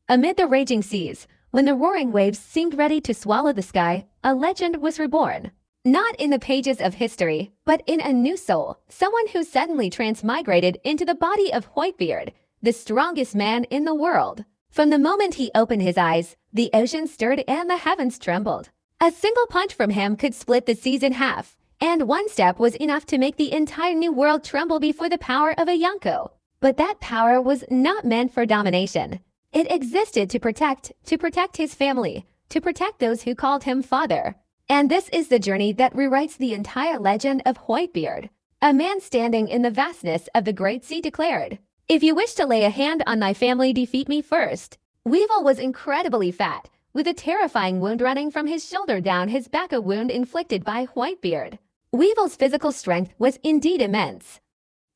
Amid the raging seas, when the roaring waves seemed ready to swallow the sky, a legend was reborn. Not in the pages of history, but in a new soul, someone who suddenly transmigrated into the body of Whitebeard, the strongest man in the world. From the moment he opened his eyes, the ocean stirred and the heavens trembled. A single punch from him could split the seas in half, and one step was enough to make the entire new world tremble before the power of a Yonko. But that power was not meant for domination. It existed to protect his family, to protect those who called him father. And this is the journey that rewrites the entire legend of Whitebeard. A man standing in the vastness of the great sea declared, "If you wish to lay a hand on my family, defeat me first." Weevil was incredibly fat, with a terrifying wound running from his shoulder down his back, a wound inflicted by Whitebeard. Weevil's physical strength was indeed immense.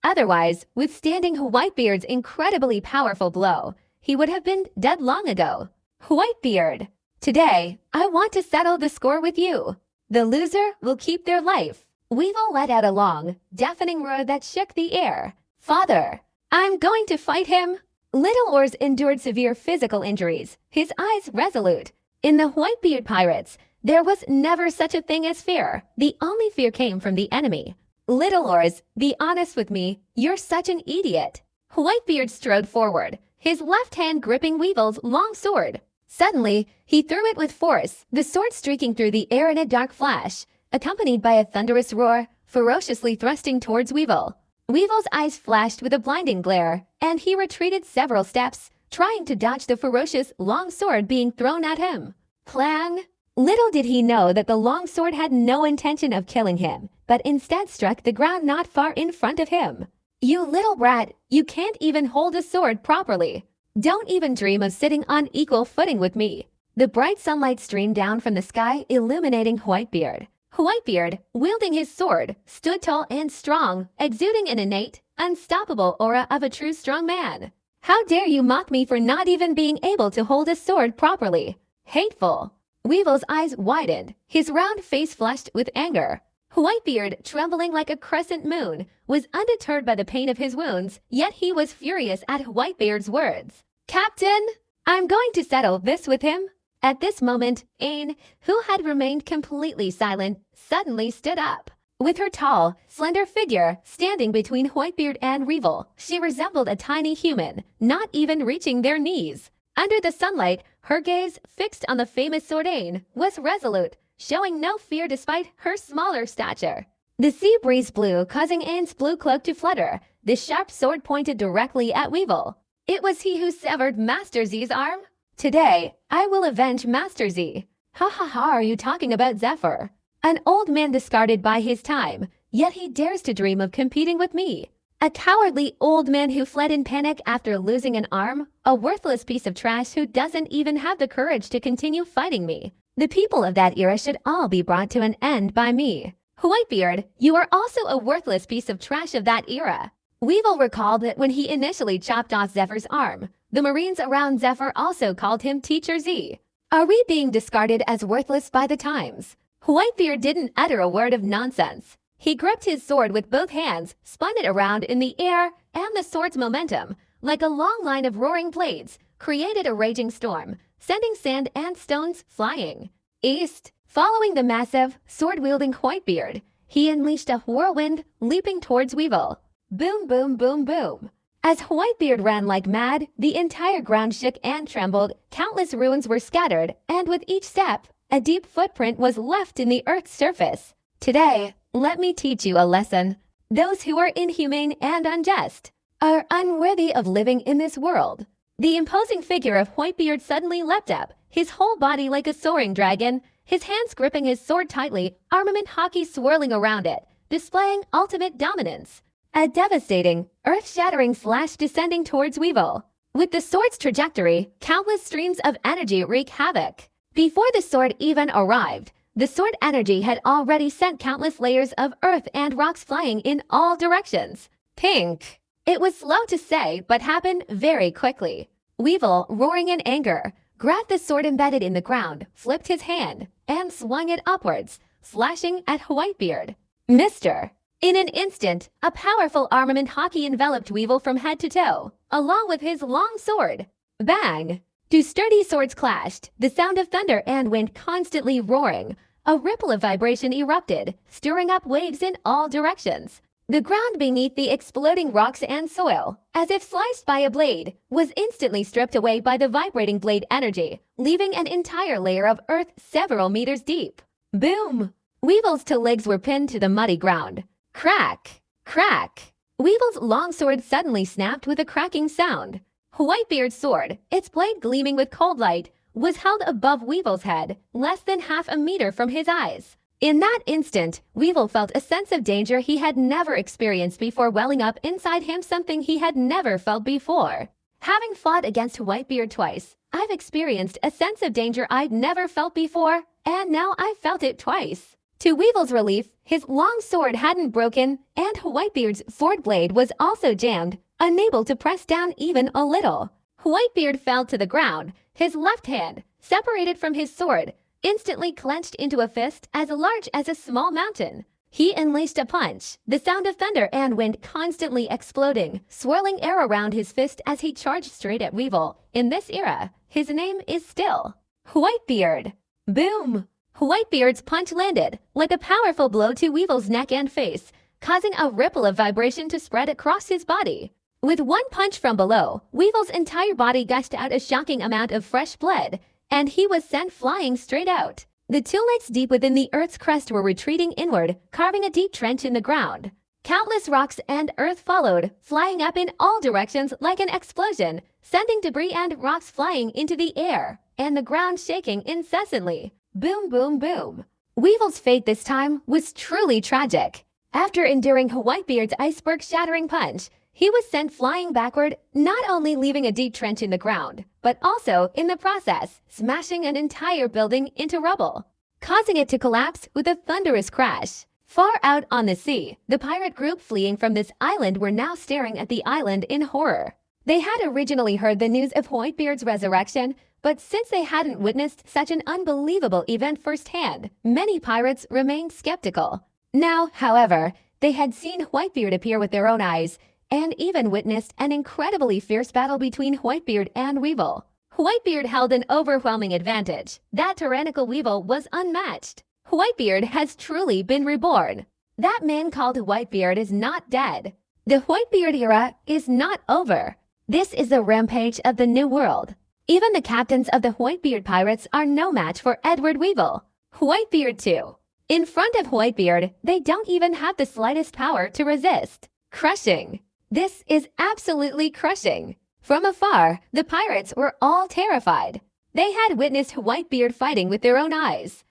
Otherwise, withstanding Whitebeard's incredibly powerful blow, he would have been dead long ago. "Whitebeard, today, I want to settle the score with you. The loser will keep their life." Weevil let out a long, deafening roar that shook the air. "Father, I'm going to fight him." Little Oars endured severe physical injuries, his eyes resolute. In the Whitebeard pirates, there was never such a thing as fear. The only fear came from the enemy. "Little Oars, be honest with me, you're such an idiot." Whitebeard strode forward, his left hand gripping Weevil's long sword. Suddenly, he threw it with force, the sword streaking through the air in a dark flash, accompanied by a thunderous roar, ferociously thrusting towards Weevil. Weevil's eyes flashed with a blinding glare, and he retreated several steps, trying to dodge the ferocious long sword being thrown at him. Clang! Little did he know that the long sword had no intention of killing him, but instead struck the ground not far in front of him. "You little brat, you can't even hold a sword properly. Don't even dream of sitting on equal footing with me." The bright sunlight streamed down from the sky, illuminating Whitebeard. Whitebeard, wielding his sword, stood tall and strong, exuding an innate, unstoppable aura of a true strong man. "How dare you mock me for not even being able to hold a sword properly? Hateful!" Weevil's eyes widened, his round face flushed with anger. Whitebeard, trembling like a crescent moon, was undeterred by the pain of his wounds, yet he was furious at Whitebeard's words. "Captain, I'm going to settle this with him." At this moment, Aine, who had remained completely silent, suddenly stood up. With her tall, slender figure standing between Whitebeard and Weevil, she resembled a tiny human, not even reaching their knees. Under the sunlight, her gaze, fixed on the famous sword Aine, was resolute, showing no fear despite her smaller stature. The sea breeze blew, causing Aine's blue cloak to flutter. The sharp sword pointed directly at Weevil. It was he who severed Master Z's arm. "Today, I will avenge Master Z." "Ha ha ha, are you talking about Zephyr? An old man discarded by his time, yet he dares to dream of competing with me. A cowardly old man who fled in panic after losing an arm, a worthless piece of trash who doesn't even have the courage to continue fighting me. The people of that era should all be brought to an end by me. Whitebeard, you are also a worthless piece of trash of that era." Weevil recalled that when he initially chopped off Zephyr's arm, the Marines around Zephyr also called him Teacher Z. Are we being discarded as worthless by the times? Whitebeard didn't utter a word of nonsense. He gripped his sword with both hands, spun it around in the air, and the sword's momentum, like a long line of roaring blades, created a raging storm, sending sand and stones flying east. Following the massive, sword-wielding Whitebeard, he unleashed a whirlwind, leaping towards Weevil. Boom, boom, boom, boom. As Whitebeard ran like mad, the entire ground shook and trembled, countless ruins were scattered, and with each step, a deep footprint was left in the earth's surface. "Today, let me teach you a lesson. Those who are inhumane and unjust are unworthy of living in this world." The imposing figure of Whitebeard suddenly leapt up, his whole body like a soaring dragon, his hands gripping his sword tightly, armament hockey swirling around it, displaying ultimate dominance. A devastating, earth-shattering slash descending towards Weevil. With the sword's trajectory, countless streams of energy wreak havoc. Before the sword even arrived, the sword energy had already sent countless layers of earth and rocks flying in all directions. Pink. It was slow to say, but happened very quickly. Weevil, roaring in anger, grabbed the sword embedded in the ground, flipped his hand, and swung it upwards, slashing at Whitebeard. "Mister!" In an instant, a powerful armament hockey enveloped Weevil from head to toe, along with his long sword. Bang! Two sturdy swords clashed, the sound of thunder and wind constantly roaring. A ripple of vibration erupted, stirring up waves in all directions. The ground beneath the exploding rocks and soil, as if sliced by a blade, was instantly stripped away by the vibrating blade energy, leaving an entire layer of earth several meters deep. Boom! Weevil's two legs were pinned to the muddy ground. Crack! Crack! Weevil's long sword suddenly snapped with a cracking sound. Whitebeard's sword, its blade gleaming with cold light, was held above Weevil's head, less than half a meter from his eyes. In that instant, Weevil felt a sense of danger he had never experienced before welling up inside him, something he had never felt before. Having fought against Whitebeard twice, I've experienced a sense of danger I'd never felt before, and now I felt it twice. To Weevil's relief, his long sword hadn't broken, and Whitebeard's sword blade was also jammed, unable to press down even a little. Whitebeard fell to the ground, his left hand, separated from his sword, instantly clenched into a fist as large as a small mountain. He unleashed a punch, the sound of thunder and wind constantly exploding, swirling air around his fist as he charged straight at Weevil. In this era, his name is still Whitebeard. Boom! Whitebeard's punch landed, like a powerful blow to Weevil's neck and face, causing a ripple of vibration to spread across his body. With one punch from below, Weevil's entire body gushed out a shocking amount of fresh blood, and he was sent flying straight out. The 2 legs deep within the Earth's crust were retreating inward, carving a deep trench in the ground. Countless rocks and earth followed, flying up in all directions like an explosion, sending debris and rocks flying into the air, and the ground shaking incessantly. Boom, boom, boom. Weevil's fate this time was truly tragic. After enduring Whitebeard's iceberg-shattering punch, he was sent flying backward, not only leaving a deep trench in the ground, but also, in the process, smashing an entire building into rubble, causing it to collapse with a thunderous crash. Far out on the sea, the pirate group fleeing from this island were now staring at the island in horror. They had originally heard the news of Whitebeard's resurrection, but since they hadn't witnessed such an unbelievable event firsthand, many pirates remained skeptical. Now, however, they had seen Whitebeard appear with their own eyes, and even witnessed an incredibly fierce battle between Whitebeard and Weevil. Whitebeard held an overwhelming advantage. That tyrannical Weevil was unmatched. Whitebeard has truly been reborn. That man called Whitebeard is not dead. The Whitebeard era is not over. This is the rampage of the New World. Even the captains of the Whitebeard pirates are no match for Edward Weevil. Whitebeard 2. In front of Whitebeard, they don't even have the slightest power to resist. Crushing. This is absolutely crushing. From afar, the pirates were all terrified. They had witnessed Whitebeard fighting with their own eyes.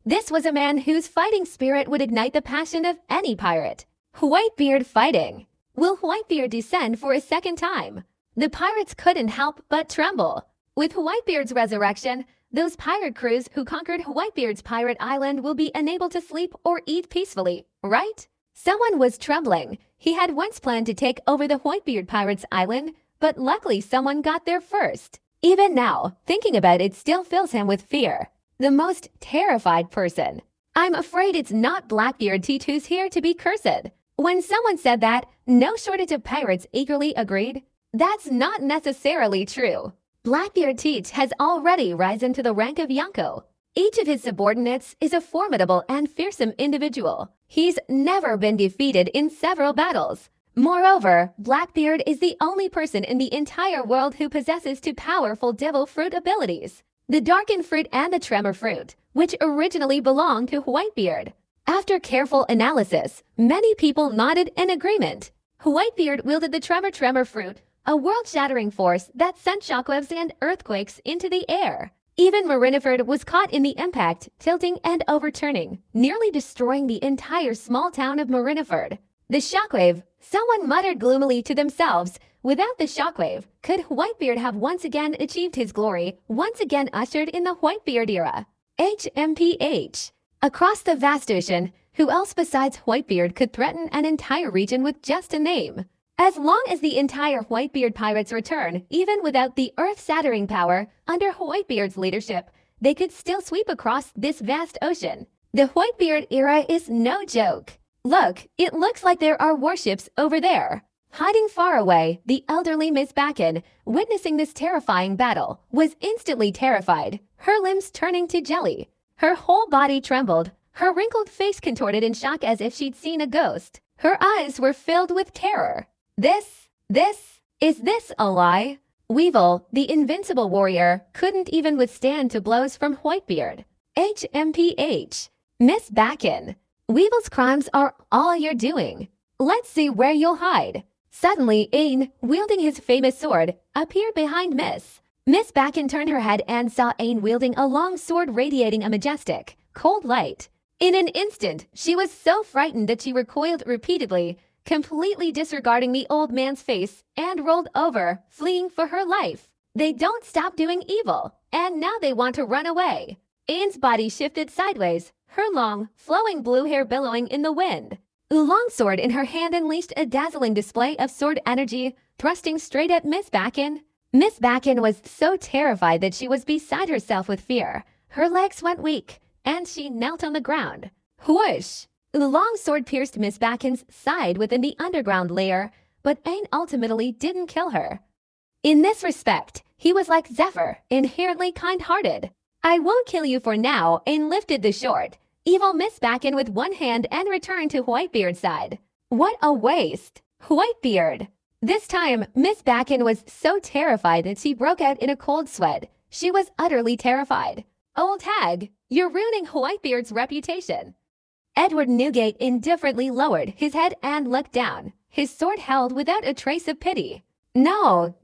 This was a man whose fighting spirit would ignite the passion of any pirate. Whitebeard fighting. Will Whitebeard descend for a second time? The pirates couldn't help but tremble. With Whitebeard's resurrection, those pirate crews who conquered Whitebeard's pirate island will be unable to sleep or eat peacefully, right? Someone was trembling. He had once planned to take over the Whitebeard pirates' island, but luckily someone got there first. Even now, thinking about it still fills him with fear. The most terrified person. I'm afraid it's not Blackbeard P2's here to be cursed. When someone said that, no shortage of pirates eagerly agreed. That's not necessarily true. Blackbeard P2 has already risen to the rank of Yonko. Each of his subordinates is a formidable and fearsome individual. He's never been defeated in several battles. Moreover, Blackbeard is the only person in the entire world who possesses two powerful devil fruit abilities. The Darken Fruit and the Tremor Fruit, which originally belonged to Whitebeard. After careful analysis, many people nodded in agreement. Whitebeard wielded the Tremor Fruit, a world-shattering force that sent shockwaves and earthquakes into the air. Even Marineford was caught in the impact, tilting and overturning, nearly destroying the entire small town of Marineford. The shockwave, someone muttered gloomily to themselves, without the shockwave, could Whitebeard have once again achieved his glory, once again ushered in the Whitebeard era? HMPH. Across the vast ocean, who else besides Whitebeard could threaten an entire region with just a name? As long as the entire Whitebeard pirates return, even without the earth-shattering power, under Whitebeard's leadership, they could still sweep across this vast ocean. The Whitebeard era is no joke. Look, it looks like there are warships over there. Hiding far away, the elderly Miss Bakken, witnessing this terrifying battle, was instantly terrified, her limbs turning to jelly. Her whole body trembled, her wrinkled face contorted in shock as if she'd seen a ghost. Her eyes were filled with terror. Is this a lie? Weevil, the invincible warrior, couldn't even withstand two blows from Whitebeard. HMPH. Miss Bakken. Weevil's crimes are all you're doing. Let's see where you'll hide. Suddenly, Ain, wielding his famous sword, appeared behind Miss. Miss Bakken turned her head and saw Ain wielding a long sword radiating a majestic, cold light. In an instant, she was so frightened that she recoiled repeatedly, completely disregarding the old man's face, and rolled over, fleeing for her life. They don't stop doing evil, and now they want to run away. Ain's body shifted sideways, her long, flowing blue hair billowing in the wind. A long sword in her hand unleashed a dazzling display of sword energy, thrusting straight at Miss Bakken. Miss Bakken was so terrified that she was beside herself with fear. Her legs went weak, and she knelt on the ground. Whoosh! The long sword pierced Miss Bakken's side within the underground layer, but Ain ultimately didn't kill her. In this respect, he was like Zephyr, inherently kind-hearted. I won't kill you for now, Ain lifted the short, evil Miss Bakken with one hand and returned to Whitebeard's side. What a waste! Whitebeard! This time, Miss Bakken was so terrified that she broke out in a cold sweat. She was utterly terrified. Old hag, you're ruining Whitebeard's reputation. Edward Newgate indifferently lowered his head and looked down, his sword held without a trace of pity. No.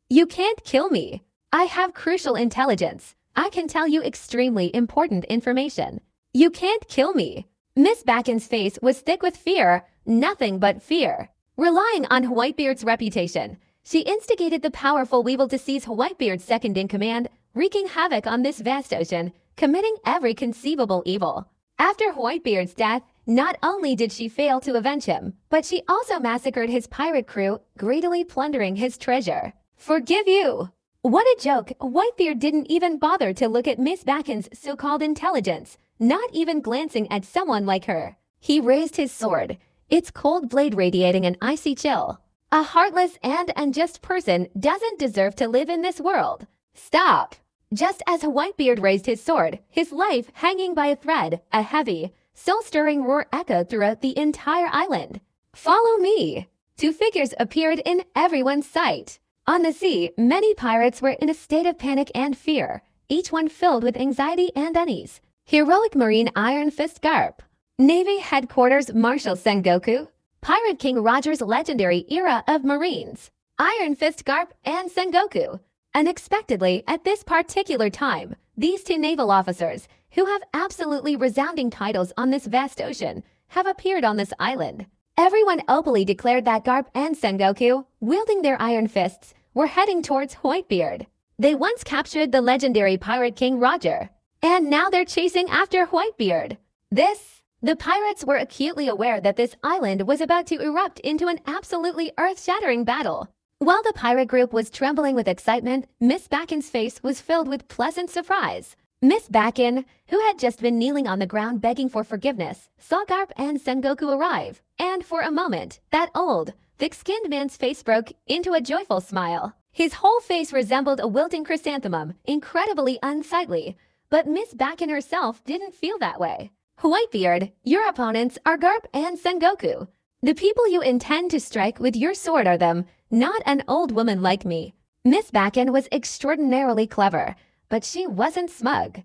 You can't kill me. I have crucial intelligence. I can tell you extremely important information. You can't kill me. Miss Bakken's face was thick with fear, nothing but fear. Relying on Whitebeard's reputation, she instigated the powerful Weevil to seize Whitebeard's second-in-command, wreaking havoc on this vast ocean, committing every conceivable evil. After Whitebeard's death, not only did she fail to avenge him, but she also massacred his pirate crew, greedily plundering his treasure. Forgive you! What a joke! Whitebeard didn't even bother to look at Miss Bakken's so-called intelligence, not even glancing at someone like her. He raised his sword, its cold blade radiating an icy chill. A heartless and unjust person doesn't deserve to live in this world. Stop! Just as Whitebeard raised his sword, his life hanging by a thread, a heavy, soul-stirring roar echoed throughout the entire island. Follow me! Two figures appeared in everyone's sight. On the sea, many pirates were in a state of panic and fear, each one filled with anxiety and unease. Heroic Marine Iron Fist Garp, Navy Headquarters Marshal Sengoku, Pirate King Roger's legendary era of Marines, Iron Fist Garp and Sengoku. Unexpectedly, at this particular time, these two naval officers, who have absolutely resounding titles on this vast ocean, have appeared on this island. Everyone openly declared that Garp and Sengoku, wielding their iron fists, were heading towards Whitebeard. They once captured the legendary Pirate King Roger, and now they're chasing after Whitebeard. The pirates were acutely aware that this island was about to erupt into an absolutely earth-shattering battle. While the pirate group was trembling with excitement, Miss Bakken's face was filled with pleasant surprise. Miss Bakken, who had just been kneeling on the ground begging for forgiveness, saw Garp and Sengoku arrive, and for a moment, that old, thick-skinned man's face broke into a joyful smile. His whole face resembled a wilting chrysanthemum, incredibly unsightly, but Miss Bakken herself didn't feel that way. Whitebeard, your opponents are Garp and Sengoku. The people you intend to strike with your sword are them, not an old woman like me. Miss Bakken was extraordinarily clever, but she wasn't smug.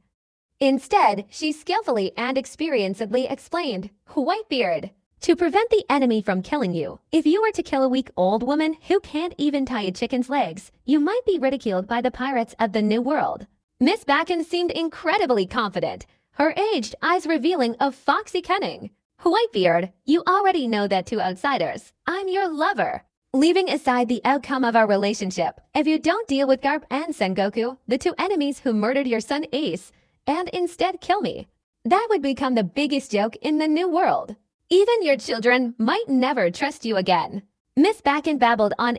Instead, she skillfully and experiencedly explained, Whitebeard, to prevent the enemy from killing you, if you were to kill a weak old woman who can't even tie a chicken's legs, you might be ridiculed by the pirates of the New World. Miss Bakken seemed incredibly confident, her aged eyes revealing a foxy cunning. Whitebeard, you already know that to outsiders, I'm your lover. Leaving aside the outcome of our relationship, if you don't deal with Garp and Sengoku, the two enemies who murdered your son Ace, and instead kill me, that would become the biggest joke in the New World. Even your children might never trust you again. Miss Bakken babbled on,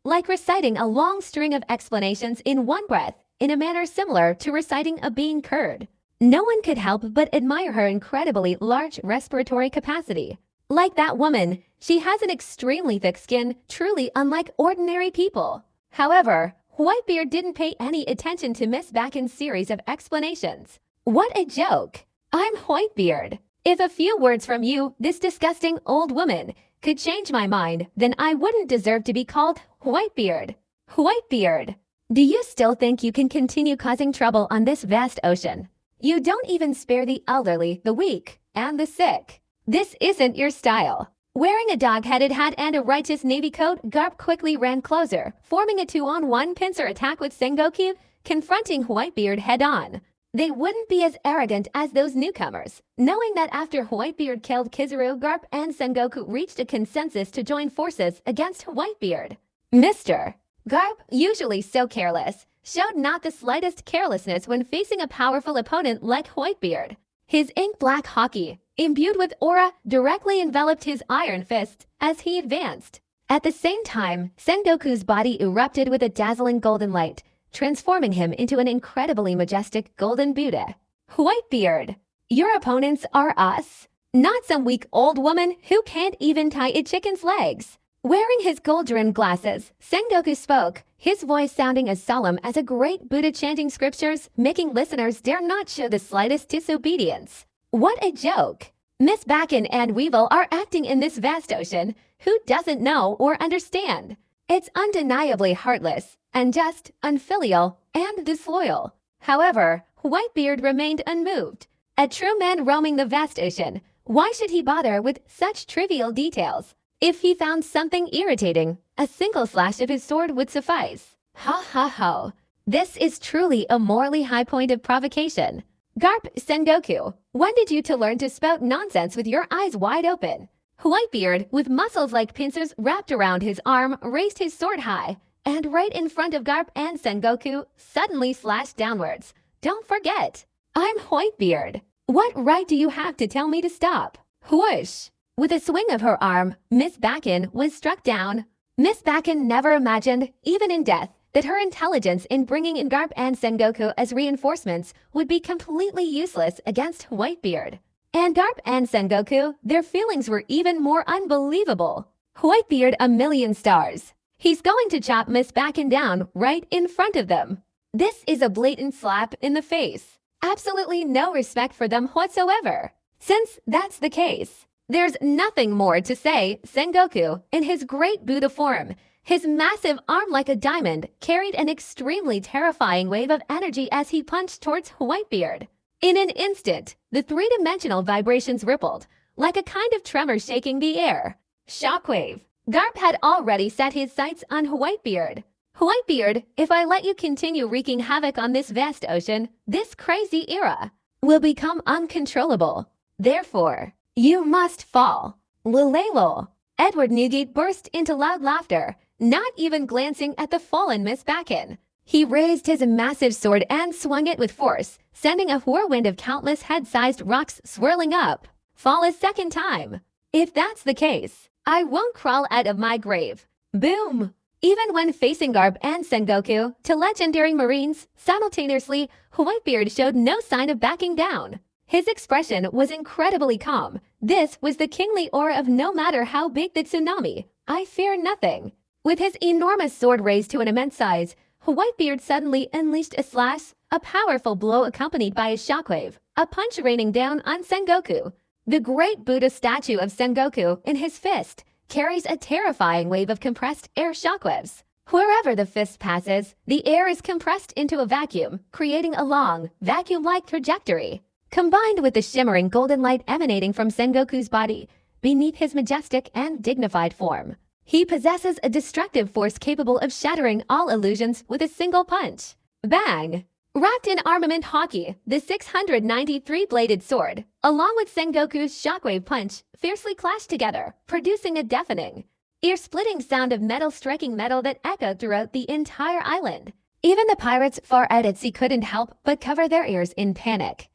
like reciting a long string of explanations in one breath, in a manner similar to reciting a bean curd. No one could help but admire her incredibly large respiratory capacity. Like that woman, she has an extremely thick skin, truly unlike ordinary people. However, Whitebeard didn't pay any attention to Miss Backen's series of explanations. What a joke! I'm Whitebeard. If a few words from you, this disgusting old woman, could change my mind, then I wouldn't deserve to be called Whitebeard. Whitebeard! Do you still think you can continue causing trouble on this vast ocean? You don't even spare the elderly, the weak, and the sick. This isn't your style. Wearing a dog-headed hat and a righteous navy coat, Garp quickly ran closer, forming a 2-on-1 pincer attack with Sengoku, confronting Whitebeard head-on. They wouldn't be as arrogant as those newcomers, knowing that after Whitebeard killed Kizaru, Garp and Sengoku reached a consensus to join forces against Whitebeard. Mr. Garp, usually so careless, showed not the slightest carelessness when facing a powerful opponent like Whitebeard. His ink-black hockey, imbued with aura, directly enveloped his iron fist as he advanced. At the same time, Sengoku's body erupted with a dazzling golden light, transforming him into an incredibly majestic golden Buddha. Whitebeard, your opponents are us, not some weak old woman who can't even tie a chicken's legs. Wearing his gold-rimmed glasses, Sengoku spoke, his voice sounding as solemn as a great Buddha chanting scriptures, making listeners dare not show the slightest disobedience. What a joke! Miss Bakken and Weevil are acting in this vast ocean. Who doesn't know or understand? It's undeniably heartless, unjust, unfilial, and disloyal. However, Whitebeard remained unmoved. A true man roaming the vast ocean, why should he bother with such trivial details? If he found something irritating, a single slash of his sword would suffice. Ha ha ha. This is truly a morally high point of provocation. Garp, Sengoku, when did you two learn to spout nonsense with your eyes wide open? Whitebeard, with muscles like pincers wrapped around his arm, raised his sword high, and right in front of Garp and Sengoku, suddenly slashed downwards. Don't forget, I'm Whitebeard. What right do you have to tell me to stop? Whoosh! With a swing of her arm, Miss Bakken was struck down. Miss Bakken never imagined, even in death, that her intelligence in bringing in Garp and Sengoku as reinforcements would be completely useless against Whitebeard. And Garp and Sengoku, their feelings were even more unbelievable. Whitebeard a million stars. He's going to chop Miss Bakken down right in front of them. This is a blatant slap in the face. Absolutely no respect for them whatsoever. Since that's the case, there's nothing more to say. Sengoku, in his great Buddha form, his massive arm like a diamond, carried an extremely terrifying wave of energy as he punched towards Whitebeard. In an instant, the three-dimensional vibrations rippled, like a kind of tremor shaking the air. Shockwave. Garp had already set his sights on Whitebeard. Whitebeard, if I let you continue wreaking havoc on this vast ocean, this crazy era will become uncontrollable. Therefore, you must fall. Lulelo. Edward Newgate burst into loud laughter, not even glancing at the fallen Miss Bakken. He raised his massive sword and swung it with force, sending a whirlwind of countless head-sized rocks swirling up. Fall a second time. If that's the case, I won't crawl out of my grave. Boom! Even when facing Garp and Sengoku, two legendary marines, simultaneously, Whitebeard showed no sign of backing down. His expression was incredibly calm. This was the kingly aura of no matter how big the tsunami, I fear nothing. With his enormous sword raised to an immense size, Whitebeard suddenly unleashed a slash, a powerful blow accompanied by a shockwave, a punch raining down on Sengoku. The great Buddha statue of Sengoku in his fist carries a terrifying wave of compressed air shockwaves. Wherever the fist passes, the air is compressed into a vacuum, creating a long, vacuum-like trajectory. Combined with the shimmering golden light emanating from Sengoku's body, beneath his majestic and dignified form, he possesses a destructive force capable of shattering all illusions with a single punch. Bang! Wrapped in armament hockey, the 693-bladed sword, along with Sengoku's shockwave punch, fiercely clashed together, producing a deafening, ear-splitting sound of metal striking metal that echoed throughout the entire island. Even the pirates far out at sea couldn't help but cover their ears in panic.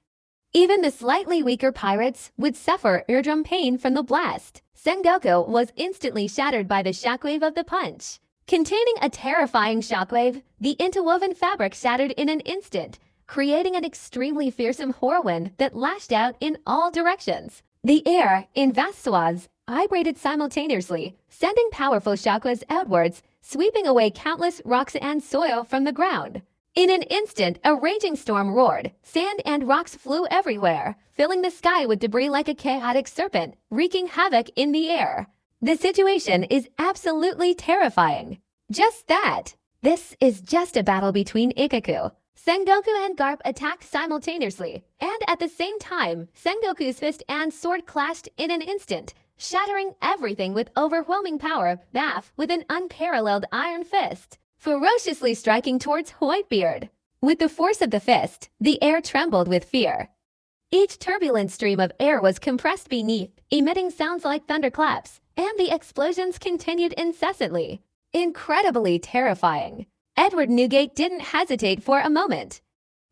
Even the slightly weaker pirates would suffer eardrum pain from the blast. Sengoku was instantly shattered by the shockwave of the punch. Containing a terrifying shockwave, the interwoven fabric shattered in an instant, creating an extremely fearsome whirlwind that lashed out in all directions. The air, in vast swaths, vibrated simultaneously, sending powerful shockwaves outwards, sweeping away countless rocks and soil from the ground. In an instant, a raging storm roared. Sand and rocks flew everywhere, filling the sky with debris like a chaotic serpent, wreaking havoc in the air. The situation is absolutely terrifying. Just that. This is just a battle between Ikkaku. Sengoku and Garp attacked simultaneously, and at the same time, Sengoku's fist and sword clashed in an instant, shattering everything with overwhelming power, Bath with an unparalleled iron fist, ferociously striking towards Whitebeard. With the force of the fist, the air trembled with fear. Each turbulent stream of air was compressed beneath, emitting sounds like thunderclaps, and the explosions continued incessantly. Incredibly terrifying. Edward Newgate didn't hesitate for a moment.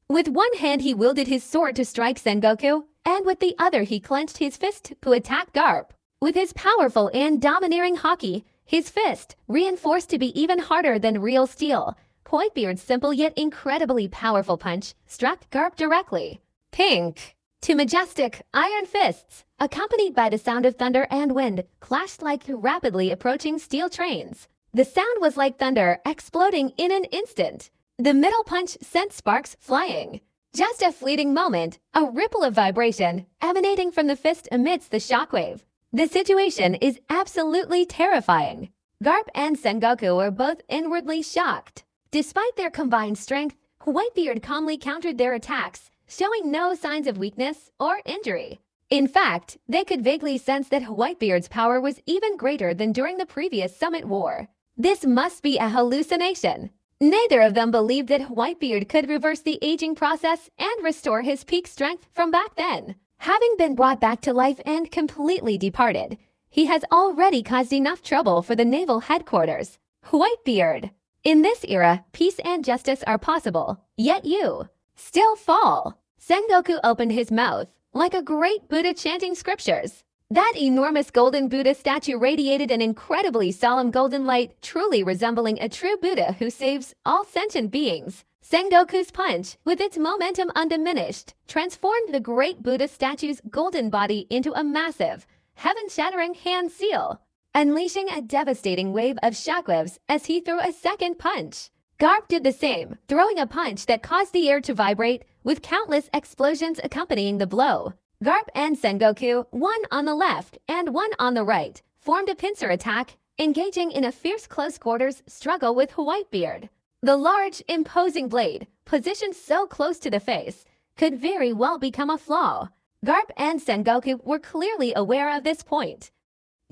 With one hand he wielded his sword to strike Sengoku, and with the other he clenched his fist to attack Garp. With his powerful and domineering haki, his fist, reinforced to be even harder than real steel, Whitebeard's simple yet incredibly powerful punch struck Garp directly. Pink! Two majestic, iron fists, accompanied by the sound of thunder and wind, clashed like rapidly approaching steel trains. The sound was like thunder exploding in an instant. The middle punch sent sparks flying. Just a fleeting moment, a ripple of vibration emanating from the fist amidst the shockwave. The situation is absolutely terrifying. Garp and Sengoku were both inwardly shocked. Despite their combined strength, Whitebeard calmly countered their attacks, showing no signs of weakness or injury. In fact, they could vaguely sense that Whitebeard's power was even greater than during the previous Summit War. This must be a hallucination. Neither of them believed that Whitebeard could reverse the aging process and restore his peak strength from back then. Having been brought back to life and completely departed, he has already caused enough trouble for the naval headquarters. Whitebeard. In this era, peace and justice are possible, yet you still fall. Sengoku opened his mouth, like a great Buddha chanting scriptures. That enormous golden Buddha statue radiated an incredibly solemn golden light, truly resembling a true Buddha who saves all sentient beings. Sengoku's punch, with its momentum undiminished, transformed the great Buddha statue's golden body into a massive, heaven-shattering hand seal, unleashing a devastating wave of shockwaves as he threw a second punch. Garp did the same, throwing a punch that caused the air to vibrate, with countless explosions accompanying the blow. Garp and Sengoku, one on the left and one on the right, formed a pincer attack, engaging in a fierce close-quarters struggle with Whitebeard. The large, imposing blade, positioned so close to the face, could very well become a flaw. Garp and Sengoku were clearly aware of this point.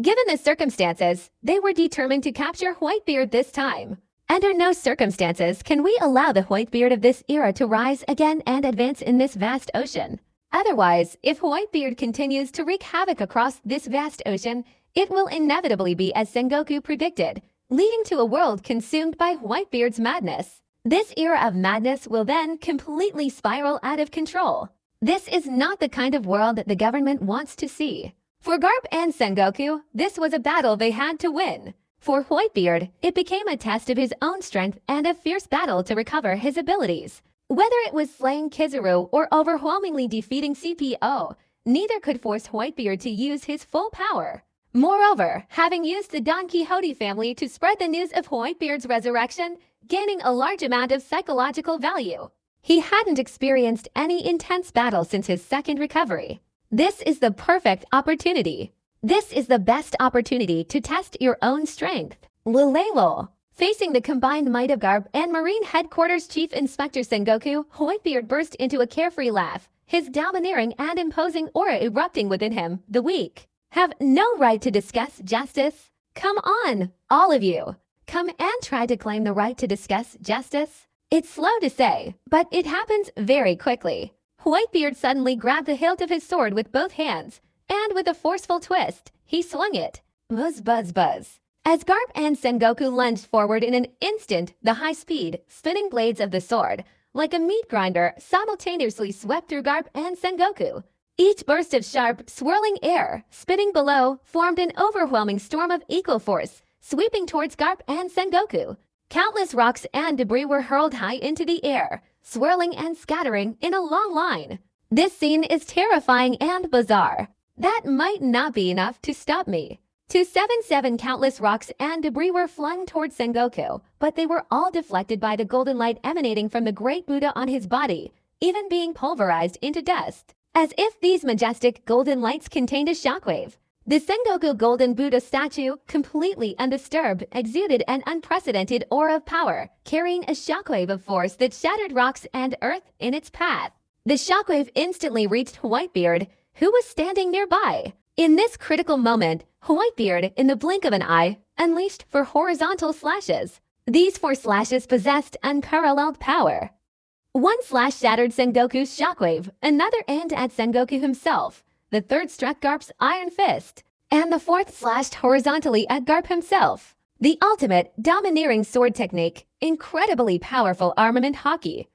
Given the circumstances, they were determined to capture Whitebeard this time. Under no circumstances can we allow the Whitebeard of this era to rise again and advance in this vast ocean. Otherwise, if Whitebeard continues to wreak havoc across this vast ocean, it will inevitably be as Sengoku predicted, leading to a world consumed by Whitebeard's madness. This era of madness will then completely spiral out of control. This is not the kind of world that the government wants to see. For Garp and Sengoku, this was a battle they had to win. For Whitebeard, it became a test of his own strength and a fierce battle to recover his abilities. Whether it was slaying Kizaru or overwhelmingly defeating CPO, neither could force Whitebeard to use his full power. Moreover, having used the Don Quixote family to spread the news of Whitebeard's resurrection, gaining a large amount of psychological value, he hadn't experienced any intense battle since his second recovery. This is the perfect opportunity. This is the best opportunity to test your own strength. Lulelo. Facing the combined might of Garp and Marine Headquarters Chief Inspector Sengoku, Whitebeard burst into a carefree laugh, his domineering and imposing aura erupting within him. The weak have no right to discuss justice. Come on, all of you. Come and try to claim the right to discuss justice. It's slow to say, but it happens very quickly. Whitebeard suddenly grabbed the hilt of his sword with both hands, and with a forceful twist, he swung it. Buzz, buzz, buzz. As Garp and Sengoku lunged forward in an instant, the high-speed, spinning blades of the sword, like a meat grinder, simultaneously swept through Garp and Sengoku. Each burst of sharp, swirling air, spinning below, formed an overwhelming storm of equal force, sweeping towards Garp and Sengoku. Countless rocks and debris were hurled high into the air, swirling and scattering in a long line. This scene is terrifying and bizarre. That might not be enough to stop me. 277 countless rocks and debris were flung towards Sengoku, but they were all deflected by the golden light emanating from the great Buddha on his body, even being pulverized into dust. As if these majestic golden lights contained a shockwave. The Sengoku Golden Buddha statue, completely undisturbed, exuded an unprecedented aura of power, carrying a shockwave of force that shattered rocks and earth in its path. The shockwave instantly reached Whitebeard, who was standing nearby. In this critical moment, Whitebeard, in the blink of an eye, unleashed 4 horizontal slashes. These 4 slashes possessed unparalleled power. One slash shattered Sengoku's shockwave, another aimed at Sengoku himself. The third struck Garp's iron fist, and the fourth slashed horizontally at Garp himself. The ultimate, domineering sword technique, incredibly powerful armament hockey,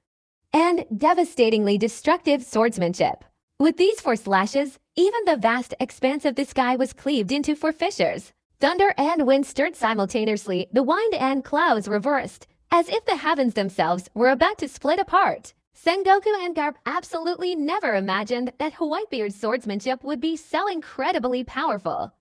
and devastatingly destructive swordsmanship. With these 4 slashes, even the vast expanse of the sky was cleaved into 4 fissures. Thunder and wind stirred simultaneously, the wind and clouds reversed, as if the heavens themselves were about to split apart. Sengoku and Garp absolutely never imagined that Whitebeard's swordsmanship would be so incredibly powerful.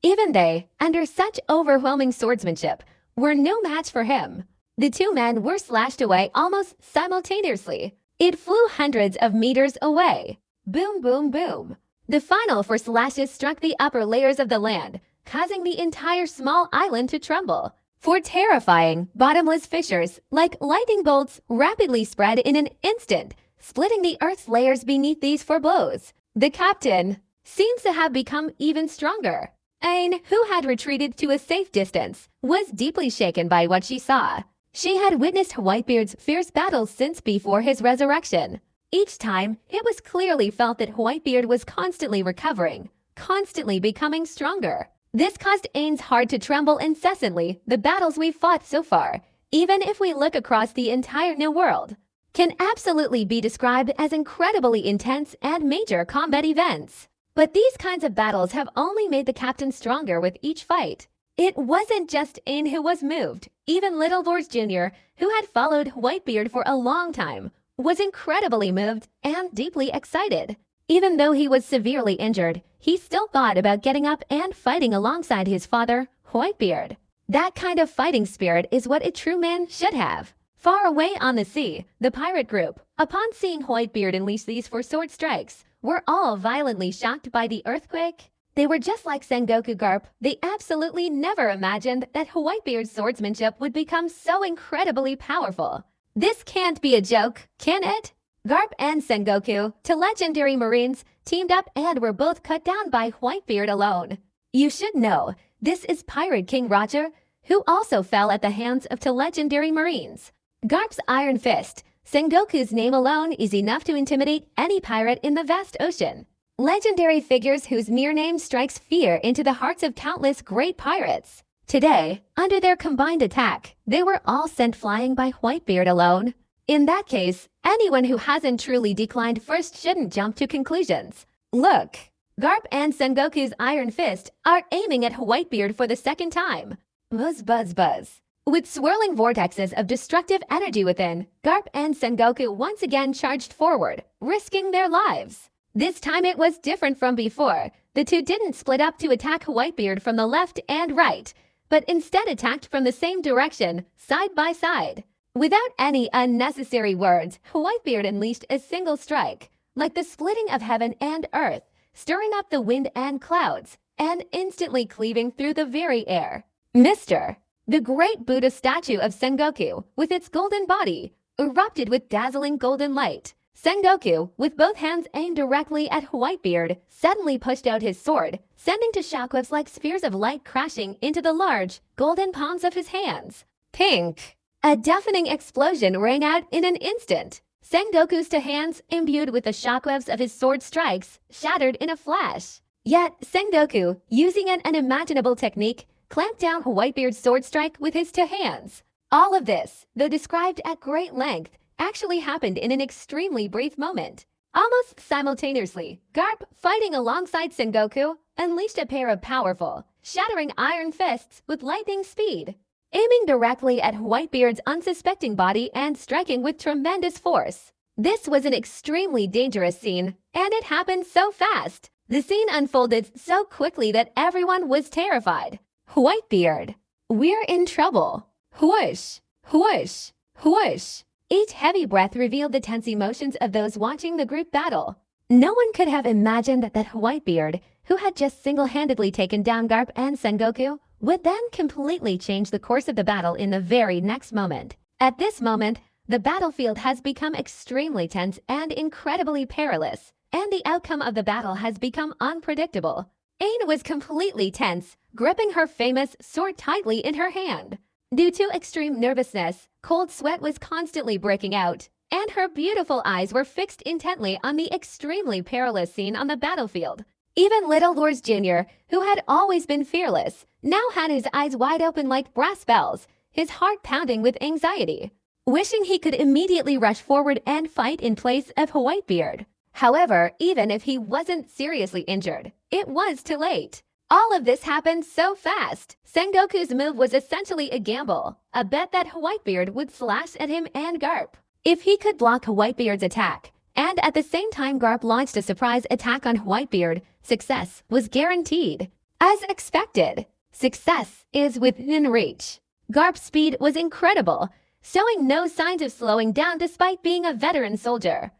Even they, under such overwhelming swordsmanship, were no match for him. The 2 men were slashed away almost simultaneously. It flew hundreds of meters away. Boom, boom, boom. The final 4 slashes struck the upper layers of the land, causing the entire small island to tremble. 4 terrifying, bottomless fissures, like lightning bolts, rapidly spread in an instant, splitting the earth's layers beneath these 4 blows. The captain seems to have become even stronger. Aine, who had retreated to a safe distance, was deeply shaken by what she saw. She had witnessed Whitebeard's fierce battles since before his resurrection. Each time, it was clearly felt that Whitebeard was constantly recovering, constantly becoming stronger. This caused Aine's heart to tremble incessantly. The battles we've fought so far, even if we look across the entire New World, can absolutely be described as incredibly intense and major combat events. But these kinds of battles have only made the captain stronger with each fight. It wasn't just Aine who was moved. Even Little Lord Jr., who had followed Whitebeard for a long time, was incredibly moved and deeply excited. Even though he was severely injured, he still thought about getting up and fighting alongside his father, Whitebeard. That kind of fighting spirit is what a true man should have. Far away on the sea, the pirate group, upon seeing Whitebeard unleash these 4 sword strikes, were all violently shocked by the earthquake. They were just like Sengoku Garp. They absolutely never imagined that Whitebeard's swordsmanship would become so incredibly powerful. This can't be a joke, can it? Garp and Sengoku, 2 legendary marines, teamed up and were both cut down by Whitebeard alone. You should know, this is Pirate King Roger, who also fell at the hands of 2 legendary marines. Garp's iron fist, Sengoku's name alone is enough to intimidate any pirate in the vast ocean. Legendary figures whose mere name strikes fear into the hearts of countless great pirates. Today, under their combined attack, they were all sent flying by Whitebeard alone. In that case, anyone who hasn't truly declined first shouldn't jump to conclusions. Look, Garp and Sengoku's iron fist are aiming at Whitebeard for the 2nd time. Buzz, buzz, buzz. With swirling vortexes of destructive energy within, Garp and Sengoku once again charged forward, risking their lives. This time it was different from before. The 2 didn't split up to attack Whitebeard from the left and right, but instead attacked from the same direction, side by side. Without any unnecessary words, Whitebeard unleashed a single strike, like the splitting of heaven and earth, stirring up the wind and clouds, and instantly cleaving through the very air. Mr. The great Buddha statue of Sengoku, with its golden body, erupted with dazzling golden light. Sengoku, with both hands aimed directly at Whitebeard, suddenly pushed out his sword, sending to shockwaves like spheres of light crashing into the large, golden palms of his hands. Pink! A deafening explosion rang out in an instant. Sengoku's 2 hands, imbued with the shockwaves of his sword strikes, shattered in a flash. Yet, Sengoku, using an unimaginable technique, clamped down Whitebeard's sword strike with his 2 hands. All of this, though described at great length, actually happened in an extremely brief moment. Almost simultaneously, Garp, fighting alongside Sengoku, unleashed a pair of powerful, shattering iron fists with lightning speed, aiming directly at Whitebeard's unsuspecting body and striking with tremendous force. This was an extremely dangerous scene, and it happened so fast. The scene unfolded so quickly that everyone was terrified. Whitebeard, we're in trouble. Whoosh, whoosh, whoosh. Each heavy breath revealed the tense emotions of those watching the group battle. No one could have imagined that Whitebeard, who had just single-handedly taken down Garp and Sengoku, would then completely change the course of the battle in the very next moment. At this moment, the battlefield has become extremely tense and incredibly perilous, and the outcome of the battle has become unpredictable. Ain was completely tense, gripping her famous sword tightly in her hand. Due to extreme nervousness, cold sweat was constantly breaking out, and her beautiful eyes were fixed intently on the extremely perilous scene on the battlefield. Even Little Lors Jr., who had always been fearless, now had his eyes wide open like brass bells, his heart pounding with anxiety, wishing he could immediately rush forward and fight in place of Whitebeard. However, even if he wasn't seriously injured, it was too late. All of this happened so fast. Sengoku's move was essentially a gamble, a bet that Whitebeard would slash at him and Garp. If he could block Whitebeard's attack, and at the same time Garp launched a surprise attack on Whitebeard, success was guaranteed. As expected, success is within reach. Garp's speed was incredible, showing no signs of slowing down despite being a veteran soldier.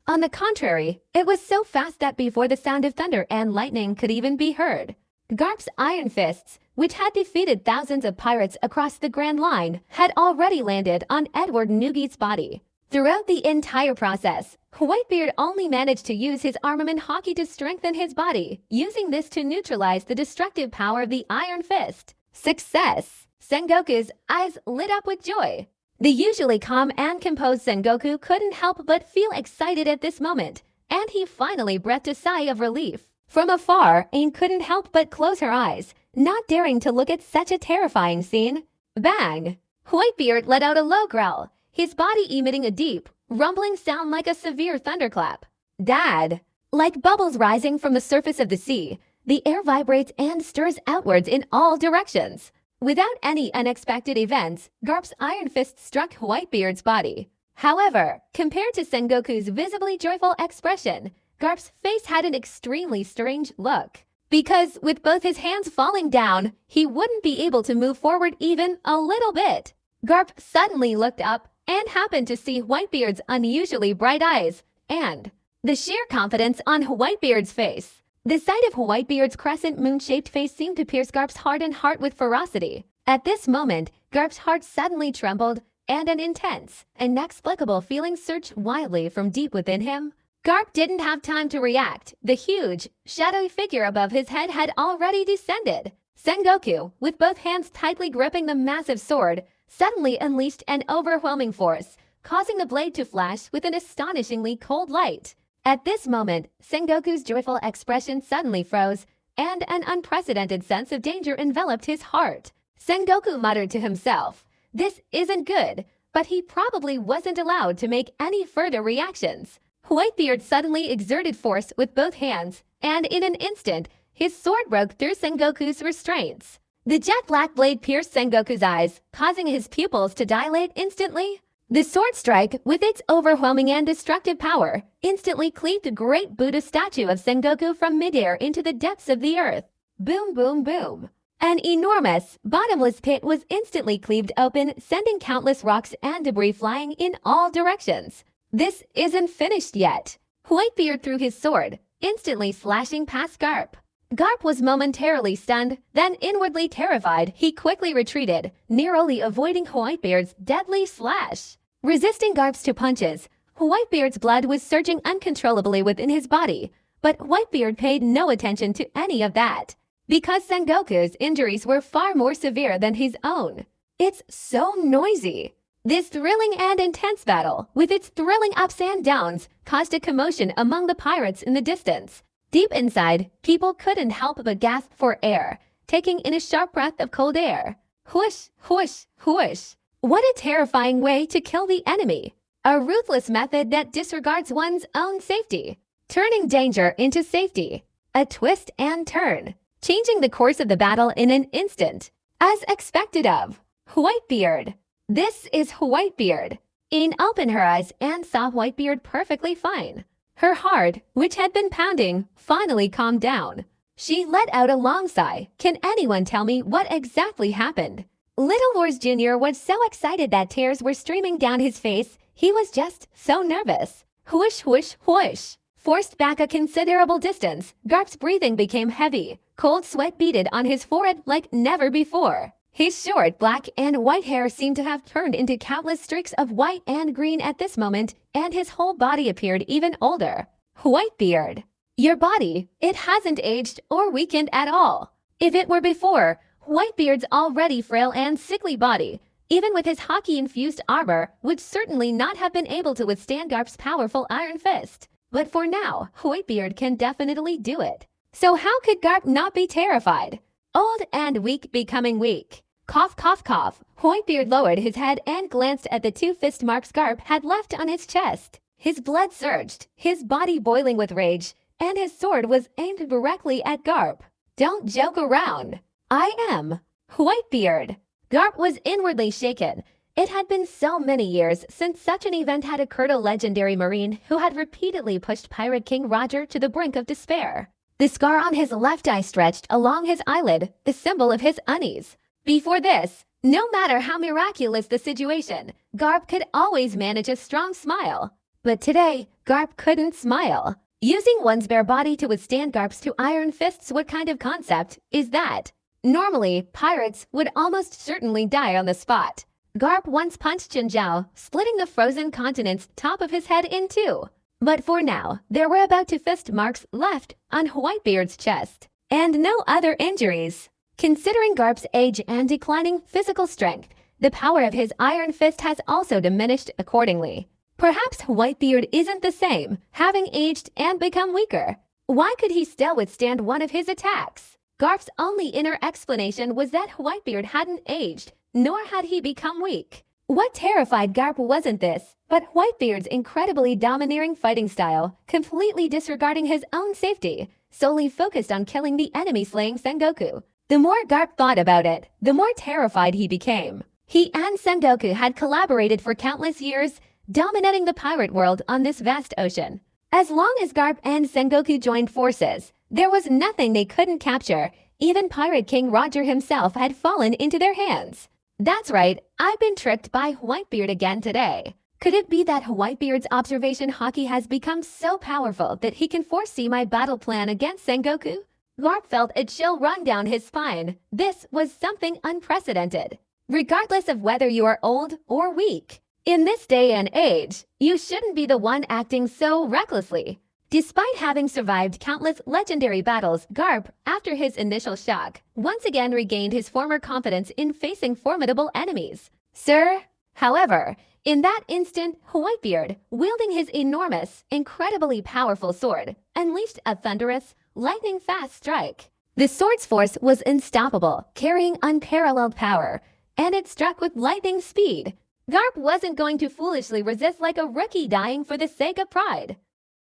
On the contrary, it was so fast that before the sound of thunder and lightning could even be heard, Garp's iron fists, which had defeated thousands of pirates across the Grand Line, had already landed on Edward Nugi's body. Throughout the entire process, Whitebeard only managed to use his armament hockey to strengthen his body, using this to neutralize the destructive power of the iron fist. Success! Sengoku's eyes lit up with joy. The usually calm and composed Sengoku couldn't help but feel excited at this moment, and he finally breathed a sigh of relief. From afar, Ain couldn't help but close her eyes, not daring to look at such a terrifying scene. Bang! Whitebeard let out a low growl, his body emitting a deep, rumbling sound like a severe thunderclap. Dad! Like bubbles rising from the surface of the sea, the air vibrates and stirs outwards in all directions. Without any unexpected events, Garp's iron fist struck Whitebeard's body. However, compared to Sengoku's visibly joyful expression, Garp's face had an extremely strange look. Because with both his hands falling down, he wouldn't be able to move forward even a little bit. Garp suddenly looked up and happened to see Whitebeard's unusually bright eyes and the sheer confidence on Whitebeard's face. The sight of Whitebeard's crescent moon-shaped face seemed to pierce Garp's hardened heart with ferocity. At this moment, Garp's heart suddenly trembled, and an intense, inexplicable feeling surged wildly from deep within him. Garp didn't have time to react. The huge, shadowy figure above his head had already descended. Sengoku, with both hands tightly gripping the massive sword, suddenly unleashed an overwhelming force, causing the blade to flash with an astonishingly cold light. At this moment, Sengoku's joyful expression suddenly froze, and an unprecedented sense of danger enveloped his heart. Sengoku muttered to himself, "This isn't good," but he probably wasn't allowed to make any further reactions. Whitebeard suddenly exerted force with both hands, and in an instant, his sword broke through Sengoku's restraints. The jet-black blade pierced Sengoku's eyes, causing his pupils to dilate instantly. The sword strike, with its overwhelming and destructive power, instantly cleaved the great Buddha statue of Sengoku from midair into the depths of the earth. Boom, boom, boom. An enormous, bottomless pit was instantly cleaved open, sending countless rocks and debris flying in all directions. This isn't finished yet. Whitebeard threw his sword, instantly slashing past Garp. Garp was momentarily stunned, then inwardly terrified, he quickly retreated, narrowly avoiding Whitebeard's deadly slash. Resisting Garp's two punches, Whitebeard's blood was surging uncontrollably within his body, but Whitebeard paid no attention to any of that, because Sengoku's injuries were far more severe than his own. It's so noisy. This thrilling and intense battle, with its thrilling ups and downs, caused a commotion among the pirates in the distance. Deep inside, people couldn't help but gasp for air, taking in a sharp breath of cold air. Whoosh, whoosh, whoosh. What a terrifying way to kill the enemy. A ruthless method that disregards one's own safety. Turning danger into safety. A twist and turn, changing the course of the battle in an instant. As expected of Whitebeard. This is Whitebeard. Ain opened her eyes and saw Whitebeard perfectly fine. Her heart, which had been pounding, finally calmed down. She let out a long sigh. Can anyone tell me what exactly happened? Little Lors Jr. was so excited that tears were streaming down his face. He was just so nervous. Whoosh, whoosh, whoosh. Forced back a considerable distance, Garp's breathing became heavy. Cold sweat beaded on his forehead like never before. His short black and white hair seemed to have turned into countless streaks of white and green at this moment, and his whole body appeared even older. Whitebeard. Your body, it hasn't aged or weakened at all. If it were before, Whitebeard's already frail and sickly body, even with his hockey-infused armor, would certainly not have been able to withstand Garp's powerful iron fist. But for now, Whitebeard can definitely do it. So how could Garp not be terrified? Old and weak becoming weak. Cough, cough, cough. Whitebeard lowered his head and glanced at the 2 fist marks Garp had left on his chest. His blood surged, his body boiling with rage, and his sword was aimed directly at Garp. Don't joke around. I am Whitebeard. Garp was inwardly shaken. It had been so many years since such an event had occurred. A legendary marine who had repeatedly pushed Pirate King Roger to the brink of despair. The scar on his left eye stretched along his eyelid, the symbol of his unease. Before this, no matter how miraculous the situation, Garp could always manage a strong smile. But today, Garp couldn't smile. Using one's bare body to withstand Garp's 2 iron fists, what kind of concept is that? Normally, pirates would almost certainly die on the spot. Garp once punched Jinzhou, splitting the frozen continent's top of his head in 2. But for now, there were about 2 fist marks left on Whitebeard's chest, and no other injuries. Considering Garp's age and declining physical strength, the power of his iron fist has also diminished accordingly. Perhaps Whitebeard isn't the same, having aged and become weaker. Why could he still withstand one of his attacks? Garp's only inner explanation was that Whitebeard hadn't aged, nor had he become weak. What terrified Garp wasn't this, but Whitebeard's incredibly domineering fighting style, completely disregarding his own safety, solely focused on killing the enemy, slaying Sengoku. The more Garp thought about it, the more terrified he became. He and Sengoku had collaborated for countless years, dominating the pirate world on this vast ocean. As long as Garp and Sengoku joined forces, there was nothing they couldn't capture. Even Pirate King Roger himself had fallen into their hands. That's right, I've been tricked by Whitebeard again today. Could it be that Whitebeard's observation hockey has become so powerful that he can foresee my battle plan against Sengoku? Garp felt a chill run down his spine. This was something unprecedented. Regardless of whether you are old or weak, in this day and age, you shouldn't be the one acting so recklessly. Despite having survived countless legendary battles, Garp, after his initial shock, once again regained his former confidence in facing formidable enemies. Sir, however, in that instant, Whitebeard, wielding his enormous, incredibly powerful sword, unleashed a thunderous, lightning-fast strike. The sword's force was unstoppable, carrying unparalleled power, and it struck with lightning speed. Garp wasn't going to foolishly resist like a rookie dying for the sake of pride.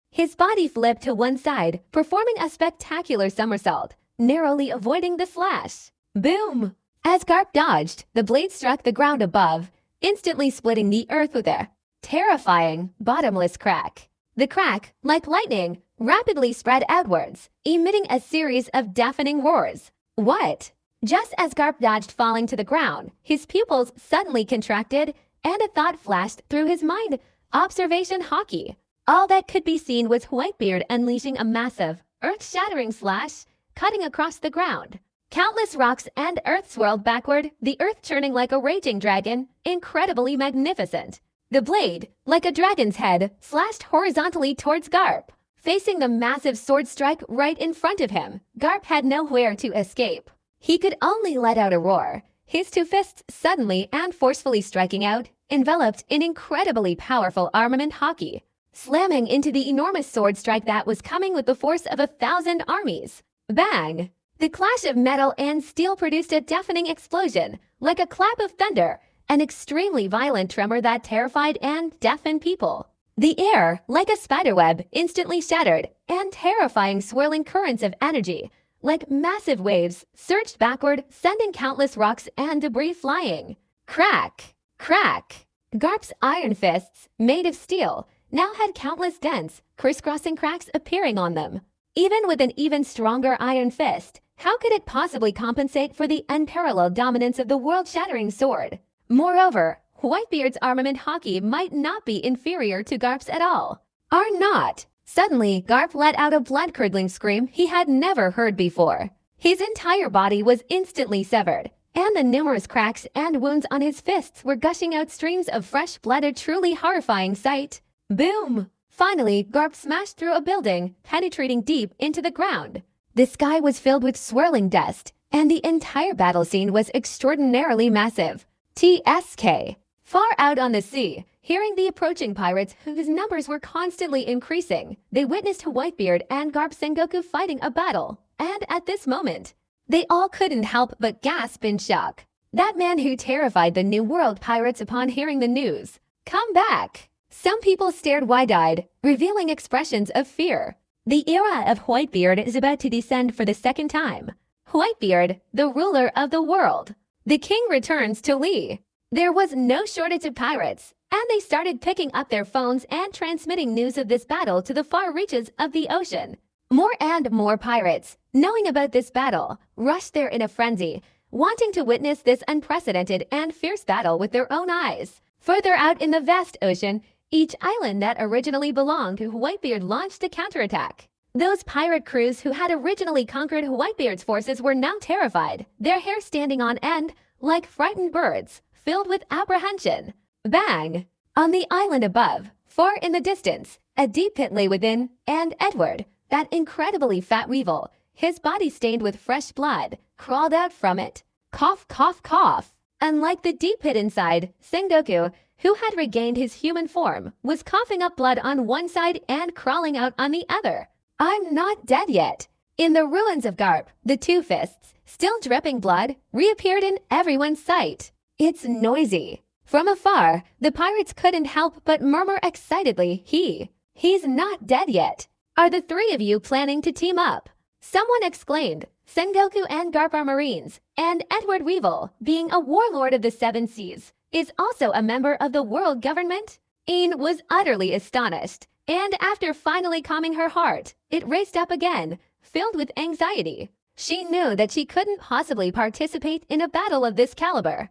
His body flipped to one side, performing a spectacular somersault, narrowly avoiding the slash. Boom! As Garp dodged, the blade struck the ground above, instantly splitting the earth with a terrifying, bottomless crack. The crack, like lightning, rapidly spread outwards, emitting a series of deafening roars. What? Just as Garp dodged falling to the ground, his pupils suddenly contracted, and a thought flashed through his mind. Observation hockey. All that could be seen was Whitebeard unleashing a massive, earth-shattering slash, cutting across the ground. Countless rocks and earth swirled backward, the earth churning like a raging dragon, incredibly magnificent. The blade, like a dragon's head, slashed horizontally towards Garp. Facing the massive sword strike right in front of him, Garp had nowhere to escape. He could only let out a roar, his 2 fists suddenly and forcefully striking out, enveloped in incredibly powerful armament hockey, slamming into the enormous sword strike that was coming with the force of 1,000 armies. Bang! The clash of metal and steel produced a deafening explosion, like a clap of thunder, an extremely violent tremor that terrified and deafened people. The air, like a spiderweb, instantly shattered, and terrifying swirling currents of energy, like massive waves, surged backward, sending countless rocks and debris flying. Crack! Crack! Garp's iron fists, made of steel, now had countless dents, crisscrossing cracks appearing on them. Even with an even stronger iron fist, how could it possibly compensate for the unparalleled dominance of the world-shattering sword? Moreover, Whitebeard's armament hockey might not be inferior to Garp's at all. Are not. Suddenly, Garp let out a blood-curdling scream he had never heard before. His entire body was instantly severed, and the numerous cracks and wounds on his fists were gushing out streams of fresh blood, a truly horrifying sight. Boom! Finally, Garp smashed through a building, penetrating deep into the ground. The sky was filled with swirling dust, and the entire battle scene was extraordinarily massive. TSK. Far out on the sea, hearing the approaching pirates whose numbers were constantly increasing, they witnessed Whitebeard and Garp Sengoku fighting a battle. And at this moment, they all couldn't help but gasp in shock. That man who terrified the New World pirates upon hearing the news. Come back! Some people stared wide-eyed, revealing expressions of fear. The era of Whitebeard is about to descend for the second time. Whitebeard, the ruler of the world. The king returns to Lee. There was no shortage of pirates, and they started picking up their phones and transmitting news of this battle to the far reaches of the ocean. More and more pirates, knowing about this battle, rushed there in a frenzy, wanting to witness this unprecedented and fierce battle with their own eyes. Further out in the vast ocean, each island that originally belonged to Whitebeard launched a counterattack. Those pirate crews who had originally conquered Whitebeard's forces were now terrified, their hair standing on end like frightened birds, filled with apprehension. Bang! On the island above, far in the distance, a deep pit lay within, and Edward, that incredibly fat weevil, his body stained with fresh blood, crawled out from it. Cough, cough, cough. Unlike the deep pit inside, Sengoku, who had regained his human form, was coughing up blood on one side and crawling out on the other. I'm not dead yet. In the ruins of Garp, the two fists, still dripping blood, reappeared in everyone's sight. It's noisy. From afar, the pirates couldn't help but murmur excitedly, he's not dead yet. Are the three of you planning to team up? Someone exclaimed. Sengoku and Garp are Marines, and Edward Weevil, being a warlord of the Seven Seas, is also a member of the world government. Ain was utterly astonished, and after finally calming her heart, it raced up again, filled with anxiety. She knew that she couldn't possibly participate in a battle of this caliber.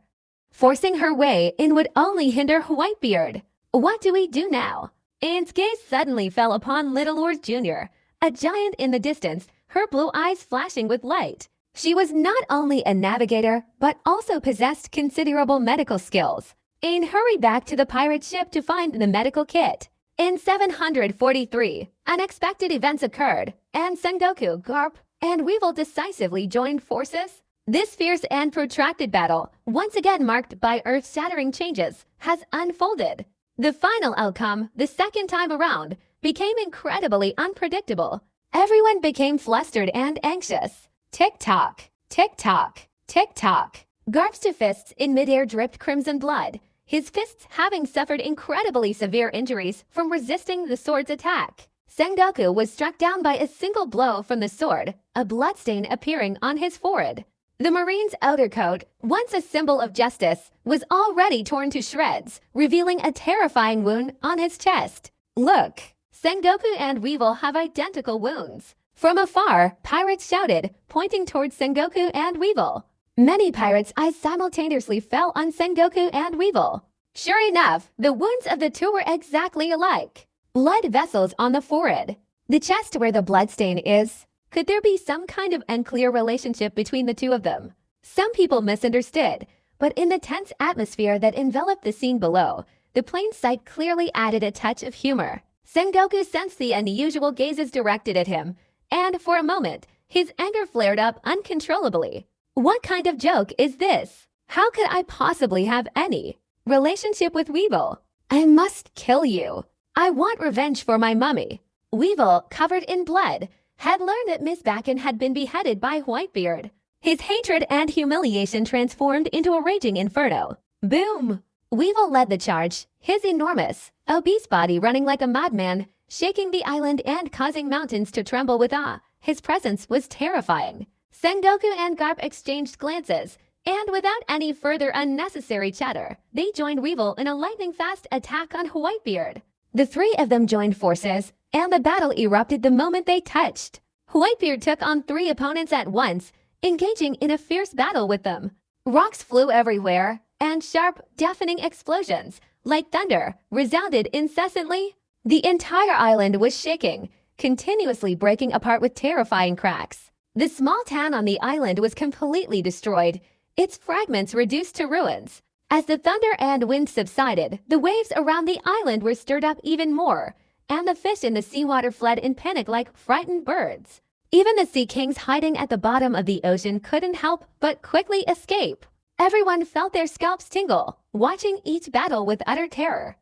Forcing her way in would only hinder Whitebeard. What do we do now? Ain's gaze suddenly fell upon Little Lord Jr., a giant in the distance, her blue eyes flashing with light. She was not only a navigator, but also possessed considerable medical skills. Ain hurried back to the pirate ship to find the medical kit. In 743, unexpected events occurred, and Sengoku, Garp, and Weevil decisively joined forces. This fierce and protracted battle, once again marked by earth-shattering changes, has unfolded. The final outcome, the second time around, became incredibly unpredictable. Everyone became flustered and anxious. Tick-tock, tick-tock, tick-tock. Garp's two fists in midair dripped crimson blood, his fists having suffered incredibly severe injuries from resisting the sword's attack. Sengoku was struck down by a single blow from the sword, a bloodstain appearing on his forehead. The Marine's outer coat, once a symbol of justice, was already torn to shreds, revealing a terrifying wound on his chest. Look! Sengoku and Weevil have identical wounds. From afar, pirates shouted, pointing towards Sengoku and Weevil. Many pirates' eyes simultaneously fell on Sengoku and Weevil. Sure enough, the wounds of the two were exactly alike. Blood vessels on the forehead. The chest where the bloodstain is. Could there be some kind of unclear relationship between the two of them? Some people misunderstood, but in the tense atmosphere that enveloped the scene below, the plain sight clearly added a touch of humor. Sengoku sensed the unusual gazes directed at him, and for a moment, his anger flared up uncontrollably. What kind of joke is this? How could I possibly have any relationship with Weevil? I must kill you. I want revenge for my mummy. Weevil, covered in blood, had learned that Miss Backen had been beheaded by Whitebeard. His hatred and humiliation transformed into a raging inferno. Boom! Weevil led the charge, his enormous, obese body running like a madman, shaking the island and causing mountains to tremble with awe. His presence was terrifying. Sengoku and Garp exchanged glances, and without any further unnecessary chatter, they joined Weevil in a lightning-fast attack on Whitebeard. The three of them joined forces, and the battle erupted the moment they touched. Whitebeard took on three opponents at once, engaging in a fierce battle with them. Rocks flew everywhere, and sharp, deafening explosions, like thunder, resounded incessantly. The entire island was shaking, continuously breaking apart with terrifying cracks. The small town on the island was completely destroyed, its fragments reduced to ruins. As the thunder and wind subsided, the waves around the island were stirred up even more, and the fish in the seawater fled in panic like frightened birds. Even the sea kings hiding at the bottom of the ocean couldn't help but quickly escape. Everyone felt their scalps tingle, watching each battle with utter terror.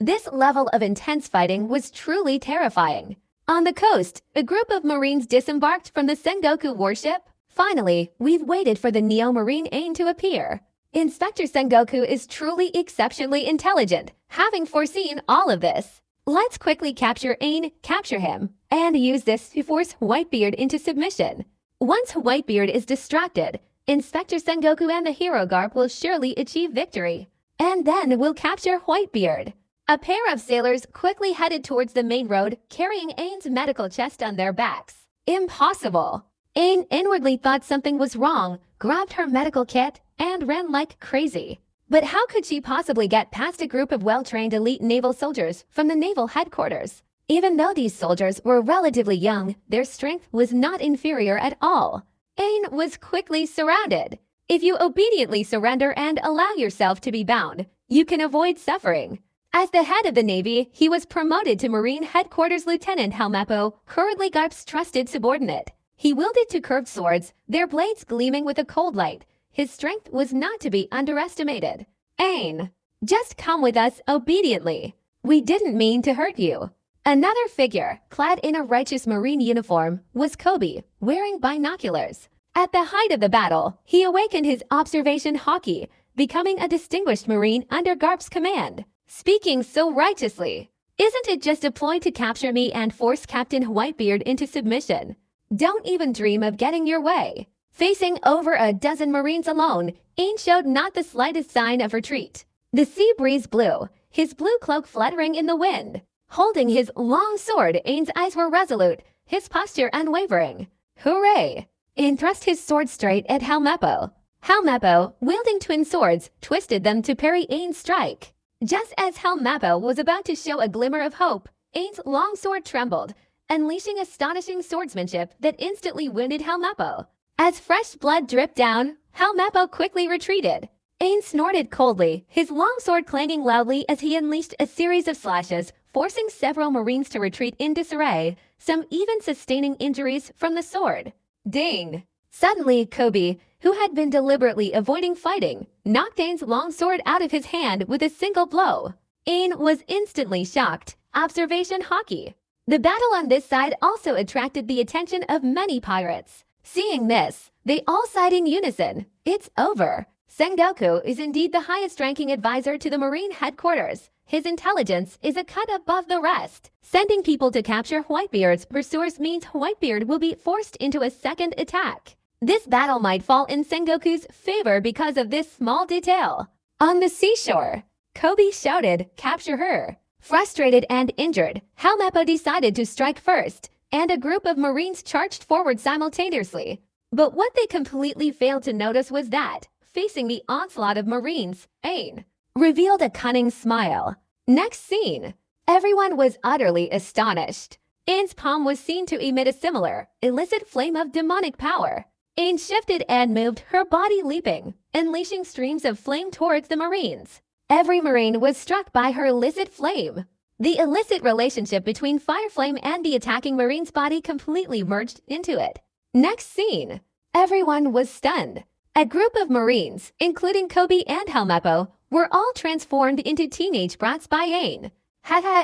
This level of intense fighting was truly terrifying. On the coast, a group of Marines disembarked from the Sengoku warship. Finally, we've waited for the Neo-Marine Ain to appear. Inspector Sengoku is truly exceptionally intelligent, having foreseen all of this. Let's quickly capture Ain, capture him, and use this to force Whitebeard into submission. Once Whitebeard is distracted, Inspector Sengoku and the Hero Garp will surely achieve victory. And then we'll capture Whitebeard. A pair of sailors quickly headed towards the main road, carrying Ain's medical chest on their backs. Impossible! Ain inwardly thought something was wrong, grabbed her medical kit, and ran like crazy. But how could she possibly get past a group of well-trained elite naval soldiers from the naval headquarters? Even though these soldiers were relatively young, their strength was not inferior at all. Ain was quickly surrounded. If you obediently surrender and allow yourself to be bound, you can avoid suffering. As the head of the Navy, he was promoted to Marine Headquarters Lieutenant Helmeppo, currently Garp's trusted subordinate. He wielded two curved swords, their blades gleaming with a cold light. His strength was not to be underestimated. Ain, just come with us obediently. We didn't mean to hurt you. Another figure, clad in a righteous Marine uniform, was Kobe, wearing binoculars. At the height of the battle, he awakened his observation haki, becoming a distinguished Marine under Garp's command. Speaking so righteously. Isn't it just a ploy to capture me and force Captain Whitebeard into submission? Don't even dream of getting your way. Facing over a dozen Marines alone, Ain showed not the slightest sign of retreat. The sea breeze blew, his blue cloak fluttering in the wind. Holding his long sword, Ain's eyes were resolute, his posture unwavering. Hooray! Ain thrust his sword straight at Helmeppo. Helmeppo, wielding twin swords, twisted them to parry Ain's strike. Just as Helmeppo was about to show a glimmer of hope, Ain's long sword trembled, unleashing astonishing swordsmanship that instantly wounded Helmeppo. As fresh blood dripped down, Helmeppo quickly retreated. Ain snorted coldly, his long sword clanging loudly as he unleashed a series of slashes, forcing several Marines to retreat in disarray, some even sustaining injuries from the sword. Ding! Suddenly, Kobe, who had been deliberately avoiding fighting, knocked Ain's long sword out of his hand with a single blow. Ain was instantly shocked. Observation haki. The battle on this side also attracted the attention of many pirates. Seeing this, they all sighed in unison. It's over. Sengoku is indeed the highest-ranking advisor to the Marine headquarters. His intelligence is a cut above the rest. Sending people to capture Whitebeard's pursuers means Whitebeard will be forced into a second attack. This battle might fall in Sengoku's favor because of this small detail. On the seashore, Kobe shouted, "Capture her!" Frustrated and injured, Helmeppo decided to strike first, and a group of Marines charged forward simultaneously. But what they completely failed to notice was that, facing the onslaught of Marines, Ain revealed a cunning smile. Next scene, everyone was utterly astonished. Ain's palm was seen to emit a similar, illicit flame of demonic power. Ain shifted and moved, her body leaping, unleashing streams of flame towards the Marines. Every Marine was struck by her illicit flame. The illicit relationship between fire flame and the attacking Marine's body completely merged into it. Next scene, everyone was stunned. A group of Marines, including Kobe and Helmeppo, were all transformed into teenage brats by Ain.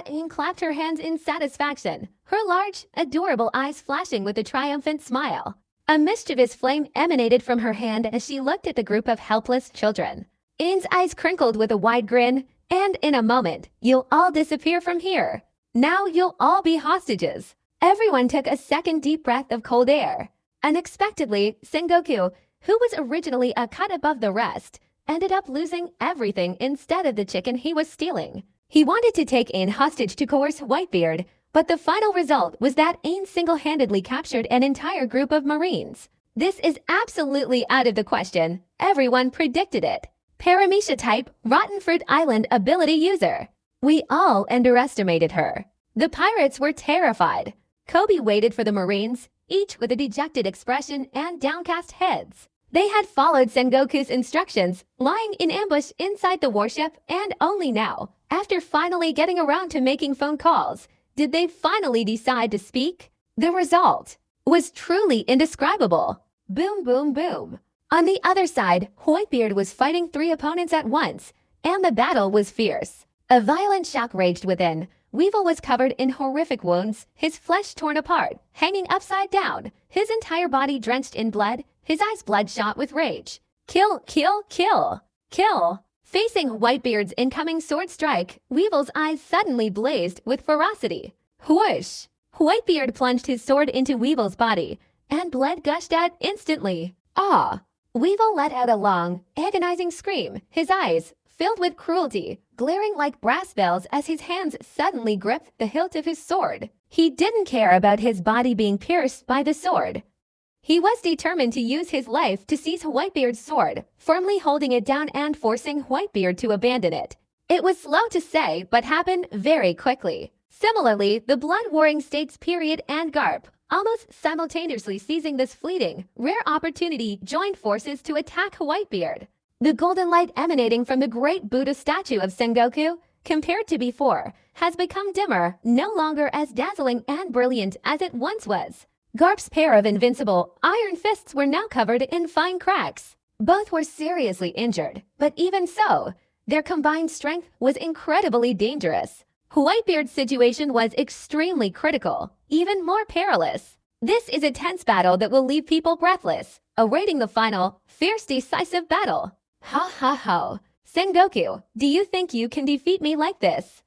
Ain clapped her hands in satisfaction, her large, adorable eyes flashing with a triumphant smile. A mischievous flame emanated from her hand as she looked at the group of helpless children. Ain's eyes crinkled with a wide grin, and in a moment, you'll all disappear from here. Now you'll all be hostages. Everyone took a second deep breath of cold air. Unexpectedly, Sengoku, who was originally a cut above the rest, ended up losing everything instead of the chicken he was stealing. He wanted to take Aang hostage to coerce Whitebeard, but the final result was that Aang single-handedly captured an entire group of Marines. This is absolutely out of the question. Everyone predicted it. Paramecia type, Rotten Fruit Island ability user. We all underestimated her. The pirates were terrified. Kobe waited for the Marines, each with a dejected expression and downcast heads. They had followed Sengoku's instructions, lying in ambush inside the warship, and only now, after finally getting around to making phone calls, did they finally decide to speak? The result was truly indescribable. Boom, boom, boom. On the other side, Whitebeard was fighting 3 opponents at once, and the battle was fierce. A violent shock raged within. Weevil was covered in horrific wounds, his flesh torn apart, hanging upside down, his entire body drenched in blood, his eyes bloodshot with rage. Kill, kill, kill, kill. Facing Whitebeard's incoming sword strike, Weevil's eyes suddenly blazed with ferocity. Whoosh! Whitebeard plunged his sword into Weevil's body, and blood gushed out instantly. Ah! Weevil let out a long, agonizing scream, his eyes, filled with cruelty, glaring like brass bells as his hands suddenly gripped the hilt of his sword. He didn't care about his body being pierced by the sword. He was determined to use his life to seize Whitebeard's sword, firmly holding it down and forcing Whitebeard to abandon it. It was slow to say, but happened very quickly. Similarly, the Blood Warring States period and Garp, almost simultaneously seizing this fleeting, rare opportunity, joined forces to attack Whitebeard. The golden light emanating from the great Buddha statue of Sengoku, compared to before, has become dimmer, no longer as dazzling and brilliant as it once was. Garp's pair of invincible, iron fists were now covered in fine cracks. Both were seriously injured, but even so, their combined strength was incredibly dangerous. Whitebeard's situation was extremely critical, even more perilous. This is a tense battle that will leave people breathless, awaiting the final, fierce decisive battle. Ha ha ha. Sengoku, do you think you can defeat me like this?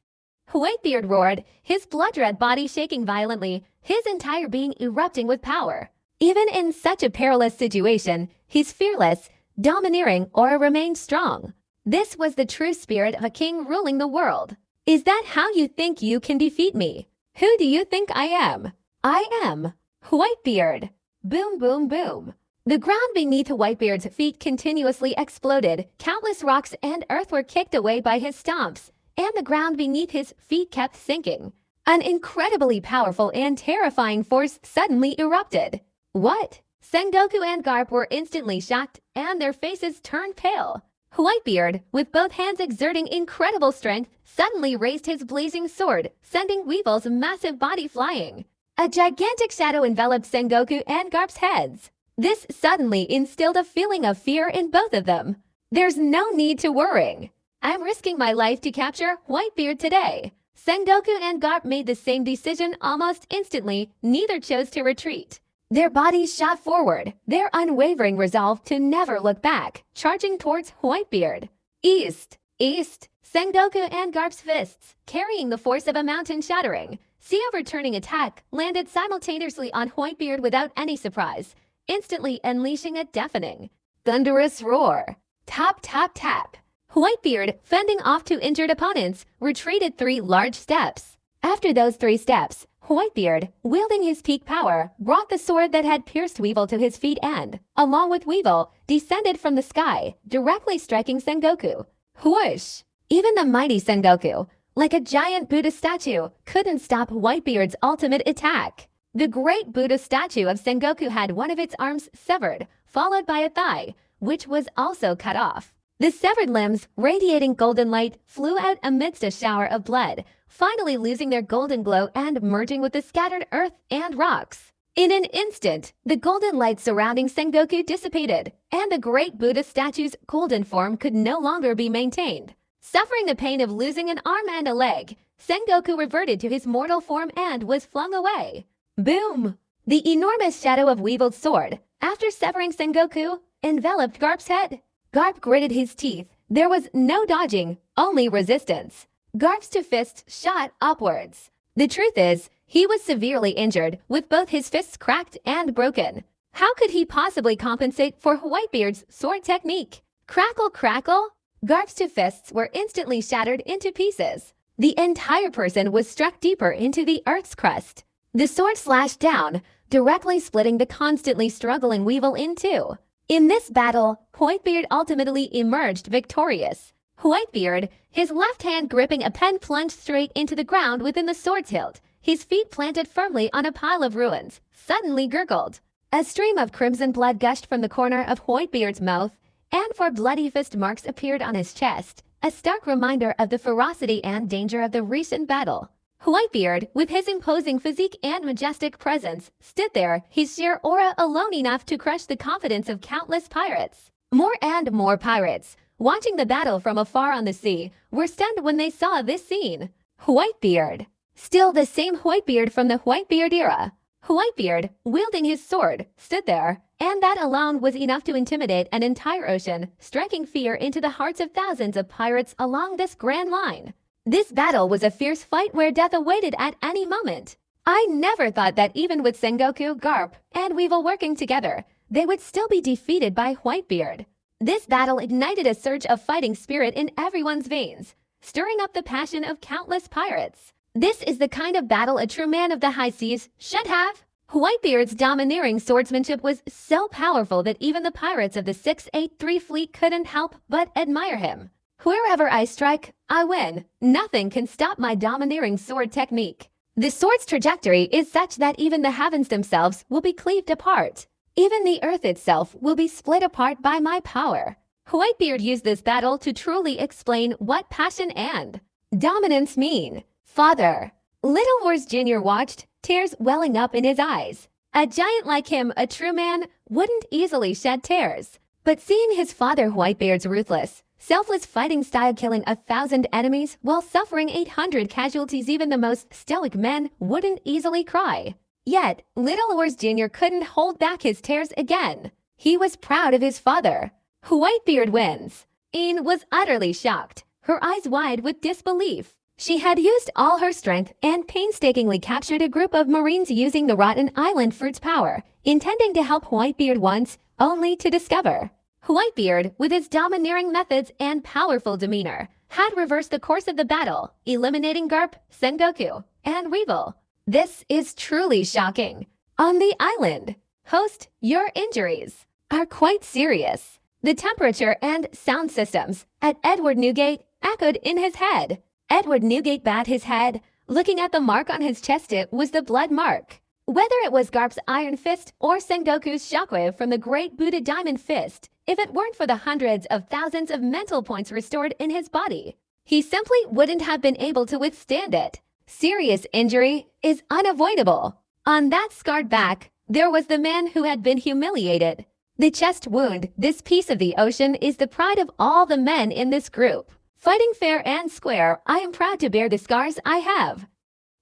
Whitebeard roared, his blood-red body shaking violently, his entire being erupting with power. Even in such a perilous situation, his fearless, domineering aura remained strong. This was the true spirit of a king ruling the world. Is that how you think you can defeat me? Who do you think I am? I am Whitebeard. Boom, boom, boom. The ground beneath Whitebeard's feet continuously exploded. Countless rocks and earth were kicked away by his stomps, and the ground beneath his feet kept sinking. An incredibly powerful and terrifying force suddenly erupted. What? Sengoku and Garp were instantly shocked, and their faces turned pale. Whitebeard, with both hands exerting incredible strength, suddenly raised his blazing sword, sending Weevil's massive body flying. A gigantic shadow enveloped Sengoku and Garp's heads. This suddenly instilled a feeling of fear in both of them. There's no need to worry. I'm risking my life to capture Whitebeard today. Sengoku and Garp made the same decision almost instantly. Neither chose to retreat. Their bodies shot forward, their unwavering resolve to never look back, charging towards Whitebeard. East, east, Sengoku and Garp's fists, carrying the force of a mountain shattering. Sea overturning attack landed simultaneously on Whitebeard without any surprise, instantly unleashing a deafening, thunderous roar. Tap, tap, tap. Whitebeard, fending off 2 injured opponents, retreated 3 large steps. After those 3 steps, Whitebeard, wielding his peak power, brought the sword that had pierced Weevil to his feet and, along with Weevil, descended from the sky, directly striking Sengoku. Whoosh! Even the mighty Sengoku, like a giant Buddha statue, couldn't stop Whitebeard's ultimate attack. The great Buddha statue of Sengoku had one of its arms severed, followed by a thigh, which was also cut off. The severed limbs, radiating golden light, flew out amidst a shower of blood, finally losing their golden glow and merging with the scattered earth and rocks. In an instant, the golden light surrounding Sengoku dissipated, and the great Buddha statue's golden form could no longer be maintained. Suffering the pain of losing an arm and a leg, Sengoku reverted to his mortal form and was flung away. Boom! The enormous shadow of Weevil's sword, after severing Sengoku, enveloped Garp's head. Garp gritted his teeth. There was no dodging, only resistance. Garp's 2 fists shot upwards. The truth is, he was severely injured, with both his fists cracked and broken. How could he possibly compensate for Whitebeard's sword technique? Crackle, crackle! Garp's 2 fists were instantly shattered into pieces. The entire person was struck deeper into the earth's crust. The sword slashed down, directly splitting the constantly struggling Weevil in two. In this battle, Whitebeard ultimately emerged victorious. Whitebeard, his left hand gripping a pen, plunged straight into the ground within the sword's hilt, his feet planted firmly on a pile of ruins, suddenly gurgled. A stream of crimson blood gushed from the corner of Whitebeard's mouth, and 4 bloody fist marks appeared on his chest, a stark reminder of the ferocity and danger of the recent battle. Whitebeard, with his imposing physique and majestic presence, stood there, his sheer aura alone enough to crush the confidence of countless pirates. More and more pirates, watching the battle from afar on the sea, were stunned when they saw this scene. Whitebeard. Still the same Whitebeard from the Whitebeard era. Whitebeard, wielding his sword, stood there, and that alone was enough to intimidate an entire ocean, striking fear into the hearts of thousands of pirates along this grand line. This battle was a fierce fight where death awaited at any moment. I never thought that even with Sengoku, Garp, and Weevil working together, they would still be defeated by Whitebeard. This battle ignited a surge of fighting spirit in everyone's veins, stirring up the passion of countless pirates. This is the kind of battle a true man of the high seas should have. Whitebeard's domineering swordsmanship was so powerful that even the pirates of the 683 fleet couldn't help but admire him. Wherever I strike, I win. Nothing can stop my domineering sword technique. The sword's trajectory is such that even the heavens themselves will be cleaved apart. Even the earth itself will be split apart by my power. Whitebeard used this battle to truly explain what passion and dominance mean. Father. Little Wars Jr. watched, tears welling up in his eyes. A giant like him, a true man, wouldn't easily shed tears. But seeing his father Whitebeard's ruthless, selfless fighting style killing 1,000 enemies while suffering 800 casualties, even the most stoic men wouldn't easily cry. Yet, Little Wars Jr. couldn't hold back his tears again. He was proud of his father. Whitebeard wins. Ain was utterly shocked, her eyes wide with disbelief. She had used all her strength and painstakingly captured a group of Marines using the Rotten Island Fruit's power, intending to help Whitebeard once, only to discover Whitebeard, with his domineering methods and powerful demeanor, had reversed the course of the battle, eliminating Garp, Sengoku, and Weevil. This is truly shocking. On the island, host, your injuries are quite serious. The temperature and sound systems at Edward Newgate echoed in his head. Edward Newgate bowed his head, looking at the mark on his chest. It was the blood mark. Whether it was Garp's iron fist or Sengoku's shockwave from the great Buddha diamond fist, if it weren't for the hundreds of thousands of mental points restored in his body, he simply wouldn't have been able to withstand it. Serious injury is unavoidable. On that scarred back, there was the man who had been humiliated. The chest wound, this piece of the ocean, is the pride of all the men in this group. Fighting fair and square, I am proud to bear the scars I have.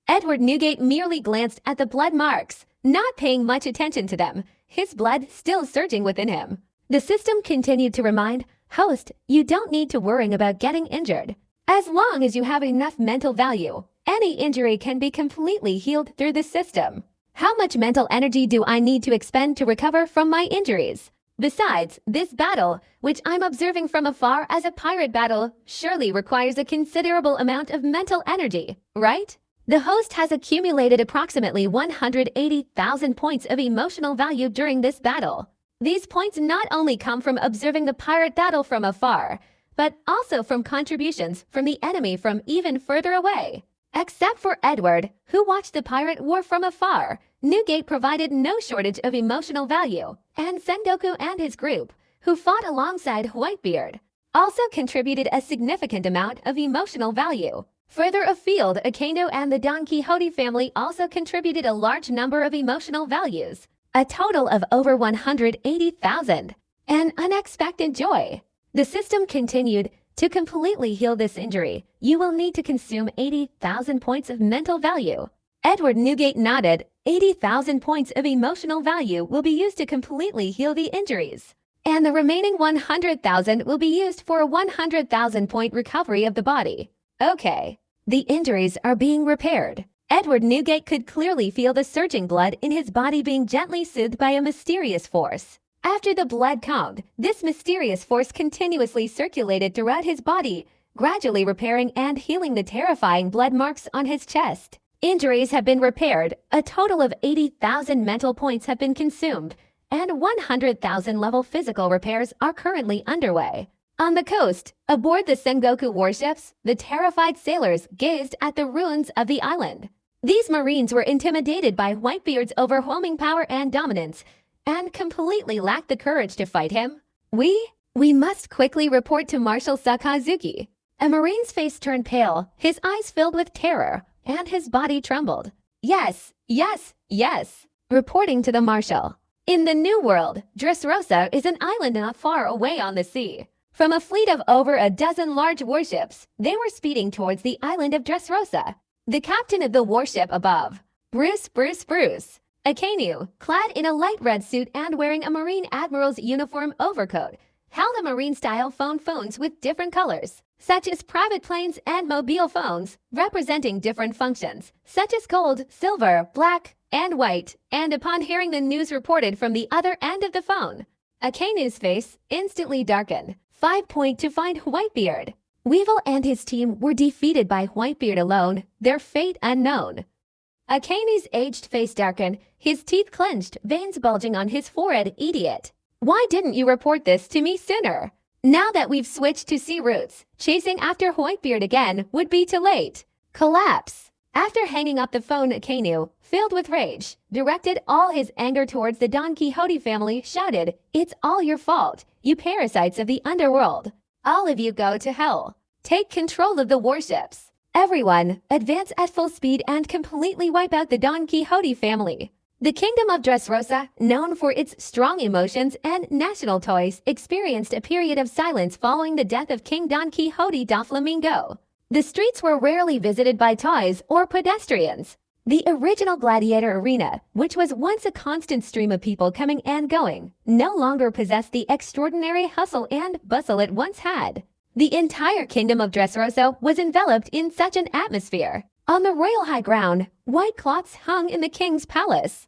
Edward Newgate merely glanced at the blood marks, not paying much attention to them, his blood still surging within him. The system continued to remind, host, you don't need to worry about getting injured. As long as you have enough mental value, any injury can be completely healed through the system. How much mental energy do I need to expend to recover from my injuries? Besides, this battle, which I'm observing from afar as a pirate battle, surely requires a considerable amount of mental energy, right? The host has accumulated approximately 180,000 points of emotional value during this battle. These points not only come from observing the pirate battle from afar, but also from contributions from the enemy from even further away. Except for Edward, who watched the pirate war from afar, Newgate provided no shortage of emotional value, and Sengoku and his group, who fought alongside Whitebeard, also contributed a significant amount of emotional value. Further afield, Akeno and the Don Quixote family also contributed a large number of emotional values, a total of over 180,000. An unexpected joy. The system continued, to completely heal this injury, you will need to consume 80,000 points of mental value. Edward Newgate nodded. 80,000 points of emotional value will be used to completely heal the injuries, and the remaining 100,000 will be used for a 100,000 point recovery of the body. Okay. The injuries are being repaired. Edward Newgate could clearly feel the surging blood in his body being gently soothed by a mysterious force. After the blood calmed, this mysterious force continuously circulated throughout his body, gradually repairing and healing the terrifying blood marks on his chest. Injuries have been repaired, a total of 80,000 mental points have been consumed, and 100,000 level physical repairs are currently underway. On the coast, aboard the Sengoku warships, the terrified sailors gazed at the ruins of the island. These Marines were intimidated by Whitebeard's overwhelming power and dominance, and completely lacked the courage to fight him. We must quickly report to Marshal Sakazuki. A Marine's face turned pale, his eyes filled with terror, and his body trembled. Yes, yes, yes. Reporting to the Marshal. In the New World, Dressrosa is an island not far away on the sea. From a fleet of over a dozen large warships, they were speeding towards the island of Dressrosa. The captain of the warship above, Bruce, a Kainu, clad in a light red suit and wearing a Marine Admiral's uniform overcoat, held a Marine-style phones with different colors, such as private planes and mobile phones, representing different functions, such as gold, silver, black, and white, and upon hearing the news reported from the other end of the phone, Akainu's face instantly darkened. 5 point to find Whitebeard. Weevil and his team were defeated by Whitebeard alone, their fate unknown. Akainu's aged face darkened, his teeth clenched, veins bulging on his forehead. Idiot. Why didn't you report this to me sooner? Now that we've switched to sea routes, chasing after Whitebeard again would be too late. Collapse. After hanging up the phone, Akainu, filled with rage, directed all his anger towards the Don Quixote family, shouted, "It's all your fault, you parasites of the underworld. All of you go to hell. Take control of the warships. Everyone, advance at full speed and completely wipe out the Don Quixote family." The kingdom of Dressrosa, known for its strong emotions and national toys, experienced a period of silence following the death of King Don Quixote da Flamingo. The streets were rarely visited by toys or pedestrians. The original gladiator arena, which was once a constant stream of people coming and going, no longer possessed the extraordinary hustle and bustle it once had. The entire kingdom of Dressrosa was enveloped in such an atmosphere. On the royal high ground, white cloths hung in the king's palace.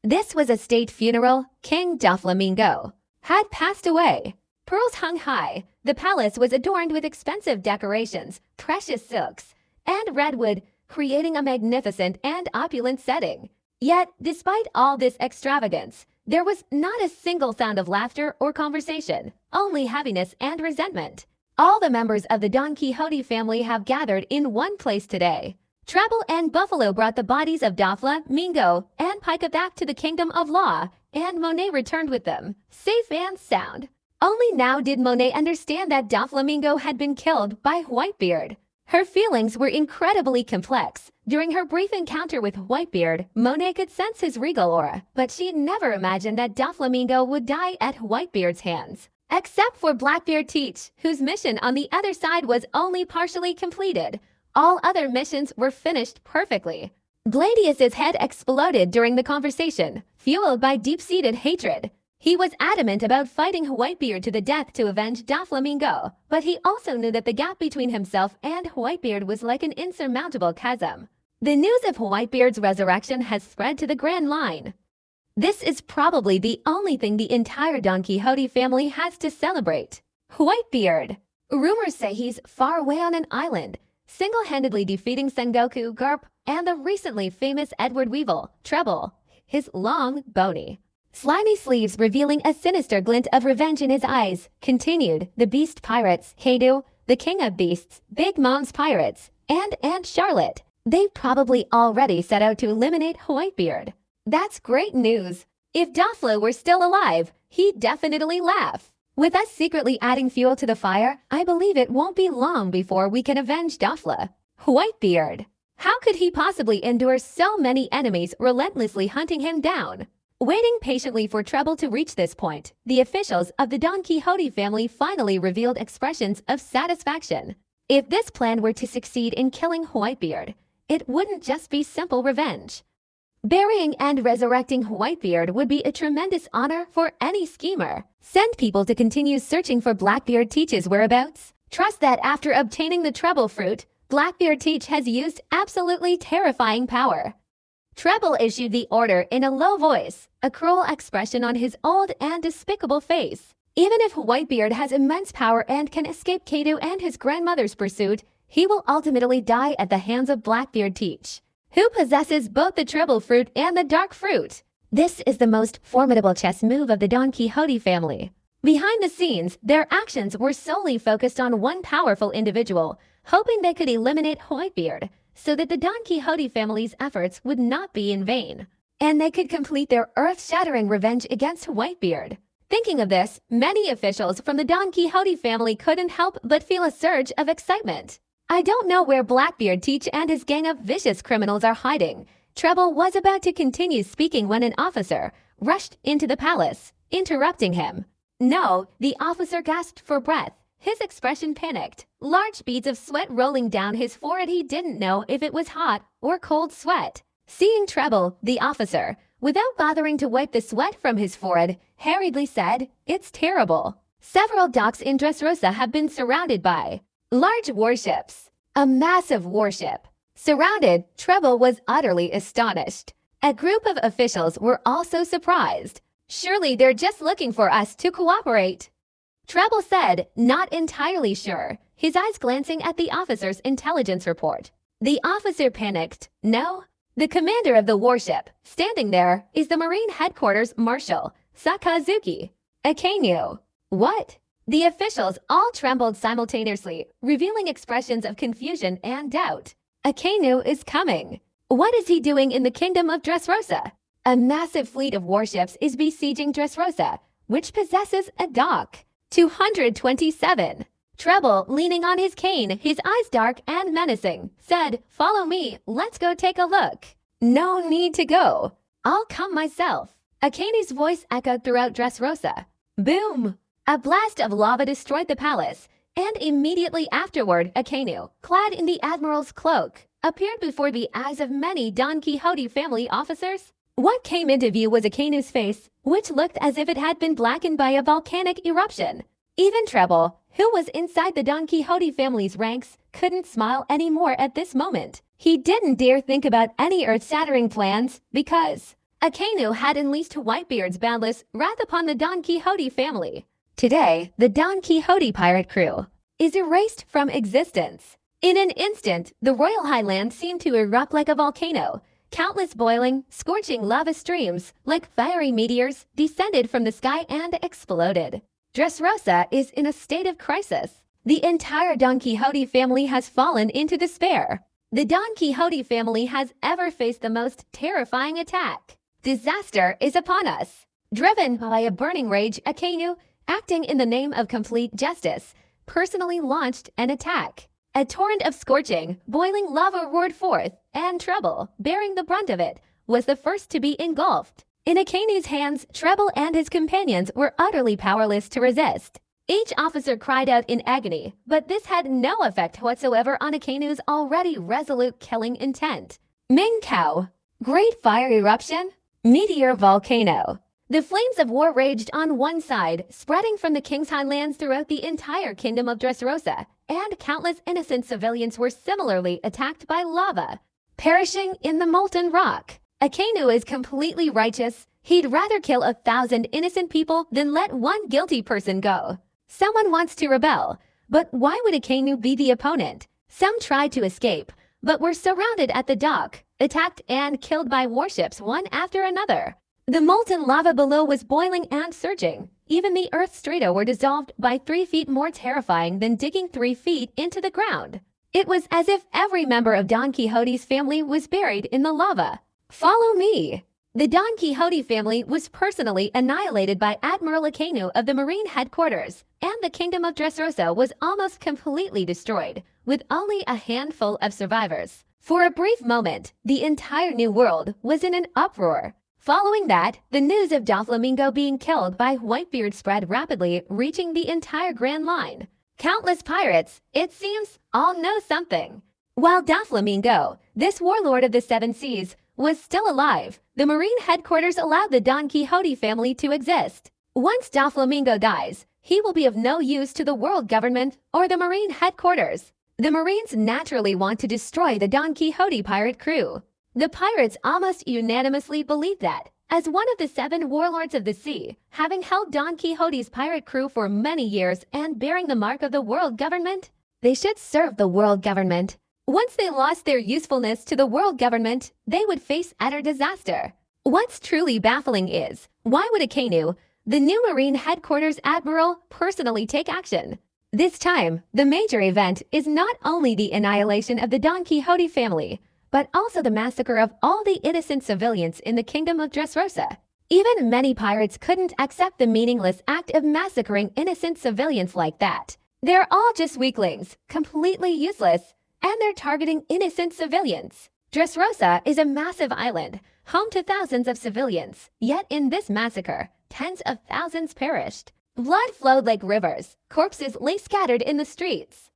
This was a state funeral. King Doflamingo had passed away. Pearls hung high. The palace was adorned with expensive decorations, precious silks, and redwood, creating a magnificent and opulent setting. Yet, despite all this extravagance, there was not a single sound of laughter or conversation, only heaviness and resentment. All the members of the Don Quixote family have gathered in one place today. Treble and Buffalo brought the bodies of Dofla, Mingo, and Pika back to the Kingdom of Law, and Monet returned with them, safe and sound. Only now did Monet understand that Doflamingo had been killed by Whitebeard. Her feelings were incredibly complex. During her brief encounter with Whitebeard, Monet could sense his regal aura, but she never imagined that Doflamingo would die at Whitebeard's hands. Except for Blackbeard Teach, whose mission on the other side was only partially completed. All other missions were finished perfectly. Gladius's head exploded during the conversation, fueled by deep-seated hatred. He was adamant about fighting Whitebeard to the death to avenge Doflamingo, but he also knew that the gap between himself and Whitebeard was like an insurmountable chasm. The news of Whitebeard's resurrection has spread to the Grand Line. This is probably the only thing the entire Don Quixote family has to celebrate. Whitebeard. Rumors say he's far away on an island, single-handedly defeating Sengoku, Garp, and the recently famous Edward Weevil, Treble, his long, bony, slimy sleeves revealing a sinister glint of revenge in his eyes. Continued, the Beast Pirates, Heidu, the King of Beasts, Big Mom's Pirates, and Aunt Charlotte. They've probably already set out to eliminate Whitebeard. That's great news. If Dofla were still alive, he'd definitely laugh. With us secretly adding fuel to the fire, I believe it won't be long before we can avenge Dofla. Whitebeard. How could he possibly endure so many enemies relentlessly hunting him down? Waiting patiently for Treble to reach this point, the officials of the Don Quixote family finally revealed expressions of satisfaction. If this plan were to succeed in killing Whitebeard, it wouldn't just be simple revenge. Burying and resurrecting Whitebeard would be a tremendous honor for any schemer. Send people to continue searching for Blackbeard Teach's whereabouts. Trust that after obtaining the Treble fruit, Blackbeard Teach has used absolutely terrifying power. Treble issued the order in a low voice, a cruel expression on his old and despicable face. Even if Whitebeard has immense power and can escape K2 and his grandmother's pursuit, he will ultimately die at the hands of Blackbeard Teach, who possesses both the Treble Fruit and the Dark Fruit. This is the most formidable chess move of the Don Quixote family. Behind the scenes, their actions were solely focused on one powerful individual, hoping they could eliminate Whitebeard, so that the Don Quixote family's efforts would not be in vain, and they could complete their earth-shattering revenge against Whitebeard. Thinking of this, many officials from the Don Quixote family couldn't help but feel a surge of excitement. I don't know where Blackbeard Teach and his gang of vicious criminals are hiding. Treble was about to continue speaking when an officer rushed into the palace, interrupting him. No, the officer gasped for breath. His expression panicked, large beads of sweat rolling down his forehead. He didn't know if it was hot or cold sweat. Seeing Treble, the officer, without bothering to wipe the sweat from his forehead, hurriedly said, "It's terrible." Several docks in Dressrosa have been surrounded by large warships. A massive warship. Surrounded, Treble was utterly astonished. A group of officials were also surprised. "Surely they're just looking for us to cooperate," Treble said, not entirely sure, his eyes glancing at the officer's intelligence report. The officer panicked. "No." The commander of the warship, standing there, is the Marine Headquarters Marshal, Sakazuki. Akainu. What? The officials all trembled simultaneously, revealing expressions of confusion and doubt. Akainu is coming. What is he doing in the kingdom of Dressrosa? A massive fleet of warships is besieging Dressrosa, which possesses a dock. 227. Treble, leaning on his cane, his eyes dark and menacing, said, "Follow me, let's go take a look." "No need to go. I'll come myself." Akainu's voice echoed throughout Dressrosa. Boom! A blast of lava destroyed the palace, and immediately afterward, Akainu, clad in the admiral's cloak, appeared before the eyes of many Don Quixote family officers. What came into view was Akainu's face, which looked as if it had been blackened by a volcanic eruption. Even Treble, who was inside the Don Quixote family's ranks, couldn't smile anymore at this moment. He didn't dare think about any earth-shattering plans because Akainu had unleashed Whitebeard's boundless wrath upon the Don Quixote family. Today, the Don Quixote pirate crew is erased from existence. In an instant, the Royal Highland seemed to erupt like a volcano. Countless boiling, scorching lava streams, like fiery meteors, descended from the sky and exploded. Dressrosa is in a state of crisis. The entire Don Quixote family has fallen into despair. The Don Quixote family has ever faced the most terrifying attack. Disaster is upon us. Driven by a burning rage, Akainu, acting in the name of complete justice, personally launched an attack. A torrent of scorching, boiling lava roared forth, and Treble, bearing the brunt of it, was the first to be engulfed. In Akainu's hands, Treble and his companions were utterly powerless to resist. Each officer cried out in agony, but this had no effect whatsoever on Akainu's already resolute killing intent. Ming Cow. Great fire eruption. Meteor volcano. The flames of war raged on one side, spreading from the King's Highlands throughout the entire kingdom of Dressrosa, and countless innocent civilians were similarly attacked by lava, perishing in the molten rock. Akainu is completely righteous. He'd rather kill 1,000 innocent people than let one guilty person go. Someone wants to rebel, but why would Akainu be the opponent? Some tried to escape, but were surrounded at the dock, attacked and killed by warships one after another. The molten lava below was boiling and surging. Even the earth's strata were dissolved by 3 feet, more terrifying than digging 3 feet into the ground. It was as if every member of Don Quixote's family was buried in the lava. Follow me. The Don Quixote family was personally annihilated by Admiral Akainu of the Marine Headquarters, and the kingdom of Dressrosa was almost completely destroyed, with only a handful of survivors. For a brief moment, the entire New World was in an uproar. Following that, the news of Doflamingo being killed by Whitebeard spread rapidly, reaching the entire Grand Line. Countless pirates, it seems, all know something. While Doflamingo, this warlord of the 7 seas, was still alive, the Marine Headquarters allowed the Don Quixote family to exist. Once Doflamingo dies, he will be of no use to the world government or the Marine Headquarters. The Marines naturally want to destroy the Don Quixote pirate crew. The pirates almost unanimously believed that, As one of the 7 warlords of the sea, having held Don Quixote's pirate crew for many years and bearing the mark of the world government, they should serve the world government. Once they lost their usefulness to the world government, they would face utter disaster. What's truly baffling is, why would Akainu, the new Marine Headquarters Admiral, personally take action? This time, the major event is not only the annihilation of the Don Quixote family, but also the massacre of all the innocent civilians in the kingdom of Dressrosa. Even many pirates couldn't accept the meaningless act of massacring innocent civilians like that. They're all just weaklings, completely useless, and they're targeting innocent civilians. Dressrosa is a massive island, home to thousands of civilians, yet in this massacre, tens of thousands perished. Blood flowed like rivers, corpses lay scattered in the streets.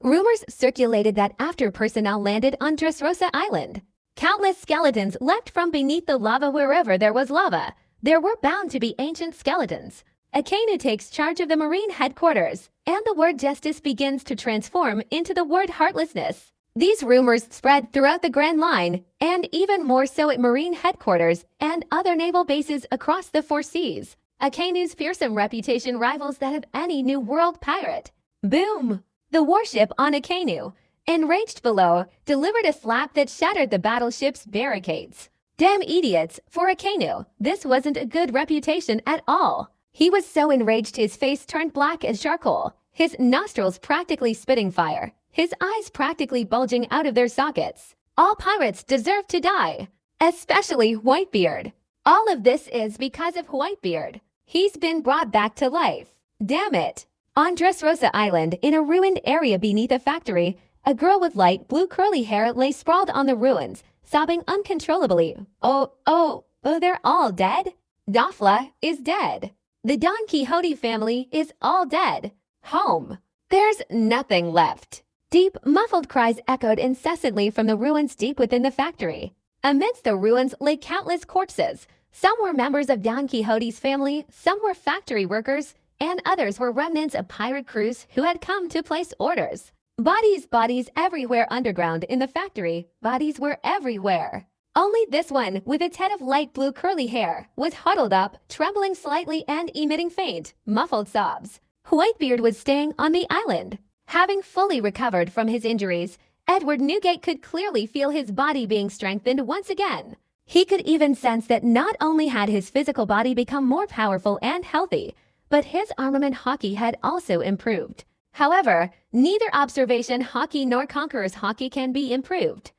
Rumors circulated that after personnel landed on Dressrosa Island, countless skeletons leapt from beneath the lava wherever there was lava. There were bound to be ancient skeletons. Akainu takes charge of the Marine Headquarters, and the word justice begins to transform into the word heartlessness. These rumors spread throughout the Grand Line, and even more so at Marine Headquarters and other naval bases across the 4 seas. Akainu's fearsome reputation rivals that of any New World pirate. Boom! The warship on Akainu, enraged below, delivered a slap that shattered the battleship's barricades. Damn idiots, for Akainu, this wasn't a good reputation at all. He was so enraged his face turned black as charcoal, his nostrils practically spitting fire, his eyes practically bulging out of their sockets. All pirates deserve to die, especially Whitebeard. All of this is because of Whitebeard. He's been brought back to life. Damn it! On Dressrosa Island, in a ruined area beneath a factory, a girl with light blue curly hair lay sprawled on the ruins, sobbing uncontrollably. Oh, they're all dead? Dafla is dead. The Don Quixote family is all dead. Home. There's nothing left. Deep, muffled cries echoed incessantly from the ruins deep within the factory. Amidst the ruins lay countless corpses. Some were members of Don Quixote's family, some were factory workers, and others were remnants of pirate crews who had come to place orders. Bodies everywhere underground in the factory. Bodies were everywhere. Only this one, with its head of light blue curly hair, was huddled up, trembling slightly and emitting faint, muffled sobs. Whitebeard was staying on the island. Having fully recovered from his injuries, Edward Newgate could clearly feel his body being strengthened once again. He could even sense that not only had his physical body become more powerful and healthy, but his armament hockey had also improved. However, neither observation hockey nor conqueror's hockey can be improved.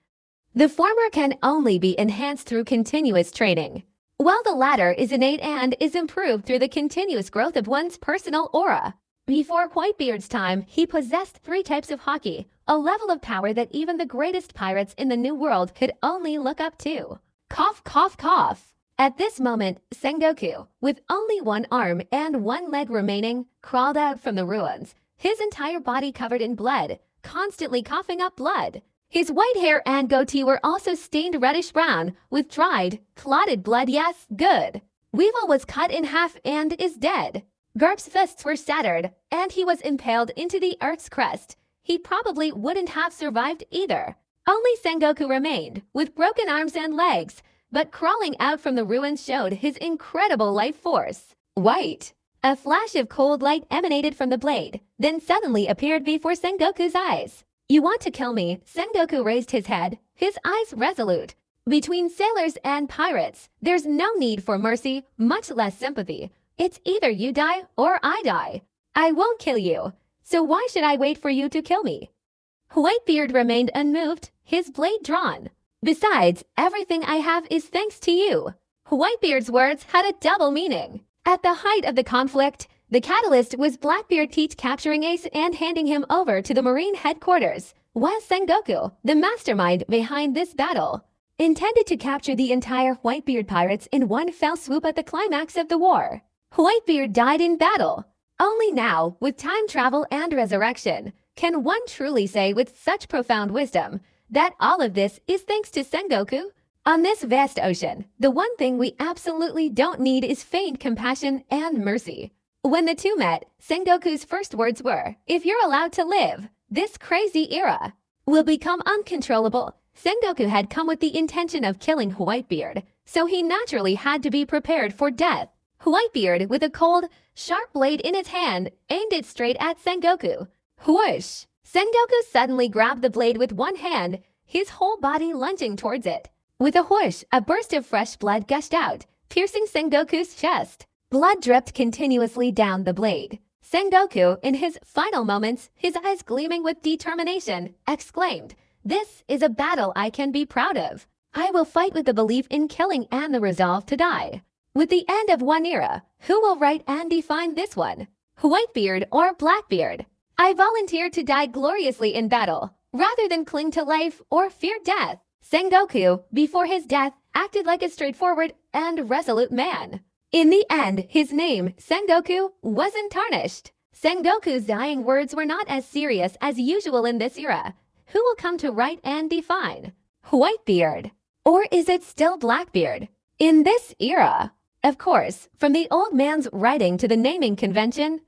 The former can only be enhanced through continuous training, while the latter is innate and is improved through the continuous growth of one's personal aura. Before Whitebeard's time, he possessed 3 types of hockey, a level of power that even the greatest pirates in the New World could only look up to. Cough, cough, cough. At this moment, Sengoku, with only 1 arm and 1 leg remaining, crawled out from the ruins, his entire body covered in blood, constantly coughing up blood. His white hair and goatee were also stained reddish-brown, with dried, clotted blood. Yes, good. Weevil was cut in half and is dead. Garp's fists were shattered, and he was impaled into the Earth's crest. He probably wouldn't have survived either. Only Sengoku remained, with broken arms and legs, but crawling out from the ruins showed his incredible life force. White. A flash of cold light emanated from the blade, then suddenly appeared before Sengoku's eyes. You want to kill me? Sengoku raised his head, his eyes resolute. Between sailors and pirates, there's no need for mercy, much less sympathy. It's either you die or I die. I won't kill you, so why should I wait for you to kill me? Whitebeard remained unmoved, his blade drawn. Besides, everything I have is thanks to you. Whitebeard's words had a double meaning. At the height of the conflict, the catalyst was Blackbeard Teach capturing Ace and handing him over to the Marine Headquarters, while Sengoku, the mastermind behind this battle, intended to capture the entire Whitebeard pirates in one fell swoop at the climax of the war. Whitebeard died in battle. Only now, with time travel and resurrection, can one truly say with such profound wisdom that all of this is thanks to Sengoku. On this vast ocean, the one thing we absolutely don't need is feigned compassion and mercy. When the two met, Sengoku's first words were, "If you're allowed to live, this crazy era will become uncontrollable." Sengoku had come with the intention of killing Whitebeard, so he naturally had to be prepared for death. Whitebeard, with a cold, sharp blade in his hand, aimed it straight at Sengoku. Whoosh! Sengoku suddenly grabbed the blade with one hand, his whole body lunging towards it. With a whoosh, a burst of fresh blood gushed out, piercing Sengoku's chest. Blood dripped continuously down the blade. Sengoku, in his final moments, his eyes gleaming with determination, exclaimed, "This is a battle I can be proud of. I will fight with the belief in killing and the resolve to die." With the end of one era, who will write and define this one? Whitebeard or Blackbeard? I volunteer to die gloriously in battle, rather than cling to life or fear death. Sengoku, before his death, acted like a straightforward and resolute man. In the end, his name, Sengoku, wasn't tarnished. Sengoku's dying words were not as serious as usual in this era. Who will come to write and define? Whitebeard? Or is it still Blackbeard? In this era? Of course, from the old man's writing to the naming convention,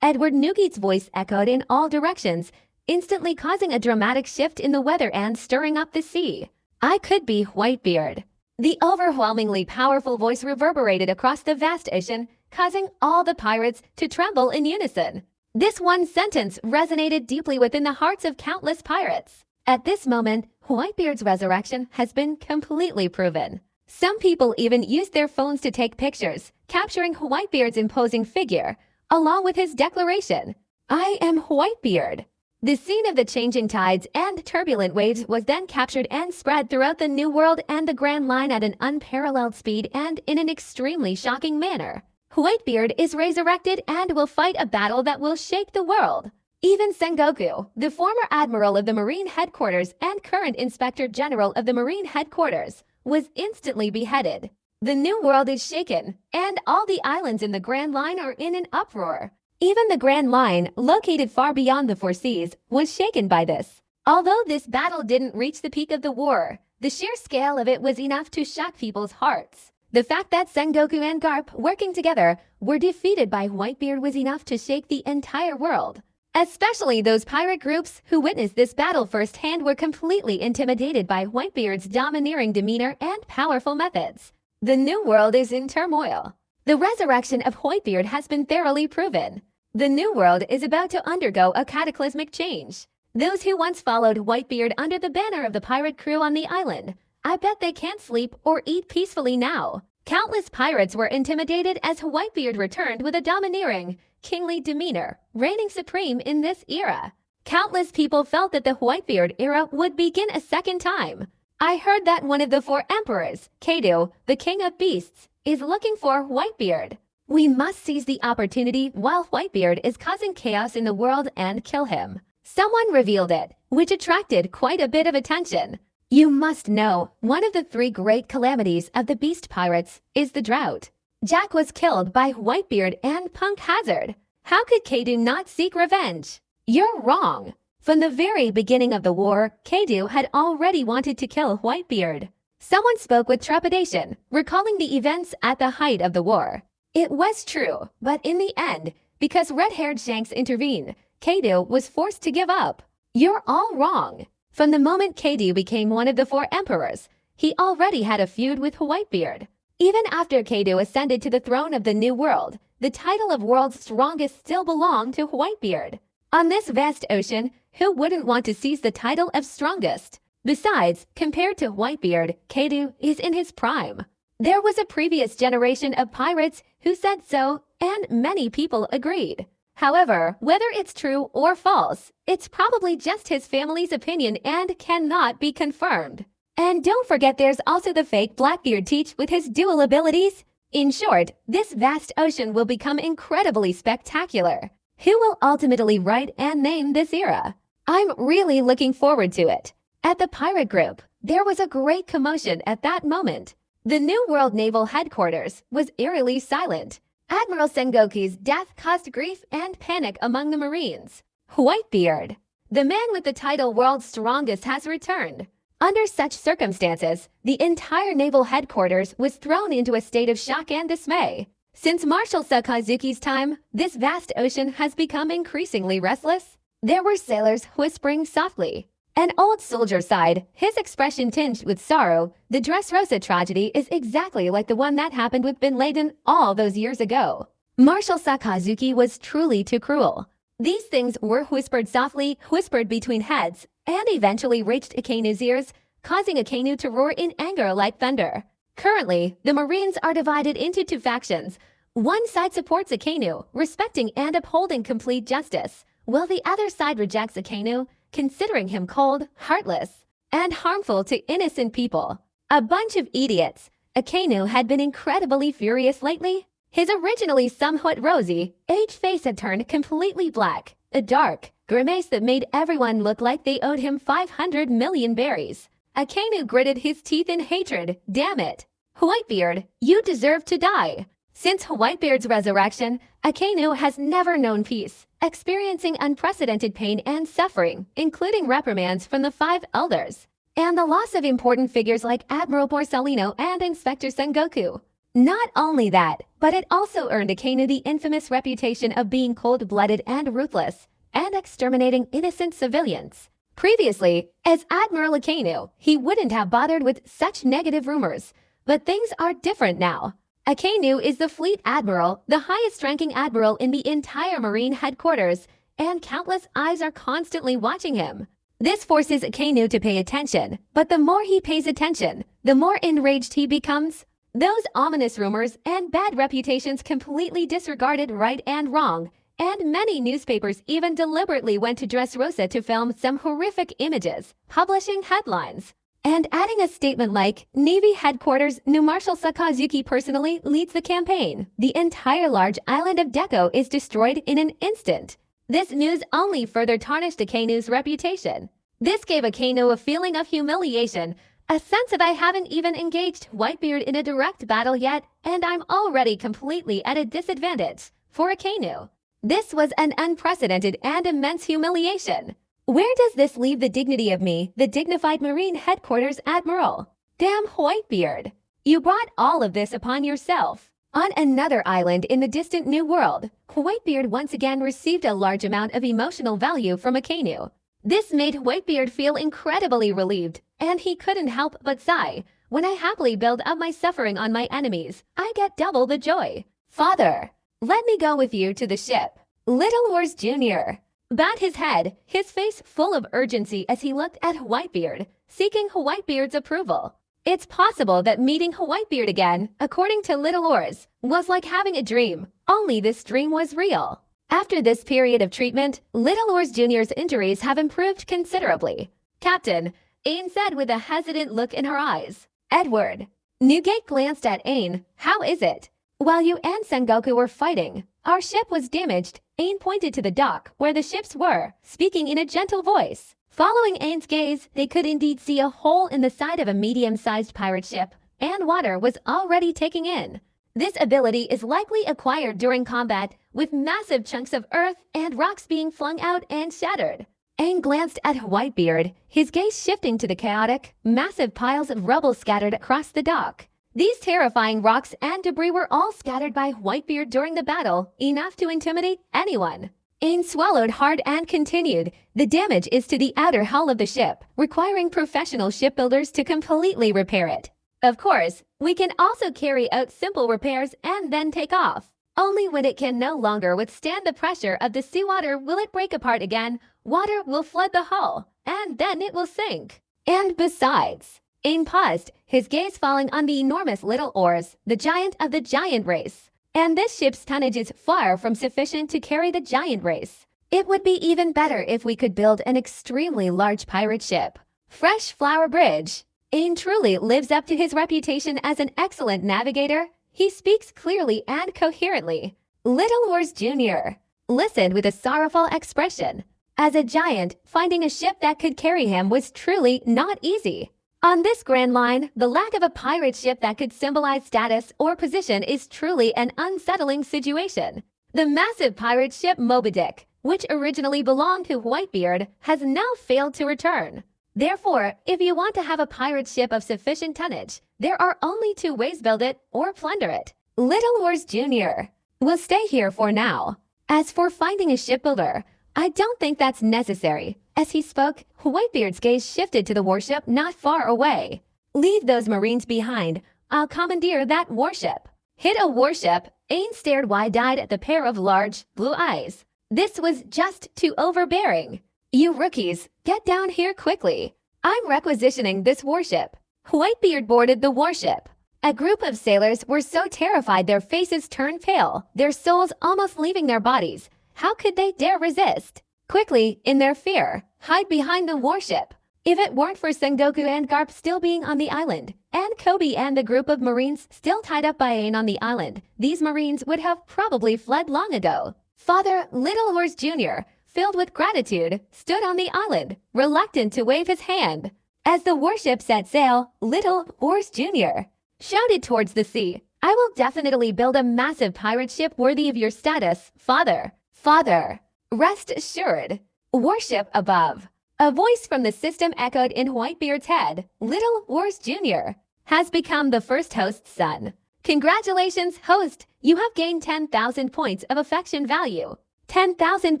Edward Newgate's voice echoed in all directions, instantly causing a dramatic shift in the weather and stirring up the sea. I could be Whitebeard. The overwhelmingly powerful voice reverberated across the vast ocean, causing all the pirates to tremble in unison. This one sentence resonated deeply within the hearts of countless pirates. At this moment, Whitebeard's resurrection has been completely proven. Some people even used their phones to take pictures, capturing Whitebeard's imposing figure, along with his declaration, "I am Whitebeard." The scene of the changing tides and turbulent waves was then captured and spread throughout the New World and the Grand Line at an unparalleled speed and in an extremely shocking manner. Whitebeard is resurrected and will fight a battle that will shake the world. Even Sengoku, the former admiral of the Marine Headquarters and current Inspector General of the Marine Headquarters, was instantly beheaded. The New World is shaken, and all the islands in the Grand Line are in an uproar. Even the Grand Line, located far beyond the Four Seas, was shaken by this. Although this battle didn't reach the peak of the war, the sheer scale of it was enough to shock people's hearts. The fact that Sengoku and Garp, working together, were defeated by Whitebeard was enough to shake the entire world. Especially those pirate groups who witnessed this battle firsthand were completely intimidated by Whitebeard's domineering demeanor and powerful methods. The New World is in turmoil. The resurrection of Whitebeard has been thoroughly proven. The New World is about to undergo a cataclysmic change. Those who once followed Whitebeard under the banner of the pirate crew on the island, I bet they can't sleep or eat peacefully now. Countless pirates were intimidated as Whitebeard returned with a domineering, kingly demeanor, reigning supreme in this era. Countless people felt that the Whitebeard era would begin a second time. I heard that one of the four emperors, Kaido, the king of beasts, is looking for Whitebeard. We must seize the opportunity while Whitebeard is causing chaos in the world and kill him. Someone revealed it, which attracted quite a bit of attention. You must know, one of the three great calamities of the beast pirates is the drought. Jack was killed by Whitebeard and Punk Hazard. How could Kaido not seek revenge? You're wrong. From the very beginning of the war, Kaido had already wanted to kill Whitebeard. Someone spoke with trepidation, recalling the events at the height of the war. It was true, but in the end, because red-haired Shanks intervened, Kaido was forced to give up. You're all wrong. From the moment Kaido became one of the four emperors, he already had a feud with Whitebeard. Even after Kaido ascended to the throne of the New World, the title of World's Strongest still belonged to Whitebeard. On this vast ocean, who wouldn't want to seize the title of Strongest? Besides, compared to Whitebeard, Kaido is in his prime. There was a previous generation of pirates who said so, and many people agreed. However, whether it's true or false, it's probably just his family's opinion and cannot be confirmed. And don't forget there's also the fake Blackbeard Teach with his dual abilities. In short, this vast ocean will become incredibly spectacular. Who will ultimately write and name this era? I'm really looking forward to it. At the pirate group, there was a great commotion at that moment. The New World Naval Headquarters was eerily silent. Admiral Sengoku's death caused grief and panic among the Marines. Whitebeard, the man with the title World's Strongest, has returned. Under such circumstances, the entire naval headquarters was thrown into a state of shock and dismay. Since Marshal Sakazuki's time, this vast ocean has become increasingly restless. There were sailors whispering softly, An old soldier sighed, his expression tinged with sorrow. The Dressrosa tragedy is exactly like the one that happened with Bin Laden all those years ago. Marshal Sakazuki was truly too cruel. These things were whispered softly, whispered between heads, and eventually reached Akanu's ears, causing Akanu to roar in anger like thunder. Currently, the Marines are divided into two factions. One side supports Akanu, respecting and upholding complete justice, while the other side rejects Akanu, considering him cold, heartless, and harmful to innocent people. A bunch of idiots. Akanu had been incredibly furious lately. His originally somewhat rosy, aged face had turned completely black, a dark grimace that made everyone look like they owed him 500 million berries. Akanu gritted his teeth in hatred. Damn it! Whitebeard, you deserve to die! Since Whitebeard's resurrection, Akanu has never known peace, experiencing unprecedented pain and suffering, including reprimands from the 5 elders, and the loss of important figures like Admiral Borsellino and Inspector Sengoku. Not only that, but it also earned Akanu the infamous reputation of being cold-blooded and ruthless, and exterminating innocent civilians. Previously, as Admiral Akanu, he wouldn't have bothered with such negative rumors, but things are different now. Akanu is the Fleet Admiral, the highest-ranking admiral in the entire Marine headquarters, and countless eyes are constantly watching him. This forces Akanu to pay attention, but the more he pays attention, the more enraged he becomes. Those ominous rumors and bad reputations completely disregarded right and wrong, and many newspapers even deliberately went to Dressrosa to film some horrific images, publishing headlines, and adding a statement like, Navy Headquarters, new Marshal Sakazuki personally leads the campaign. The entire large island of Deko is destroyed in an instant. This news only further tarnished Akanu's reputation. This gave Akanu a feeling of humiliation, a sense of I haven't even engaged Whitebeard in a direct battle yet, and I'm already completely at a disadvantage. For Akanu, this was an unprecedented and immense humiliation. Where does this leave the dignity of me, the dignified Marine Headquarters Admiral? Damn Whitebeard! You brought all of this upon yourself. On another island in the distant New World, Whitebeard once again received a large amount of emotional value from Akanu. This made Whitebeard feel incredibly relieved, and he couldn't help but sigh. When I happily build up my suffering on my enemies, I get double the joy. Father, let me go with you to the ship. Little Wars Jr. bowed his head, his face full of urgency as he looked at Whitebeard, seeking Whitebeard's approval. It's possible that meeting Whitebeard again, according to Little Wars, was like having a dream, only this dream was real. After this period of treatment, Little Wars Jr.'s injuries have improved considerably. Captain, Ain said with a hesitant look in her eyes. Edward. Newgate glanced at Ain. How is it? While you and Sengoku were fighting, our ship was damaged. Ain pointed to the dock where the ships were, speaking in a gentle voice. Following Ain's gaze, they could indeed see a hole in the side of a medium-sized pirate ship, and water was already taking in. This ability is likely acquired during combat, with massive chunks of earth and rocks being flung out and shattered. Aang glanced at Whitebeard, his gaze shifting to the chaotic, massive piles of rubble scattered across the dock. These terrifying rocks and debris were all scattered by Whitebeard during the battle, enough to intimidate anyone. Aang swallowed hard and continued, the damage is to the outer hull of the ship, requiring professional shipbuilders to completely repair it. Of course, we can also carry out simple repairs and then take off. Only when it can no longer withstand the pressure of the seawater will it break apart again. Water will flood the hull, and then it will sink. And besides, Aang paused, his gaze falling on the enormous Little Oars, the giant of the giant race. And this ship's tonnage is far from sufficient to carry the giant race. It would be even better if we could build an extremely large pirate ship. Fresh Flower Bridge. Aang truly lives up to his reputation as an excellent navigator. He speaks clearly and coherently. Little Wars Jr. listened with a sorrowful expression. As a giant, finding a ship that could carry him was truly not easy. On this grand line, the lack of a pirate ship that could symbolize status or position is truly an unsettling situation. The massive pirate ship Moby Dick, which originally belonged to Whitebeard, has now failed to return. Therefore, if you want to have a pirate ship of sufficient tonnage, there are only two ways: build it or plunder it. Little Wars Jr. will stay here for now. As for finding a shipbuilder, I don't think that's necessary. As he spoke, Whitebeard's gaze shifted to the warship not far away. Leave those Marines behind. I'll commandeer that warship. Hit a warship. Aang stared wide-eyed at the pair of large, blue eyes. This was just too overbearing. You rookies, get down here quickly. I'm requisitioning this warship. Whitebeard boarded the warship. A group of sailors were so terrified their faces turned pale, their souls almost leaving their bodies. How could they dare resist? Quickly, in their fear, hide behind the warship. If it weren't for Sengoku and Garp still being on the island, and Kobe and the group of Marines still tied up by Aang on the island, these Marines would have probably fled long ago. Father Little Horse Jr., filled with gratitude, stood on the island, reluctant to wave his hand. As the warship set sail, Little Horse Jr. shouted towards the sea, I will definitely build a massive pirate ship worthy of your status, Father. Father, rest assured. Warship above. A voice from the system echoed in Whitebeard's head. Little Horse Jr. has become the first host's son. Congratulations, host. You have gained 10,000 points of affection value. 10,000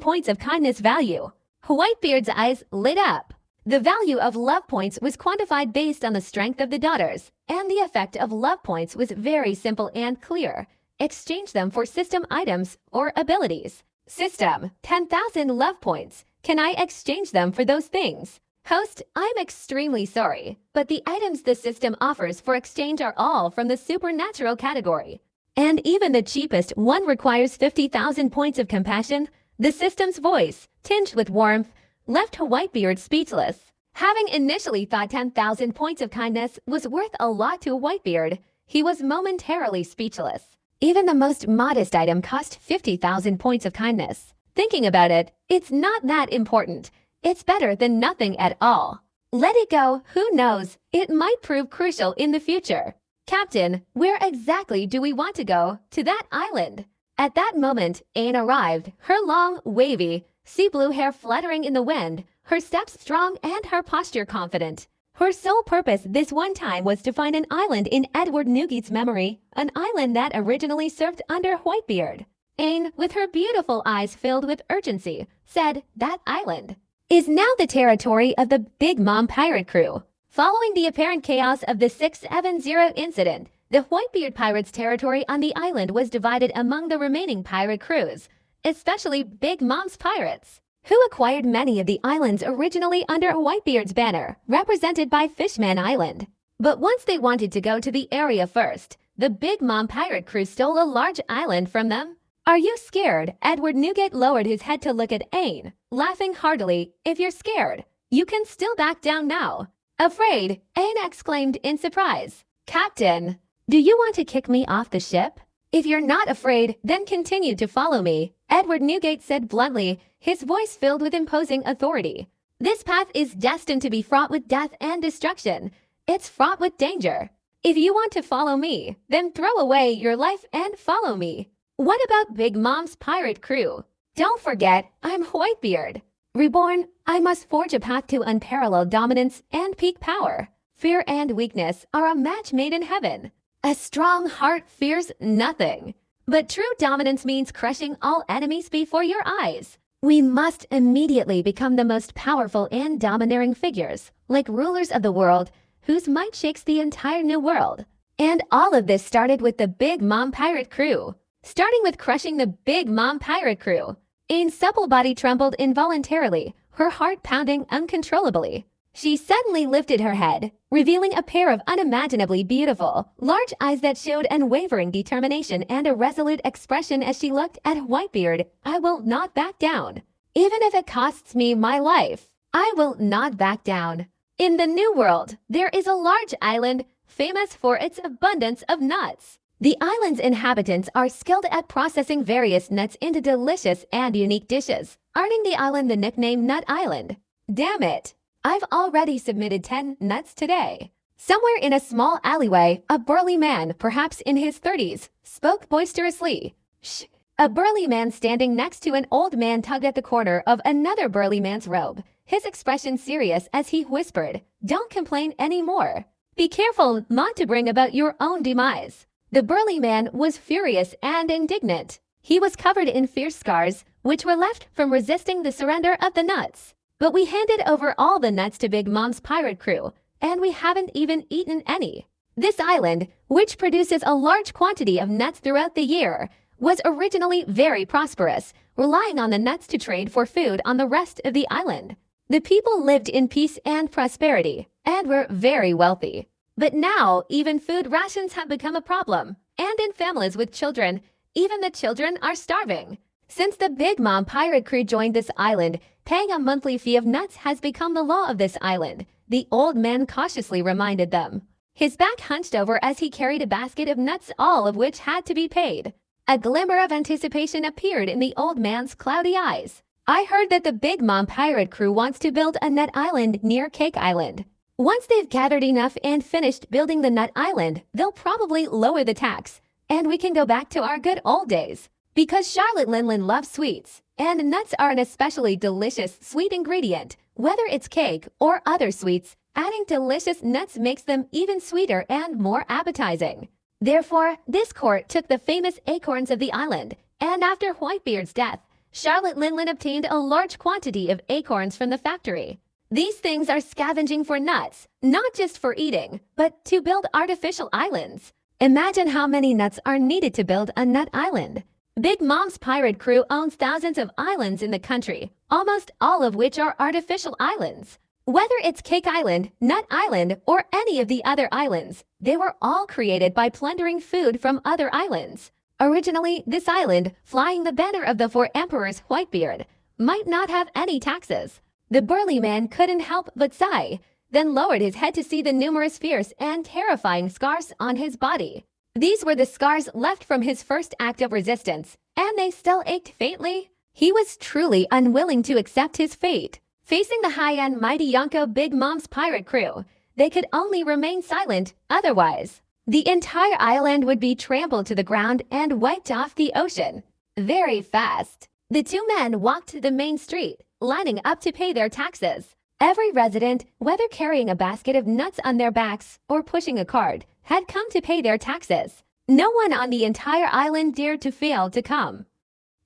points of kindness value. Whitebeard's eyes lit up. The value of love points was quantified based on the strength of the daughters, and the effect of love points was very simple and clear. Exchange them for system items or abilities. System, 10,000 love points. Can I exchange them for those things? Host, I'm extremely sorry, but the items the system offers for exchange are all from the supernatural category. And even the cheapest one requires 50,000 points of compassion. The system's voice, tinged with warmth, left Whitebeard speechless. Having initially thought 10,000 points of kindness was worth a lot to Whitebeard, he was momentarily speechless. Even the most modest item cost 50,000 points of kindness. Thinking about it, it's not that important. It's better than nothing at all. Let it go, who knows? It might prove crucial in the future. Captain, where exactly do we want to go? To that island. At that moment, Aang arrived, her long, wavy, sea blue hair fluttering in the wind, her steps strong and her posture confident. Her sole purpose this one time was to find an island in Edward Newgate's memory, an island that originally served under Whitebeard. Aang, with her beautiful eyes filled with urgency, said that island is now the territory of the Big Mom pirate crew. Following the apparent chaos of the 670 incident, the Whitebeard pirates' territory on the island was divided among the remaining pirate crews, especially Big Mom's pirates, who acquired many of the islands originally under Whitebeard's banner, represented by Fishman Island. But once they wanted to go to the area first, the Big Mom pirate crew stole a large island from them. Are you scared? Edward Newgate lowered his head to look at Aang, laughing heartily. If you're scared, you can still back down now. Afraid? Aang exclaimed in surprise. Captain, do you want to kick me off the ship? If you're not afraid, then continue to follow me, Edward Newgate said bluntly, his voice filled with imposing authority. This path is destined to be fraught with death and destruction. It's fraught with danger. If you want to follow me, then throw away your life and follow me. What about Big Mom's pirate crew? Don't forget, I'm Whitebeard. Reborn, I must forge a path to unparalleled dominance and peak power. Fear and weakness are a match made in heaven. A strong heart fears nothing. But true dominance means crushing all enemies before your eyes. We must immediately become the most powerful and domineering figures, like rulers of the world, whose might shakes the entire new world. And all of this started with the Big Mom pirate crew. Starting with crushing the Big Mom pirate crew. Aang's supple body trembled involuntarily, her heart pounding uncontrollably. She suddenly lifted her head, revealing a pair of unimaginably beautiful, large eyes that showed unwavering determination and a resolute expression as she looked at Whitebeard. I will not back down. Even if it costs me my life, I will not back down. In the New World, there is a large island famous for its abundance of nuts. The island's inhabitants are skilled at processing various nuts into delicious and unique dishes, earning the island the nickname Nut Island. Damn it! I've already submitted 10 nuts today. Somewhere in a small alleyway, a burly man, perhaps in his 30s, spoke boisterously. Shh! A burly man standing next to an old man tugged at the corner of another burly man's robe, his expression serious as he whispered, Don't complain anymore. Be careful not to bring about your own demise. The burly man was furious and indignant. He was covered in fierce scars, which were left from resisting the surrender of the nuts. But we handed over all the nuts to Big Mom's pirate crew, and we haven't even eaten any. This island, which produces a large quantity of nuts throughout the year, was originally very prosperous, relying on the nuts to trade for food on the rest of the island. The people lived in peace and prosperity, and were very wealthy. But now, even food rations have become a problem, and in families with children, even the children are starving. Since the Big Mom pirate crew joined this island, paying a monthly fee of nuts has become the law of this island, the old man cautiously reminded them. His back hunched over as he carried a basket of nuts, all of which had to be paid. A glimmer of anticipation appeared in the old man's cloudy eyes. I heard that the Big Mom pirate crew wants to build a nut island near Cake Island. Once they've gathered enough and finished building the nut island, they'll probably lower the tax, and we can go back to our good old days. Because Charlotte Linlin loves sweets, and nuts are an especially delicious sweet ingredient. Whether it's cake or other sweets, adding delicious nuts makes them even sweeter and more appetizing. Therefore, this court took the famous acorns of the island, and after Whitebeard's death, Charlotte Linlin obtained a large quantity of acorns from the factory. These things are scavenging for nuts, not just for eating, but to build artificial islands. Imagine how many nuts are needed to build a nut island. Big Mom's pirate crew owns thousands of islands in the country, almost all of which are artificial islands. Whether it's Cake Island, Nut Island, or any of the other islands, they were all created by plundering food from other islands. Originally, this island, flying the banner of the four emperors Whitebeard, might not have any taxes. The burly man couldn't help but sigh, then lowered his head to see the numerous fierce and terrifying scars on his body. These were the scars left from his first act of resistance, and they still ached faintly. He was truly unwilling to accept his fate. Facing the high and mighty Yonko Big Mom's pirate crew, they could only remain silent, otherwise the entire island would be trampled to the ground and wiped off the ocean. Very fast, the two men walked to the main street, lining up to pay their taxes. Every resident, whether carrying a basket of nuts on their backs or pushing a cart, had come to pay their taxes. No one on the entire island dared to fail to come.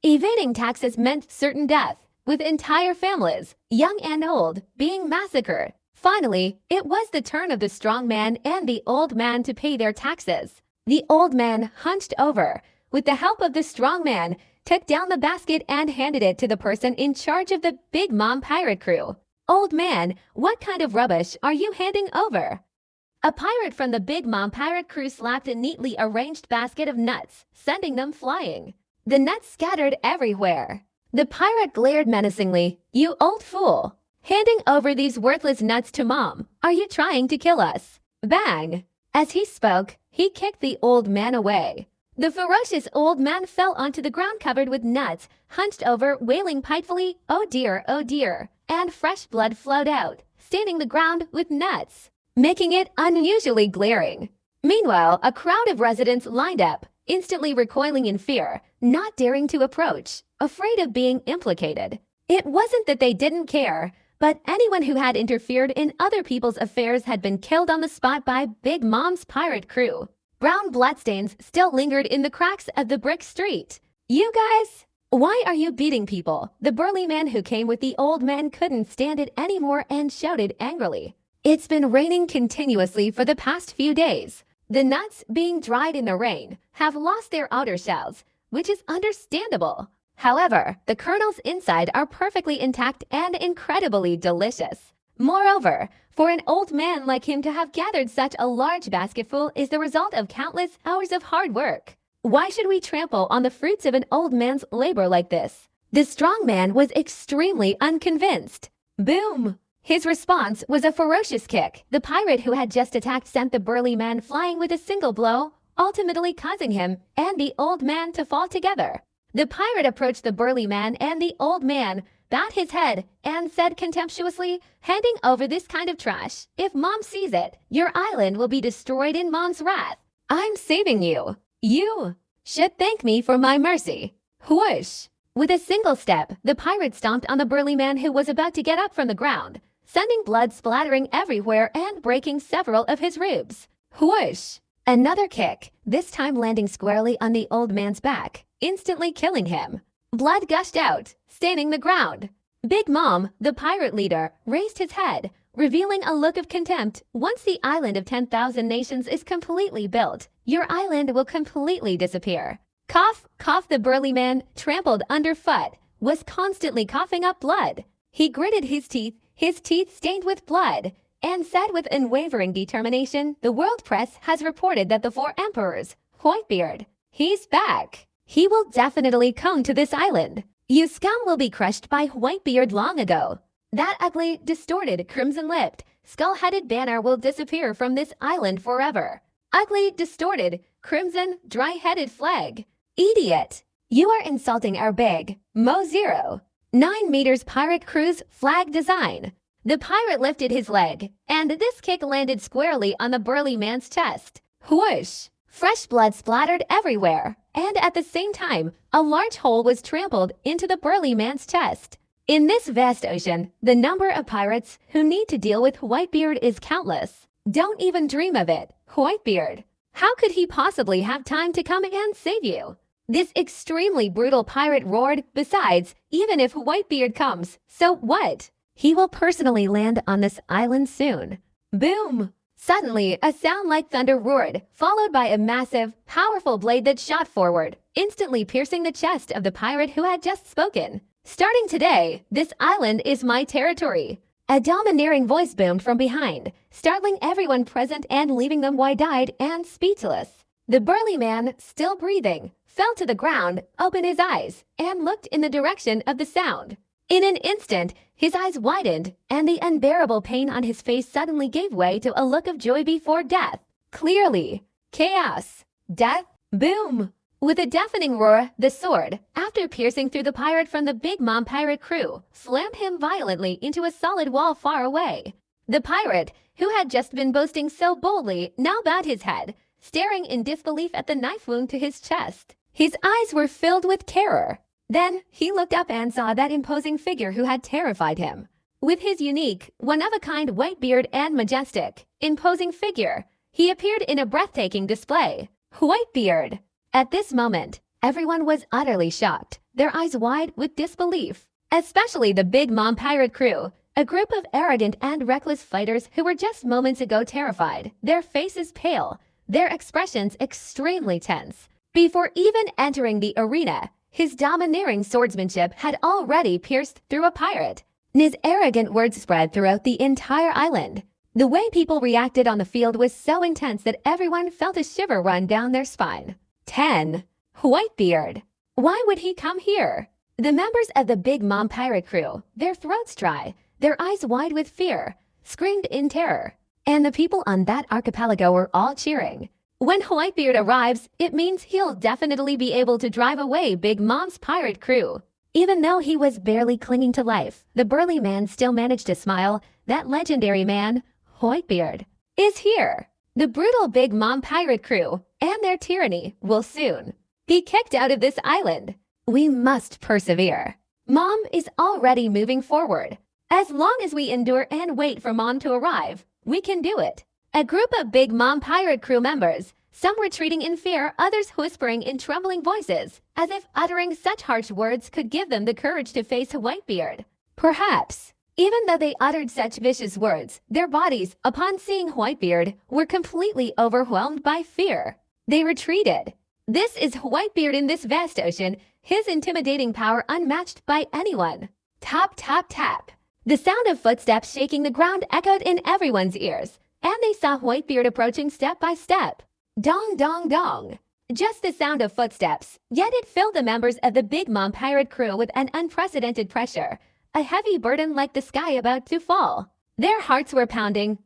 Evading taxes meant certain death, with entire families, young and old, being massacred. Finally, it was the turn of the strong man and the old man to pay their taxes. The old man hunched over, with the help of the strong man, took down the basket and handed it to the person in charge of the Big Mom pirate crew. Old man, what kind of rubbish are you handing over? A pirate from the Big Mom pirate crew slapped a neatly arranged basket of nuts, sending them flying. The nuts scattered everywhere. The pirate glared menacingly. You old fool! Handing over these worthless nuts to Mom. Are you trying to kill us? Bang! As he spoke, he kicked the old man away. The ferocious old man fell onto the ground covered with nuts, hunched over, wailing piteously, oh dear, and fresh blood flowed out, staining the ground with nuts, making it unusually glaring. Meanwhile, a crowd of residents lined up, instantly recoiling in fear, not daring to approach, afraid of being implicated. It wasn't that they didn't care, but anyone who had interfered in other people's affairs had been killed on the spot by Big Mom's pirate crew. Brown bloodstains still lingered in the cracks of the brick street. You guys? Why are you beating people? The burly man who came with the old man couldn't stand it anymore and shouted angrily. It's been raining continuously for the past few days. The nuts, being dried in the rain, have lost their outer shells, which is understandable. However, the kernels inside are perfectly intact and incredibly delicious. Moreover, for an old man like him to have gathered such a large basketful is the result of countless hours of hard work. Why should we trample on the fruits of an old man's labor like this? The strong man was extremely unconvinced. Boom! His response was a ferocious kick. The pirate who had just attacked sent the burly man flying with a single blow, ultimately causing him and the old man to fall together. The pirate approached the burly man and the old man, bowed his head, and said contemptuously, handing over this kind of trash. If Mom sees it, your island will be destroyed in Mom's wrath. I'm saving you. You should thank me for my mercy. Whoosh! With a single step, the pirate stomped on the burly man who was about to get up from the ground, sending blood splattering everywhere and breaking several of his ribs. Whoosh! Another kick, this time landing squarely on the old man's back. instantly killing him. Blood gushed out, staining the ground. Big Mom, the pirate leader, raised his head, revealing a look of contempt. Once the island of 10,000 nations is completely built, your island will completely disappear. Cough, cough. The burly man, trampled underfoot, was constantly coughing up blood. He gritted his teeth stained with blood, and said with unwavering determination, the world press has reported that the 4 emperors, Whitebeard, he's back. He will definitely come to this island. You scum will be crushed by Whitebeard long ago. That ugly, distorted, crimson-lipped, skull-headed banner will disappear from this island forever. Ugly, distorted, crimson, dry-headed flag. Idiot! You are insulting our big Mo 9 meters pirate crew's flag design. The pirate lifted his leg, and this kick landed squarely on the burly man's chest. Whoosh! Fresh blood splattered everywhere, and at the same time, a large hole was trampled into the burly man's chest. In this vast ocean, the number of pirates who need to deal with Whitebeard is countless. Don't even dream of it, Whitebeard. How could he possibly have time to come and save you? This extremely brutal pirate roared. Besides, even if Whitebeard comes, so what? He will personally land on this island soon. Boom! Suddenly, a sound like thunder roared, followed by a massive, powerful blade that shot forward, instantly piercing the chest of the pirate who had just spoken. Starting today, this island is my territory. A domineering voice boomed from behind, startling everyone present and leaving them wide-eyed and speechless. The burly man, still breathing, fell to the ground, opened his eyes, and looked in the direction of the sound. In an instant, his eyes widened, and the unbearable pain on his face suddenly gave way to a look of joy before death. Clearly, chaos, death, boom! With a deafening roar, the sword, after piercing through the pirate from the Big Mom pirate crew, slammed him violently into a solid wall far away. The pirate, who had just been boasting so boldly, now bowed his head, staring in disbelief at the knife wound to his chest. His eyes were filled with terror. Then he looked up and saw that imposing figure who had terrified him. With his unique, one-of-a-kind white beard and majestic, imposing figure, he appeared in a breathtaking display. Whitebeard! At this moment, everyone was utterly shocked, their eyes wide with disbelief. Especially the Big Mom pirate crew, a group of arrogant and reckless fighters who were just moments ago terrified, their faces pale, their expressions extremely tense. Before even entering the arena, his domineering swordsmanship had already pierced through a pirate. His arrogant words spread throughout the entire island. The way people reacted on the field was so intense that everyone felt a shiver run down their spine. 10. Whitebeard. Why would he come here? The members of the Big Mom pirate crew, their throats dry, their eyes wide with fear, screamed in terror. And the people on that archipelago were all cheering. When Whitebeard arrives, it means he'll definitely be able to drive away Big Mom's pirate crew. Even though he was barely clinging to life, the burly man still managed to smile. That legendary man, Whitebeard, is here. The brutal Big Mom pirate crew and their tyranny will soon be kicked out of this island. We must persevere. Mom is already moving forward. As long as we endure and wait for Mom to arrive, we can do it. A group of Big Mom pirate crew members, some retreating in fear, others whispering in trembling voices, as if uttering such harsh words could give them the courage to face Whitebeard. Perhaps, even though they uttered such vicious words, their bodies, upon seeing Whitebeard, were completely overwhelmed by fear. They retreated. This is Whitebeard in this vast ocean, his intimidating power unmatched by anyone. Tap, tap, tap. The sound of footsteps shaking the ground echoed in everyone's ears, and they saw Whitebeard approaching step by step. Dong, dong, dong. Just the sound of footsteps, yet it filled the members of the Big Mom pirate crew with an unprecedented pressure, a heavy burden like the sky about to fall. Their hearts were pounding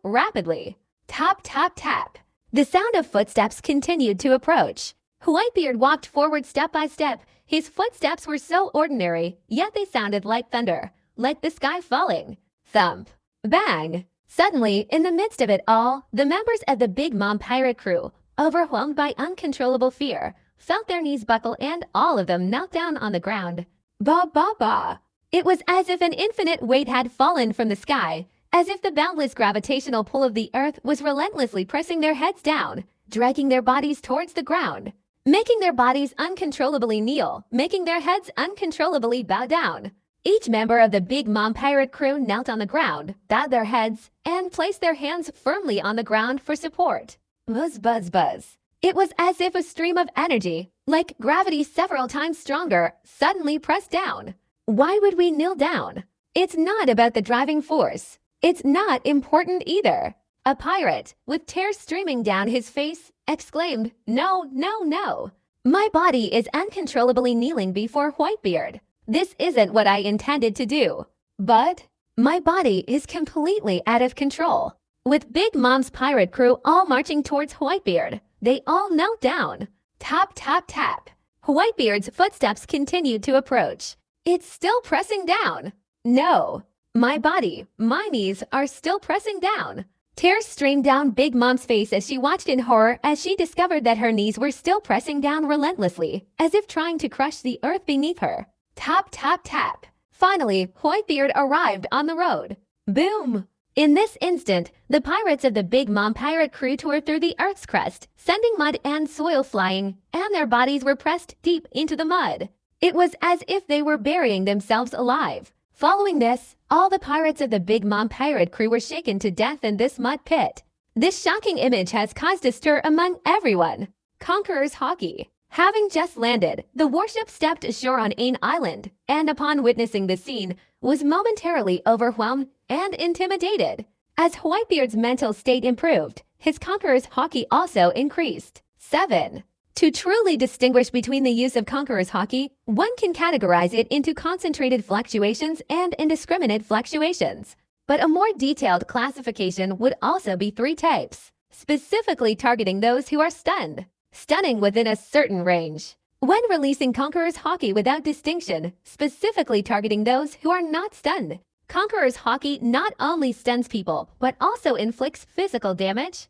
rapidly. Tap, tap, tap. The sound of footsteps continued to approach. Whitebeard walked forward step by step. His footsteps were so ordinary, yet they sounded like thunder, like the sky falling. Thump. Bang. Suddenly, in the midst of it all, the members of the Big Mom pirate crew, overwhelmed by uncontrollable fear, felt their knees buckle and all of them knelt down on the ground. Ba ba ba. It was as if an infinite weight had fallen from the sky, as if the boundless gravitational pull of the earth was relentlessly pressing their heads down, dragging their bodies towards the ground. making their bodies uncontrollably kneel, making their heads uncontrollably bow down. Each member of the Big Mom pirate crew knelt on the ground, bowed their heads, and placed their hands firmly on the ground for support. Buzz, buzz, buzz. It was as if a stream of energy, like gravity several times stronger, suddenly pressed down. Why would we kneel down? It's not about the driving force. It's not important either. A pirate, with tears streaming down his face, exclaimed, "No, no, no. My body is uncontrollably kneeling before Whitebeard. This isn't what I intended to do. But my body is completely out of control." With Big Mom's pirate crew all marching towards Whitebeard, they all knelt down. Tap, tap, tap. Whitebeard's footsteps continued to approach. It's still pressing down. No. My body, my knees are still pressing down. Tears streamed down Big Mom's face as she watched in horror as she discovered that her knees were still pressing down relentlessly, as if trying to crush the earth beneath her. Tap, tap, tap. Finally, Whitebeard arrived on the road. Boom! In this instant, the pirates of the Big Mom pirate crew tore through the earth's crust, sending mud and soil flying, and their bodies were pressed deep into the mud. It was as if they were burying themselves alive. Following this, all the pirates of the Big Mom pirate crew were shaken to death in this mud pit. This shocking image has caused a stir among everyone. Conqueror's Hockey. Having just landed, the warship stepped ashore on Ain Island, and upon witnessing the scene, was momentarily overwhelmed and intimidated. As Whitebeard's mental state improved, his Conqueror's Hockey also increased. 7. To truly distinguish between the use of Conqueror's Hockey, one can categorize it into concentrated fluctuations and indiscriminate fluctuations. But a more detailed classification would also be 3 types, specifically targeting those who are stunned. Stunning within a certain range. When releasing Conqueror's Hockey without distinction, specifically targeting those who are not stunned. Conqueror's Hockey not only stuns people, but also inflicts physical damage.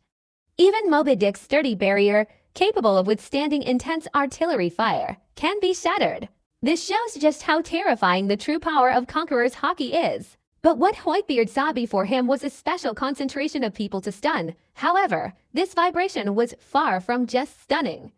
Even Moby Dick's sturdy barrier, capable of withstanding intense artillery fire, can be shattered. This shows just how terrifying the true power of Conqueror's Hockey is. But what Whitebeard saw before him was a special concentration of people to stun. However, this vibration was far from just stunning.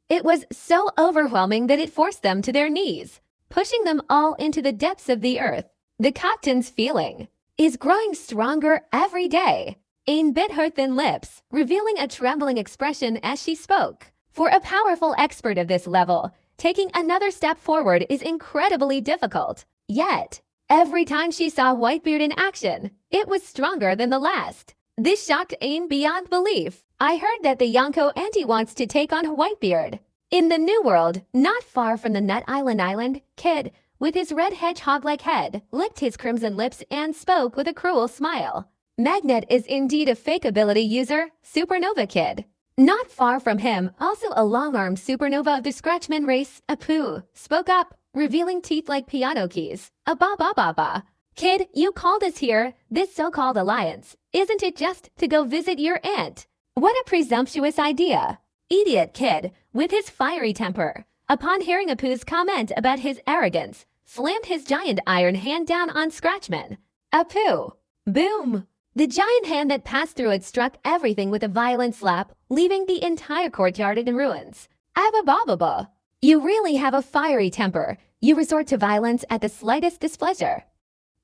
It was so overwhelming that it forced them to their knees, pushing them all into the depths of the earth. The captain's feeling is growing stronger every day. Ain bit her thin lips, revealing a trembling expression as she spoke. For a powerful expert of this level, taking another step forward is incredibly difficult. Yet, every time she saw Whitebeard in action, it was stronger than the last. This shocked Ain beyond belief. I heard that the Yonko auntie wants to take on Whitebeard. In the New World, not far from the Nut Island, Kid, with his red hedgehog-like head, licked his crimson lips and spoke with a cruel smile. Magnet is indeed a fake ability user, Supernova Kid. Not far from him, also a long-armed supernova of the Scratchman race, Apu, spoke up, revealing teeth like piano keys. Ba. Kid, you called us here, this so-called alliance. Isn't it just to go visit your aunt? What a presumptuous idea. Idiot Kid, with his fiery temper, upon hearing Apu's comment about his arrogance, slammed his giant iron hand down on Scratchman. Apu. Boom. The giant hand that passed through it struck everything with a violent slap, leaving the entire courtyard in ruins. Abba. You really have a fiery temper. You resort to violence at the slightest displeasure.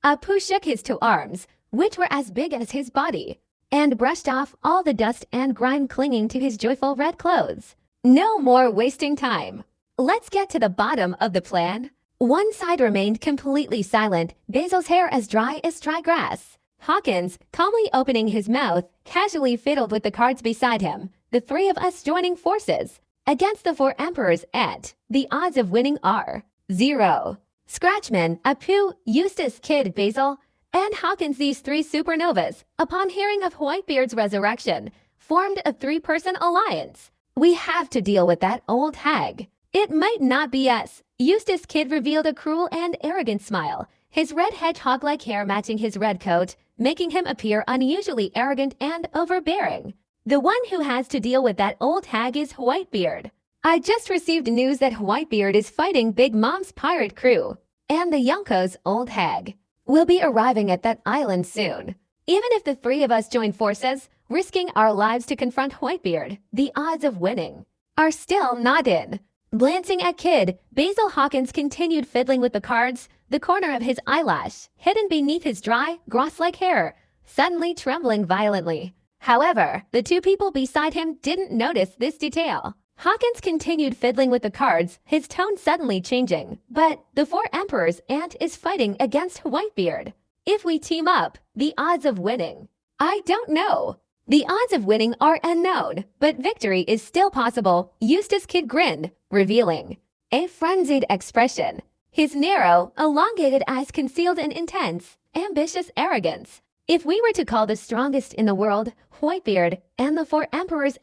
Apu shook his 2 arms, which were as big as his body, and brushed off all the dust and grime clinging to his joyful red clothes. No more wasting time. Let's get to the bottom of the plan. One side remained completely silent, Basil's hair as dry grass. Hawkins, calmly opening his mouth, casually fiddled with the cards beside him. The 3 of us joining forces. Against the 4 emperors at, the odds of winning are 0. Scratchman, Apu, Eustace, Kid, Basil, and Hawkins, these 3 supernovas, upon hearing of Whitebeard's resurrection, formed a 3-person alliance. We have to deal with that old hag. It might not be us. Eustace Kid revealed a cruel and arrogant smile, his red hedgehog-like hair matching his red coat, making him appear unusually arrogant and overbearing. The one who has to deal with that old hag is Whitebeard. I just received news that Whitebeard is fighting Big Mom's pirate crew, and the Yonko's old hag will be arriving at that island soon. Even if the 3 of us join forces, risking our lives to confront Whitebeard, the odds of winning are still not in. Glancing at Kid, Basil Hawkins continued fiddling with the cards, the corner of his eyelash, hidden beneath his dry, grass-like hair, suddenly trembling violently. However, the two people beside him didn't notice this detail. Hawkins continued fiddling with the cards, his tone suddenly changing. But the four emperors and is fighting against Whitebeard. If we team up, the odds of winning. I don't know. The odds of winning are unknown, but victory is still possible. Eustace Kid grinned, revealing a frenzied expression. His narrow, elongated eyes concealed an intense, ambitious arrogance. If we were to call the strongest in the world, Whitebeard, and the four emperors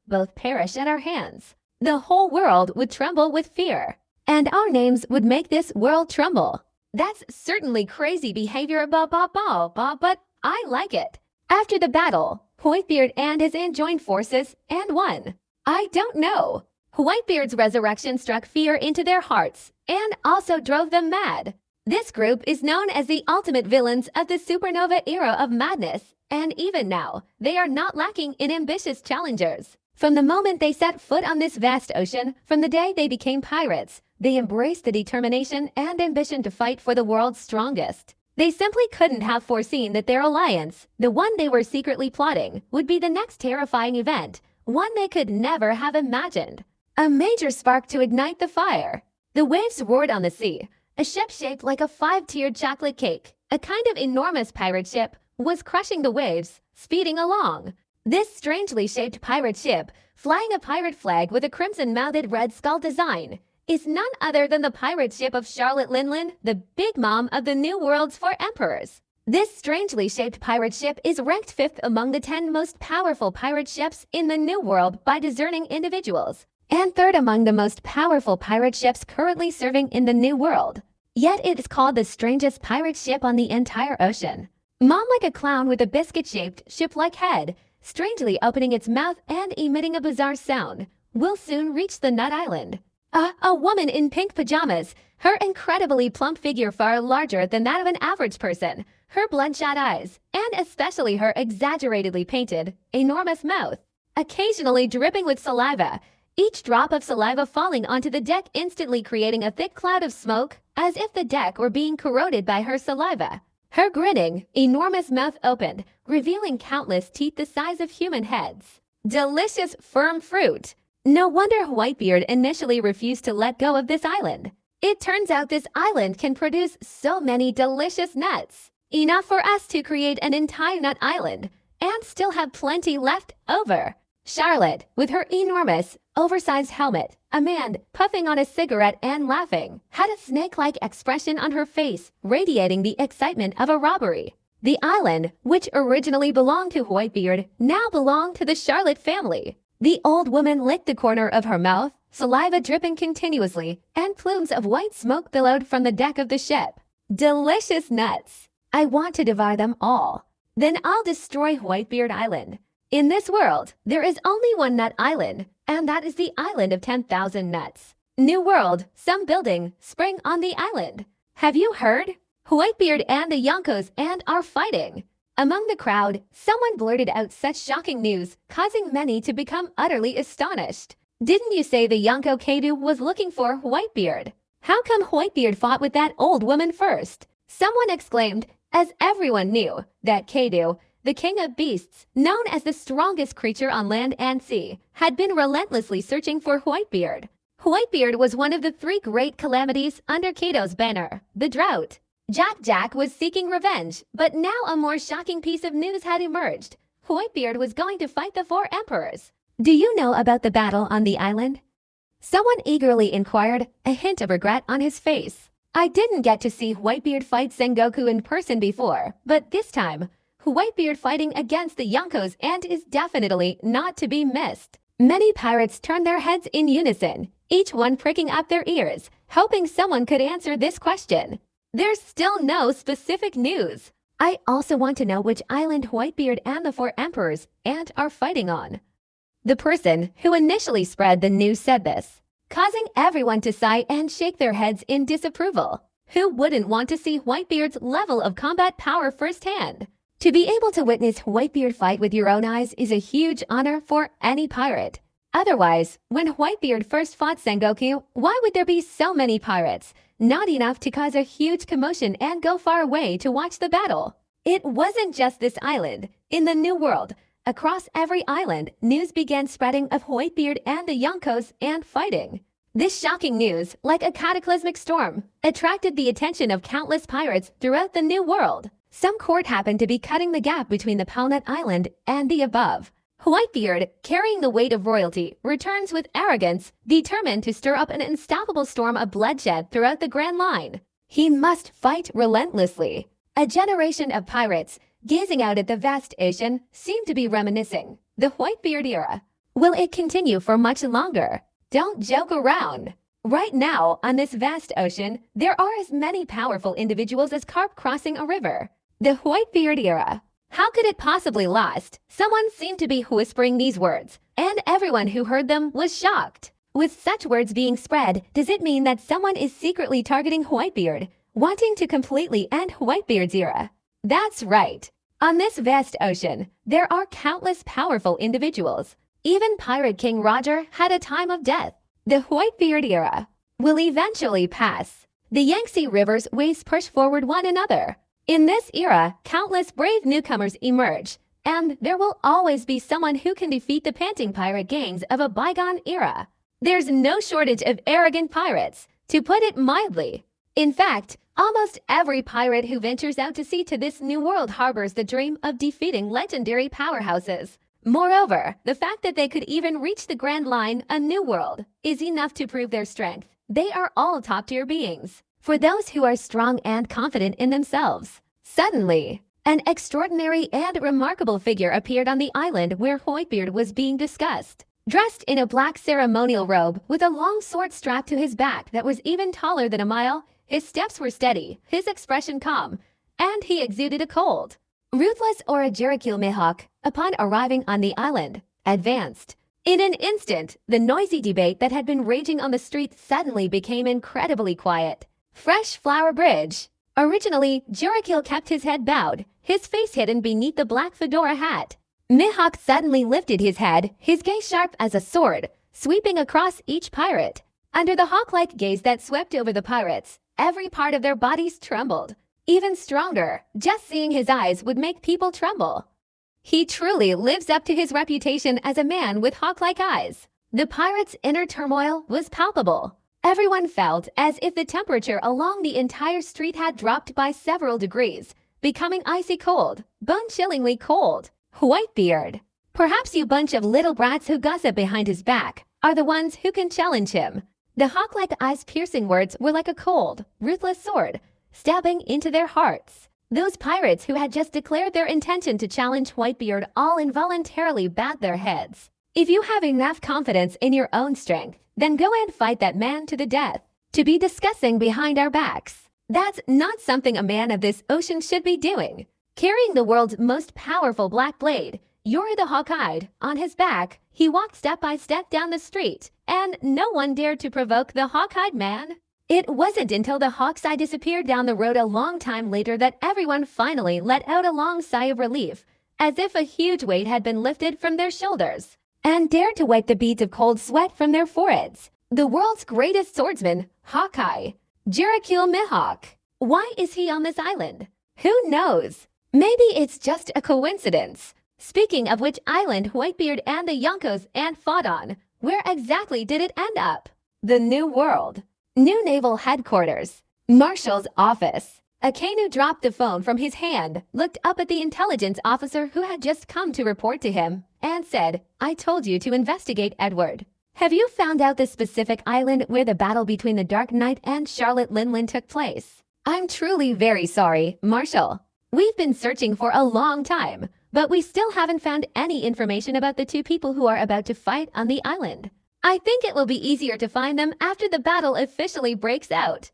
both perish at our hands, the whole world would tremble with fear. And our names would make this world tremble. That's certainly crazy behavior, but I like it. After the battle, Whitebeard and his aunt joined forces and won. I don't know. Whitebeard's resurrection struck fear into their hearts and also drove them mad. This group is known as the ultimate villains of the supernova era of madness, and even now, they are not lacking in ambitious challengers. From the moment they set foot on this vast ocean, from the day they became pirates, they embraced the determination and ambition to fight for the world's strongest. They simply couldn't have foreseen that their alliance, the one they were secretly plotting, would be the next terrifying event, one they could never have imagined. A major spark to ignite the fire. The waves roared on the sea. A ship shaped like a five-tiered chocolate cake, a kind of enormous pirate ship, was crushing the waves, speeding along. This strangely shaped pirate ship, flying a pirate flag with a crimson-mounted red skull design, is none other than the pirate ship of Charlotte Linlin, the big mom of the New World's four emperors. This strangely shaped pirate ship is ranked 5th among the 10 most powerful pirate ships in the New World by discerning individuals, and 3rd among the most powerful pirate ships currently serving in the New World. Yet it is called the strangest pirate ship on the entire ocean. Mom like a clown with a biscuit-shaped, ship-like head, strangely opening its mouth and emitting a bizarre sound, will soon reach the Nut Island. A woman in pink pajamas, her incredibly plump figure far larger than that of an average person, her bloodshot eyes, and especially her exaggeratedly painted, enormous mouth, occasionally dripping with saliva, each drop of saliva falling onto the deck instantly creating a thick cloud of smoke, as if the deck were being corroded by her saliva. Her grinning, enormous mouth opened, revealing countless teeth the size of human heads. Delicious, firm fruit. No wonder Whitebeard initially refused to let go of this island. It turns out this island can produce so many delicious nuts. Enough for us to create an entire nut island, and still have plenty left over. Charlotte, with her enormous, oversized helmet, a man puffing on a cigarette and laughing, had a snake-like expression on her face, radiating the excitement of a robbery. The island, which originally belonged to Whitebeard, now belonged to the Charlotte family. The old woman licked the corner of her mouth, saliva dripping continuously, and plumes of white smoke billowed from the deck of the ship. Delicious nuts! I want to devour them all. Then I'll destroy Whitebeard Island. In this world, there is only one nut island, and that is the island of 10,000 nuts. New world, some building, spring on the island. Have you heard? Whitebeard and the Yonkos and are fighting. Among the crowd, someone blurted out such shocking news, causing many to become utterly astonished. Didn't you say the Yonko K2 was looking for Whitebeard? How come Whitebeard fought with that old woman first? Someone exclaimed, as everyone knew, that K2, the king of beasts, known as the strongest creature on land and sea, had been relentlessly searching for Whitebeard. Whitebeard was one of the 3 great calamities under K2's banner, the drought. Jack was seeking revenge, but now a more shocking piece of news had emerged. Whitebeard was going to fight the 4 emperors. Do you know about the battle on the island? Someone eagerly inquired, a hint of regret on his face. I didn't get to see Whitebeard fight Sengoku in person before, but this time, Whitebeard fighting against the Yonkos and is definitely not to be missed. Many pirates turned their heads in unison, each one pricking up their ears, hoping someone could answer this question. There's still no specific news. I also want to know which island Whitebeard and the 4 emperors are fighting on. The person who initially spread the news said this, causing everyone to sigh and shake their heads in disapproval. Who wouldn't want to see Whitebeard's level of combat power firsthand? To be able to witness Whitebeard fight with your own eyes is a huge honor for any pirate. Otherwise, when Whitebeard first fought Sengoku, why would there be so many pirates? Not enough to cause a huge commotion and go far away to watch the battle. It wasn't just this island. In the New World, across every island, news began spreading of Whitebeard and the Yonkos and fighting. This shocking news, like a cataclysmic storm, attracted the attention of countless pirates throughout the New World. Some court happened to be cutting the gap between the Palnet Island and the above. Whitebeard, carrying the weight of royalty, returns with arrogance, determined to stir up an unstoppable storm of bloodshed throughout the Grand Line. He must fight relentlessly. A generation of pirates, gazing out at the vast ocean, seemed to be reminiscing. The Whitebeard era. Will it continue for much longer? Don't joke around. Right now, on this vast ocean, there are as many powerful individuals as carp crossing a river. The Whitebeard era. How could it possibly last? Someone seemed to be whispering these words, and everyone who heard them was shocked. With such words being spread, does it mean that someone is secretly targeting Whitebeard, wanting to completely end Whitebeard's era? That's right. On this vast ocean, there are countless powerful individuals. Even Pirate King Roger had a time of death. The Whitebeard era will eventually pass. The Yangtze River's waves push forward one another. In this era, countless brave newcomers emerge, and there will always be someone who can defeat the panting pirate gangs of a bygone era. There's no shortage of arrogant pirates, to put it mildly. In fact, almost every pirate who ventures out to sea to this new world harbors the dream of defeating legendary powerhouses. Moreover, the fact that they could even reach the Grand Line, a new world, is enough to prove their strength. They are all top-tier beings. For those who are strong and confident in themselves. Suddenly, an extraordinary and remarkable figure appeared on the island where Whitebeard was being discussed. Dressed in a black ceremonial robe with a long sword strapped to his back that was even taller than a mile, his steps were steady, his expression calm, and he exuded a cold, ruthless aura. Jericho Mihawk, upon arriving on the island, advanced. In an instant, the noisy debate that had been raging on the street suddenly became incredibly quiet. Fresh Flower Bridge. Originally, Jericho kept his head bowed, his face hidden beneath the black fedora hat. Mihawk suddenly lifted his head, his gaze sharp as a sword, sweeping across each pirate. Under the hawk-like gaze that swept over the pirates, every part of their bodies trembled. Even stronger, just seeing his eyes would make people tremble. He truly lives up to his reputation as a man with hawk-like eyes. The pirates' inner turmoil was palpable. Everyone felt as if the temperature along the entire street had dropped by several degrees, becoming icy cold, bone-chillingly cold. Whitebeard. Perhaps you bunch of little brats who gossip behind his back are the ones who can challenge him. The hawk-like eyes-piercing words were like a cold, ruthless sword, stabbing into their hearts. Those pirates who had just declared their intention to challenge Whitebeard all involuntarily bowed their heads. If you have enough confidence in your own strength, then go and fight that man to the death. To be discussing behind our backs. That's not something a man of this ocean should be doing. Carrying the world's most powerful black blade, Yuri the Hawk-Eyed, on his back, he walked step by step down the street, and no one dared to provoke the Hawk-Eyed man. It wasn't until the Hawk's Eye disappeared down the road a long time later that everyone finally let out a long sigh of relief, as if a huge weight had been lifted from their shoulders, and dared to wipe the beads of cold sweat from their foreheads. The world's greatest swordsman, Hawkeye, Jericho Mihawk. Why is he on this island? Who knows? Maybe it's just a coincidence. Speaking of which island Whitebeard and the Yonkos and fought on, where exactly did it end up? The New World. New Naval Headquarters. Marshal's office. Akainu dropped the phone from his hand, looked up at the intelligence officer who had just come to report to him, and said, "I told you to investigate Edward. Have you found out the specific island where the battle between the Dark Knight and Charlotte Linlin took place?" "I'm truly very sorry, Marshal. We've been searching for a long time, but we still haven't found any information about the two people who are about to fight on the island. I think it will be easier to find them after the battle officially breaks out."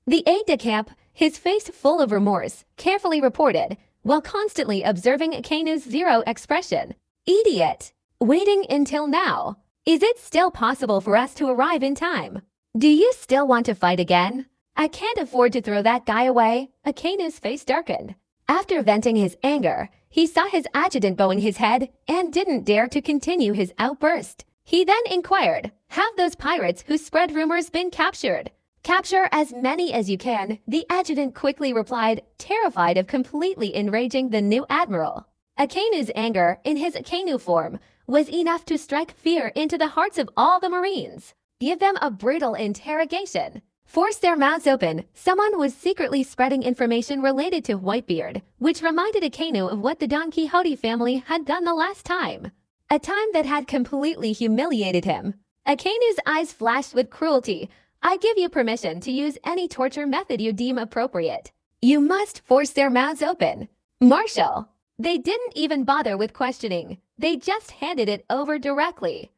The aide-de-camp, his face full of remorse, carefully reported, while constantly observing Akainu's zero expression. "Idiot! Waiting until now. Is it still possible for us to arrive in time? Do you still want to fight again? I can't afford to throw that guy away." Akainu's face darkened. After venting his anger, he saw his adjutant bowing his head and didn't dare to continue his outburst. He then inquired, "Have those pirates who spread rumors been captured?" "Capture as many as you can," the adjutant quickly replied, terrified of completely enraging the new admiral. Akanu's anger, in his Akanu form, was enough to strike fear into the hearts of all the Marines. Give them a brutal interrogation. Force their mouths open. Someone was secretly spreading information related to Whitebeard, which reminded Akanu of what the Don Quixote family had done the last time. A time that had completely humiliated him. Akanu's eyes flashed with cruelty. "I give you permission to use any torture method you deem appropriate. You must force their mouths open." "Marshal." They didn't even bother with questioning. They just handed it over directly.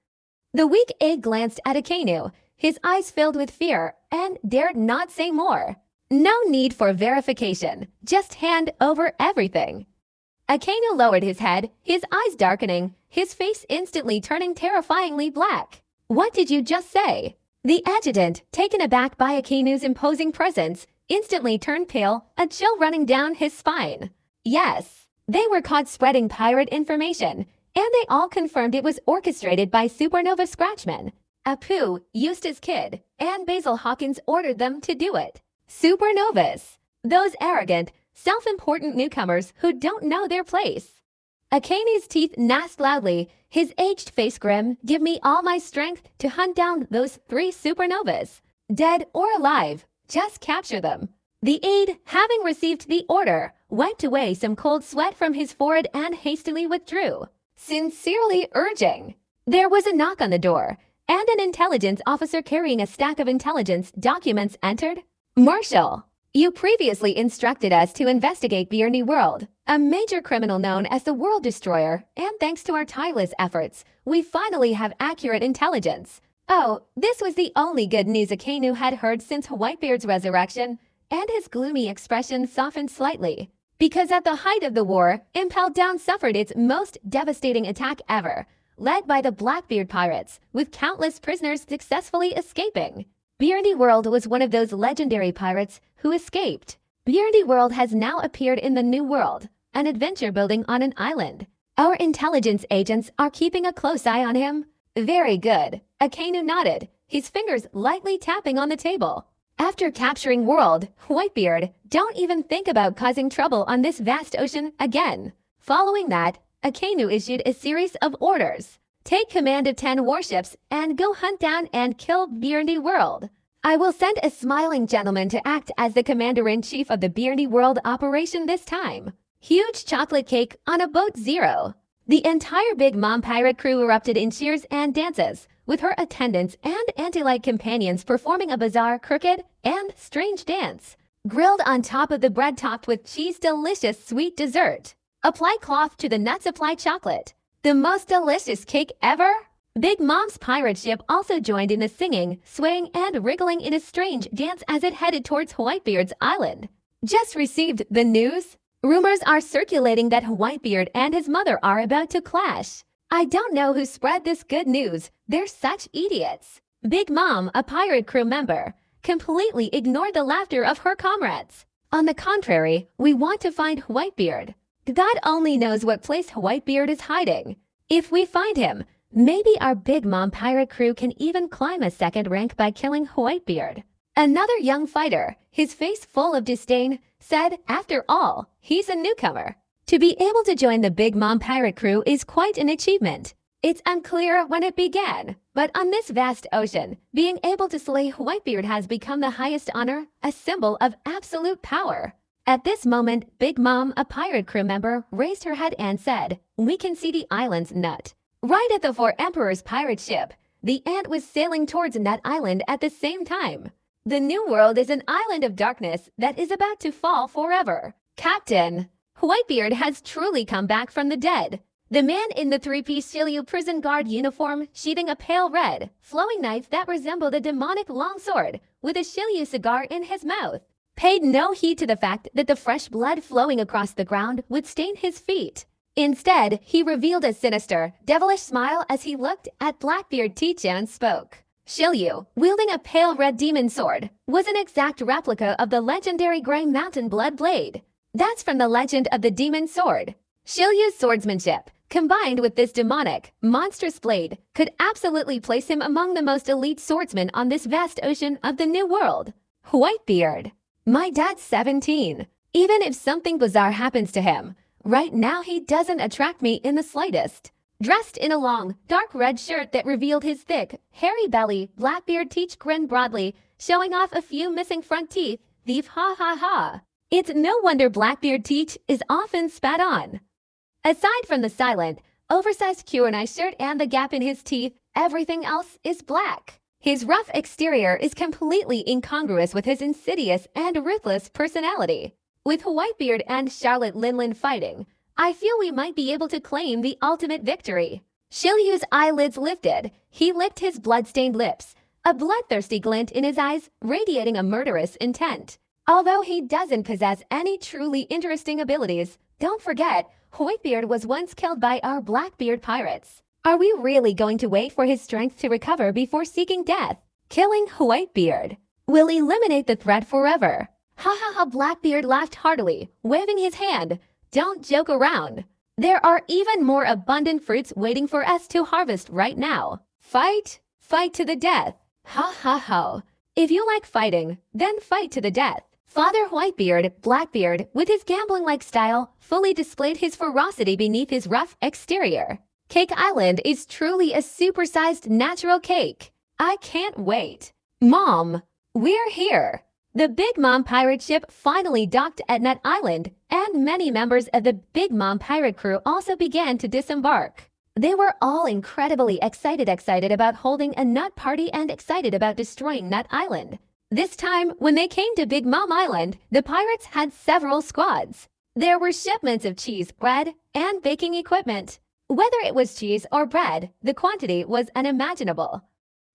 The weak egg glanced at Akanu, his eyes filled with fear, and dared not say more. No need for verification. Just hand over everything. Akanu lowered his head, his eyes darkening, his face instantly turning terrifyingly black. "What did you just say?" The adjutant, taken aback by Akanu's imposing presence, instantly turned pale, a chill running down his spine. Yes, they were caught spreading pirate information, and they all confirmed it was orchestrated by Supernova Scratchmen. Apu, Eustace Kidd, and Basil Hawkins ordered them to do it. Supernovas. Those arrogant, self-important newcomers who don't know their place. Akanu's teeth gnashed loudly, his aged face grim. "Give me all my strength to hunt down those 3 supernovas. Dead or alive, just capture them." The aide, having received the order, wiped away some cold sweat from his forehead and hastily withdrew, sincerely urging. There was a knock on the door, and an intelligence officer carrying a stack of intelligence documents entered. "Marshal, you previously instructed us to investigate Byrne World, a major criminal known as the World Destroyer, and thanks to our tireless efforts, we finally have accurate intelligence." Oh, this was the only good news Akanu had heard since Whitebeard's resurrection, and his gloomy expression softened slightly. Because at the height of the war, Impel Down suffered its most devastating attack ever, led by the Blackbeard pirates, with countless prisoners successfully escaping. Byrne World was one of those legendary pirates who escaped. Byrne World has now appeared in the New World, an adventure building on an island. Our intelligence agents are keeping a close eye on him. Very good. Akanu nodded, his fingers lightly tapping on the table. After capturing World, Whitebeard, don't even think about causing trouble on this vast ocean again. Following that, Akanu issued a series of orders. Take command of 10 warships and go hunt down and kill Byrne World. I will send a smiling gentleman to act as the commander-in-chief of the Byrne World operation this time. Huge chocolate cake on a boat 0. The entire Big Mom pirate crew erupted in cheers and dances, with her attendants and anti-light companions performing a bizarre, crooked, and strange dance. Grilled on top of the bread topped with cheese, delicious sweet dessert. Apply cloth to the nuts, apply chocolate. The most delicious cake ever? Big Mom's pirate ship also joined in the singing, swaying, and wriggling in a strange dance as it headed towards Whitebeard's island. Just received the news? Rumors are circulating that Whitebeard and his mother are about to clash. I don't know who spread this good news. They're such idiots. Big Mom, a pirate crew member, completely ignored the laughter of her comrades. On the contrary, we want to find Whitebeard. God only knows what place Whitebeard is hiding. If we find him, maybe our Big Mom pirate crew can even climb a second rank by killing Whitebeard. Another young fighter, his face full of disdain, said, after all, he's a newcomer. To be able to join the Big Mom pirate crew is quite an achievement. It's unclear when it began, but on this vast ocean, being able to slay Whitebeard has become the highest honor, a symbol of absolute power. At this moment, Big Mom, a pirate crew member, raised her head and said, "We can see the island's nut." Right at the Four Emperors pirate ship, the ant was sailing towards Nut Island at the same time. The New World is an island of darkness that is about to fall forever. Captain, Whitebeard has truly come back from the dead. The man in the 3-piece Shiryu prison guard uniform, sheathing a pale red, flowing knife that resembled a demonic longsword, with a Shiryu cigar in his mouth, paid no heed to the fact that the fresh blood flowing across the ground would stain his feet. Instead, he revealed a sinister, devilish smile as he looked at Blackbeard P2 and spoke. Shiryu, wielding a pale red demon sword, was an exact replica of the legendary Grey Mountain blood blade. That's from the legend of the demon sword. Shiryu's swordsmanship, combined with this demonic, monstrous blade, could absolutely place him among the most elite swordsmen on this vast ocean of the New World. Whitebeard. My dad's 17. Even if something bizarre happens to him, right now he doesn't attract me in the slightest. Dressed in a long, dark red shirt that revealed his thick, hairy belly, Blackbeard Teach grinned broadly, showing off a few missing front teeth. Thief, ha ha ha. It's no wonder Blackbeard Teach is often spat on. Aside from the silent, oversized Q&I shirt and the gap in his teeth, everything else is black. His rough exterior is completely incongruous with his insidious and ruthless personality. With Whitebeard and Charlotte Linlin fighting, I feel we might be able to claim the ultimate victory. Shilyu's eyelids lifted. He licked his blood-stained lips, a bloodthirsty glint in his eyes radiating a murderous intent. Although he doesn't possess any truly interesting abilities, don't forget, Whitebeard was once killed by our Blackbeard pirates. Are we really going to wait for his strength to recover before seeking death? Killing Whitebeard will eliminate the threat forever. Ha ha ha, Blackbeard laughed heartily, waving his hand. Don't joke around. There are even more abundant fruits waiting for us to harvest right now. Fight? Fight to the death. Ha ha ha. If you like fighting, then fight to the death. Father Whitebeard, Blackbeard, with his gambling-like style, fully displayed his ferocity beneath his rough exterior. Cake Island is truly a supersized natural cake. I can't wait. Mom, we're here. The Big Mom pirate ship finally docked at Nut Island, and many members of the Big Mom pirate crew also began to disembark. They were all incredibly excited about holding a nut party and excited about destroying Nut Island. This time, when they came to Big Mom Island, the pirates had several squads. There were shipments of cheese, bread, and baking equipment. Whether it was cheese or bread, the quantity was unimaginable.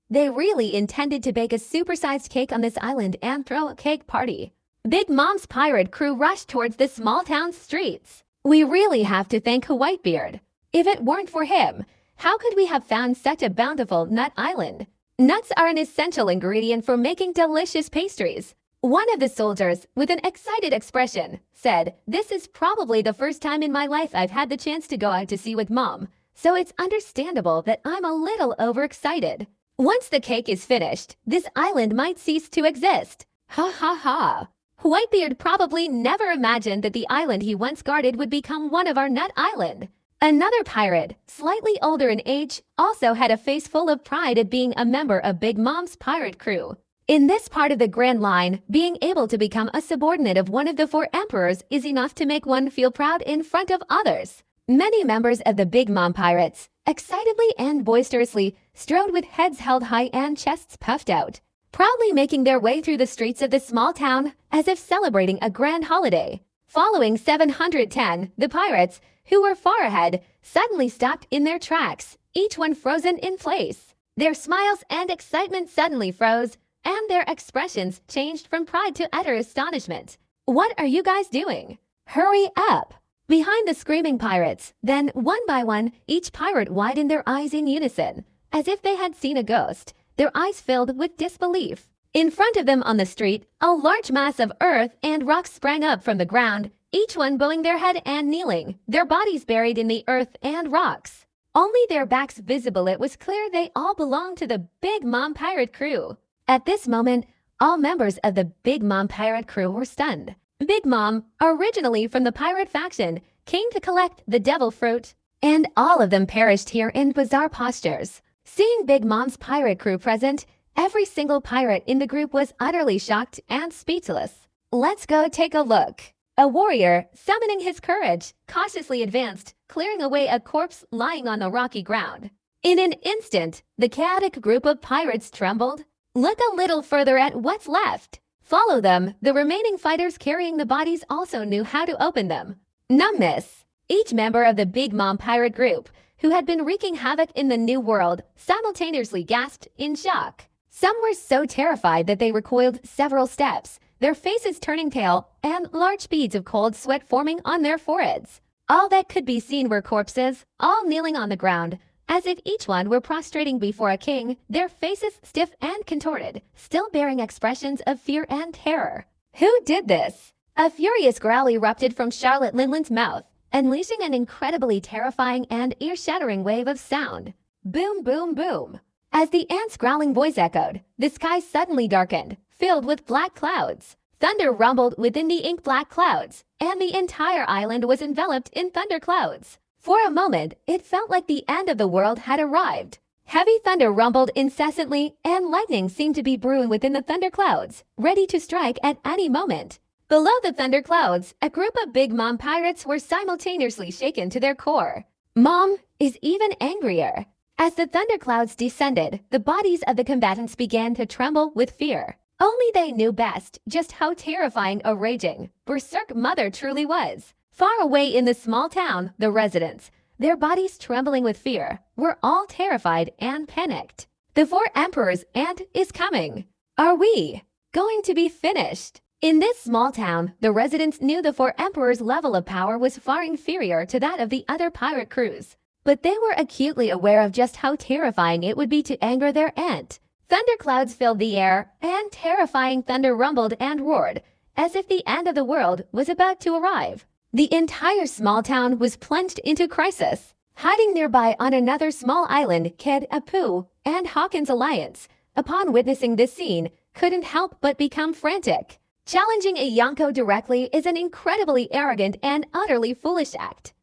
They really intended to bake a supersized cake on this island and throw a cake party. Big Mom's pirate crew rushed towards the small town's streets. We really have to thank Whitebeard. If it weren't for him, how could we have found such a bountiful nut island? Nuts are an essential ingredient for making delicious pastries. One of the soldiers, with an excited expression, said, "This is probably the first time in my life I've had the chance to go out to sea with Mom, so it's understandable that I'm a little overexcited. Once the cake is finished, this island might cease to exist." Ha ha ha. Whitebeard probably never imagined that the island he once guarded would become one of our nut island. Another pirate, slightly older in age, also had a face full of pride at being a member of Big Mom's pirate crew. In this part of the Grand Line, being able to become a subordinate of one of the 4 emperors is enough to make one feel proud in front of others. Many members of the Big Mom pirates, excitedly and boisterously, strode with heads held high and chests puffed out, proudly making their way through the streets of the small town as if celebrating a grand holiday. Following 710, the pirates, who were far ahead, suddenly stopped in their tracks, each one frozen in place. Their smiles and excitement suddenly froze, and their expressions changed from pride to utter astonishment. What are you guys doing? Hurry up! Behind the screaming pirates, then one by one, each pirate widened their eyes in unison, as if they had seen a ghost, their eyes filled with disbelief. In front of them on the street, a large mass of earth and rocks sprang up from the ground, each one bowing their head and kneeling, their bodies buried in the earth and rocks. Only their backs visible, it was clear they all belonged to the Big Mom pirate crew. At this moment, all members of the Big Mom pirate crew were stunned. Big Mom, originally from the pirate faction, came to collect the devil fruit, and all of them perished here in bizarre postures. Seeing Big Mom's pirate crew present, every single pirate in the group was utterly shocked and speechless. Let's go take a look. A warrior, summoning his courage, cautiously advanced, clearing away a corpse lying on the rocky ground. In an instant, the chaotic group of pirates trembled. Look a little further at what's left. Follow them. The remaining fighters carrying the bodies also knew how to open them. Numbness. Each member of the Big Mom pirate group, who had been wreaking havoc in the New World, simultaneously gasped in shock. Some were so terrified that they recoiled several steps, their faces turning pale and large beads of cold sweat forming on their foreheads. All that could be seen were corpses, all kneeling on the ground, as if each one were prostrating before a king, their faces stiff and contorted, still bearing expressions of fear and terror. Who did this? A furious growl erupted from Charlotte Linlin's mouth. unleashing an incredibly terrifying and ear-shattering wave of sound. Boom, boom, boom. As the ant's growling voice echoed, the sky suddenly darkened, filled with black clouds. Thunder rumbled within the ink-black clouds, and the entire island was enveloped in thunder clouds. For a moment, it felt like the end of the world had arrived. Heavy thunder rumbled incessantly, and lightning seemed to be brewing within the thunder clouds, ready to strike at any moment. Below the thunder clouds, a group of Big Mom pirates were simultaneously shaken to their core. Mom is even angrier. As the thunderclouds descended, the bodies of the combatants began to tremble with fear. Only they knew best just how terrifying a raging, berserk mother truly was. Far away in the small town, the residents, their bodies trembling with fear, were all terrified and panicked. The four emperors' aunt is coming. Are we going to be finished? In this small town, the residents knew the four emperors' level of power was far inferior to that of the other pirate crews. But they were acutely aware of just how terrifying it would be to anger their aunt. Thunderclouds filled the air, and terrifying thunder rumbled and roared, as if the end of the world was about to arrive. The entire small town was plunged into crisis. Hiding nearby on another small island, Kid, Apu, and Hawkins' alliance, upon witnessing this scene, couldn't help but become frantic. Challenging a Yonko directly is an incredibly arrogant and utterly foolish act.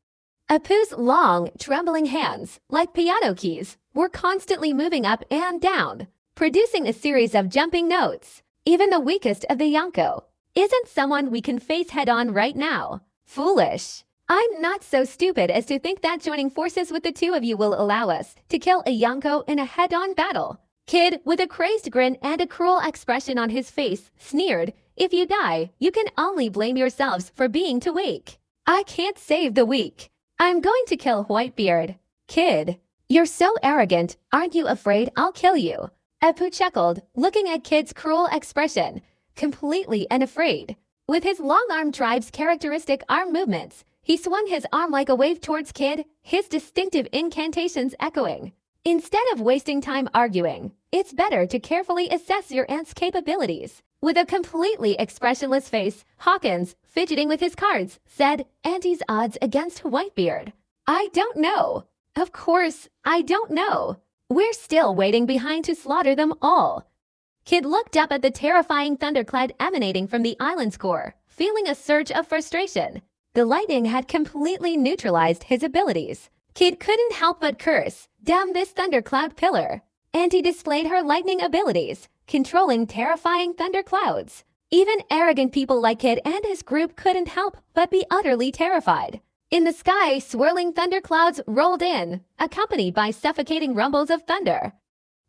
Apu's long, trembling hands, like piano keys, were constantly moving up and down, producing a series of jumping notes. Even the weakest of the Yonko isn't someone we can face head-on right now. Foolish. I'm not so stupid as to think that joining forces with the two of you will allow us to kill a Yonko in a head-on battle. Kid, with a crazed grin and a cruel expression on his face, sneered, "If you die, you can only blame yourselves for being too weak. I can't save the weak. I'm going to kill Whitebeard." "Kid, you're so arrogant. Aren't you afraid I'll kill you?" Apu chuckled, looking at Kid's cruel expression, completely unafraid. With his long-arm tribe's characteristic arm movements, he swung his arm like a wave towards Kid, his distinctive incantations echoing. Instead of wasting time arguing, it's better to carefully assess your aunt's capabilities. With a completely expressionless face, Hawkins, fidgeting with his cards, said, "Auntie's odds against Whitebeard. I don't know. Of course, I don't know. We're still waiting behind to slaughter them all." Kid looked up at the terrifying thundercloud emanating from the island's core, feeling a surge of frustration. The lightning had completely neutralized his abilities. Kid couldn't help but curse, "Damn this thundercloud pillar." Auntie displayed her lightning abilities, controlling terrifying thunderclouds. Even arrogant people like Kid and his group couldn't help but be utterly terrified. In the sky, swirling thunderclouds rolled in, accompanied by suffocating rumbles of thunder.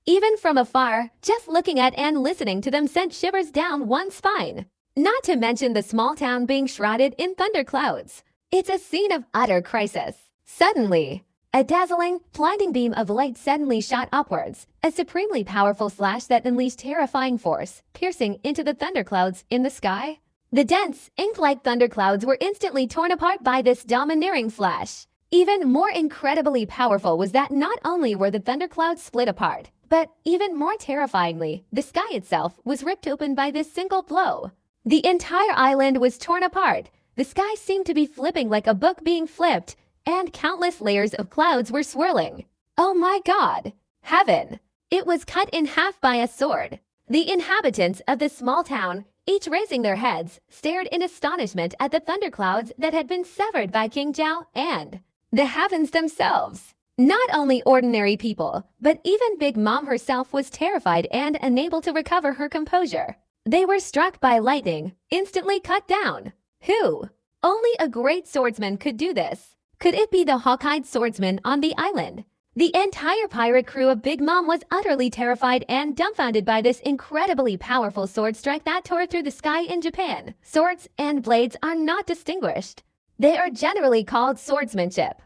Even from afar, just looking at and listening to them sent shivers down one's spine. Not to mention the small town being shrouded in thunderclouds. It's a scene of utter crisis. Suddenly, a dazzling, blinding beam of light suddenly shot upwards, a supremely powerful slash that unleashed terrifying force, piercing into the thunderclouds in the sky. The dense, ink-like thunderclouds were instantly torn apart by this domineering flash. Even more incredibly powerful was that not only were the thunderclouds split apart, but even more terrifyingly, the sky itself was ripped open by this single blow. The entire island was torn apart. The sky seemed to be flipping like a book being flipped, and countless layers of clouds were swirling. Oh my God! Heaven! It was cut in half by a sword. The inhabitants of the small town, each raising their heads, stared in astonishment at the thunderclouds that had been severed by King Zhao and the heavens themselves. Not only ordinary people, but even Big Mom herself was terrified and unable to recover her composure. They were struck by lightning, instantly cut down. Who? Only a great swordsman could do this. Could it be the hawk-eyed swordsman on the island? The entire pirate crew of Big Mom was utterly terrified and dumbfounded by this incredibly powerful sword strike that tore through the sky in Japan. Swords and blades are not distinguished. They are generally called swordsmanship.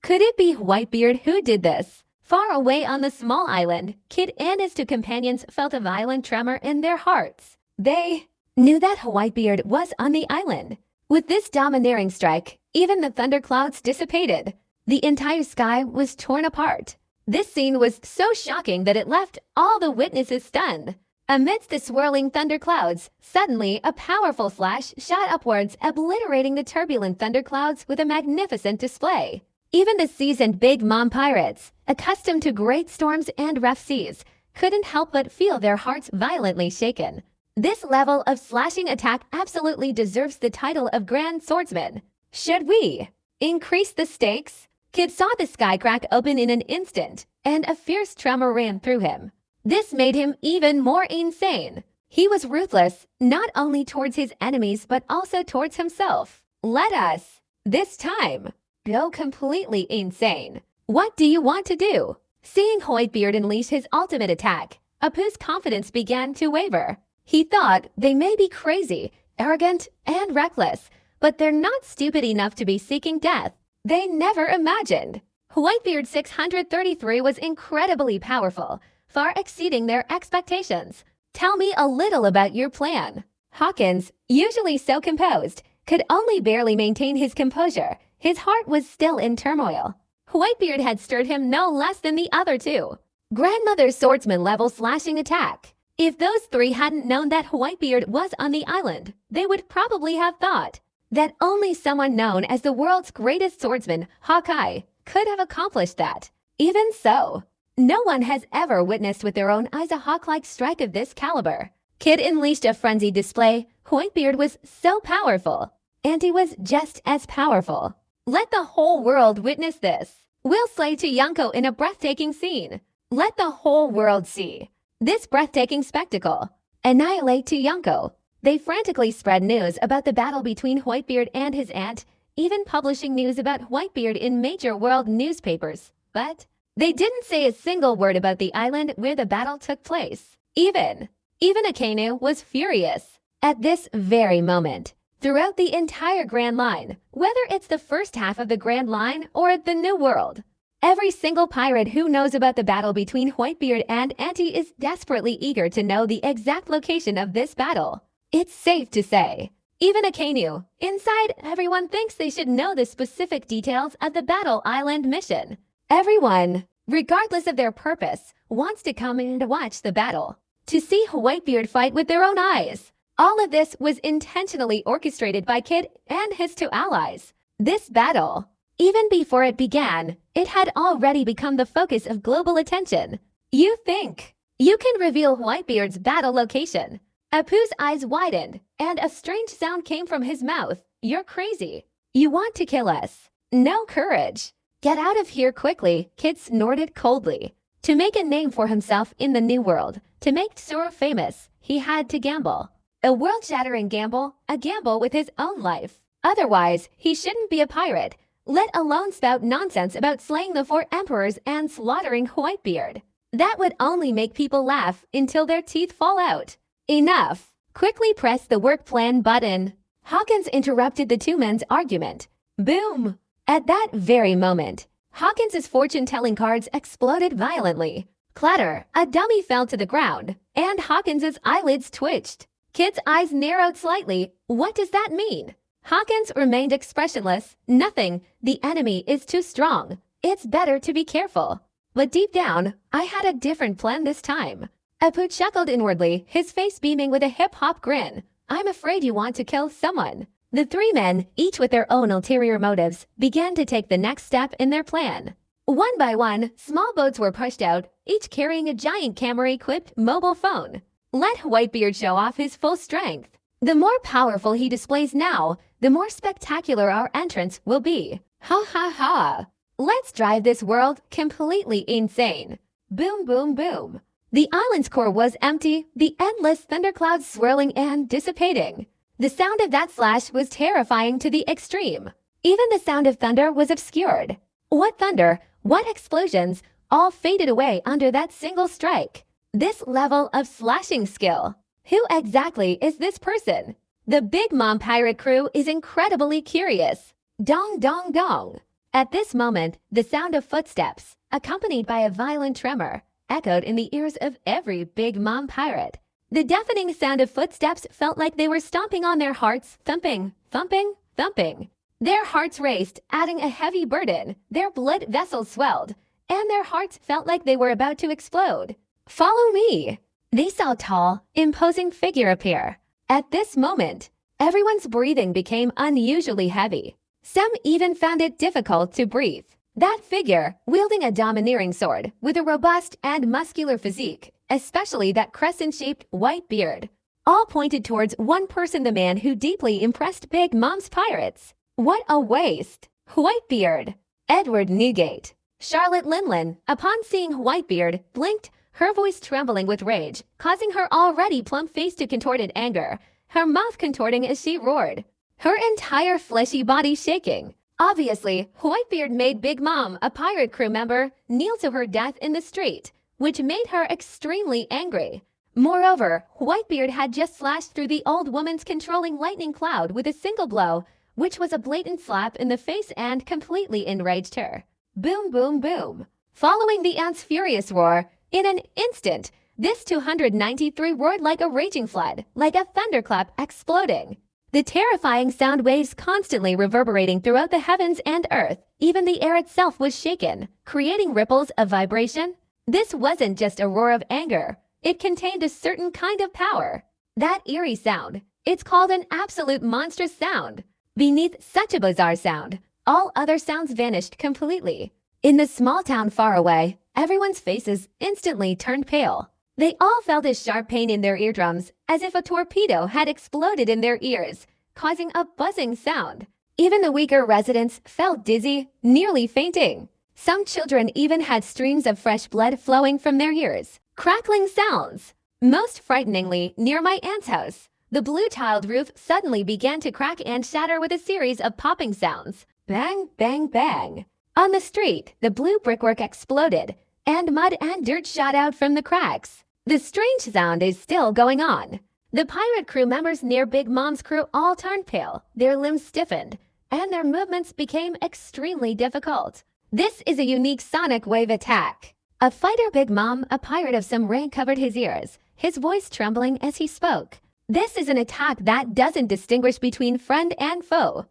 Could it be Whitebeard who did this? Far away on the small island, Kid and his two companions felt a violent tremor in their hearts. They knew that Whitebeard was on the island. With this domineering strike, even the thunderclouds dissipated. The entire sky was torn apart. This scene was so shocking that it left all the witnesses stunned. Amidst the swirling thunderclouds, suddenly a powerful flash shot upwards, obliterating the turbulent thunderclouds with a magnificent display. Even the seasoned Big Mom pirates, accustomed to great storms and rough seas, couldn't help but feel their hearts violently shaken. This level of slashing attack absolutely deserves the title of Grand Swordsman. Should we increase the stakes? Kid saw the sky crack open in an instant, and a fierce tremor ran through him. This made him even more insane. He was ruthless, not only towards his enemies but also towards himself. Let us, this time, go completely insane. What do you want to do? Seeing Whitebeard unleash his ultimate attack, Apu's confidence began to waver. He thought they may be crazy, arrogant, and reckless, but they're not stupid enough to be seeking death. They never imagined. Whitebeard 633 was incredibly powerful, far exceeding their expectations. Tell me a little about your plan. Hawkins, usually so composed, could only barely maintain his composure. His heart was still in turmoil. Whitebeard had stirred him no less than the other two. Grandmother's swordsman-level slashing attack. If those three hadn't known that Whitebeard was on the island, they would probably have thought that only someone known as the world's greatest swordsman, Hawkeye, could have accomplished that. Even so, no one has ever witnessed with their own eyes a hawk-like strike of this caliber. Kid unleashed a frenzied display. Whitebeard was so powerful, and he was just as powerful. Let the whole world witness this. We'll slay to Yonko in a breathtaking scene. Let the whole world see this breathtaking spectacle. Annihilate to Yonko. They frantically spread news about the battle between Whitebeard and his aunt, even publishing news about Whitebeard in major world newspapers. But they didn't say a single word about the island where the battle took place. Even Akainu was furious. At this very moment, throughout the entire Grand Line, whether it's the first half of the Grand Line or the New World, every single pirate who knows about the battle between Whitebeard and Auntie is desperately eager to know the exact location of this battle. It's safe to say, even Akainu, inside, everyone thinks they should know the specific details of the Battle Island mission. Everyone, regardless of their purpose, wants to come in to watch the battle, to see Whitebeard fight with their own eyes. All of this was intentionally orchestrated by Kid and his two allies. This battle, even before it began, it had already become the focus of global attention. You think you can reveal Whitebeard's battle location? Apu's eyes widened, and a strange sound came from his mouth. You're crazy. You want to kill us. No courage. Get out of here quickly, Kid snorted coldly. To make a name for himself in the New World, to make Tsuru famous, he had to gamble. A world-shattering gamble, a gamble with his own life. Otherwise, he shouldn't be a pirate, let alone spout nonsense about slaying the 4 emperors and slaughtering Whitebeard. That would only make people laugh until their teeth fall out. Enough. Quickly press the work plan button. Hawkins interrupted the two men's argument. Boom. At that very moment, Hawkins' fortune-telling cards exploded violently. Clatter, a dummy fell to the ground, and Hawkins' eyelids twitched. Kid's eyes narrowed slightly. What does that mean? Hawkins remained expressionless. Nothing. The enemy is too strong. It's better to be careful. But deep down, I had a different plan this time. Apu chuckled inwardly, his face beaming with a hip-hop grin. I'm afraid you want to kill someone. The three men, each with their own ulterior motives, began to take the next step in their plan. One by one, small boats were pushed out, each carrying a giant camera-equipped mobile phone. Let Whitebeard show off his full strength. The more powerful he displays now, the more spectacular our entrance will be. Ha ha ha. Let's drive this world completely insane. Boom boom boom. The island's core was empty, the endless thunderclouds swirling and dissipating. The sound of that slash was terrifying to the extreme. Even the sound of thunder was obscured. What thunder, what explosions, all faded away under that single strike. This level of slashing skill. Who exactly is this person? The Big Mom pirate crew is incredibly curious. Dong dong dong. At this moment, the sound of footsteps, accompanied by a violent tremor, echoed in the ears of every Big Mom pirate. The deafening sound of footsteps felt like they were stomping on their hearts, thumping, thumping, thumping. Their hearts raced, adding a heavy burden. Their blood vessels swelled, and their hearts felt like they were about to explode. Follow me. They saw a tall, imposing figure appear. At this moment, everyone's breathing became unusually heavy. Some even found it difficult to breathe. That figure, wielding a domineering sword with a robust and muscular physique, especially that crescent-shaped white beard, all pointed towards one person, the man who deeply impressed Big Mom's pirates. What a waste! Whitebeard! Edward Newgate. Charlotte Linlin, upon seeing Whitebeard, blinked, her voice trembling with rage, causing her already plump face to contort in anger, her mouth contorting as she roared, her entire fleshy body shaking. Obviously, Whitebeard made Big Mom, a pirate crew member, kneel to her death in the street, which made her extremely angry. Moreover, Whitebeard had just slashed through the old woman's controlling lightning cloud with a single blow, which was a blatant slap in the face and completely enraged her. Boom, boom, boom. Following the ant's furious roar, in an instant, this 293 roared like a raging flood, like a thunderclap exploding. The terrifying sound waves constantly reverberating throughout the heavens and earth. Even the air itself was shaken, creating ripples of vibration. This wasn't just a roar of anger. It contained a certain kind of power. That eerie sound, it's called an absolute monstrous sound. Beneath such a bizarre sound, all other sounds vanished completely. In the small town far away, everyone's faces instantly turned pale. They all felt a sharp pain in their eardrums, as if a torpedo had exploded in their ears, causing a buzzing sound. Even the weaker residents felt dizzy, nearly fainting. Some children even had streams of fresh blood flowing from their ears. Crackling sounds. Most frighteningly, near my aunt's house, the blue-tiled roof suddenly began to crack and shatter with a series of popping sounds. Bang, bang, bang. On the street, the blue brickwork exploded, and mud and dirt shot out from the cracks. The strange sound is still going on. The pirate crew members near Big Mom's crew all turned pale, their limbs stiffened, and their movements became extremely difficult. This is a unique sonic wave attack. A fighter Big Mom, a pirate of some rank, covered his ears, his voice trembling as he spoke. This is an attack that doesn't distinguish between friend and foe.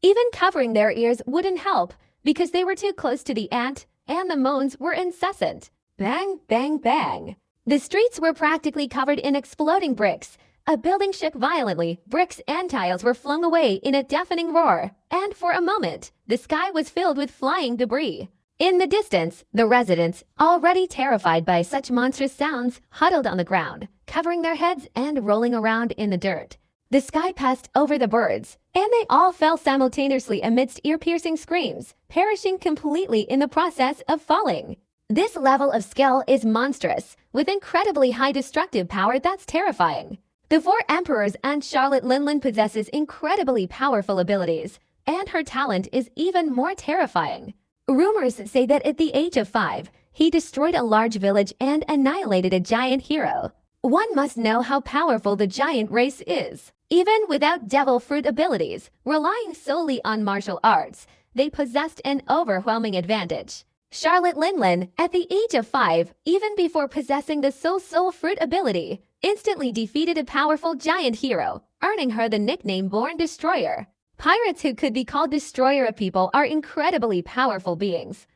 Even covering their ears wouldn't help because they were too close to the ant, and the moans were incessant. Bang, bang, bang. The streets were practically covered in exploding bricks. A building shook violently, bricks and tiles were flung away in a deafening roar, and for a moment, the sky was filled with flying debris. In the distance, the residents, already terrified by such monstrous sounds, huddled on the ground, covering their heads and rolling around in the dirt. The sky passed over the birds, and they all fell simultaneously amidst ear-piercing screams, perishing completely in the process of falling. This level of skill is monstrous, with incredibly high destructive power that's terrifying. The four emperors and Charlotte Linlin possesses incredibly powerful abilities, and her talent is even more terrifying. Rumors say that at the age of 5, he destroyed a large village and annihilated a giant hero. One must know how powerful the giant race is. Even without devil fruit abilities, relying solely on martial arts, they possessed an overwhelming advantage. Charlotte Linlin, at the age of 5, even before possessing the soul fruit ability, instantly defeated a powerful giant hero, earning her the nickname Born Destroyer. Pirates who could be called destroyer of people are incredibly powerful beings.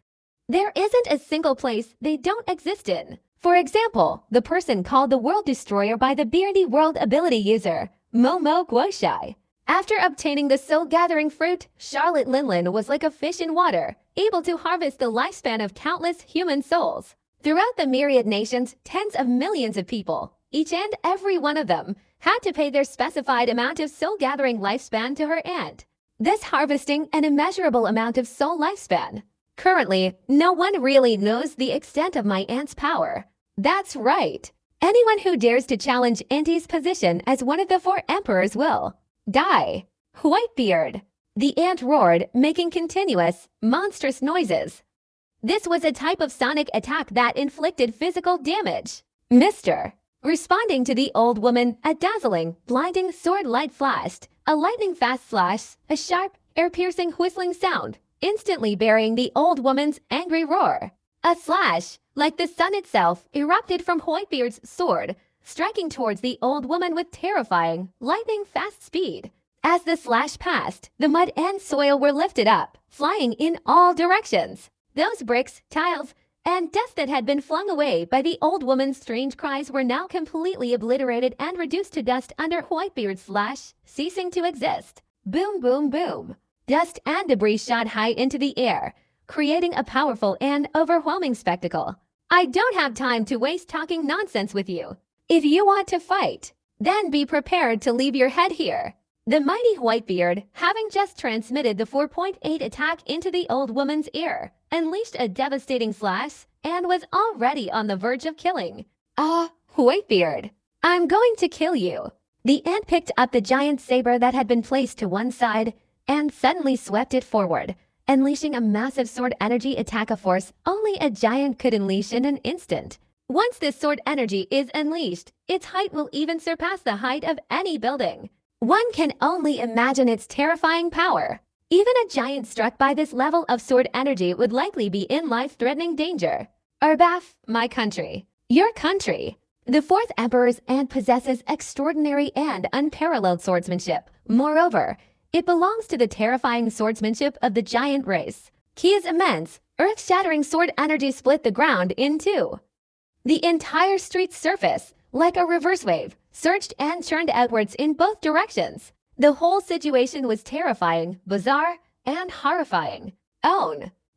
There isn't a single place they don't exist in. For example, the person called the World Destroyer by the Beardy World ability user, Momo Guoshai. After obtaining the soul-gathering fruit, Charlotte Linlin was like a fish in water, able to harvest the lifespan of countless human souls. Throughout the myriad nations, tens of millions of people, each and every one of them, had to pay their specified amount of soul-gathering lifespan to her aunt, thus harvesting an immeasurable amount of soul lifespan. Currently, no one really knows the extent of my aunt's power. That's right. Anyone who dares to challenge Auntie's position as one of the 4 emperors will die. Whitebeard. The ant roared, making continuous, monstrous noises. This was a type of sonic attack that inflicted physical damage. Mr. Responding to the old woman, a dazzling, blinding sword light flashed, a lightning-fast slash, a sharp, ear-piercing whistling sound, instantly burying the old woman's angry roar. A slash, like the sun itself, erupted from Whitebeard's sword, striking towards the old woman with terrifying, lightning-fast speed. As the slash passed, the mud and soil were lifted up, flying in all directions. Those bricks, tiles, and dust that had been flung away by the old woman's strange cries were now completely obliterated and reduced to dust under Whitebeard's slash, ceasing to exist. Boom, boom, boom. Dust and debris shot high into the air, creating a powerful and overwhelming spectacle. I don't have time to waste talking nonsense with you. If you want to fight, then be prepared to leave your head here. The mighty Whitebeard, having just transmitted the 4.8 attack into the old woman's ear, unleashed a devastating slash and was already on the verge of killing. Whitebeard, I'm going to kill you. The ant picked up the giant saber that had been placed to one side and suddenly swept it forward, unleashing a massive sword energy attack, a force only a giant could unleash in an instant. Once this sword energy is unleashed, its height will even surpass the height of any building. One can only imagine its terrifying power. Even a giant struck by this level of sword energy would likely be in life-threatening danger. Urbaf, my country. Your country. The fourth emperor's ant possesses extraordinary and unparalleled swordsmanship. Moreover, it belongs to the terrifying swordsmanship of the giant race. Ki's immense, earth-shattering sword energy split the ground in two. The entire street's surface, like a reverse wave, surged and churned outwards in both directions. The whole situation was terrifying, bizarre, and horrifying.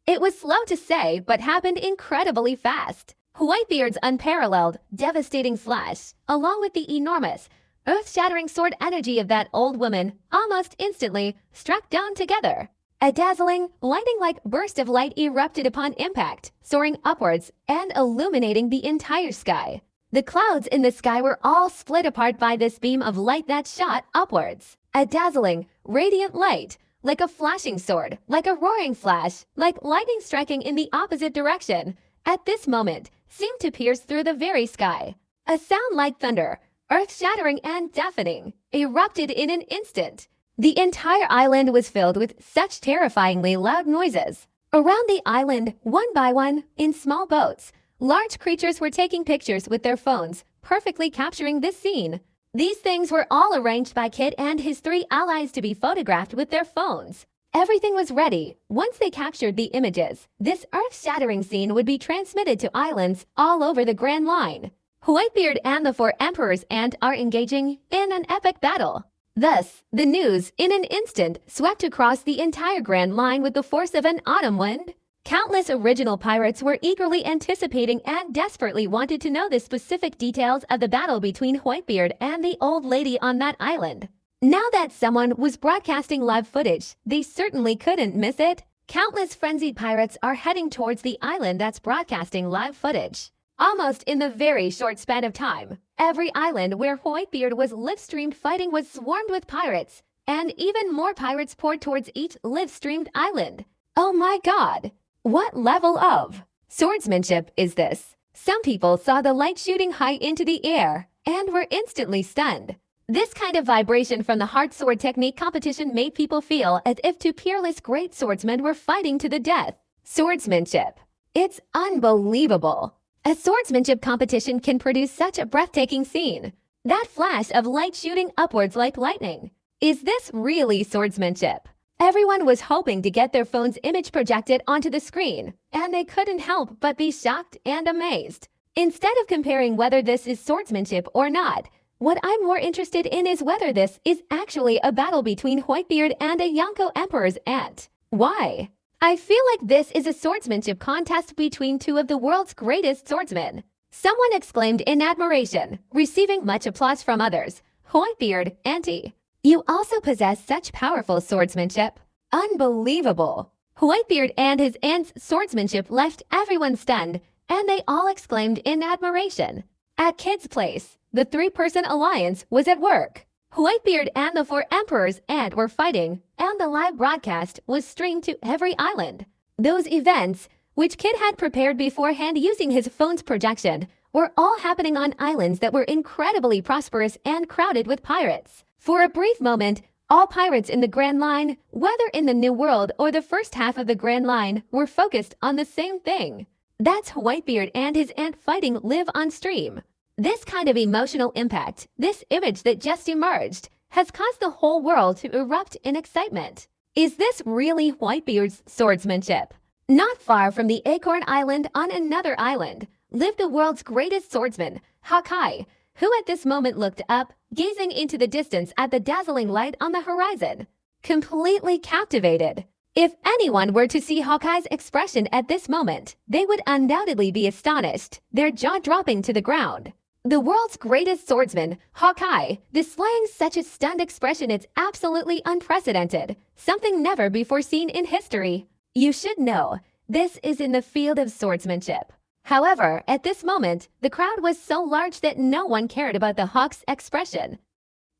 It was slow to say, but happened incredibly fast. Whitebeard's unparalleled, devastating slash, along with the enormous, earth-shattering sword energy of that old woman, almost instantly struck down together. A dazzling, lightning-like burst of light erupted upon impact, soaring upwards and illuminating the entire sky. The clouds in the sky were all split apart by this beam of light that shot upwards. A dazzling, radiant light, like a flashing sword, like a roaring flash, like lightning striking in the opposite direction, at this moment, seemed to pierce through the very sky. A sound like thunder, earth-shattering and deafening, erupted in an instant. The entire island was filled with such terrifyingly loud noises. Around the island, one by one, in small boats, large creatures were taking pictures with their phones, perfectly capturing this scene. These things were all arranged by Kid and his three allies to be photographed with their phones. Everything was ready. Once they captured the images, this earth-shattering scene would be transmitted to islands all over the Grand Line. Whitebeard and the four emperors ant are engaging in an epic battle. Thus, the news, in an instant, swept across the entire Grand Line with the force of an autumn wind. Countless original pirates were eagerly anticipating and desperately wanted to know the specific details of the battle between Whitebeard and the old lady on that island. Now that someone was broadcasting live footage, they certainly couldn't miss it. Countless frenzied pirates are heading towards the island that's broadcasting live footage. Almost in the very short span of time, every island where Whitebeard was live-streamed fighting was swarmed with pirates, and even more pirates poured towards each live-streamed island. Oh my god! What level of swordsmanship is this? Some people saw the light shooting high into the air and were instantly stunned. This kind of vibration from the hard sword technique competition made people feel as if two peerless great swordsmen were fighting to the death. Swordsmanship. It's unbelievable. A swordsmanship competition can produce such a breathtaking scene. That flash of light shooting upwards like lightning. Is this really swordsmanship? Everyone was hoping to get their phone's image projected onto the screen, and they couldn't help but be shocked and amazed. Instead of comparing whether this is swordsmanship or not, what I'm more interested in is whether this is actually a battle between Whitebeard and a Yonko Emperor's ant. Why? I feel like this is a swordsmanship contest between two of the world's greatest swordsmen. Someone exclaimed in admiration, receiving much applause from others. Whitebeard, Auntie, you also possess such powerful swordsmanship. Unbelievable. Whitebeard and his aunt's swordsmanship left everyone stunned, and they all exclaimed in admiration. At Kid's place, the three-person alliance was at work. Whitebeard and the four emperors ant were fighting, and the live broadcast was streamed to every island. Those events, which Kid had prepared beforehand using his phone's projection, were all happening on islands that were incredibly prosperous and crowded with pirates. For a brief moment, all pirates in the Grand Line, whether in the New World or the first half of the Grand Line, were focused on the same thing. That's Whitebeard and his ant fighting live on stream. This kind of emotional impact, this image that just emerged, has caused the whole world to erupt in excitement. Is this really Whitebeard's swordsmanship? Not far from the Acorn Island on another island lived the world's greatest swordsman, Hawkeye, who at this moment looked up, gazing into the distance at the dazzling light on the horizon, completely captivated. If anyone were to see Hawkeye's expression at this moment, they would undoubtedly be astonished, their jaw dropping to the ground. The world's greatest swordsman, Hawkeye, displaying such a stunned expression it's absolutely unprecedented, something never before seen in history. You should know, this is in the field of swordsmanship. However, at this moment, the crowd was so large that no one cared about the Hawk's expression.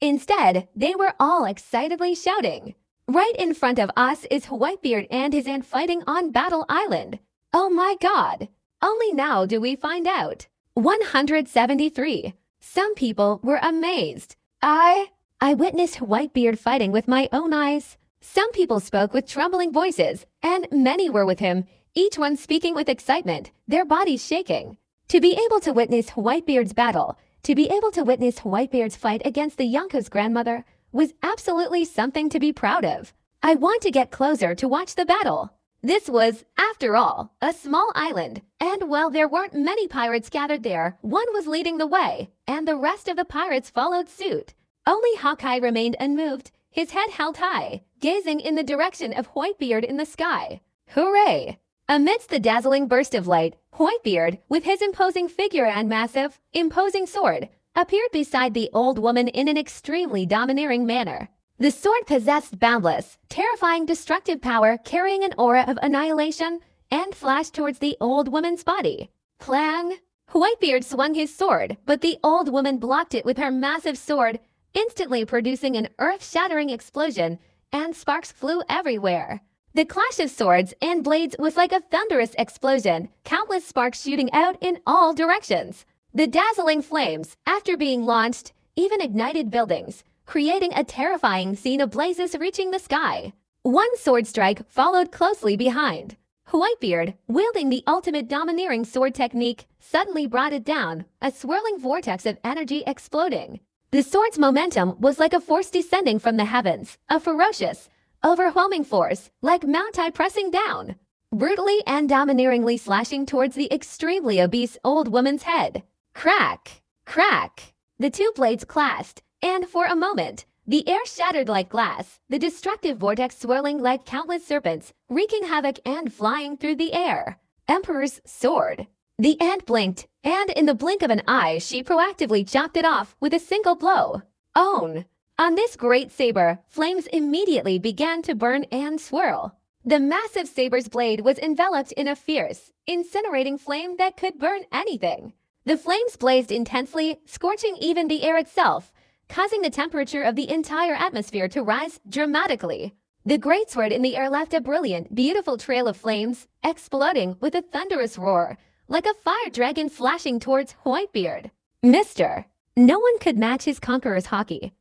Instead, they were all excitedly shouting, "Right in front of us is Whitebeard and his aunt fighting on Battle Island. Oh my god! Only now do we find out." 173. Some people were amazed. I witnessed Whitebeard fighting with my own eyes. Some people spoke with trembling voices, and many were with him, each one speaking with excitement, their bodies shaking. To be able to witness Whitebeard's battle, to be able to witness Whitebeard's fight against the Yonko's grandmother, was absolutely something to be proud of. I want to get closer to watch the battle. This was, after all, a small island, and while there weren't many pirates gathered there, one was leading the way, and the rest of the pirates followed suit. Only Hawkeye remained unmoved, his head held high, gazing in the direction of Whitebeard in the sky. Hooray! Amidst the dazzling burst of light, Whitebeard, with his imposing figure and massive, imposing sword, appeared beside the old woman in an extremely domineering manner. The sword possessed boundless, terrifying destructive power, carrying an aura of annihilation, and flashed towards the old woman's body. Clang! Whitebeard swung his sword, but the old woman blocked it with her massive sword, instantly producing an earth-shattering explosion, and sparks flew everywhere. The clash of swords and blades was like a thunderous explosion, countless sparks shooting out in all directions. The dazzling flames, after being launched, even ignited buildings, creating a terrifying scene of blazes reaching the sky. One sword strike followed closely behind. Whitebeard, wielding the ultimate domineering sword technique, suddenly brought it down, a swirling vortex of energy exploding. The sword's momentum was like a force descending from the heavens, a ferocious, overwhelming force, like Mount I pressing down, brutally and domineeringly slashing towards the extremely obese old woman's head. Crack! Crack! The two blades clashed, and for a moment, the air shattered like glass, the destructive vortex swirling like countless serpents, wreaking havoc and flying through the air. Emperor's sword. The ant blinked, and in the blink of an eye, she proactively chopped it off with a single blow. Own! On this great saber, flames immediately began to burn and swirl. The massive saber's blade was enveloped in a fierce, incinerating flame that could burn anything. The flames blazed intensely, scorching even the air itself, causing the temperature of the entire atmosphere to rise dramatically. The greatsword in the air left a brilliant, beautiful trail of flames, exploding with a thunderous roar, like a fire dragon flashing towards Whitebeard. Mister! No one could match his conqueror's hockey.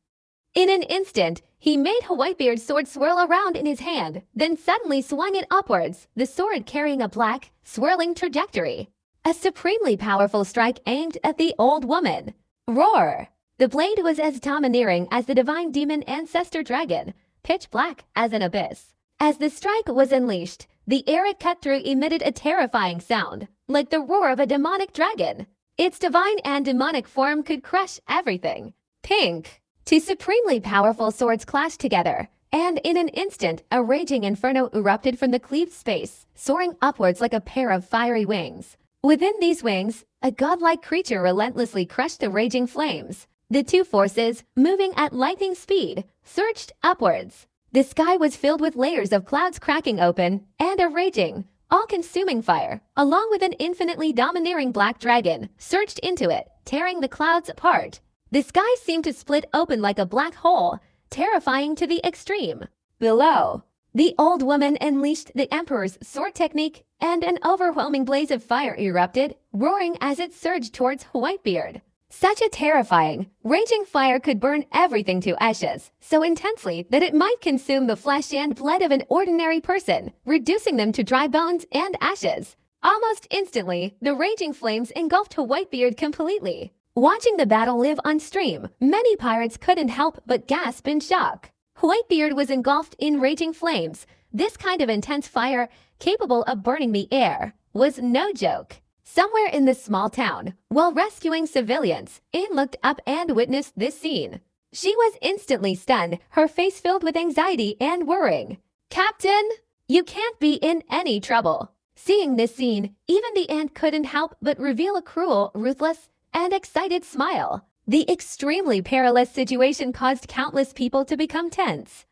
In an instant, he made Whitebeard's sword swirl around in his hand, then suddenly swung it upwards, the sword carrying a black, swirling trajectory. A supremely powerful strike aimed at the old woman. Roar! The blade was as domineering as the divine demon ancestor dragon, pitch black as an abyss. As the strike was unleashed, the air it cut through emitted a terrifying sound, like the roar of a demonic dragon. Its divine and demonic form could crush everything. Pink! Two supremely powerful swords clashed together, and in an instant, a raging inferno erupted from the cleaved space, soaring upwards like a pair of fiery wings. Within these wings, a godlike creature relentlessly crushed the raging flames. The two forces, moving at lightning speed, surged upwards. The sky was filled with layers of clouds cracking open, and a raging, all-consuming fire, along with an infinitely domineering black dragon, surged into it, tearing the clouds apart. The sky seemed to split open like a black hole, terrifying to the extreme. Below, the old woman unleashed the Emperor's sword technique, and an overwhelming blaze of fire erupted, roaring as it surged towards Whitebeard. Such a terrifying, raging fire could burn everything to ashes, so intensely that it might consume the flesh and blood of an ordinary person, reducing them to dry bones and ashes. Almost instantly, the raging flames engulfed Whitebeard completely. Watching the battle live on stream, many pirates couldn't help but gasp in shock. Whitebeard was engulfed in raging flames, This kind of intense fire, capable of burning the air, was no joke. Somewhere in this small town, while rescuing civilians, Anne looked up and witnessed this scene. She was instantly stunned, her face filled with anxiety and worrying. "Captain, you can't be in any trouble." Seeing this scene, even the ant couldn't help but reveal a cruel, ruthless, and excited smile. The extremely perilous situation caused countless people to become tense.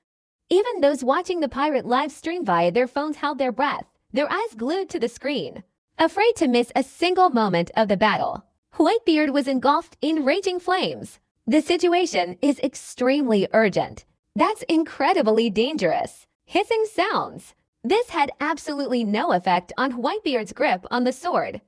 Even those watching the pirate live stream via their phones held their breath, their eyes glued to the screen, afraid to miss a single moment of the battle. Whitebeard was engulfed in raging flames. The situation is extremely urgent. That's incredibly dangerous. Hissing sounds. This had absolutely no effect on Whitebeard's grip on the sword.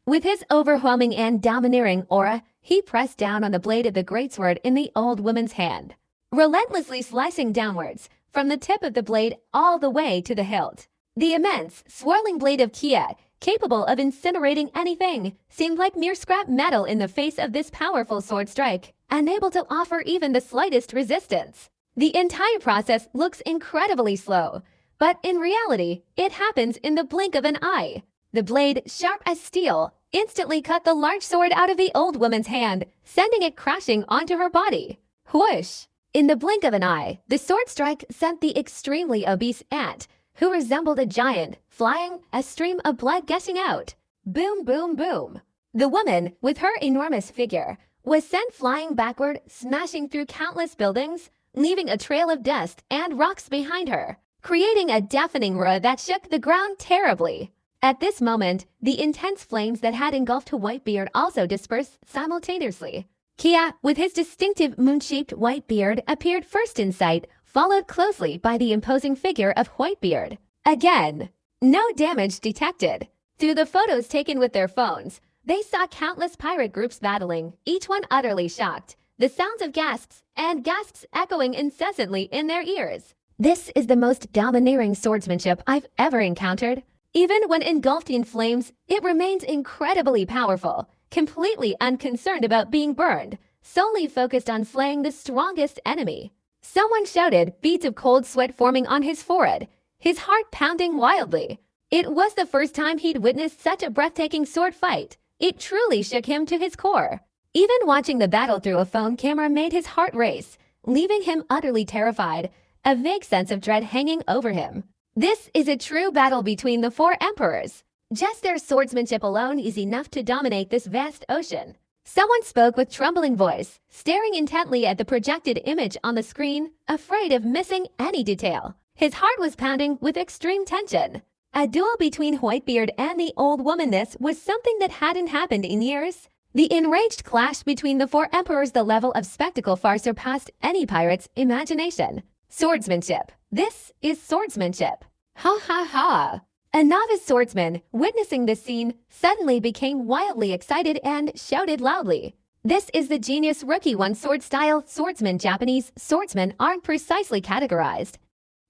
With his overwhelming and domineering aura, he pressed down on the blade of the greatsword in the old woman's hand, relentlessly slicing downwards, from the tip of the blade all the way to the hilt. The immense, swirling blade of Kia, capable of incinerating anything, seemed like mere scrap metal in the face of this powerful sword strike, unable to offer even the slightest resistance. The entire process looks incredibly slow, but in reality, it happens in the blink of an eye. The blade, sharp as steel, instantly cut the large sword out of the old woman's hand, sending it crashing onto her body. Whoosh! In the blink of an eye, the sword strike sent the extremely obese ant, who resembled a giant, flying, a stream of blood gushing out. Boom, boom, boom. The woman, with her enormous figure, was sent flying backward, smashing through countless buildings, leaving a trail of dust and rocks behind her, creating a deafening roar that shook the ground terribly. At this moment, the intense flames that had engulfed Whitebeard also dispersed simultaneously. Kia, with his distinctive moon-shaped white beard, appeared first in sight, followed closely by the imposing figure of Whitebeard. Again, no damage detected. Through the photos taken with their phones, they saw countless pirate groups battling, each one utterly shocked, the sounds of gasps and gasps echoing incessantly in their ears. This is the most domineering swordsmanship I've ever encountered. Even when engulfed in flames, it remains incredibly powerful, completely unconcerned about being burned, solely focused on slaying the strongest enemy. Someone shouted, beads of cold sweat forming on his forehead, his heart pounding wildly. It was the first time he'd witnessed such a breathtaking sword fight. It truly shook him to his core. Even watching the battle through a phone camera made his heart race, leaving him utterly terrified, a vague sense of dread hanging over him. This is a true battle between the four emperors. Just their swordsmanship alone is enough to dominate this vast ocean. Someone spoke with trembling voice, staring intently at the projected image on the screen, afraid of missing any detail. His heart was pounding with extreme tension. A duel between Whitebeard and the old woman. This was something that hadn't happened in years. The enraged clash between the four emperors, the level of spectacle far surpassed any pirate's imagination. Swordsmanship. This is swordsmanship. Ha ha ha. A novice swordsman, witnessing this scene, suddenly became wildly excited and shouted loudly. This is the genius rookie one sword style swordsman. Japanese swordsmen aren't precisely categorized.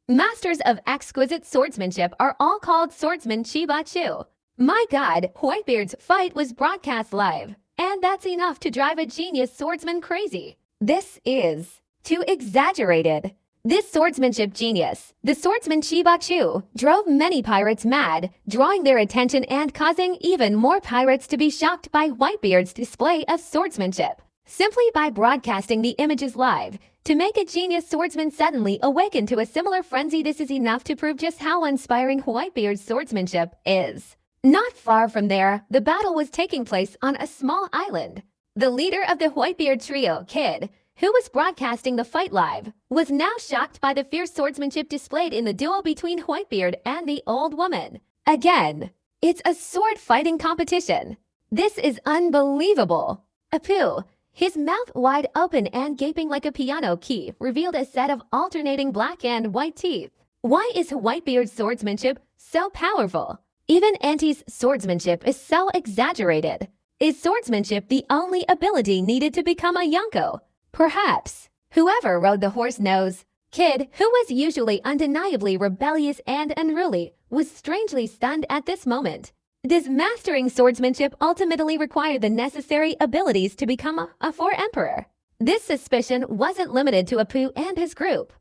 Masters of exquisite swordsmanship are all called swordsmen Chibachu. My god, Whitebeard's fight was broadcast live, and that's enough to drive a genius swordsman crazy. This is too exaggerated. This swordsmanship genius, the swordsman Chibachu, drove many pirates mad, drawing their attention and causing even more pirates to be shocked by Whitebeard's display of swordsmanship. Simply by broadcasting the images live, to make a genius swordsman suddenly awaken to a similar frenzy, this is enough to prove just how inspiring Whitebeard's swordsmanship is. Not far from there, the battle was taking place on a small island. The leader of the Whitebeard trio, Kid, who was broadcasting the fight live, was now shocked by the fierce swordsmanship displayed in the duel between Whitebeard and the old woman. Again, it's a sword fighting competition. This is unbelievable. Apu, his mouth wide open and gaping like a piano key, revealed a set of alternating black and white teeth. Why is Whitebeard's swordsmanship so powerful? Even Auntie's swordsmanship is so exaggerated. Is swordsmanship the only ability needed to become a Yonko? Perhaps. Whoever rode the horse knows. Kid, who was usually undeniably rebellious and unruly, was strangely stunned at this moment. Does mastering swordsmanship ultimately require the necessary abilities to become a four emperor? This suspicion wasn't limited to Apu and his group.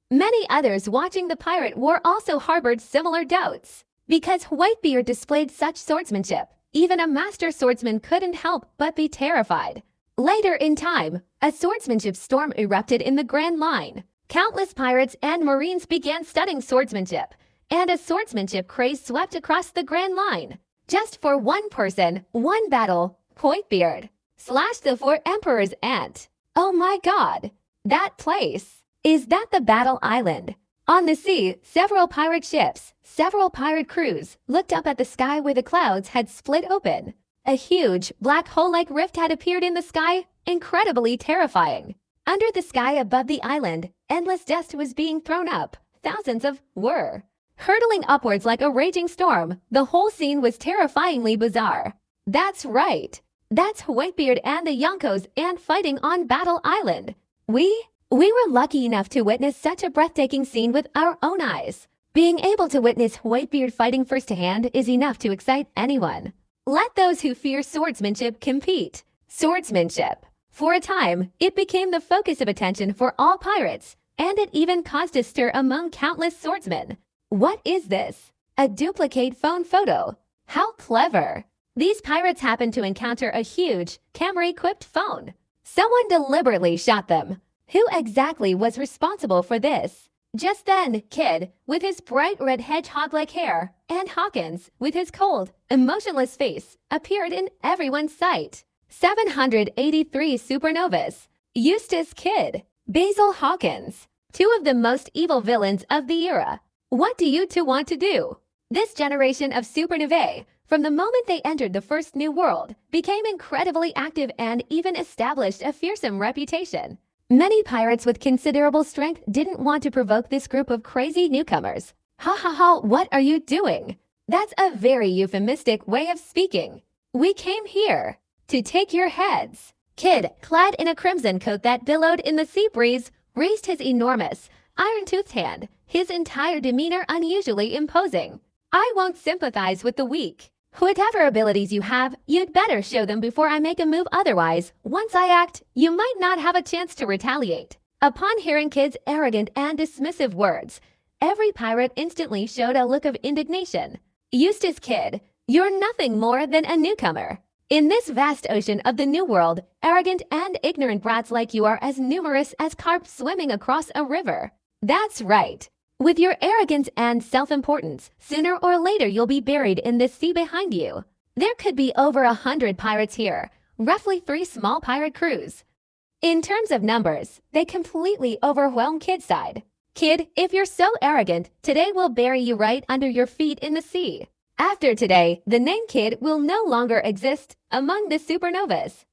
Many others watching the pirate war also harbored similar doubts. Because Whitebeard displayed such swordsmanship, even a master swordsman couldn't help but be terrified. Later in time, a swordsmanship storm erupted in the Grand Line. Countless pirates and marines began studying swordsmanship, and a swordsmanship craze swept across the Grand Line. Just for one person, one battle, Whitebeard slashed the 4 emperors and, oh my god, that place! Is that the Battle Island? On the sea, several pirate ships, several pirate crews looked up at the sky where the clouds had split open. A huge, black hole-like rift had appeared in the sky, incredibly terrifying. Under the sky above the island, endless dust was being thrown up. Thousands of were hurtling upwards like a raging storm. The whole scene was terrifyingly bizarre. That's right. That's Whitebeard and the Yonkos and fighting on Battle Island. We were lucky enough to witness such a breathtaking scene with our own eyes. Being able to witness Whitebeard fighting firsthand is enough to excite anyone. Let those who fear swordsmanship compete. Swordsmanship. For a time, it became the focus of attention for all pirates, and it even caused a stir among countless swordsmen. What is this? A duplicate phone photo. How clever. These pirates happened to encounter a huge, camera-equipped phone. Someone deliberately shot them. Who exactly was responsible for this? Just then, Kidd, with his bright red hedgehog-like hair, and Hawkins, with his cold, emotionless face, appeared in everyone's sight. 783 supernovas. Eustace Kidd, Basil Hawkins, 2 of the most evil villains of the era. What do you two want to do? This generation of supernovae, from the moment they entered the first New World, became incredibly active and even established a fearsome reputation. Many pirates with considerable strength didn't want to provoke this group of crazy newcomers. Ha ha ha, what are you doing? That's a very euphemistic way of speaking. We came here to take your heads. Kidd, clad in a crimson coat that billowed in the sea breeze, raised his enormous, iron-toothed hand, his entire demeanor unusually imposing. I won't sympathize with the weak. Whatever abilities you have, you'd better show them before I make a move, otherwise, once I act, you might not have a chance to retaliate. Upon hearing Kidd's arrogant and dismissive words, every pirate instantly showed a look of indignation. Eustace Kidd, you're nothing more than a newcomer. In this vast ocean of the New World, arrogant and ignorant brats like you are as numerous as carp swimming across a river. That's right. With your arrogance and self-importance, sooner or later you'll be buried in this sea behind you. There could be over 100 pirates here, roughly 3 small pirate crews. In terms of numbers, they completely overwhelm Kidd's side. Kidd, if you're so arrogant, today we'll bury you right under your feet in the sea. After today, the name Kidd will no longer exist among the supernovas.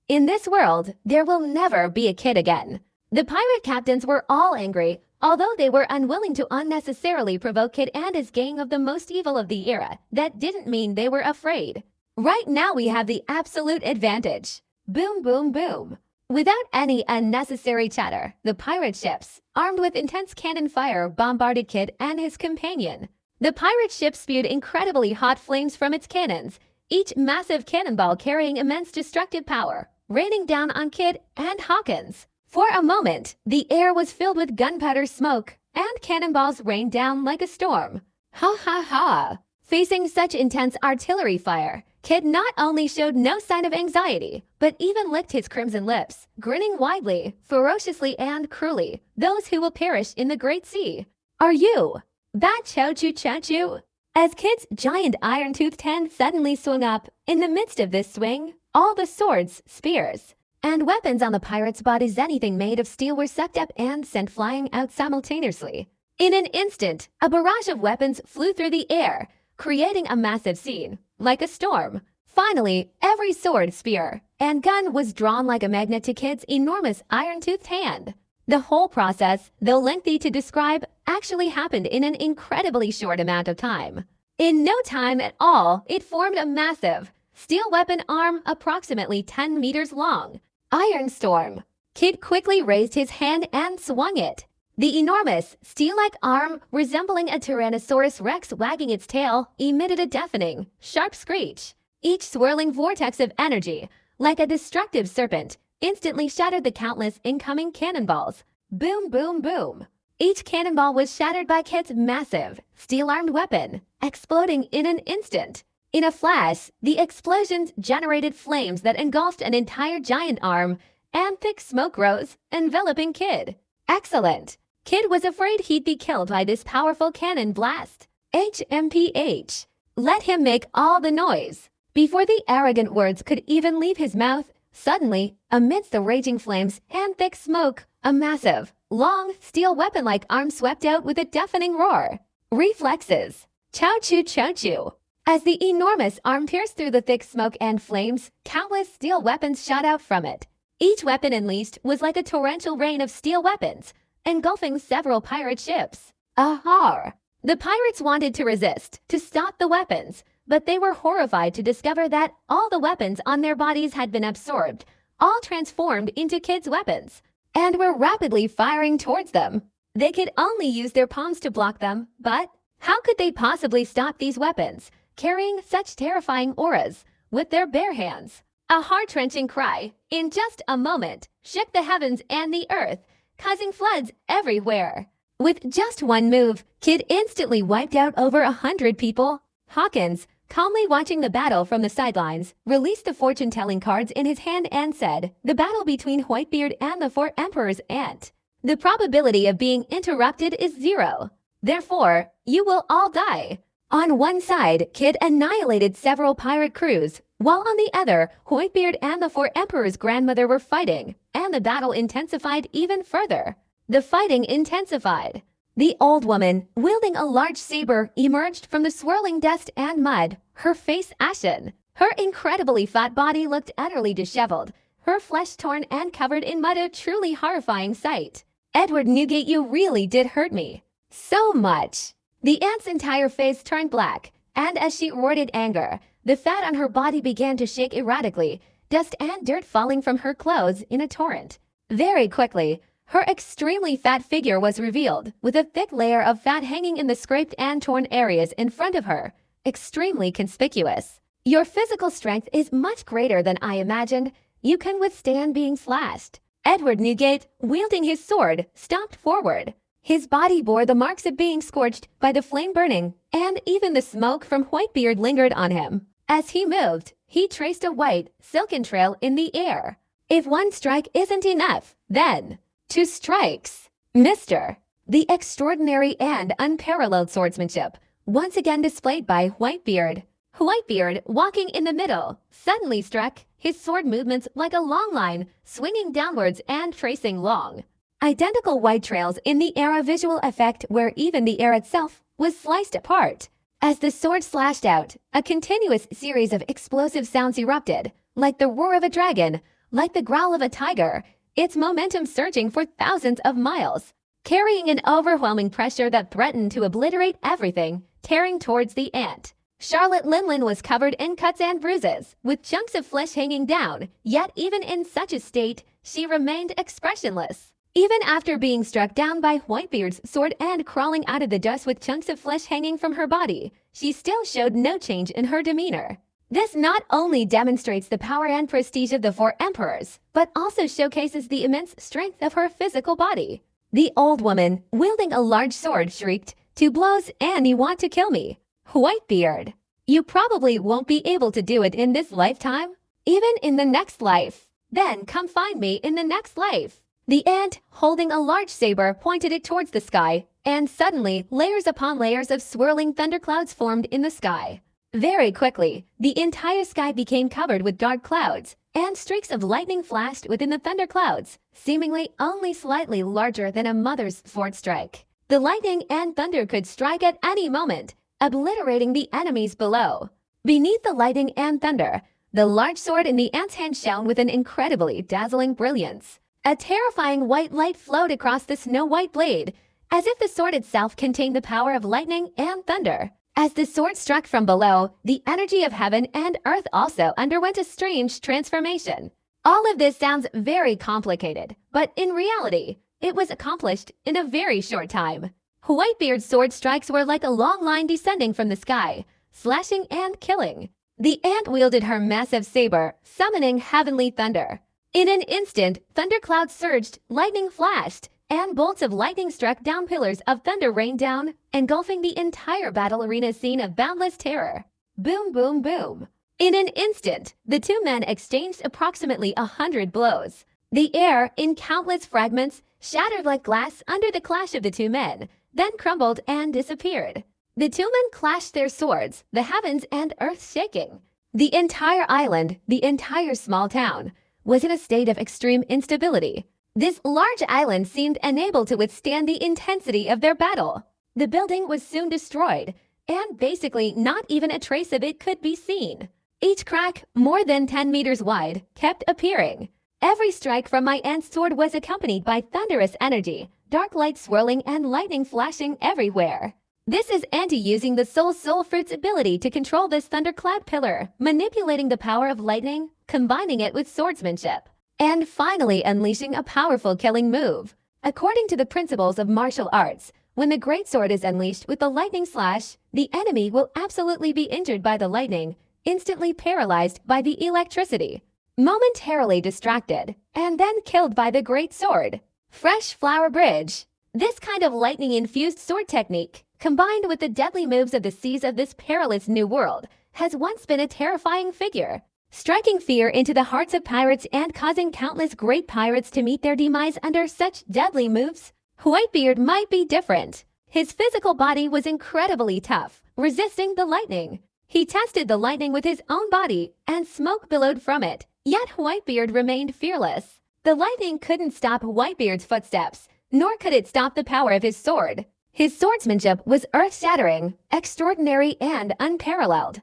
In this world, there will never be a Kidd again. The pirate captains were all angry, although they were unwilling to unnecessarily provoke Kidd and his gang of the most evil of the era. That didn't mean they were afraid. Right now we have the absolute advantage. Boom, boom, boom. Without any unnecessary chatter, the pirate ships, armed with intense cannon fire, bombarded Kidd and his companion. The pirate ship spewed incredibly hot flames from its cannons, each massive cannonball carrying immense destructive power, raining down on Kidd and Hawkins. For a moment, the air was filled with gunpowder smoke, and cannonballs rained down like a storm. Ha ha ha! Facing such intense artillery fire, Kidd not only showed no sign of anxiety, but even licked his crimson lips, grinning widely, ferociously and cruelly. Those who will perish in the great sea are you. Bat-chow-choo-chow-choo. As Kidd's giant iron-toothed hand suddenly swung up, in the midst of this swing, all the swords, spears, and weapons on the pirates' bodies, anything made of steel, were sucked up and sent flying out simultaneously. In an instant, a barrage of weapons flew through the air, creating a massive scene, like a storm. Finally, every sword, spear, and gun was drawn like a magnet to Kidd's enormous iron-toothed hand. The whole process, though lengthy to describe, actually happened in an incredibly short amount of time. In no time at all, it formed a massive, steel weapon arm approximately 10 meters long. Iron Storm. Kidd quickly raised his hand and swung it. The enormous, steel-like arm, resembling a Tyrannosaurus Rex wagging its tail, emitted a deafening, sharp screech. Each swirling vortex of energy, like a destructive serpent, instantly shattered the countless incoming cannonballs. Boom, boom, boom. Each cannonball was shattered by Kid's massive, steel-armed weapon, exploding in an instant. In a flash, the explosions generated flames that engulfed an entire giant arm, and thick smoke rose, enveloping Kid. Excellent! Kid was afraid he'd be killed by this powerful cannon blast. HMPH. Let him make all the noise. Before the arrogant words could even leave his mouth, suddenly, amidst the raging flames and thick smoke, a massive, long, steel weapon-like arm swept out with a deafening roar. Reflexes. Chow-choo chow-choo. As the enormous arm pierced through the thick smoke and flames, countless steel weapons shot out from it. Each weapon unleashed was like a torrential rain of steel weapons, engulfing several pirate ships. Ahar! The pirates wanted to resist, to stop the weapons, but they were horrified to discover that all the weapons on their bodies had been absorbed, all transformed into Kid's weapons, and were rapidly firing towards them. They could only use their palms to block them, but how could they possibly stop these weapons, carrying such terrifying auras, with their bare hands? A heart-wrenching cry, in just a moment, shook the heavens and the earth, causing floods everywhere. With just one move, Kid instantly wiped out over 100 people. Hawkins, calmly watching the battle from the sidelines, released the fortune-telling cards in his hand and said, "The battle between Whitebeard and the 4 Emperors Ant. The probability of being interrupted is 0. Therefore, you will all die." On one side, Kid annihilated several pirate crews, while on the other, Whitebeard and the 4 Emperors' grandmother were fighting, and the battle intensified even further. The fighting intensified. The old woman, wielding a large saber, emerged from the swirling dust and mud, her face ashen. Her incredibly fat body looked utterly disheveled, her flesh torn and covered in mud, a truly horrifying sight. "Edward Newgate, you really did hurt me. So much." The ant's entire face turned black, and as she roared in anger, the fat on her body began to shake erratically, dust and dirt falling from her clothes in a torrent. Very quickly, her extremely fat figure was revealed, with a thick layer of fat hanging in the scraped and torn areas in front of her, extremely conspicuous. "Your physical strength is much greater than I imagined. You can withstand being slashed." Edward Newgate, wielding his sword, stomped forward. His body bore the marks of being scorched by the flame burning, and even the smoke from Whitebeard lingered on him. As he moved, he traced a white, silken trail in the air. If one strike isn't enough, then 2 strikes. Mr. The extraordinary and unparalleled swordsmanship, once again displayed by Whitebeard. Whitebeard, walking in the middle, suddenly struck, his sword movements like a long line, swinging downwards and tracing long, identical white trails in the air, a visual effect where even the air itself was sliced apart. As the sword slashed out, a continuous series of explosive sounds erupted, like the roar of a dragon, like the growl of a tiger, its momentum surging for thousands of miles, carrying an overwhelming pressure that threatened to obliterate everything, tearing towards the ant. Charlotte Linlin was covered in cuts and bruises, with chunks of flesh hanging down, yet even in such a state, she remained expressionless. Even after being struck down by Whitebeard's sword and crawling out of the dust with chunks of flesh hanging from her body, she still showed no change in her demeanor. This not only demonstrates the power and prestige of the 4 Emperors, but also showcases the immense strength of her physical body. The old woman, wielding a large sword, shrieked, "2 blows and you want to kill me. Whitebeard, you probably won't be able to do it in this lifetime, even in the next life. Then come find me in the next life." The ant, holding a large saber, pointed it towards the sky, and suddenly layers upon layers of swirling thunderclouds formed in the sky. Very quickly, the entire sky became covered with dark clouds, and streaks of lightning flashed within the thunderclouds, seemingly only slightly larger than a mother's sword strike. The lightning and thunder could strike at any moment, obliterating the enemies below. Beneath the lightning and thunder, the large sword in the ant's hand shone with an incredibly dazzling brilliance. A terrifying white light flowed across the snow-white blade, as if the sword itself contained the power of lightning and thunder. As the sword struck from below, the energy of heaven and earth also underwent a strange transformation. All of this sounds very complicated, but in reality, it was accomplished in a very short time. Whitebeard's sword strikes were like a long line descending from the sky, slashing and killing. The ant wielded her massive saber, summoning heavenly thunder. In an instant, thunderclouds surged, lightning flashed, and bolts of lightning struck down, pillars of thunder rained down, engulfing the entire battle arena, scene of boundless terror. Boom, boom, boom. In an instant, the two men exchanged approximately 100 blows. The air, in countless fragments, shattered like glass under the clash of the two men, then crumbled and disappeared. The two men clashed their swords, the heavens and earth shaking. The entire island, the entire small town, was in a state of extreme instability. This large island seemed unable to withstand the intensity of their battle. The building was soon destroyed, and basically not even a trace of it could be seen. Each crack, more than 10 meters wide, kept appearing. Every strike from my aunt's sword was accompanied by thunderous energy, dark light swirling and lightning flashing everywhere. This is Auntie using the soul fruit's ability to control this thunderclad pillar, manipulating the power of lightning, combining it with swordsmanship, and finally unleashing a powerful killing move. According to the principles of martial arts, when the great sword is unleashed with the lightning slash, the enemy will absolutely be injured by the lightning, instantly paralyzed by the electricity, momentarily distracted, and then killed by the great sword. Fresh Flower Bridge. This kind of lightning-infused sword technique, combined with the deadly moves of the seas of this perilous new world, has once been a terrifying figure, striking fear into the hearts of pirates and causing countless great pirates to meet their demise under such deadly moves. Whitebeard might be different. His physical body was incredibly tough, resisting the lightning. He tested the lightning with his own body, and smoke billowed from it, yet Whitebeard remained fearless. The lightning couldn't stop Whitebeard's footsteps, nor could it stop the power of his sword. His swordsmanship was earth-shattering, extraordinary, and unparalleled.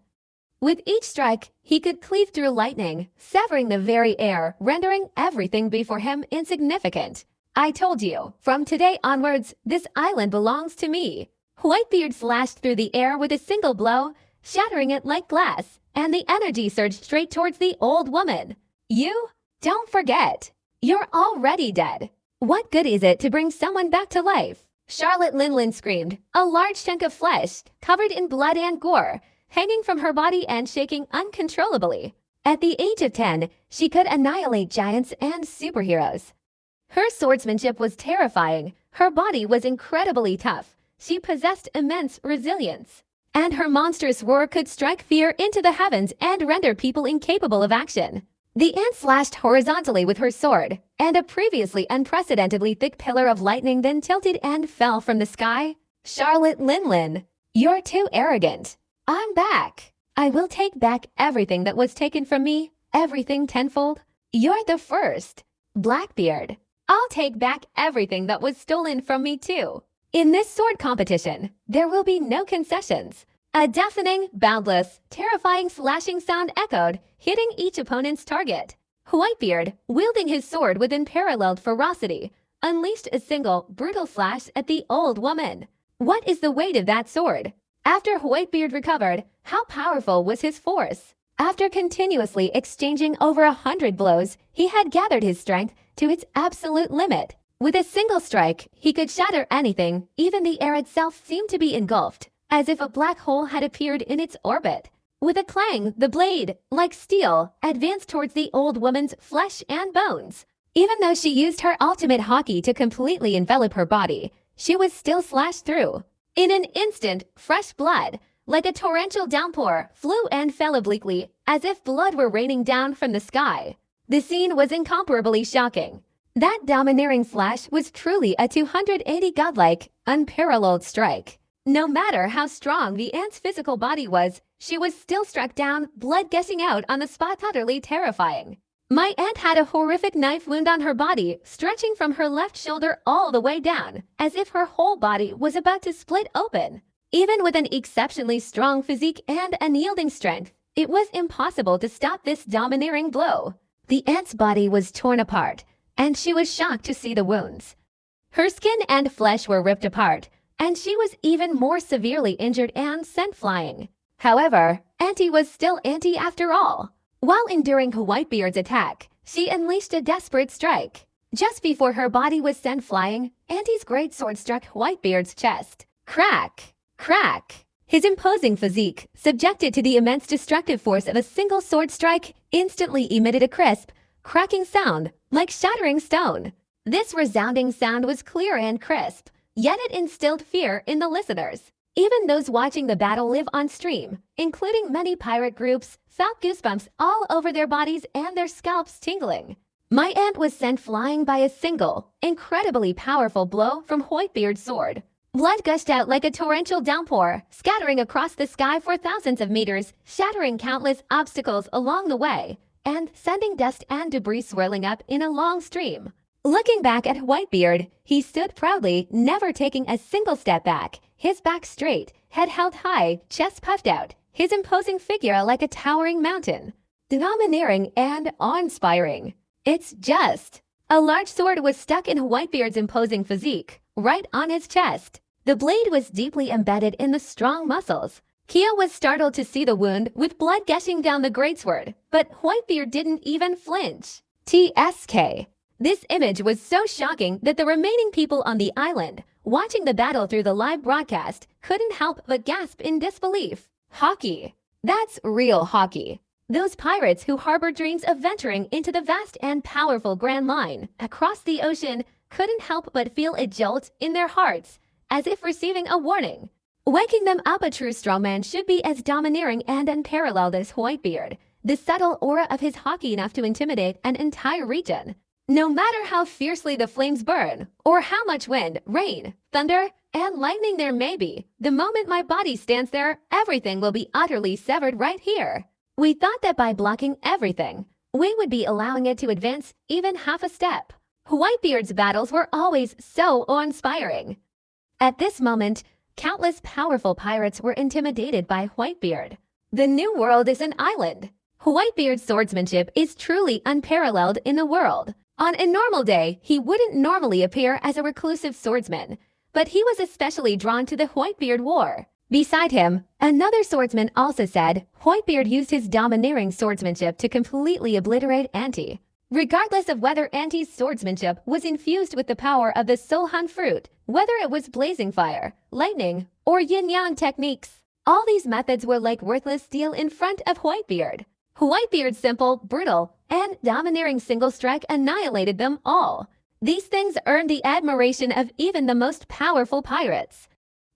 With each strike, he could cleave through lightning, severing the very air, rendering everything before him insignificant. I told you, from today onwards, this island belongs to me. Whitebeard slashed through the air with a single blow, shattering it like glass, and the energy surged straight towards the old woman. You? Don't forget. You're already dead. What good is it to bring someone back to life? Charlotte Linlin screamed, a large chunk of flesh, covered in blood and gore, hanging from her body and shaking uncontrollably. At the age of 10, she could annihilate giants and superheroes. Her swordsmanship was terrifying, her body was incredibly tough, she possessed immense resilience, and her monstrous roar could strike fear into the heavens and render people incapable of action. The ant slashed horizontally with her sword, and a previously unprecedentedly thick pillar of lightning then tilted and fell from the sky. Charlotte Linlin, you're too arrogant. I'm back. I will take back everything that was taken from me, everything tenfold. You're the first. Blackbeard, I'll take back everything that was stolen from me too. In this sword competition, there will be no concessions. A deafening, boundless, terrifying slashing sound echoed, hitting each opponent's target. Whitebeard, wielding his sword with unparalleled ferocity, unleashed a single, brutal slash at the old woman. What is the weight of that sword? After Whitebeard recovered, how powerful was his force? After continuously exchanging over 100 blows, he had gathered his strength to its absolute limit. With a single strike, he could shatter anything, even the air itself seemed to be engulfed, as if a black hole had appeared in its orbit. With a clang, the blade, like steel, advanced towards the old woman's flesh and bones. Even though she used her ultimate hockey to completely envelop her body, she was still slashed through. In an instant, fresh blood, like a torrential downpour, flew and fell obliquely, as if blood were raining down from the sky. The scene was incomparably shocking. That domineering slash was truly a 280 godlike, unparalleled strike. No matter how strong the ant's physical body was, she was still struck down, blood gushing out on the spot, utterly terrifying. My aunt had a horrific knife wound on her body, stretching from her left shoulder all the way down, as if her whole body was about to split open. Even with an exceptionally strong physique and unyielding strength, it was impossible to stop this domineering blow. The ant's body was torn apart, and she was shocked to see the wounds. Her skin and flesh were ripped apart, and she was even more severely injured and sent flying. However, Auntie was still Auntie after all. While enduring Whitebeard's attack, she unleashed a desperate strike. Just before her body was sent flying, Auntie's great sword struck Whitebeard's chest. Crack! Crack! His imposing physique, subjected to the immense destructive force of a single sword strike, instantly emitted a crisp, cracking sound, like shattering stone. This resounding sound was clear and crisp, yet it instilled fear in the listeners. Even those watching the battle live on stream, including many pirate groups, felt goosebumps all over their bodies and their scalps tingling. My aunt was sent flying by a single, incredibly powerful blow from Whitebeard's sword. Blood gushed out like a torrential downpour, scattering across the sky for thousands of meters, shattering countless obstacles along the way, and sending dust and debris swirling up in a long stream. Looking back at Whitebeard, he stood proudly, never taking a single step back, his back straight, head held high, chest puffed out, his imposing figure like a towering mountain. Domineering and awe-inspiring. It's just. A large sword was stuck in Whitebeard's imposing physique, right on his chest. The blade was deeply embedded in the strong muscles. Kia was startled to see the wound with blood gushing down the greatsword, but Whitebeard didn't even flinch. TSK. This image was so shocking that the remaining people on the island, watching the battle through the live broadcast, couldn't help but gasp in disbelief. Hockey. That's real hockey. Those pirates who harbored dreams of venturing into the vast and powerful Grand Line across the ocean couldn't help but feel a jolt in their hearts, as if receiving a warning. Waking them up, a true strongman should be as domineering and unparalleled as Whitebeard, the subtle aura of his hockey enough to intimidate an entire region. No matter how fiercely the flames burn, or how much wind, rain, thunder, and lightning there may be, the moment my body stands there, everything will be utterly severed right here. We thought that by blocking everything, we would be allowing it to advance even half a step. Whitebeard's battles were always so awe-inspiring. At this moment, countless powerful pirates were intimidated by Whitebeard. The New World is an island. Whitebeard's swordsmanship is truly unparalleled in the world. On a normal day, he wouldn't normally appear as a reclusive swordsman, but he was especially drawn to the Whitebeard War. Beside him, another swordsman also said Whitebeard used his domineering swordsmanship to completely obliterate Auntie. Regardless of whether Auntie's swordsmanship was infused with the power of the Solhan fruit, whether it was blazing fire, lightning, or yin-yang techniques, all these methods were like worthless steel in front of Whitebeard. Whitebeard's simple, brutal, and domineering single strike annihilated them all. These things earned the admiration of even the most powerful pirates.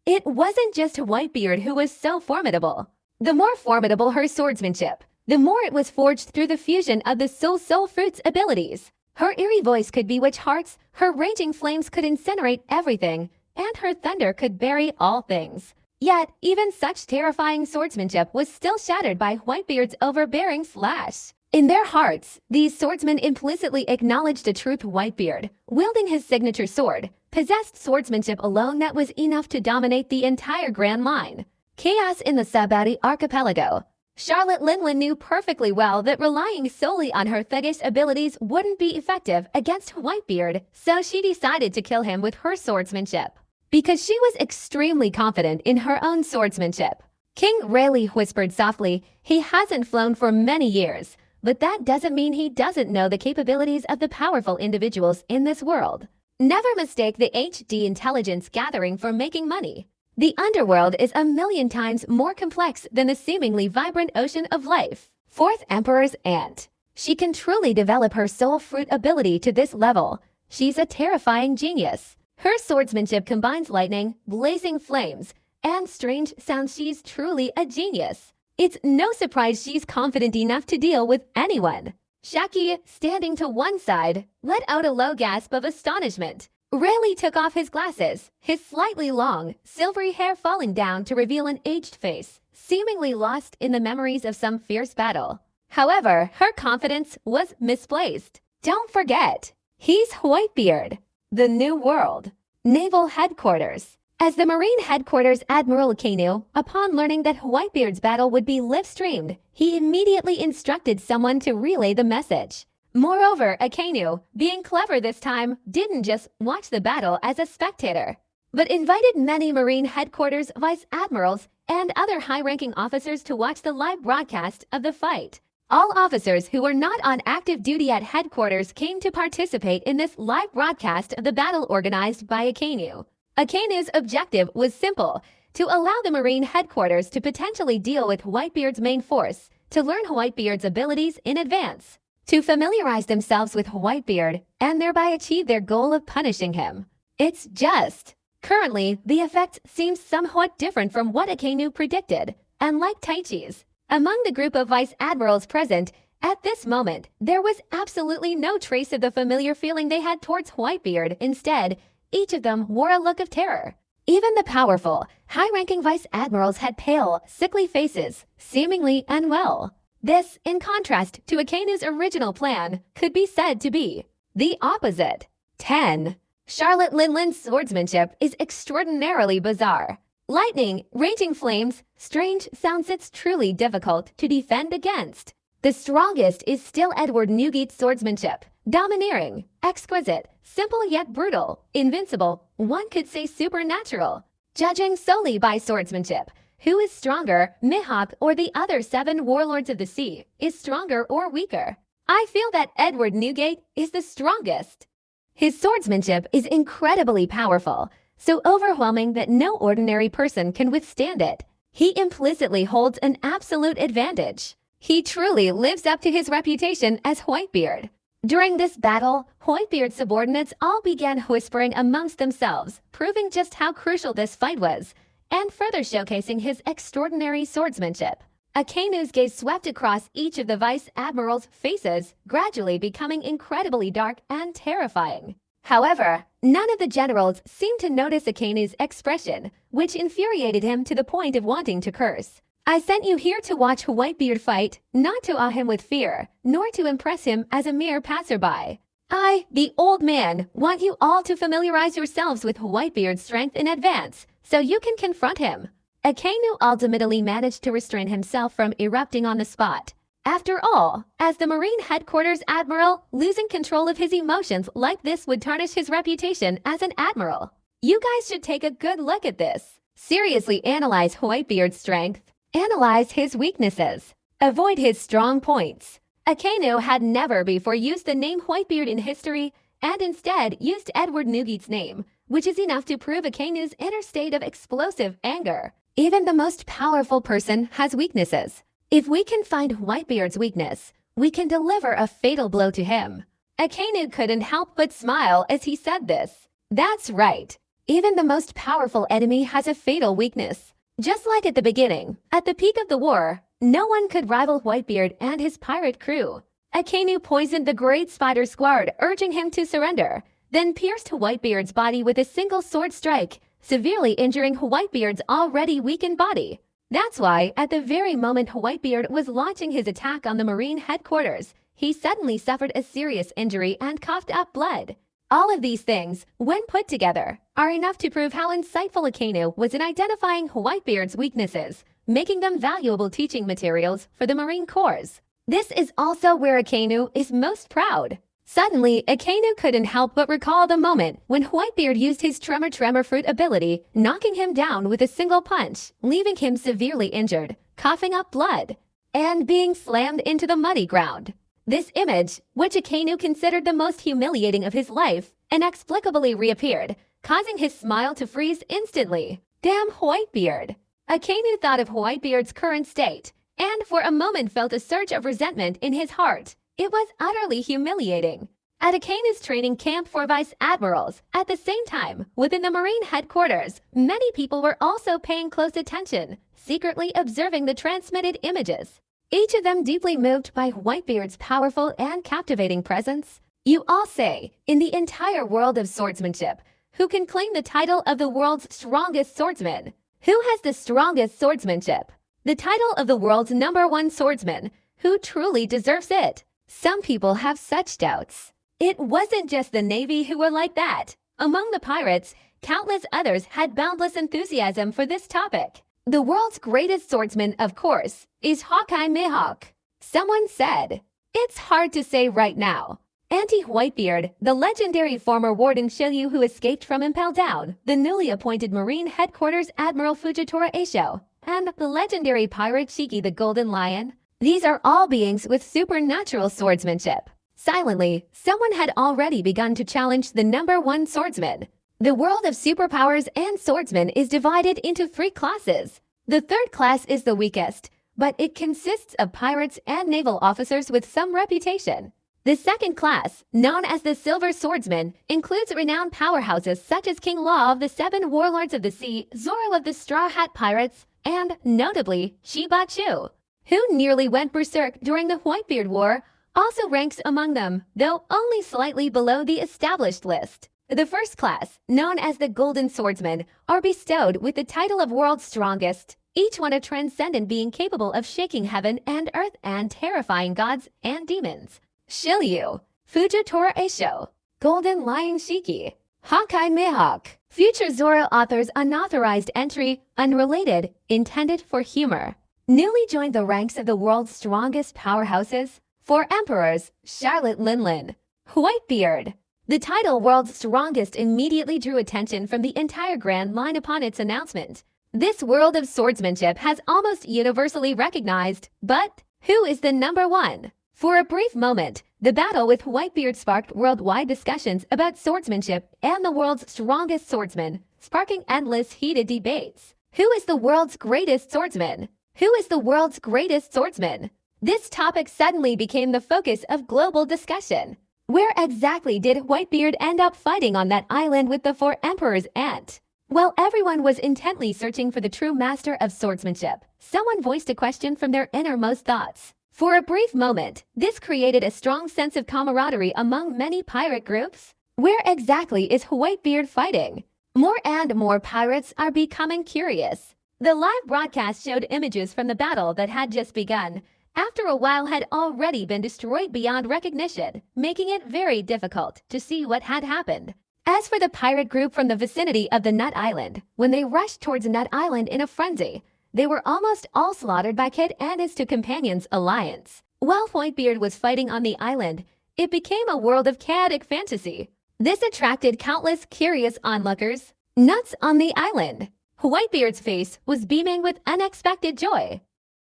It wasn't just Whitebeard who was so formidable. The more formidable her swordsmanship, the more it was forged through the fusion of the soul fruit's abilities. Her eerie voice could bewitch hearts, her raging flames could incinerate everything, and her thunder could bury all things. Yet, even such terrifying swordsmanship was still shattered by Whitebeard's overbearing slash. In their hearts, these swordsmen implicitly acknowledged a truth: Whitebeard, wielding his signature sword, possessed swordsmanship alone that was enough to dominate the entire Grand Line. Chaos in the Sabati archipelago. Charlotte Linlin knew perfectly well that relying solely on her thuggish abilities wouldn't be effective against Whitebeard, so she decided to kill him with her swordsmanship. Because she was extremely confident in her own swordsmanship. King Rayleigh whispered softly, "He hasn't flown for many years, but that doesn't mean he doesn't know the capabilities of the powerful individuals in this world. Never mistake the HD intelligence gathering for making money. The underworld is a million times more complex than the seemingly vibrant ocean of life." Fourth Emperor's aunt. She can truly develop her soul fruit ability to this level. She's a terrifying genius. Her swordsmanship combines lightning, blazing flames, and strange sounds. She's truly a genius. It's no surprise she's confident enough to deal with anyone. Shaki, standing to one side, let out a low gasp of astonishment. Rayleigh took off his glasses, his slightly long, silvery hair falling down to reveal an aged face, seemingly lost in the memories of some fierce battle. However, her confidence was misplaced. Don't forget, he's Whitebeard. The New World. Naval Headquarters. As the Marine Headquarters Admiral Akainu, upon learning that Whitebeard's battle would be live-streamed, he immediately instructed someone to relay the message. Moreover, Akainu, being clever this time, didn't just watch the battle as a spectator, but invited many Marine Headquarters Vice Admirals and other high-ranking officers to watch the live broadcast of the fight. All officers who were not on active duty at headquarters came to participate in this live broadcast of the battle organized by Akainu. Akainu's objective was simple: to allow the Marine Headquarters to potentially deal with Whitebeard's main force, to learn Whitebeard's abilities in advance. to familiarize themselves with Whitebeard and thereby achieve their goal of punishing him. It's just. Currently, the effect seems somewhat different from what Akainu predicted, and like Taichi's, among the group of vice admirals present, at this moment, there was absolutely no trace of the familiar feeling they had towards Whitebeard. Instead, each of them wore a look of terror. Even the powerful, high-ranking vice admirals had pale, sickly faces, seemingly unwell. This, in contrast to Akainu's original plan, could be said to be the opposite. 10. Charlotte Linlin's swordsmanship is extraordinarily bizarre. Lightning, raging flames, strange sounds. It's truly difficult to defend against. The strongest is still Edward Newgate's swordsmanship. Domineering, exquisite, simple yet brutal, invincible, one could say supernatural. Judging solely by swordsmanship, who is stronger, Mihawk or the other 7 warlords of the sea, is stronger or weaker? I feel that Edward Newgate is the strongest. His swordsmanship is incredibly powerful, so overwhelming that no ordinary person can withstand it. He implicitly holds an absolute advantage. He truly lives up to his reputation as Whitebeard. During this battle, Whitebeard's subordinates all began whispering amongst themselves, proving just how crucial this fight was, and further showcasing his extraordinary swordsmanship. Akainu's gaze swept across each of the vice admirals' faces, gradually becoming incredibly dark and terrifying. However, none of the generals seemed to notice Akainu's expression, which infuriated him to the point of wanting to curse. I sent you here to watch Whitebeard fight, not to awe him with fear, nor to impress him as a mere passerby. I, the old man, want you all to familiarize yourselves with Whitebeard's strength in advance, so you can confront him. Akainu ultimately managed to restrain himself from erupting on the spot. After all, as the Marine Headquarters Admiral, losing control of his emotions like this would tarnish his reputation as an admiral. You guys should take a good look at this. Seriously analyze Whitebeard's strength. Analyze his weaknesses. Avoid his strong points. Akainu had never before used the name Whitebeard in history, and instead used Edward Newgate's name, which is enough to prove Akainu's inner state of explosive anger. Even the most powerful person has weaknesses. If we can find Whitebeard's weakness, we can deliver a fatal blow to him. Akainu couldn't help but smile as he said this. That's right. Even the most powerful enemy has a fatal weakness. Just like at the beginning, at the peak of the war, no one could rival Whitebeard and his pirate crew. Akainu poisoned the Great Spider Squad, urging him to surrender, then pierced Whitebeard's body with a single sword strike, severely injuring Whitebeard's already weakened body. That's why, at the very moment Whitebeard was launching his attack on the Marine Headquarters, he suddenly suffered a serious injury and coughed up blood. All of these things, when put together, are enough to prove how insightful Akainu was in identifying Whitebeard's weaknesses, making them valuable teaching materials for the Marine Corps. This is also where Akainu is most proud. Suddenly, Akainu couldn't help but recall the moment when Whitebeard used his Tremor Fruit ability, knocking him down with a single punch, leaving him severely injured, coughing up blood, and being slammed into the muddy ground. This image, which Akainu considered the most humiliating of his life, inexplicably reappeared, causing his smile to freeze instantly. Damn Whitebeard! Akainu thought of Whitebeard's current state, and for a moment felt a surge of resentment in his heart. It was utterly humiliating. At Akainu's training camp for vice admirals, at the same time, within the Marine Headquarters, many people were also paying close attention, secretly observing the transmitted images. Each of them deeply moved by Whitebeard's powerful and captivating presence. You all say, in the entire world of swordsmanship, who can claim the title of the world's strongest swordsman? Who has the strongest swordsmanship? The title of the world's #1 swordsman. Who truly deserves it? Some people have such doubts. It wasn't just the Navy who were like that. Among the pirates, countless others had boundless enthusiasm for this topic. The world's greatest swordsman, of course, is Hawkeye Mihawk. Someone said, "It's hard to say right now." Anti-Whitebeard, the legendary former Warden Shiryu who escaped from Impel Down, the newly appointed Marine Headquarters Admiral Fujitora Eisho, and the legendary pirate Shiki the Golden Lion. These are all beings with supernatural swordsmanship. Silently, someone had already begun to challenge the #1 swordsman. The world of superpowers and swordsmen is divided into 3 classes. The third class is the weakest, but it consists of pirates and naval officers with some reputation. The second class, known as the Silver Swordsman, includes renowned powerhouses such as King Law of the Seven Warlords of the Sea, Zoro of the Straw Hat Pirates, and, notably, Shiba Chu, who nearly went berserk during the Whitebeard War, also ranks among them, though only slightly below the established list. The first class, known as the Golden Swordsmen, are bestowed with the title of World's Strongest, each one a transcendent being capable of shaking heaven and earth and terrifying gods and demons. Shiryu, Fujitora Eisho, Golden Lion Shiki, Hawkeye Mihawk. Future Zoro author's unauthorized entry, unrelated, intended for humor. Newly joined the ranks of the world's strongest powerhouses. 4 emperors, Charlotte Linlin. Whitebeard. The title World's Strongest immediately drew attention from the entire Grand Line upon its announcement. This world of swordsmanship has almost universally recognized, but who is the number one? For a brief moment, the battle with Whitebeard sparked worldwide discussions about swordsmanship and the world's strongest swordsman, sparking endless heated debates. Who is the world's greatest swordsman? Who is the world's greatest swordsman? This topic suddenly became the focus of global discussion. Where exactly did Whitebeard end up fighting on that island with the 4 emperors and? While everyone was intently searching for the true master of swordsmanship, someone voiced a question from their innermost thoughts. For a brief moment, this created a strong sense of camaraderie among many pirate groups. Where exactly is Whitebeard fighting? More and more pirates are becoming curious. The live broadcast showed images from the battle that had just begun. After a while had already been destroyed beyond recognition, making it very difficult to see what had happened. As for the pirate group from the vicinity of the Nut Island, when they rushed towards Nut Island in a frenzy, they were almost all slaughtered by Kid and his 2 companions' alliance. While Whitebeard was fighting on the island, it became a world of chaotic fantasy. This attracted countless curious onlookers. Nuts on the island. Whitebeard's face was beaming with unexpected joy.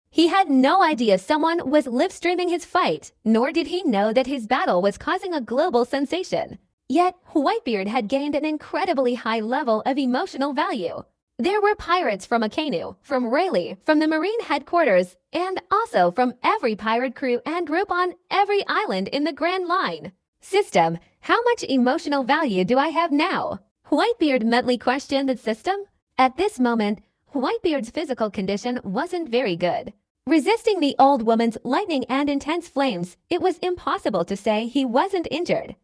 He had no idea someone was live-streaming his fight, nor did he know that his battle was causing a global sensation. Yet, Whitebeard had gained an incredibly high level of emotional value. There were pirates from Akainu, from Rayleigh, from the Marine headquarters, and also from every pirate crew and group on every island in the Grand Line. System, how much emotional value do I have now? Whitebeard mentally questioned the system. At this moment, Whitebeard's physical condition wasn't very good. Resisting the old woman's lightning and intense flames, it was impossible to say he wasn't injured.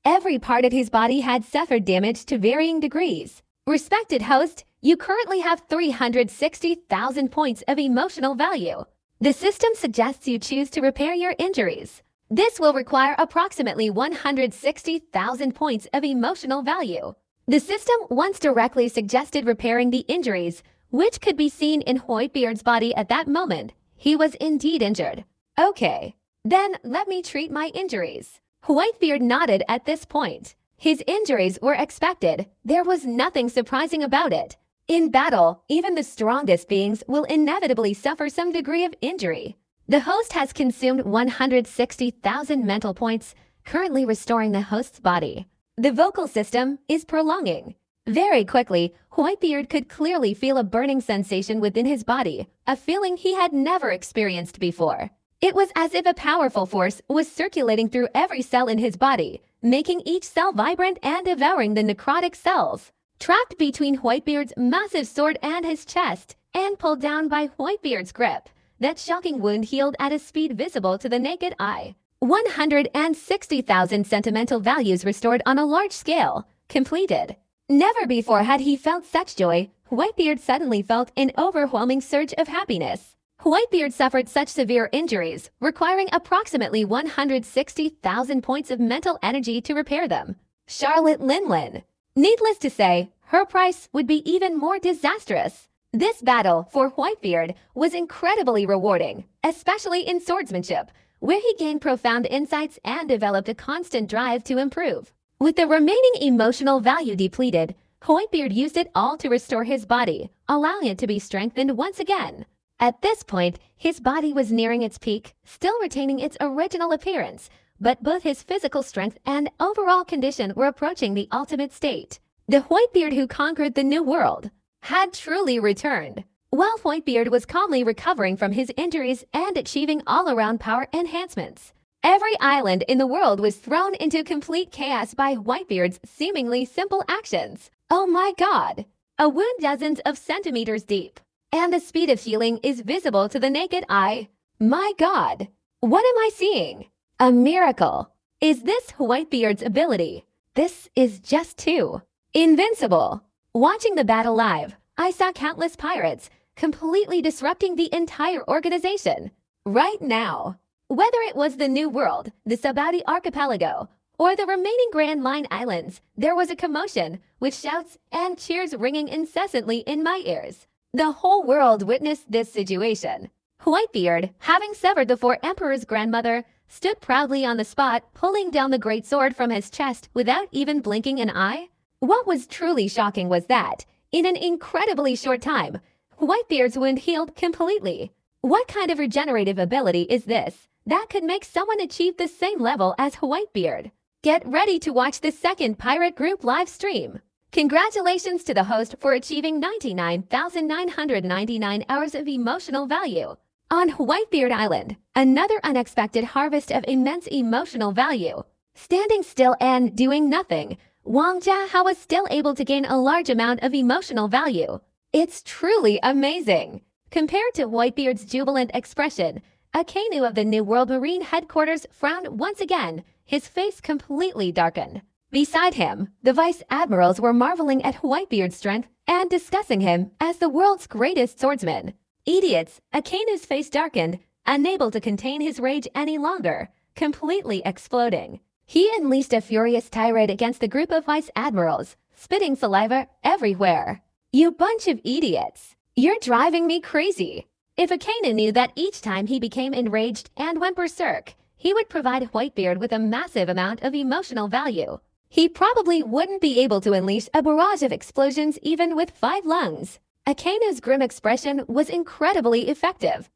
Every part of his body had suffered damage to varying degrees. Respected host, you currently have 360,000 points of emotional value. The system suggests you choose to repair your injuries. This will require approximately 160,000 points of emotional value. The system once directly suggested repairing the injuries, which could be seen in Whitebeard's body at that moment. He was indeed injured. Okay, then let me treat my injuries. Whitebeard nodded at this point. His injuries were expected. There was nothing surprising about it. In battle, even the strongest beings will inevitably suffer some degree of injury. The host has consumed 160,000 mental points, currently restoring the host's body. The vocal system is prolonging. Very quickly, Whitebeard could clearly feel a burning sensation within his body, a feeling he had never experienced before. It was as if a powerful force was circulating through every cell in his body, making each cell vibrant and devouring the necrotic cells. Trapped between Whitebeard's massive sword and his chest, and pulled down by Whitebeard's grip, that shocking wound healed at a speed visible to the naked eye. 160,000 sentimental values restored on a large scale. Completed. Never before had he felt such joy. Whitebeard suddenly felt an overwhelming surge of happiness. Whitebeard suffered such severe injuries, requiring approximately 160,000 points of mental energy to repair them. Charlotte Linlin. Needless to say, her price would be even more disastrous. This battle for Whitebeard was incredibly rewarding, especially in swordsmanship, where he gained profound insights and developed a constant drive to improve. With the remaining emotional value depleted, Whitebeard used it all to restore his body, allowing it to be strengthened once again. At this point, his body was nearing its peak, still retaining its original appearance, but both his physical strength and overall condition were approaching the ultimate state. The Whitebeard who conquered the New World had truly returned. while Whitebeard was calmly recovering from his injuries and achieving all-around power enhancements. Every island in the world was thrown into complete chaos by Whitebeard's seemingly simple actions. Oh my god! A wound dozens of centimeters deep, and the speed of healing is visible to the naked eye. My god! What am I seeing? A miracle! Is this Whitebeard's ability? This is just too invincible. Watching the battle live, I saw countless pirates completely disrupting the entire organization. Right now, whether it was the New World, the Sabaudi Archipelago, or the remaining Grand Line Islands, there was a commotion, with shouts and cheers ringing incessantly in my ears. The whole world witnessed this situation. Whitebeard, having severed the four emperors' grandmother, stood proudly on the spot, pulling down the great sword from his chest without even blinking an eye. What was truly shocking was that, in an incredibly short time, Whitebeard's wound healed completely. What kind of regenerative ability is this that could make someone achieve the same level as Whitebeard? Get ready to watch the second pirate group live stream. Congratulations to the host for achieving 99,999 hours of emotional value. On Whitebeard Island, another unexpected harvest of immense emotional value. Standing still and doing nothing, Wang Jiahao was still able to gain a large amount of emotional value. It's truly amazing. Compared to Whitebeard's jubilant expression, a Akainu of the New World Marine Headquarters frowned once again, his face completely darkened. Beside him, the Vice Admirals were marveling at Whitebeard's strength and discussing him as the world's greatest swordsman. Idiots! Akainu's face darkened, unable to contain his rage any longer, completely exploding. He unleashed a furious tirade against the group of Vice Admirals, spitting saliva everywhere. You bunch of idiots! You're driving me crazy! If Akainu knew that each time he became enraged and went berserk, he would provide Whitebeard with a massive amount of emotional value, he probably wouldn't be able to unleash a barrage of explosions even with 5 lungs. Akainu's grim expression was incredibly effective.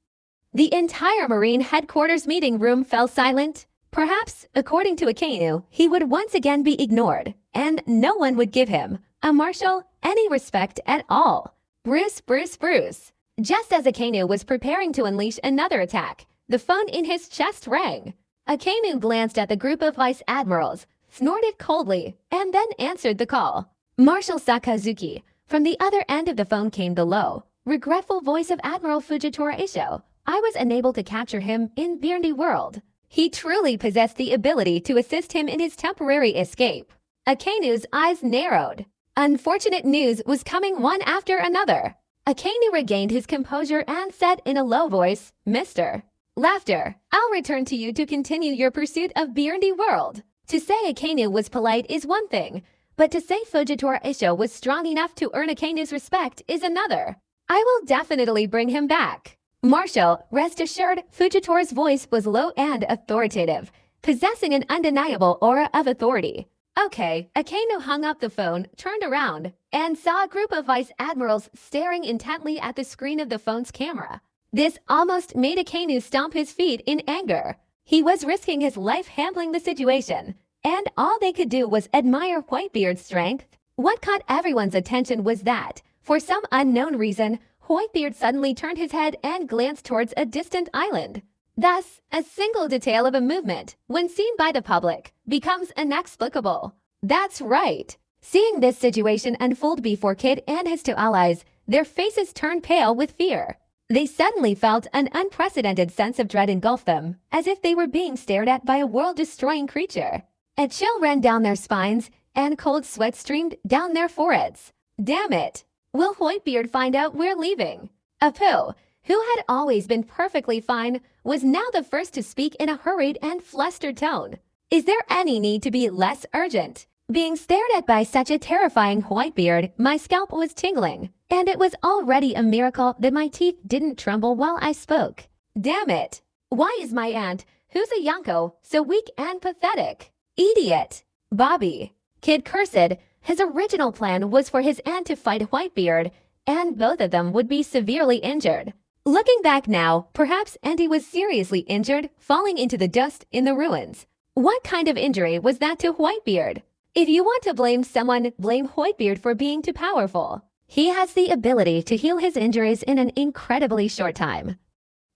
The entire Marine Headquarters meeting room fell silent. Perhaps, according to Akainu, he would once again be ignored, and no one would give him, a marshal, any respect at all. Bruce. Just as Akainu was preparing to unleash another attack, the phone in his chest rang. Akainu glanced at the group of Vice Admirals, snorted coldly, and then answered the call. Marshal Sakazuki. From the other end of the phone came the low, regretful voice of Admiral Fujitora Isho. I was unable to capture him in Birndi World. He truly possessed the ability to assist him in his temporary escape. Akainu's eyes narrowed. Unfortunate news was coming one after another. Akainu regained his composure and said in a low voice, Mr. Laughter, I'll return to you to continue your pursuit of Birndi World. To say Akainu was polite is one thing, but to say Fujitora Isho was strong enough to earn Akainu's respect is another. I will definitely bring him back. Marshal, rest assured, Fujitora's voice was low and authoritative, possessing an undeniable aura of authority. Okay, Akainu hung up the phone, turned around, and saw a group of Vice Admirals staring intently at the screen of the phone's camera. This almost made Akainu stomp his feet in anger. He was risking his life handling the situation, and all they could do was admire Whitebeard's strength. What caught everyone's attention was that, for some unknown reason, Whitebeard suddenly turned his head and glanced towards a distant island. Thus, a single detail of a movement, when seen by the public, becomes inexplicable. That's right. Seeing this situation unfold before Kid and his 2 allies, their faces turned pale with fear. They suddenly felt an unprecedented sense of dread engulf them, as if they were being stared at by a world-destroying creature. A chill ran down their spines, and cold sweat streamed down their foreheads. Damn it! Will Whitebeard find out we're leaving? Apu, who had always been perfectly fine, was now the first to speak in a hurried and flustered tone. Is there any need to be less urgent? Being stared at by such a terrifying Whitebeard, my scalp was tingling, and it was already a miracle that my teeth didn't tremble while I spoke. Damn it! Why is my aunt, who's a Yonko, so weak and pathetic? Idiot! Bobby. Kid cursed. His original plan was for his aunt to fight Whitebeard, and both of them would be severely injured. Looking back now, perhaps Auntie was seriously injured, falling into the dust in the ruins. What kind of injury was that to Whitebeard? If you want to blame someone, blame Whitebeard for being too powerful. He has the ability to heal his injuries in an incredibly short time.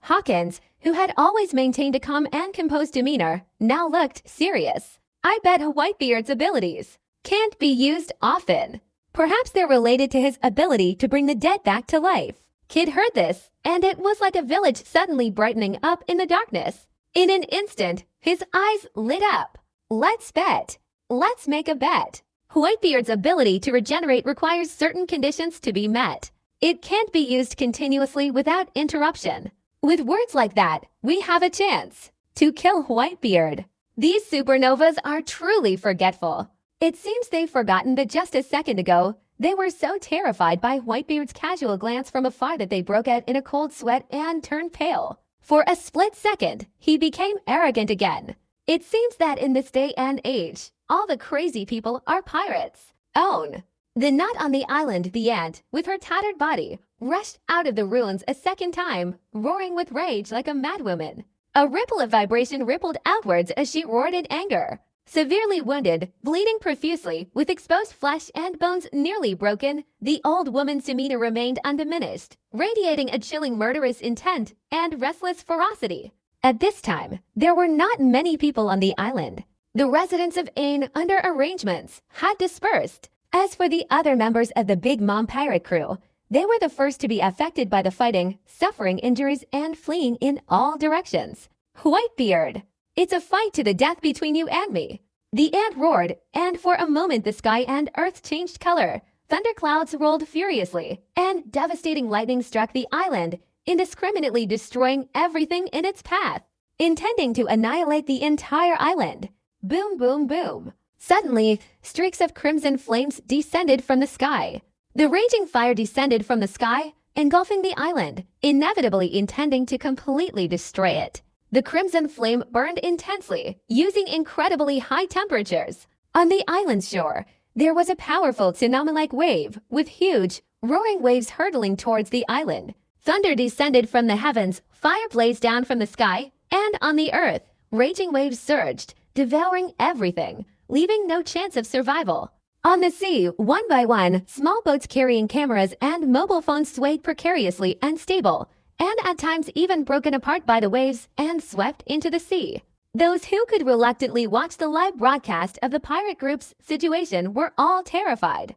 Hawkins, who had always maintained a calm and composed demeanor, now looked serious. I bet Whitebeard's abilities can't be used often. Perhaps they're related to his ability to bring the dead back to life. Kid heard this, and it was like a village suddenly brightening up in the darkness. In an instant, his eyes lit up. Let's bet. Let's make a bet. Whitebeard's ability to regenerate requires certain conditions to be met. It can't be used continuously without interruption. With words like that, we have a chance to kill Whitebeard. These supernovas are truly forgetful. It seems they've forgotten that just a second ago, they were so terrified by Whitebeard's casual glance from afar that they broke out in a cold sweat and turned pale. For a split second, he became arrogant again. It seems that in this day and age, all the crazy people are pirates. Own. The nut on the island, the ant, with her tattered body, rushed out of the ruins a second time, roaring with rage like a madwoman. A ripple of vibration rippled outwards as she roared in anger. Severely wounded, bleeding profusely, with exposed flesh and bones nearly broken, the old woman's demeanor remained undiminished, radiating a chilling murderous intent and restless ferocity. At this time, there were not many people on the island. The residents of Ain, under arrangements, had dispersed. As for the other members of the Big Mom pirate crew, they were the first to be affected by the fighting, suffering injuries, and fleeing in all directions. Whitebeard! It's a fight to the death between you and me. The ant roared, and for a moment the sky and earth changed color. Thunderclouds rolled furiously, and devastating lightning struck the island, indiscriminately destroying everything in its path, intending to annihilate the entire island. Boom, boom, boom. Suddenly, streaks of crimson flames descended from the sky. The raging fire descended from the sky, engulfing the island, inevitably intending to completely destroy it. The crimson flame burned intensely, using incredibly high temperatures. On the island's shore, there was a powerful tsunami-like wave, with huge, roaring waves hurtling towards the island. Thunder descended from the heavens, fire blazed down from the sky, and on the earth, raging waves surged, devouring everything, leaving no chance of survival. On the sea, one by one, small boats carrying cameras and mobile phones swayed precariously unstable, and at times even broken apart by the waves and swept into the sea. Those who could reluctantly watch the live broadcast of the pirate group's situation were all terrified.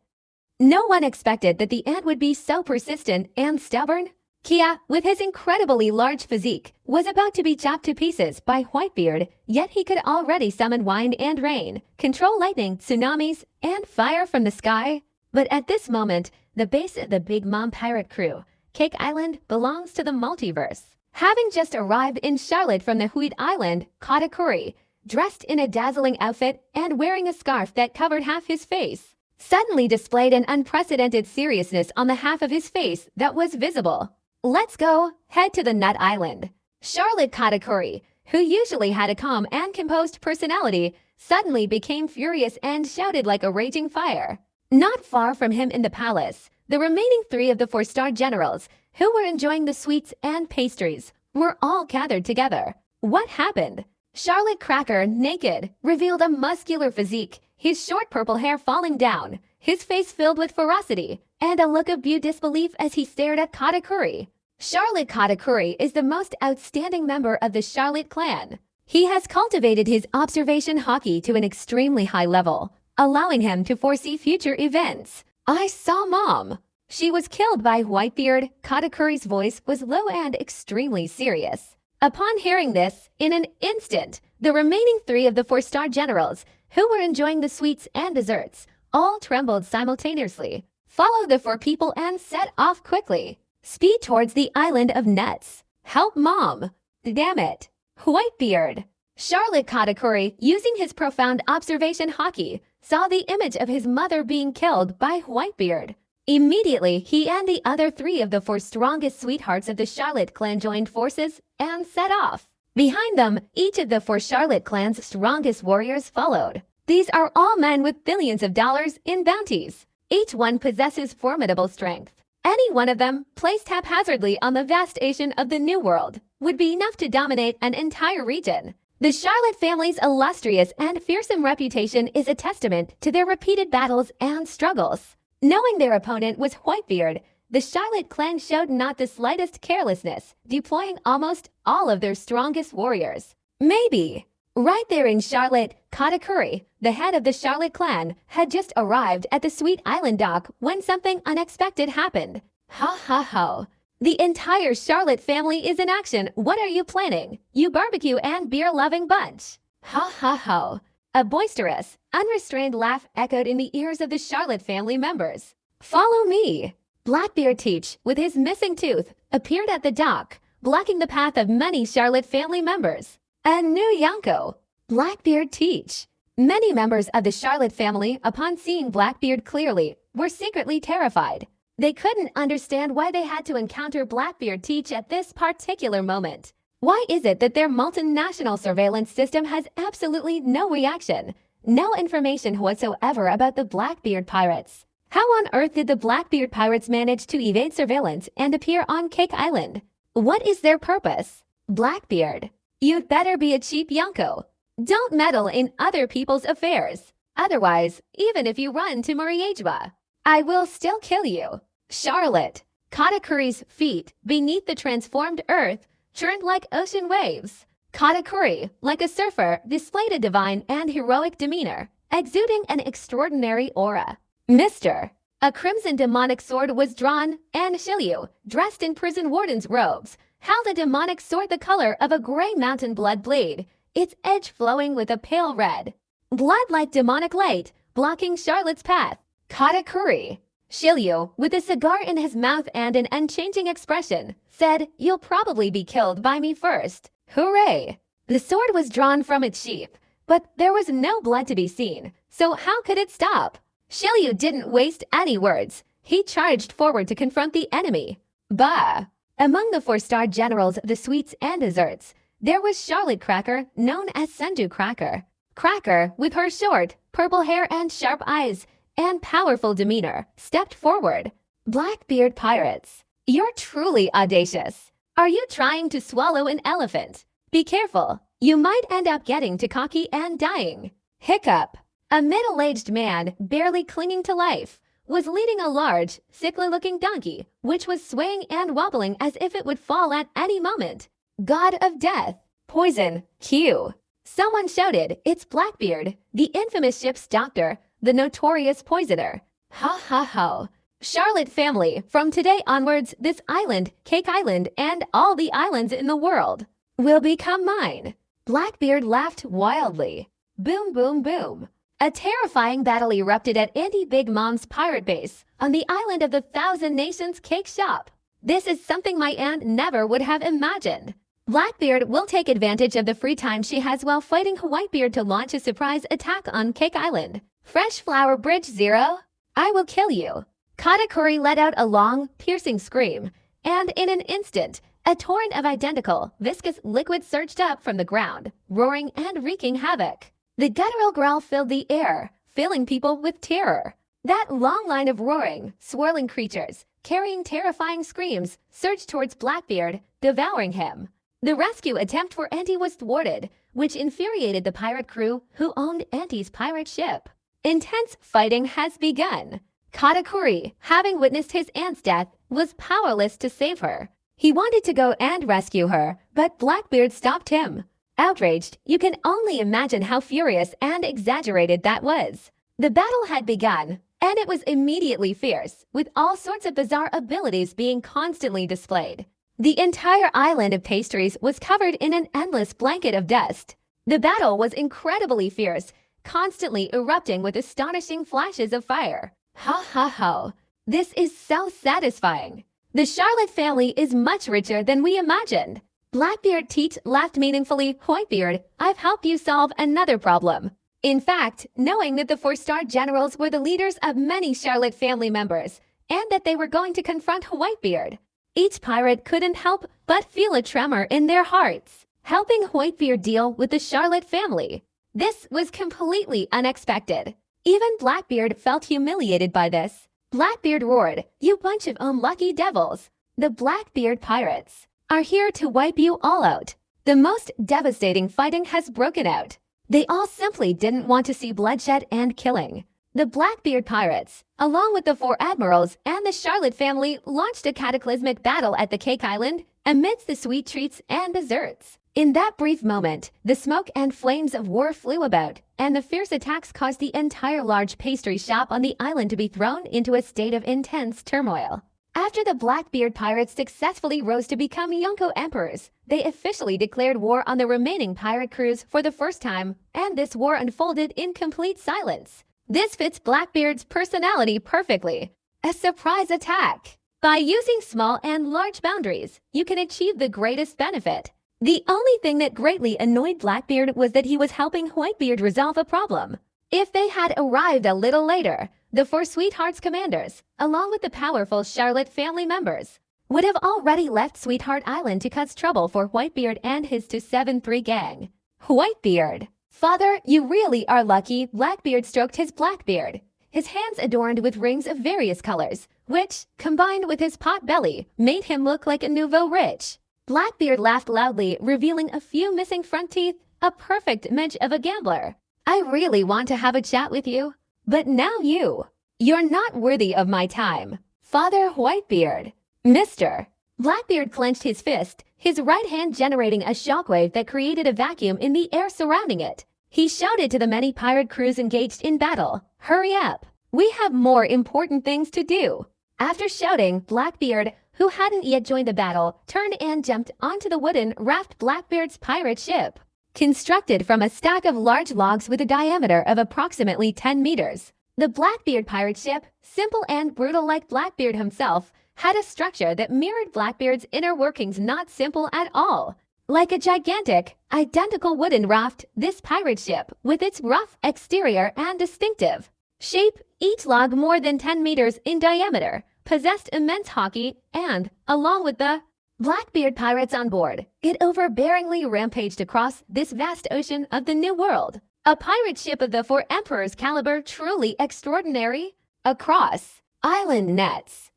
No one expected that the ant would be so persistent and stubborn. Kia, with his incredibly large physique, was about to be chopped to pieces by Whitebeard, yet he could already summon wind and rain, control lightning, tsunamis, and fire from the sky. But at this moment, the base of the Big Mom pirate crew, Cake Island, belongs to the multiverse. Having just arrived in Charlotte from the Huid Island, Katakuri, dressed in a dazzling outfit and wearing a scarf that covered half his face, suddenly displayed an unprecedented seriousness on the half of his face that was visible. Let's go, head to the Nut Island. Charlotte Katakuri, who usually had a calm and composed personality, suddenly became furious and shouted like a raging fire. Not far from him in the palace, the remaining 3 of the 4-star generals, who were enjoying the sweets and pastries, were all gathered together. What happened? Charlotte Cracker, naked, revealed a muscular physique, his short purple hair falling down, his face filled with ferocity, and a look of disbelief as he stared at Katakuri. Charlotte Katakuri is the most outstanding member of the Charlotte clan. He has cultivated his observation hockey to an extremely high level, allowing him to foresee future events. I saw Mom. She was killed by Whitebeard. Katakuri's voice was low and extremely serious. Upon hearing this, in an instant, the remaining 3 of the 4-star generals, who were enjoying the sweets and desserts, all trembled simultaneously, followed the 4 people and set off quickly. Speed towards the island of nuts. Help Mom. Damn it. Whitebeard. Charlotte Katakuri, using his profound observation hockey, saw the image of his mother being killed by Whitebeard. Immediately, he and the other 3 of the 4 strongest sweethearts of the Charlotte clan joined forces and set off. Behind them, each of the 4 Charlotte clan's strongest warriors followed. These are all men with billions of dollars in bounties. Each one possesses formidable strength. Any one of them, placed haphazardly on the vast ocean of the New World, would be enough to dominate an entire region. The Charlotte family's illustrious and fearsome reputation is a testament to their repeated battles and struggles. Knowing their opponent was Whitebeard, the Charlotte clan showed not the slightest carelessness, deploying almost all of their strongest warriors. Maybe. Right there in Charlotte, Katakuri, the head of the Charlotte clan, had just arrived at the Sweet Island dock when something unexpected happened. Ha ha ha. The entire Charlotte family is in action. What are you planning, you barbecue and beer-loving bunch? Ha ha ha. A boisterous, unrestrained laugh echoed in the ears of the Charlotte family members. Follow me. Blackbeard Teach, with his missing tooth, appeared at the dock, blocking the path of many Charlotte family members. A new Yonko. Blackbeard Teach. Many members of the Charlotte family, upon seeing Blackbeard clearly, were secretly terrified. They couldn't understand why they had to encounter Blackbeard Teach at this particular moment. Why is it that their multinational surveillance system has absolutely no reaction, no information whatsoever about the Blackbeard pirates? How on earth did the Blackbeard pirates manage to evade surveillance and appear on Cake Island? What is their purpose? Blackbeard, you'd better be a cheap Yonko. Don't meddle in other people's affairs. Otherwise, even if you run to Moriejwa, I will still kill you. Charlotte. Katakuri's feet, beneath the transformed earth, churned like ocean waves. Katakuri, like a surfer, displayed a divine and heroic demeanor, exuding an extraordinary aura. Mr. A crimson demonic sword was drawn, and Shiryu, dressed in prison warden's robes, held a demonic sword the color of a gray mountain blood blade, its edge flowing with a pale red. Blood like demonic light, blocking Charlotte's path. Katakuri. Shiryu, with a cigar in his mouth and an unchanging expression, said, "You'll probably be killed by me first." Hooray! The sword was drawn from its sheath, but there was no blood to be seen, so how could it stop? Shiryu didn't waste any words. He charged forward to confront the enemy. Bah! Among the 4-star generals of the sweets and desserts, there was Charlotte Cracker, known as Senju Cracker. Cracker, with her short, purple hair and sharp eyes, and powerful demeanor, stepped forward. Blackbeard pirates, you're truly audacious. Are you trying to swallow an elephant? Be careful, you might end up getting too cocky and dying. Hiccup. A middle-aged man, barely clinging to life, was leading a large, sickly-looking donkey, which was swaying and wobbling as if it would fall at any moment. God of death. Poison. Q. Someone shouted, "It's Blackbeard, the infamous ship's doctor, the notorious poisoner." Ha ha ha. Charlotte family, from today onwards, this island, Cake Island, and all the islands in the world will become mine. Blackbeard laughed wildly. Boom, boom, boom. A terrifying battle erupted at Auntie Big Mom's pirate base on the island of the Thousand Nations Cake Shop. This is something my aunt never would have imagined. Blackbeard will take advantage of the free time she has while fighting Whitebeard to launch a surprise attack on Cake Island. Fresh Flower Bridge 0, I will kill you. Katakuri let out a long, piercing scream, and in an instant, a torrent of identical, viscous liquid surged up from the ground, roaring and wreaking havoc. The guttural growl filled the air, filling people with terror. That long line of roaring, swirling creatures, carrying terrifying screams, surged towards Blackbeard, devouring him. The rescue attempt for Auntie was thwarted, which infuriated the pirate crew who owned Auntie's pirate ship. Intense fighting has begun. Katakuri, having witnessed his aunt's death, was powerless to save her. He wanted to go and rescue her, but Blackbeard stopped him. Outraged, you can only imagine how furious and exaggerated that was. The battle had begun, and it was immediately fierce, with all sorts of bizarre abilities being constantly displayed. The entire island of pastries was covered in an endless blanket of dust. The battle was incredibly fierce, constantly erupting with astonishing flashes of fire. Ha ha ha. This is so satisfying. The Charlotte family is much richer than we imagined. Blackbeard Teach laughed meaningfully. Whitebeard, I've helped you solve another problem. In fact, knowing that the 4-star generals were the leaders of many Charlotte family members, and that they were going to confront Whitebeard, each pirate couldn't help but feel a tremor in their hearts, helping Whitebeard deal with the Charlotte family. This was completely unexpected. Even Blackbeard felt humiliated by this. Blackbeard roared, "You bunch of unlucky devils! The Blackbeard pirates are here to wipe you all out. The most devastating fighting has broken out. They all simply didn't want to see bloodshed and killing. The Blackbeard pirates, along with the four admirals and the Charlotte family, launched a cataclysmic battle at the Cake Island amidst the sweet treats and desserts. In that brief moment, the smoke and flames of war flew about, and the fierce attacks caused the entire large pastry shop on the island to be thrown into a state of intense turmoil. After the Blackbeard pirates successfully rose to become Yonko emperors, they officially declared war on the remaining pirate crews for the first time, and this war unfolded in complete silence. This fits Blackbeard's personality perfectly. A surprise attack. By using small and large boundaries, you can achieve the greatest benefit. The only thing that greatly annoyed Blackbeard was that he was helping Whitebeard resolve a problem. If they had arrived a little later, the four Sweethearts commanders, along with the powerful Charlotte family members, would have already left Sweetheart Island to cause trouble for Whitebeard and his 273 gang. Whitebeard. Father, you really are lucky. Blackbeard stroked his black beard, his hands adorned with rings of various colors, which, combined with his pot belly, made him look like a nouveau riche. Blackbeard laughed loudly, revealing a few missing front teeth, a perfect image of a gambler. I really want to have a chat with you, but now you're not worthy of my time. Father Whitebeard. Mister. Blackbeard clenched his fist, his right hand generating a shockwave that created a vacuum in the air surrounding it. He shouted to the many pirate crews engaged in battle, "Hurry up! We have more important things to do." After shouting, Blackbeard, who hadn't yet joined the battle, turned and jumped onto the wooden raft Blackbeard's pirate ship. Constructed from a stack of large logs with a diameter of approximately 10 meters, the Blackbeard pirate ship, simple and brutal like Blackbeard himself, had a structure that mirrored Blackbeard's inner workings, not simple at all. Like a gigantic, identical wooden raft, this pirate ship, with its rough exterior and distinctive shape, each log more than 10 meters in diameter, possessed immense hockey and, along with the Blackbeard pirates on board, it overbearingly rampaged across this vast ocean of the New World. A pirate ship of the Four Emperors caliber, truly extraordinary. Across island nets.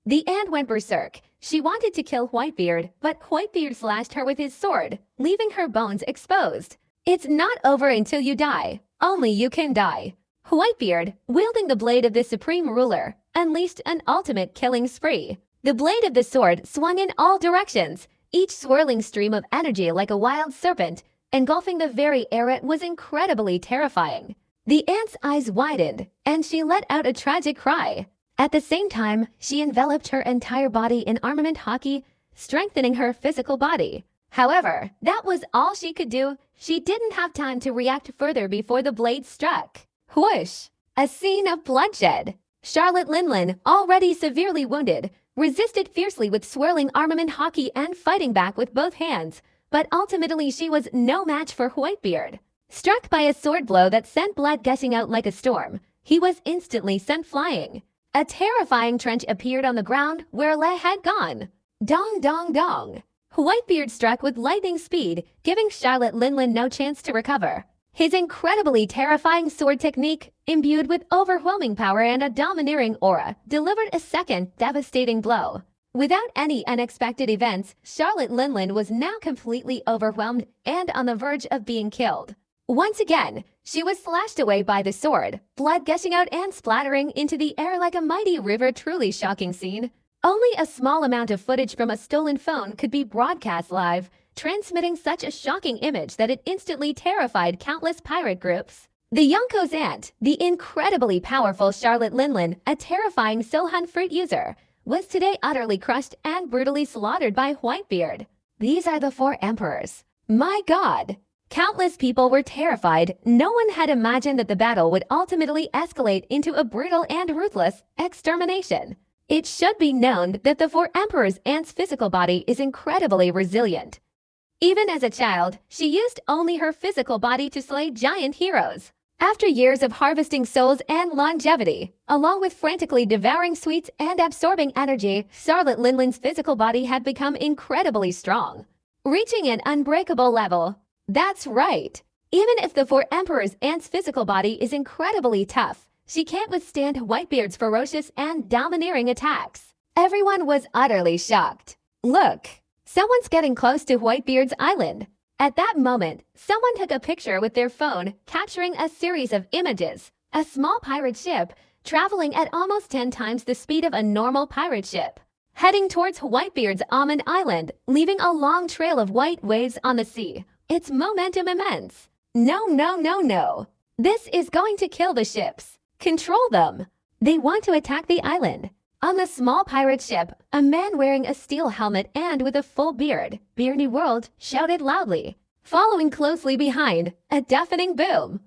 The ant went berserk. She wanted to kill Whitebeard, but Whitebeard slashed her with his sword, leaving her bones exposed. It's not over until you die. Only you can die. Whitebeard, wielding the blade of the supreme ruler, unleashed an ultimate killing spree. The blade of the sword swung in all directions, each swirling stream of energy like a wild serpent, engulfing the very air. It was incredibly terrifying. The ant's eyes widened, and she let out a tragic cry. At the same time, she enveloped her entire body in armament hockey, strengthening her physical body. However, that was all she could do. She didn't have time to react further before the blade struck. Whoosh! A scene of bloodshed. Charlotte Linlin, already severely wounded, resisted fiercely with swirling armament hockey and fighting back with both hands, but ultimately she was no match for Whitebeard. Struck by a sword blow that sent blood gushing out like a storm, he was instantly sent flying. A terrifying trench appeared on the ground where Le had gone. Dong dong dong. Whitebeard struck with lightning speed, giving Charlotte Linlin no chance to recover. His incredibly terrifying sword technique, imbued with overwhelming power and a domineering aura, delivered a second devastating blow. Without any unexpected events, Charlotte Linlin was now completely overwhelmed and on the verge of being killed. Once again, she was slashed away by the sword, blood gushing out and splattering into the air like a mighty river. Truly shocking scene. Only a small amount of footage from a stolen phone could be broadcast live, transmitting such a shocking image that it instantly terrified countless pirate groups. The Yonko's aunt, the incredibly powerful Charlotte Linlin, a terrifying Sohan fruit user, was today utterly crushed and brutally slaughtered by Whitebeard. These are the Four Emperors. My God! Countless people were terrified. No one had imagined that the battle would ultimately escalate into a brutal and ruthless extermination. It should be known that the Four Emperors' aunt's physical body is incredibly resilient. Even as a child, she used only her physical body to slay giant heroes. After years of harvesting souls and longevity, along with frantically devouring sweets and absorbing energy, Charlotte Linlin's physical body had become incredibly strong, reaching an unbreakable level. That's right. Even if the Four Emperors' aunt's physical body is incredibly tough, she can't withstand Whitebeard's ferocious and domineering attacks. Everyone was utterly shocked. Look, someone's getting close to Whitebeard's island. At that moment, someone took a picture with their phone, capturing a series of images. a small pirate ship traveling at almost 10 times the speed of a normal pirate ship, heading towards Whitebeard's Almond Island, leaving a long trail of white waves on the sea. Its momentum immense. No, no, no, no. This is going to kill the ships. Control them. They want to attack the island. On the small pirate ship, a man wearing a steel helmet and with a full beard, Beardy World, shouted loudly. Following closely behind, a deafening boom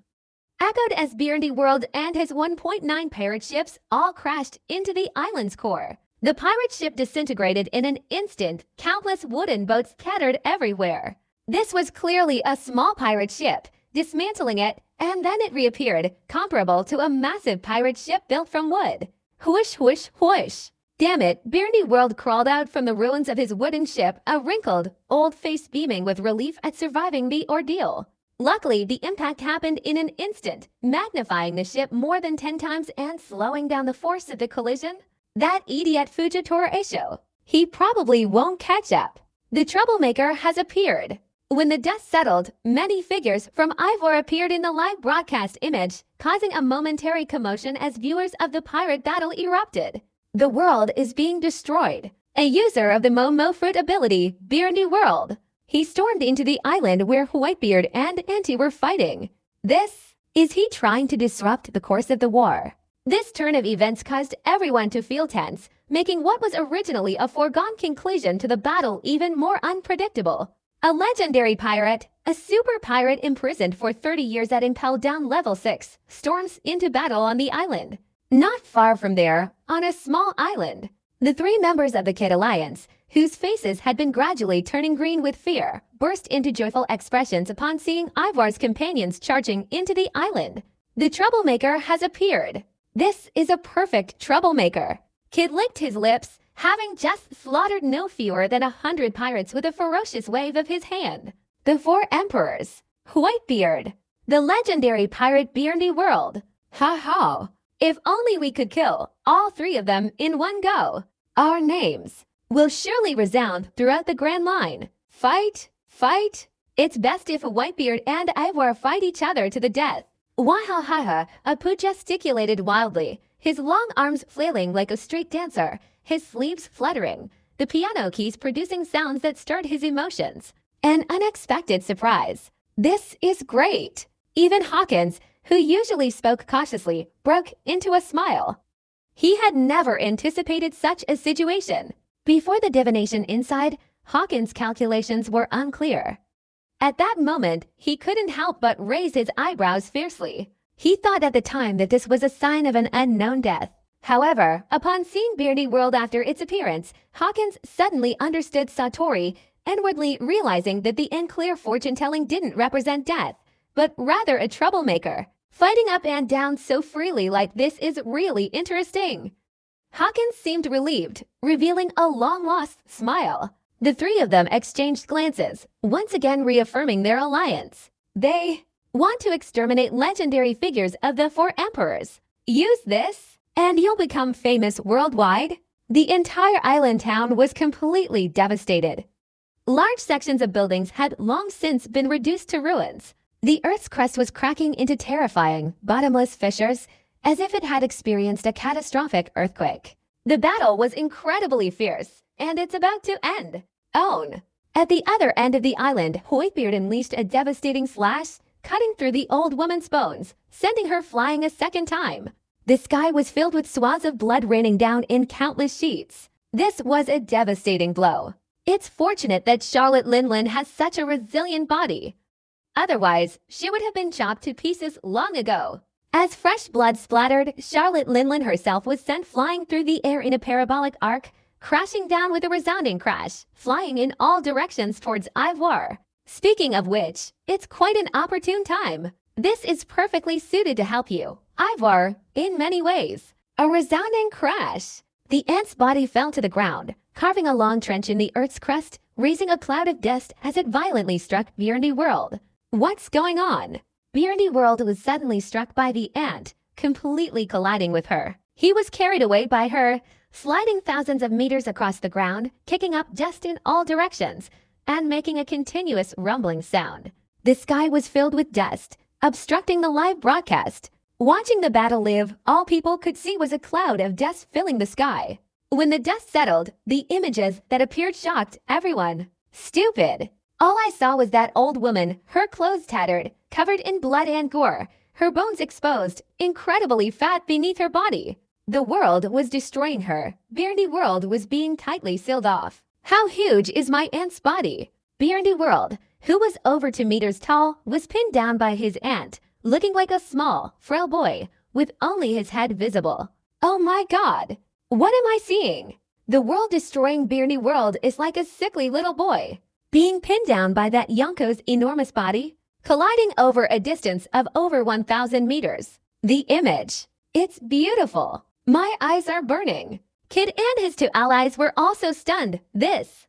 echoed as Beardy World and his 1.9 pirate ships all crashed into the island's core. The pirate ship disintegrated in an instant, countless wooden boats scattered everywhere. This was clearly a small pirate ship, dismantling it, and then it reappeared, comparable to a massive pirate ship built from wood. Whoosh, whoosh, whoosh. Damn it, Beardy World crawled out from the ruins of his wooden ship, a wrinkled, old face beaming with relief at surviving the ordeal. Luckily, the impact happened in an instant, magnifying the ship more than 10 times and slowing down the force of the collision. That idiot Fujitora Esho. He probably won't catch up. The troublemaker has appeared. When the dust settled, many figures from Ivor appeared in the live broadcast image, causing a momentary commotion as viewers of the pirate battle erupted. The world is being destroyed. A user of the Momo Fruit ability, Beardy World. He stormed into the island where Whitebeard and Auntie were fighting. Is he trying to disrupt the course of the war? This turn of events caused everyone to feel tense, making what was originally a foregone conclusion to the battle even more unpredictable. A legendary pirate, a super pirate imprisoned for 30 years at Impel Down Level 6, storms into battle on the island. Not far from there, on a small island, the three members of the Kid Alliance, whose faces had been gradually turning green with fear, burst into joyful expressions upon seeing Ivor's companions charging into the island. The troublemaker has appeared. This is a perfect troublemaker. Kid licked his lips, having just slaughtered no fewer than 100 pirates with a ferocious wave of his hand. The four emperors. Whitebeard. The legendary pirate Beardy World. Ha ha. If only we could kill all three of them in one go. Our names will surely resound throughout the Grand Line. Fight, fight. It's best if Whitebeard and Ivor fight each other to the death. Wahahaha, Apu gesticulated wildly, his long arms flailing like a street dancer, his sleeves fluttering, the piano keys producing sounds that stirred his emotions. An unexpected surprise. This is great. Even Hawkins, who usually spoke cautiously, broke into a smile. He had never anticipated such a situation. Before the divination inside, Hawkins' calculations were unclear. At that moment, he couldn't help but raise his eyebrows fiercely. He thought at the time that this was a sign of an unknown death. However, upon seeing Beardy World after its appearance, Hawkins suddenly understood Satori, inwardly realizing that the unclear fortune-telling didn't represent death, but rather a troublemaker. Fighting up and down so freely like this is really interesting. Hawkins seemed relieved, revealing a long-lost smile. The three of them exchanged glances, once again reaffirming their alliance. They want to exterminate legendary figures of the four emperors. Use this, and you'll become famous worldwide. The entire island town was completely devastated. Large sections of buildings had long since been reduced to ruins. The Earth's crust was cracking into terrifying, bottomless fissures, as if it had experienced a catastrophic earthquake. The battle was incredibly fierce, and it's about to end. Own. At the other end of the island, Whitebeard unleashed a devastating slash, cutting through the old woman's bones, sending her flying a second time. The sky was filled with swaths of blood raining down in countless sheets. This was a devastating blow. It's fortunate that Charlotte Linlin has such a resilient body. Otherwise, she would have been chopped to pieces long ago. As fresh blood splattered, Charlotte Linlin herself was sent flying through the air in a parabolic arc, crashing down with a resounding crash, flying in all directions towards Ivor. Speaking of which, it's quite an opportune time. This is perfectly suited to help you, Ivor, in many ways. A resounding crash. The ant's body fell to the ground, carving a long trench in the Earth's crust, raising a cloud of dust as it violently struck Beardy World. What's going on? Beardy World was suddenly struck by the ant, completely colliding with her. He was carried away by her, sliding thousands of meters across the ground, kicking up dust in all directions, and making a continuous rumbling sound. The sky was filled with dust, obstructing the live broadcast. Watching the battle live, all people could see was a cloud of dust filling the sky. When the dust settled, the images that appeared shocked everyone. Stupid. All I saw was that old woman, her clothes tattered, covered in blood and gore, her bones exposed, incredibly fat beneath her body. The world was destroying her. Beardy World was being tightly sealed off. How huge is my aunt's body? Beardy World, who was over 2 meters tall, was pinned down by his aunt, looking like a small, frail boy, with only his head visible. Oh my God! What am I seeing? The world-destroying Beardy World is like a sickly little boy, being pinned down by that Yonko's enormous body, colliding over a distance of over 1,000 meters. The image. It's beautiful. My eyes are burning. Kid and his 2 allies were also stunned. This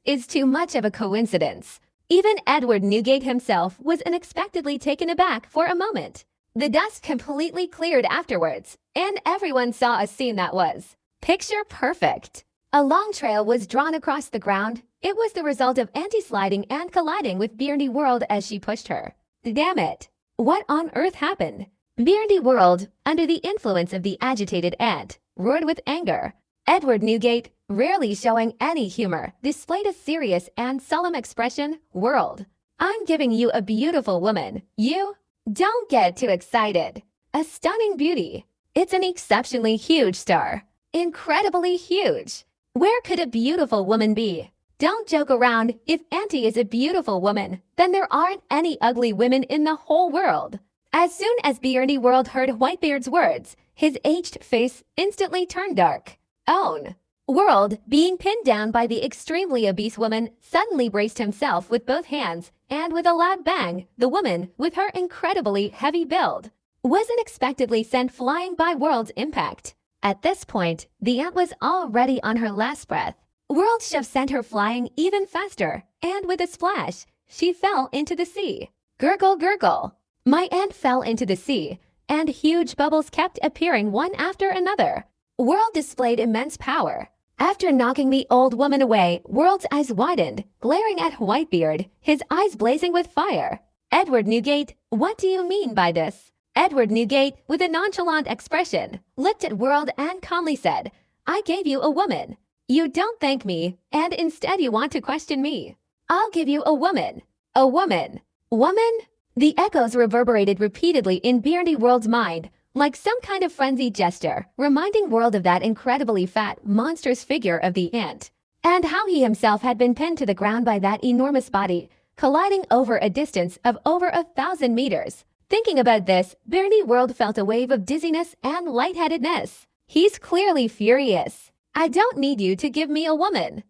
is too much of a coincidence. Even Edward Newgate himself was unexpectedly taken aback for a moment. The dust completely cleared afterwards, and everyone saw a scene that was picture perfect. A long trail was drawn across the ground. It was the result of anti-sliding and colliding with Beardy World as she pushed her. Damn it! What on earth happened? Beardy World, under the influence of the agitated ant, roared with anger. Edward Newgate, rarely showing any humor, displayed a serious and solemn expression. World, I'm giving you a beautiful woman. You don't get too excited. A stunning beauty. It's an exceptionally huge star. Incredibly huge. Where could a beautiful woman be? Don't joke around. If Auntie is a beautiful woman, then there aren't any ugly women in the whole world. As soon as Beardy World heard Whitebeard's words, his aged face instantly turned dark. Own. World, being pinned down by the extremely obese woman, suddenly braced himself with both hands, and with a loud bang, the woman, with her incredibly heavy build, was unexpectedly sent flying by World's impact. At this point, the ant was already on her last breath. World's shove sent her flying even faster, and with a splash, she fell into the sea. Gurgle, gurgle. My aunt fell into the sea, and huge bubbles kept appearing one after another. World displayed immense power. After knocking the old woman away, World's eyes widened, glaring at Whitebeard, his eyes blazing with fire. Edward Newgate, what do you mean by this? Edward Newgate, with a nonchalant expression, looked at World and calmly said, I gave you a woman. You don't thank me, and instead you want to question me. I'll give you a woman. A woman. Woman? The echoes reverberated repeatedly in Beardy World's mind, like some kind of frenzied gesture, reminding World of that incredibly fat, monstrous figure of the ant, and how he himself had been pinned to the ground by that enormous body, colliding over a distance of over 1,000 meters. Thinking about this, Beardy World felt a wave of dizziness and lightheadedness. He's clearly furious. I don't need you to give me a woman.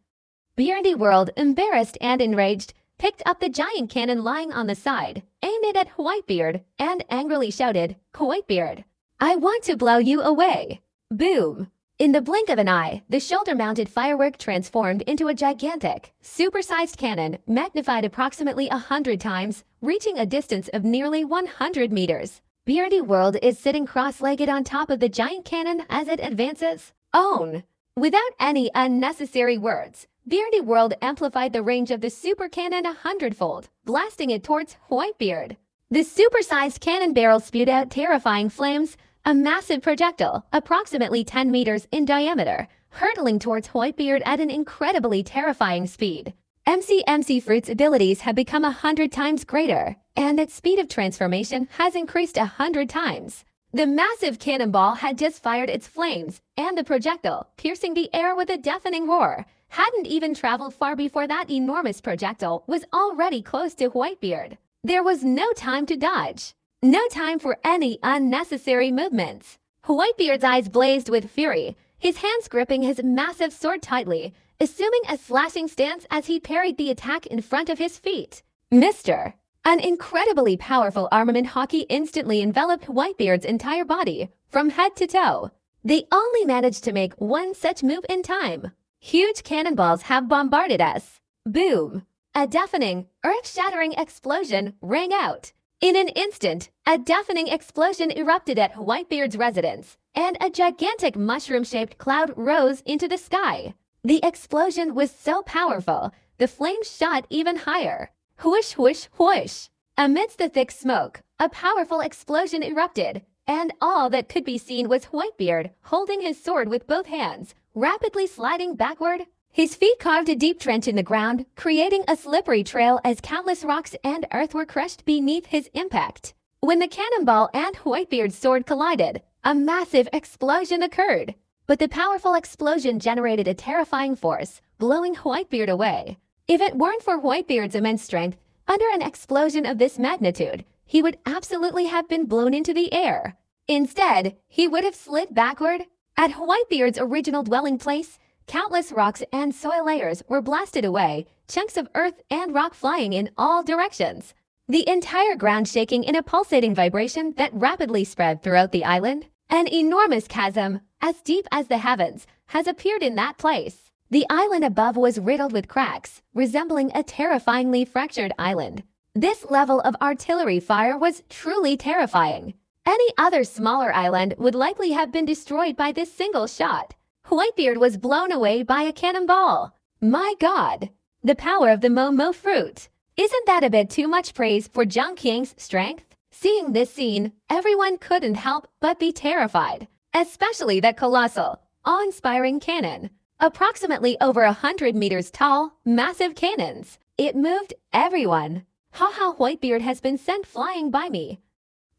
Beardy World, embarrassed and enraged, picked up the giant cannon lying on the side, aimed it at Whitebeard, and angrily shouted, Whitebeard, I want to blow you away. Boom. In the blink of an eye, the shoulder-mounted firework transformed into a gigantic, supersized cannon, magnified approximately 100 times, reaching a distance of nearly 100 meters. Beardy World is sitting cross-legged on top of the giant cannon as it advances. Own. Without any unnecessary words, Beardy World amplified the range of the super cannon 100-fold, blasting it towards Whitebeard. The supersized cannon barrel spewed out terrifying flames, a massive projectile, approximately 10 meters in diameter, hurtling towards Whitebeard at an incredibly terrifying speed. MC Fruit's abilities have become 100 times greater, and its speed of transformation has increased 100 times. The massive cannonball had just fired its flames, and the projectile, piercing the air with a deafening roar, hadn't even traveled far before that enormous projectile was already close to Whitebeard. There was no time to dodge. No time for any unnecessary movements. Whitebeard's eyes blazed with fury, his hands gripping his massive sword tightly, assuming a slashing stance as he parried the attack in front of his feet. Mr. An incredibly powerful armament hockey instantly enveloped Whitebeard's entire body, from head to toe. They only managed to make one such move in time. Huge cannonballs have bombarded us. Boom! A deafening, earth-shattering explosion rang out. In an instant, a deafening explosion erupted at Whitebeard's residence, and a gigantic mushroom-shaped cloud rose into the sky. The explosion was so powerful, the flames shot even higher. Whoosh, whoosh, whoosh! Amidst the thick smoke, a powerful explosion erupted, and all that could be seen was Whitebeard holding his sword with both hands, rapidly sliding backward. His feet carved a deep trench in the ground, creating a slippery trail as countless rocks and earth were crushed beneath his impact. When the cannonball and Whitebeard's sword collided, a massive explosion occurred. But the powerful explosion generated a terrifying force, blowing Whitebeard away. If it weren't for Whitebeard's immense strength, under an explosion of this magnitude, he would absolutely have been blown into the air. Instead, he would have slid backward. At Whitebeard's original dwelling place, countless rocks and soil layers were blasted away, chunks of earth and rock flying in all directions. The entire ground shaking in a pulsating vibration that rapidly spread throughout the island. An enormous chasm, as deep as the heavens, has appeared in that place. The island above was riddled with cracks, resembling a terrifyingly fractured island. This level of artillery fire was truly terrifying. Any other smaller island would likely have been destroyed by this single shot. Whitebeard was blown away by a cannonball. My God! The power of the Momo fruit. Isn't that a bit too much praise for Zhang Qing's strength? Seeing this scene, everyone couldn't help but be terrified, especially that colossal, awe-inspiring cannon. Approximately over 100 meters tall, massive cannons. It moved everyone. Haha, Whitebeard has been sent flying by me.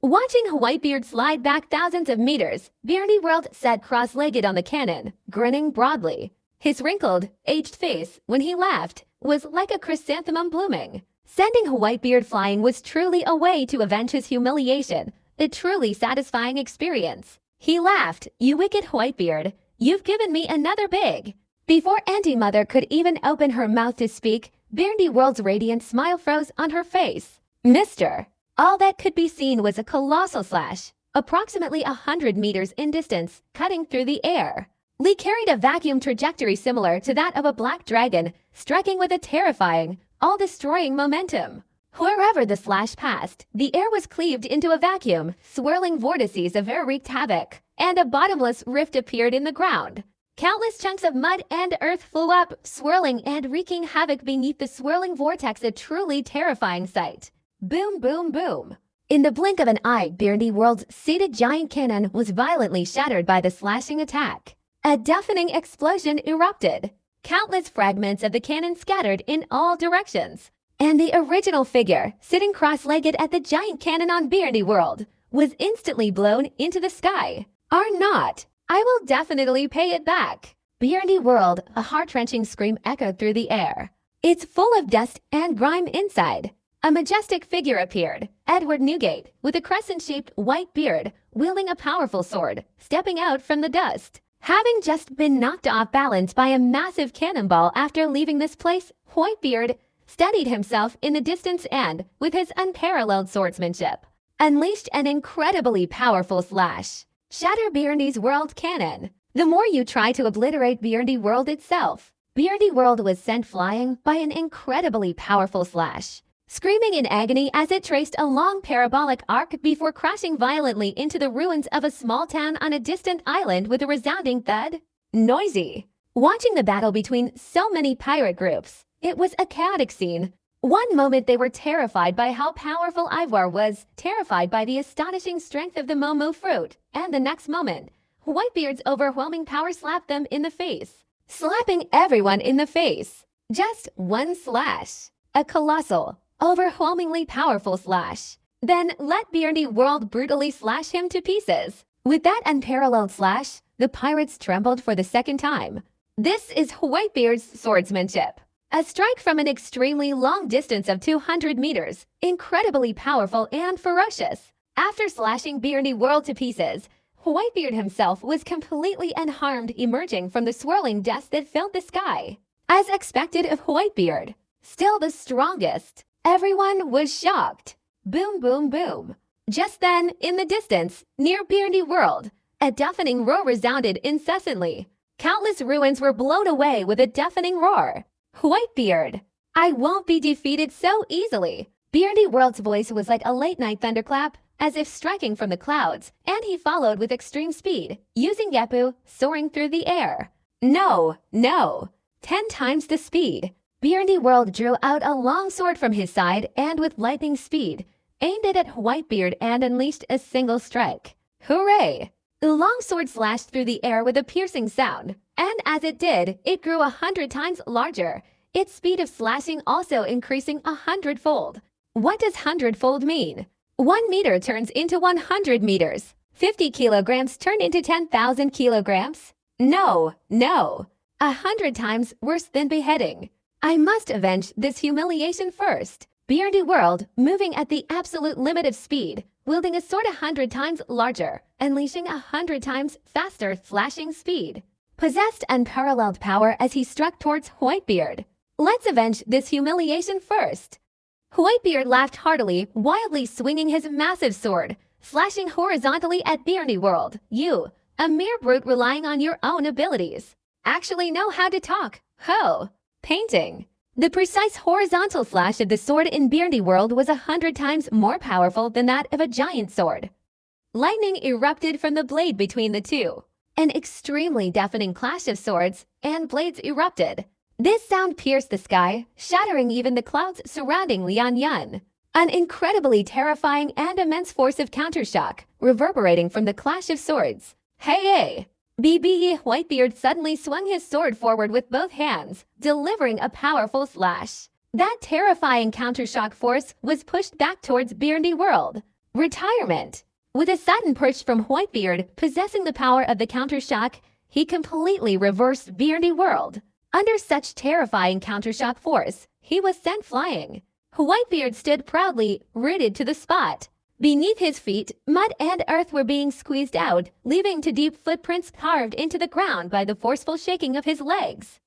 Watching Whitebeard slide back thousands of meters, Beardy World sat cross-legged on the cannon, grinning broadly. His wrinkled, aged face, when he laughed, was like a chrysanthemum blooming. Sending Whitebeard flying was truly a way to avenge his humiliation, a truly satisfying experience. He laughed, "You wicked Whitebeard, you've given me another big." Before Auntie Mother could even open her mouth to speak, Beardy World's radiant smile froze on her face. "Mister." All that could be seen was a colossal slash, approximately 100 meters in distance, cutting through the air. Lee carried a vacuum trajectory similar to that of a black dragon, striking with a terrifying, all-destroying momentum. Wherever the slash passed, the air was cleaved into a vacuum, swirling vortices of air wreaked havoc, and a bottomless rift appeared in the ground. Countless chunks of mud and earth flew up, swirling and wreaking havoc beneath the swirling vortex, a truly terrifying sight. Boom, boom, boom. In the blink of an eye, Beardy World's seated giant cannon was violently shattered by the slashing attack. A deafening explosion erupted. Countless fragments of the cannon scattered in all directions. And the original figure, sitting cross-legged at the giant cannon on Beardy World, was instantly blown into the sky. "Are not. I will definitely pay it back." Beardy World, a heart-wrenching scream echoed through the air. "It's full of dust and grime inside." A majestic figure appeared, Edward Newgate, with a crescent-shaped white beard, wielding a powerful sword, stepping out from the dust. Having just been knocked off balance by a massive cannonball after leaving this place, Whitebeard steadied himself in the distance and, with his unparalleled swordsmanship, unleashed an incredibly powerful slash. Shatter Beardy's World Cannon. The more you try to obliterate Beardy World itself, Beardy World was sent flying by an incredibly powerful slash. Screaming in agony as it traced a long parabolic arc before crashing violently into the ruins of a small town on a distant island with a resounding thud. Noisy. Watching the battle between so many pirate groups, it was a chaotic scene. One moment they were terrified by how powerful Ivoire was, terrified by the astonishing strength of the Momo fruit, and the next moment, Whitebeard's overwhelming power slapped them in the face. Slapping everyone in the face. Just one slash. A colossal, overwhelmingly powerful slash. Then let Beardy World brutally slash him to pieces. With that unparalleled slash, the pirates trembled for the second time. This is Whitebeard's swordsmanship. A strike from an extremely long distance of 200 meters, incredibly powerful and ferocious. After slashing Beardy World to pieces, Whitebeard himself was completely unharmed, emerging from the swirling dust that filled the sky. As expected of Whitebeard, still the strongest. Everyone was shocked. Boom, boom, boom. Just then, in the distance, near Beardy World, a deafening roar resounded incessantly. Countless ruins were blown away with a deafening roar. Whitebeard, I won't be defeated so easily. Beardy World's voice was like a late-night thunderclap, as if striking from the clouds, and he followed with extreme speed, using Yapu, soaring through the air. No, no. 10 times the speed. Beardy World drew out a long sword from his side and with lightning speed, aimed it at Whitebeard and unleashed a single strike. Hooray! The long sword slashed through the air with a piercing sound, and as it did, it grew 100 times larger, its speed of slashing also increasing 100-fold. What does 100-fold mean? 1 meter turns into 100 meters. 50 kilograms turn into 10,000 kilograms? No, no. 100 times worse than beheading. I must avenge this humiliation first. Beardy World, moving at the absolute limit of speed, wielding a sword 100 times larger, unleashing 100 times faster flashing speed. Possessed unparalleled power as he struck towards Whitebeard. Let's avenge this humiliation first. Whitebeard laughed heartily, wildly swinging his massive sword, slashing horizontally at Beardy World. You, a mere brute relying on your own abilities, actually know how to talk. Ho! Painting. The precise horizontal slash of the sword in Beardy World was 100 times more powerful than that of a giant sword. Lightning erupted from the blade between the two. An extremely deafening clash of swords and blades erupted. This sound pierced the sky, shattering even the clouds surrounding Lian Yun. An incredibly terrifying and immense force of countershock, reverberating from the clash of swords. Hey! BBE Whitebeard suddenly swung his sword forward with both hands, delivering a powerful slash. That terrifying countershock force was pushed back towards Beardy World. Retirement. With a sudden push from Whitebeard possessing the power of the countershock, he completely reversed Beardy World. Under such terrifying countershock force, he was sent flying. Whitebeard stood proudly, rooted to the spot. Beneath his feet, mud and earth were being squeezed out, leaving to deep footprints carved into the ground by the forceful shaking of his legs.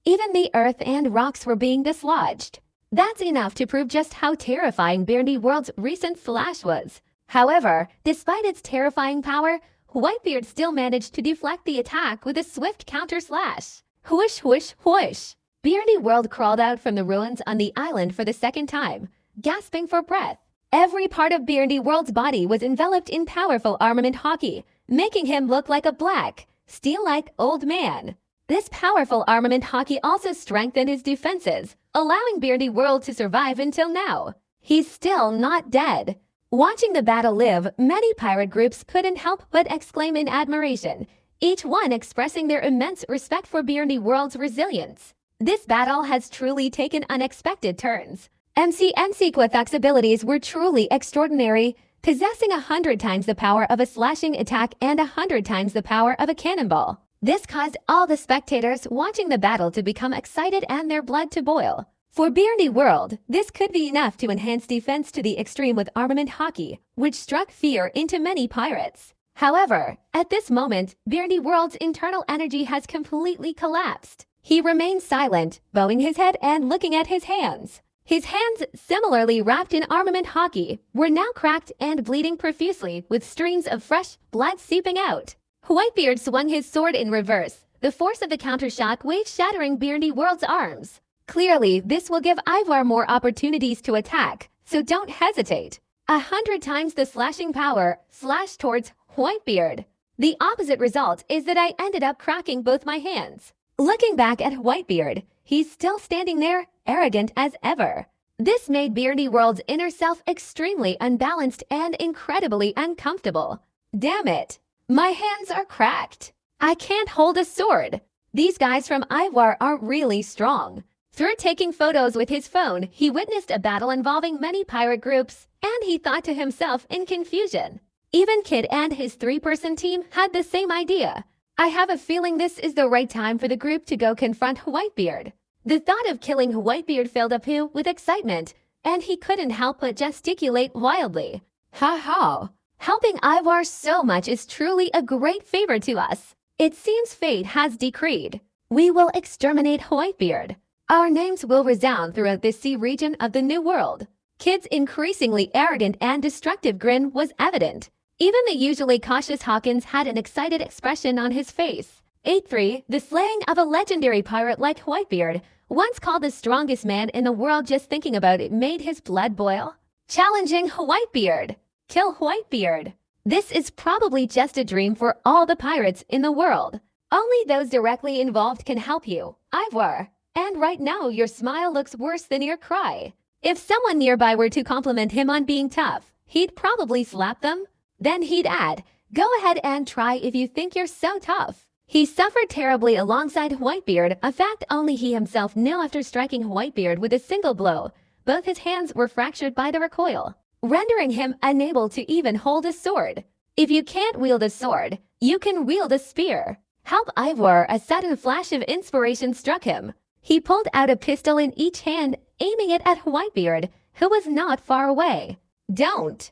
Even the earth and rocks were being dislodged. That's enough to prove just how terrifying Beardy World's recent slash was. However, despite its terrifying power, Whitebeard still managed to deflect the attack with a swift counter slash. Whoosh, whoosh, whoosh! Beardy World crawled out from the ruins on the island for the second time, gasping for breath. Every part of Beardy World's body was enveloped in powerful armament hockey, making him look like a black, steel-like old man. This powerful armament hockey also strengthened his defenses, allowing Beardy World to survive until now. He's still not dead. Watching the battle live, many pirate groups couldn't help but exclaim in admiration, each one expressing their immense respect for Beardy World's resilience. This battle has truly taken unexpected turns. MC Quathok's abilities were truly extraordinary, possessing 100 times the power of a slashing attack and 100 times the power of a cannonball. This caused all the spectators watching the battle to become excited and their blood to boil. For Beardy World, this could be enough to enhance defense to the extreme with armament hockey, which struck fear into many pirates. However, at this moment, Beardy World's internal energy has completely collapsed. He remains silent, bowing his head and looking at his hands. His hands, similarly wrapped in armament hockey, were now cracked and bleeding profusely with streams of fresh blood seeping out. Whitebeard swung his sword in reverse, the force of the countershock wave shattering Beardy World's arms. Clearly, this will give Ivar more opportunities to attack, so don't hesitate. 100 times the slashing power slashed towards Whitebeard. The opposite result is that I ended up cracking both my hands. Looking back at Whitebeard, he's still standing there, arrogant as ever. This made Beardy World's inner self extremely unbalanced and incredibly uncomfortable. Damn it! My hands are cracked. I can't hold a sword. These guys from Ivar are really strong. Through taking photos with his phone, he witnessed a battle involving many pirate groups, and he thought to himself in confusion. Even Kid and his 3-person team had the same idea. I have a feeling this is the right time for the group to go confront Whitebeard. The thought of killing Whitebeard filled Apu with excitement, and he couldn't help but gesticulate wildly. Ha ha! Helping Ivar so much is truly a great favor to us. It seems fate has decreed. We will exterminate Whitebeard. Our names will resound throughout this sea region of the New World. Kid's increasingly arrogant and destructive grin was evident. Even the usually cautious Hawkins had an excited expression on his face. 8-3, the slaying of a legendary pirate like Whitebeard, once called the strongest man in the world, just thinking about it made his blood boil. Challenging Whitebeard. Kill Whitebeard. This is probably just a dream for all the pirates in the world. Only those directly involved can help you, Ivar. And right now your smile looks worse than your cry. If someone nearby were to compliment him on being tough, he'd probably slap them. Then he'd add, Go ahead and try if you think you're so tough. He suffered terribly alongside Whitebeard, a fact only he himself knew after striking Whitebeard with a single blow. Both his hands were fractured by the recoil, rendering him unable to even hold a sword. If you can't wield a sword, you can wield a spear. Help Ivor! A sudden flash of inspiration struck him. He pulled out a pistol in each hand, aiming it at Whitebeard, who was not far away. Don't!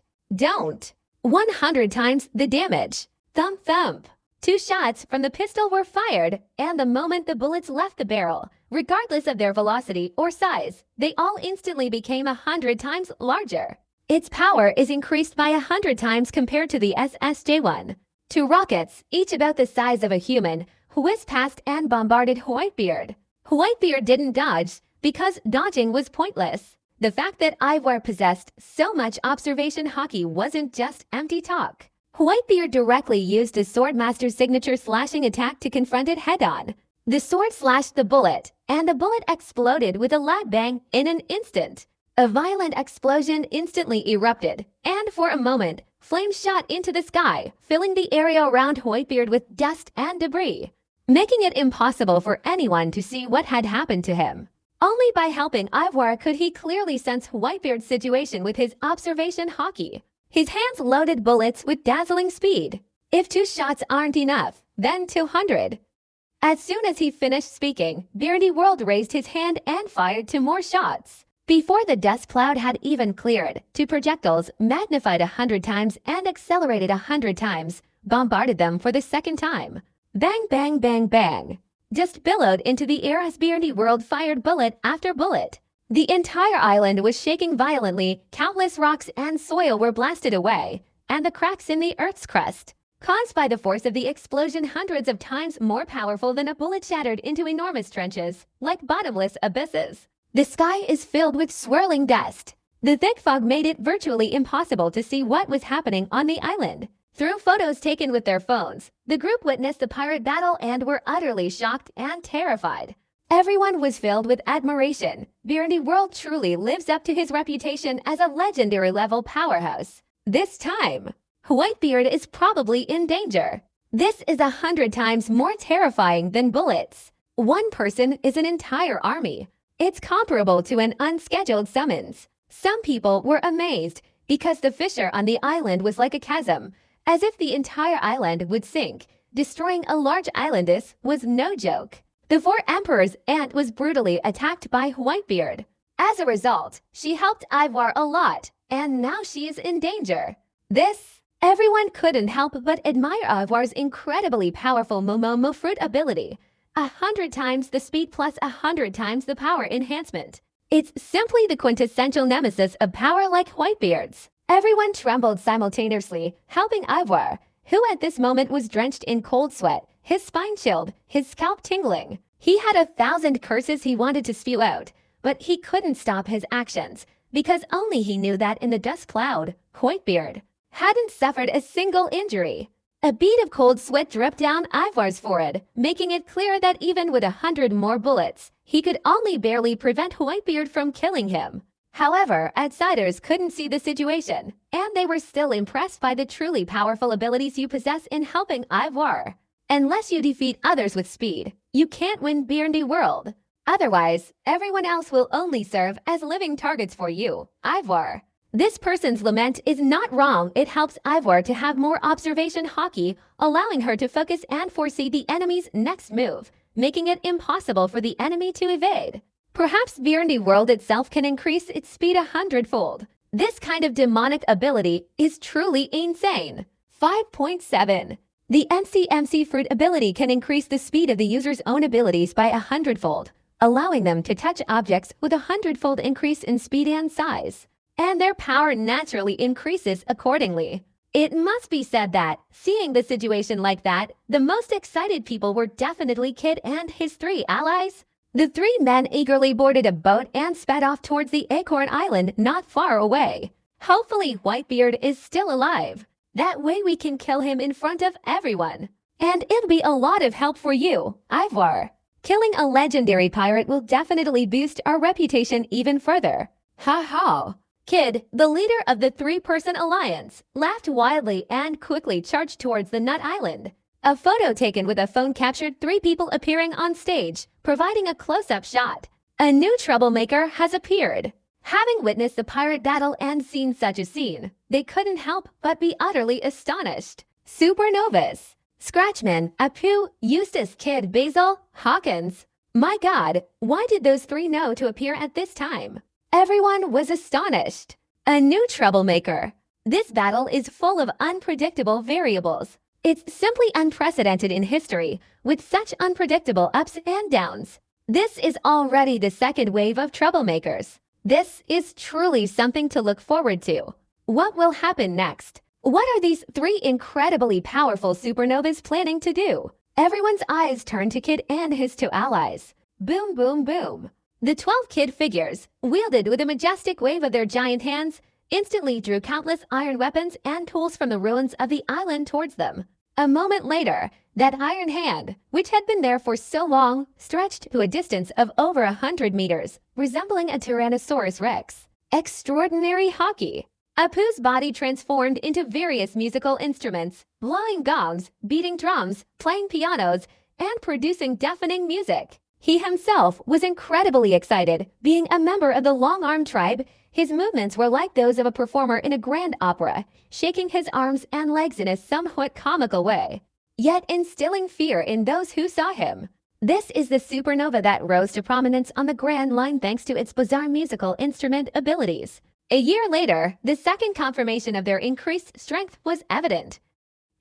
100 times the damage. Thump thump. 2 shots from the pistol were fired, and the moment the bullets left the barrel, regardless of their velocity or size, they all instantly became 100 times larger. Its power is increased by 100 times compared to the SSJ-1. 2 rockets, each about the size of a human, whizzed past and bombarded Whitebeard. Whitebeard didn't dodge, because dodging was pointless. The fact that Ivor possessed so much observation hockey wasn't just empty talk. Whitebeard directly used his Swordmaster's signature slashing attack to confront it head-on. The sword slashed the bullet, and the bullet exploded with a loud bang in an instant. A violent explosion instantly erupted, and for a moment, flames shot into the sky, filling the area around Whitebeard with dust and debris, making it impossible for anyone to see what had happened to him. Only by helping Ivor could he clearly sense Whitebeard's situation with his observation hockey. His hands loaded bullets with dazzling speed. If 2 shots aren't enough, then 200. As soon as he finished speaking, Beardy World raised his hand and fired 2 more shots. Before the dust cloud had even cleared, 2 projectiles, magnified 100 times and accelerated 100 times, bombarded them for the second time. Bang, bang, bang, bang. Just billowed into the air as Beardy World fired bullet after bullet. The entire island was shaking violently, countless rocks and soil were blasted away, and the cracks in the Earth's crust, caused by the force of the explosion hundreds of times more powerful than a bullet, shattered into enormous trenches, like bottomless abysses. The sky is filled with swirling dust. The thick fog made it virtually impossible to see what was happening on the island. Through photos taken with their phones, the group witnessed the pirate battle and were utterly shocked and terrified. Everyone was filled with admiration. Beardy World truly lives up to his reputation as a legendary-level powerhouse. This time, Whitebeard is probably in danger. This is 100 times more terrifying than bullets. 1 person is an entire army. It's comparable to an unscheduled summons. Some people were amazed because the fissure on the island was like a chasm, as if the entire island would sink. Destroying a large island was no joke. The 4 Emperor's aunt was brutally attacked by Whitebeard. As a result, she helped Ivor a lot, and now she is in danger. Everyone couldn't help but admire Ivor's incredibly powerful Momomo fruit ability. 100 times the speed plus 100 times the power enhancement. It's simply the quintessential nemesis of power like Whitebeard's. Everyone trembled simultaneously, helping Ivor, who at this moment was drenched in cold sweat, his spine chilled, his scalp tingling. He had 1,000 curses he wanted to spew out, but he couldn't stop his actions, because only he knew that in the dust cloud, Whitebeard hadn't suffered a single injury. A bead of cold sweat dripped down Ivor's forehead, making it clear that even with 100 more bullets, he could only barely prevent Whitebeard from killing him. However, outsiders couldn't see the situation, and they were still impressed by the truly powerful abilities you possess in helping Ivor. Unless you defeat others with speed, you can't win Beardy World. Otherwise, everyone else will only serve as living targets for you, Ivor. This person's lament is not wrong. It helps Ivor to have more observation hockey, allowing her to focus and foresee the enemy's next move, making it impossible for the enemy to evade. Perhaps Beardy World itself can increase its speed 100-fold. This kind of demonic ability is truly insane. 5.7. The MC fruit ability can increase the speed of the user's own abilities by 100-fold, allowing them to touch objects with 100-fold increase in speed and size. And their power naturally increases accordingly. It must be said that, seeing the situation like that, the most excited people were definitely Kid and his 3 allies. The 3 men eagerly boarded a boat and sped off towards the Acorn Island not far away. Hopefully Whitebeard is still alive. That way we can kill him in front of everyone. And it'll be a lot of help for you, Ivor. Killing a legendary pirate will definitely boost our reputation even further. Ha ha. Kid, the leader of the three-person alliance, laughed wildly and quickly charged towards the Nut Island. A photo taken with a phone captured three people appearing on stage, providing a close-up shot. A new troublemaker has appeared. Having witnessed the pirate battle and seen such a scene, they couldn't help but be utterly astonished. Supernovas. Scratchman, Apu, Eustace, Kid, Basil, Hawkins. My God, why did those three know to appear at this time? Everyone was astonished. A new troublemaker. This battle is full of unpredictable variables. It's simply unprecedented in history, with such unpredictable ups and downs. This is already the second wave of troublemakers. This is truly something to look forward to. What will happen next? What are these three incredibly powerful supernovas planning to do? Everyone's eyes turn to Kid and his two allies. Boom, boom, boom. The 12 Kid figures, wielded with a majestic wave of their giant hands, instantly drew countless iron weapons and tools from the ruins of the island towards them. A moment later, that iron hand, which had been there for so long, stretched to a distance of over 100 meters, resembling a Tyrannosaurus Rex. Extraordinary hockey! Apu's body transformed into various musical instruments, blowing gongs, beating drums, playing pianos, and producing deafening music. He himself was incredibly excited. Being a member of the long-armed tribe, his movements were like those of a performer in a grand opera, shaking his arms and legs in a somewhat comical way, yet instilling fear in those who saw him. This is the supernova that rose to prominence on the Grand Line thanks to its bizarre musical instrument abilities. A year later, the second confirmation of their increased strength was evident.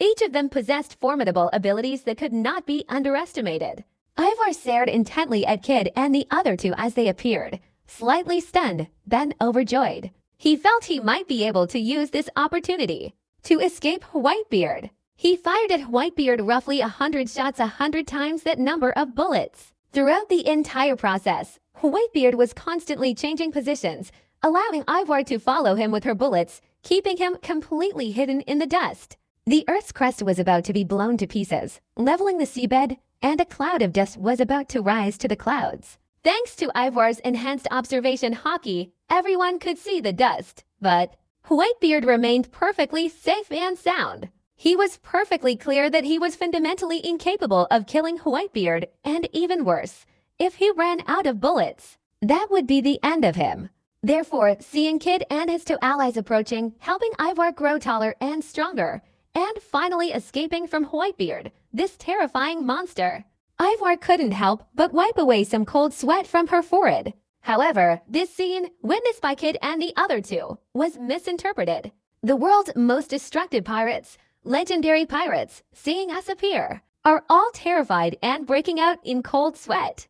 Each of them possessed formidable abilities that could not be underestimated. Ivar stared intently at Kid and the other two as they appeared, slightly stunned, then overjoyed. He felt he might be able to use this opportunity to escape Whitebeard. He fired at Whitebeard roughly 100 shots, 100 times that number of bullets. Throughout the entire process, Whitebeard was constantly changing positions, allowing Ivar to follow him with her bullets, keeping him completely hidden in the dust. The Earth's crust was about to be blown to pieces, leveling the seabed, and a cloud of dust was about to rise to the clouds. Thanks to Ivar's enhanced observation hockey, everyone could see the dust, but Whitebeard remained perfectly safe and sound. He was perfectly clear that he was fundamentally incapable of killing Whitebeard, and even worse, if he ran out of bullets, that would be the end of him. Therefore, seeing Kid and his two allies approaching, helping Ivar grow taller and stronger, and finally escaping from Whitebeard, this terrifying monster, Ivar couldn't help but wipe away some cold sweat from her forehead. However, this scene, witnessed by Kid and the other two, was misinterpreted. The world's most destructive pirates, legendary pirates, seeing us appear, are all terrified and breaking out in cold sweat.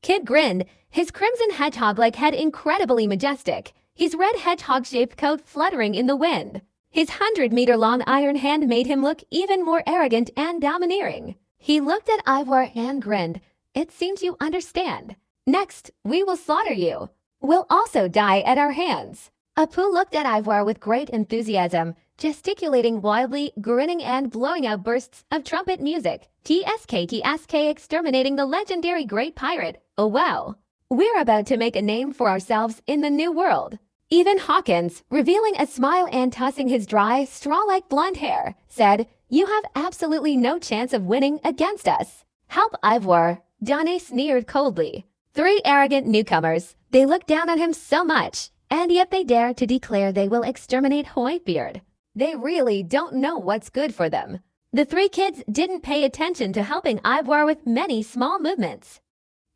Kid grinned, his crimson hedgehog-like head incredibly majestic, his red hedgehog-shaped coat fluttering in the wind. His 100-meter-long iron hand made him look even more arrogant and domineering. He looked at Ivar and grinned. It seems you understand. Next, we will slaughter you. We'll also die at our hands. Apu looked at Ivar with great enthusiasm, gesticulating wildly, grinning and blowing out bursts of trumpet music. TSK exterminating the legendary great pirate. Oh wow. We're about to make a name for ourselves in the new world. Even Hawkins, revealing a smile and tossing his dry, straw-like blonde hair, said, "You have absolutely no chance of winning against us." "Help Ivar," Johnny sneered coldly. Three arrogant newcomers. They look down on him so much, and yet they dare to declare they will exterminate Whitebeard. They really don't know what's good for them. The three kids didn't pay attention to helping Ivar with many small movements.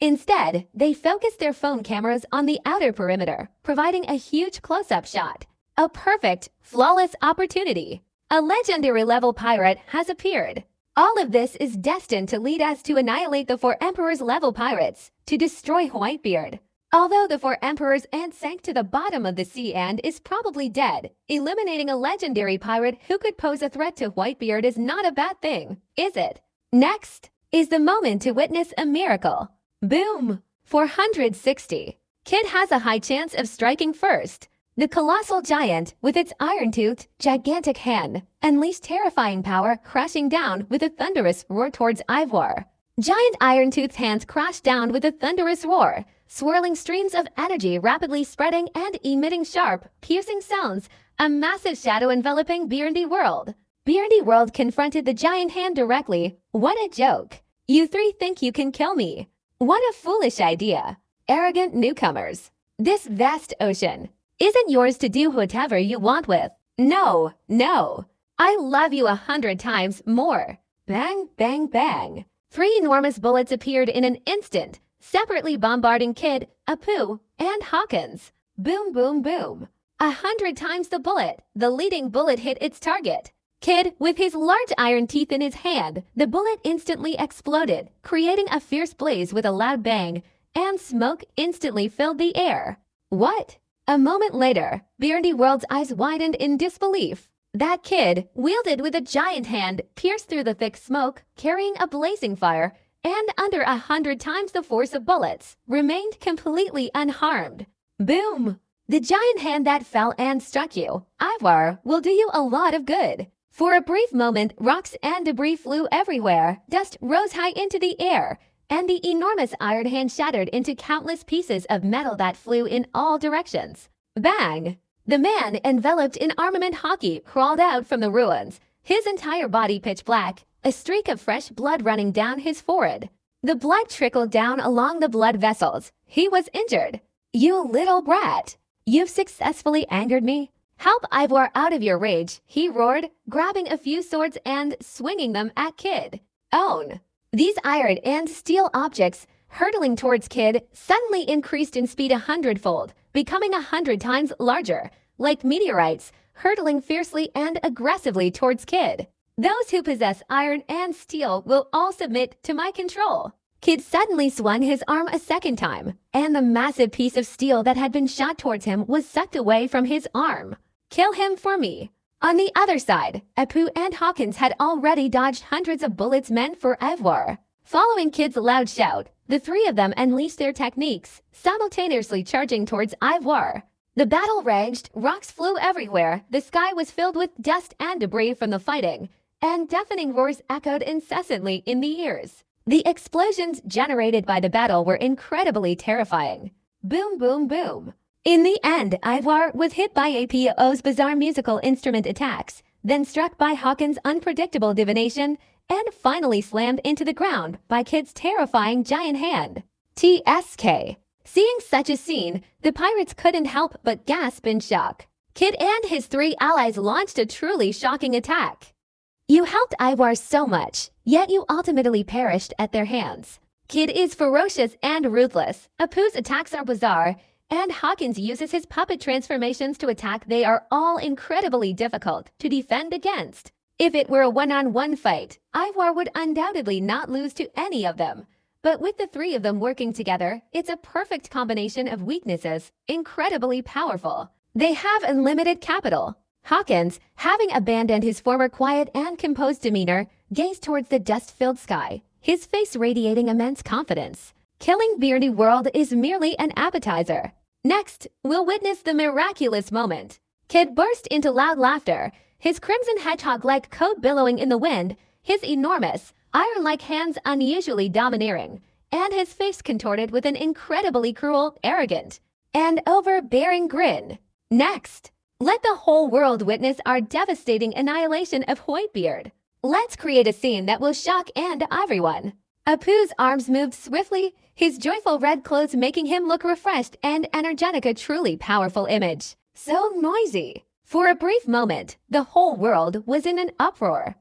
Instead, they focused their phone cameras on the outer perimeter, providing a huge close-up shot. A perfect, flawless opportunity. A legendary-level pirate has appeared. All of this is destined to lead us to annihilate the four Emperors-level pirates, to destroy Whitebeard. Although the four Emperors and sank to the bottom of the sea and is probably dead, eliminating a legendary pirate who could pose a threat to Whitebeard is not a bad thing, is it? Next is the moment to witness a miracle. Boom! 460. Kid has a high chance of striking first. The colossal giant, with its iron-toothed, gigantic hand, unleashed terrifying power, crashing down with a thunderous roar towards Ivar. Giant iron-toothed hands crashed down with a thunderous roar, swirling streams of energy rapidly spreading and emitting sharp, piercing sounds, a massive shadow enveloping Beardy World. Beardy World confronted the giant hand directly. What a joke. You three think you can kill me. What a foolish idea. Arrogant newcomers. This vast ocean isn't yours to do whatever you want with. No, no. I love you 100 times more. Bang, bang, bang. 3 enormous bullets appeared in an instant, separately bombarding Kid, Apu, and Hawkins. Boom, boom, boom. 100 times the bullet. The leading bullet hit its target. Kid, with his large iron teeth in his hand, the bullet instantly exploded, creating a fierce blaze with a loud bang, and smoke instantly filled the air. What? A moment later, Beardy World's eyes widened in disbelief. That Kid, wielded with a giant hand, pierced through the thick smoke, carrying a blazing fire, and under 100 times the force of bullets, remained completely unharmed. Boom! The giant hand that fell and struck you, Ivar, will do you a lot of good. For a brief moment, rocks and debris flew everywhere, dust rose high into the air, and the enormous iron hand shattered into countless pieces of metal that flew in all directions. Bang! The man, enveloped in armament hockey, crawled out from the ruins, his entire body pitch black, a streak of fresh blood running down his forehead. The blood trickled down along the blood vessels. He was injured. You little brat! You've successfully angered me. Help Ivor out of your rage, he roared, grabbing a few swords and swinging them at Kid. Own! These iron and steel objects, hurtling towards Kid, suddenly increased in speed 100-fold, becoming 100 times larger, like meteorites, hurtling fiercely and aggressively towards Kid. Those who possess iron and steel will all submit to my control. Kid suddenly swung his arm a second time, and the massive piece of steel that had been shot towards him was sucked away from his arm. Kill him for me. On the other side, Apu and Hawkins had already dodged hundreds of bullets meant for Ivor. Following Kid's loud shout, the 3 of them unleashed their techniques, simultaneously charging towards Ivor. The battle raged, rocks flew everywhere, the sky was filled with dust and debris from the fighting, and deafening roars echoed incessantly in the ears. The explosions generated by the battle were incredibly terrifying. Boom, boom, boom. In the end, Ivor was hit by APO's bizarre musical instrument attacks, then struck by Hawkins' unpredictable divination, and finally slammed into the ground by Kid's terrifying giant hand. TSK. Seeing such a scene, the pirates couldn't help but gasp in shock. Kid and his 3 allies launched a truly shocking attack. You helped Ivor so much, yet you ultimately perished at their hands. Kid is ferocious and ruthless, Apu's attacks are bizarre, and Hawkins uses his puppet transformations to attack. They are all incredibly difficult to defend against. If it were a one-on-one fight, Ivor would undoubtedly not lose to any of them. But with the 3 of them working together, it's a perfect combination of weaknesses, incredibly powerful. They have unlimited capital. Hawkins, having abandoned his former quiet and composed demeanor, gazed towards the dust-filled sky, his face radiating immense confidence. Killing Beardy World is merely an appetizer. Next, we'll witness the miraculous moment. Kid burst into loud laughter, his crimson hedgehog-like coat billowing in the wind, his enormous, iron-like hands unusually domineering, and his face contorted with an incredibly cruel, arrogant, and overbearing grin. Next, let the whole world witness our devastating annihilation of Whitebeard. Let's create a scene that will shock and everyone. Apu's arms moved swiftly, his joyful red clothes making him look refreshed and energetic, a truly powerful image. So noisy. For a brief moment, the whole world was in an uproar.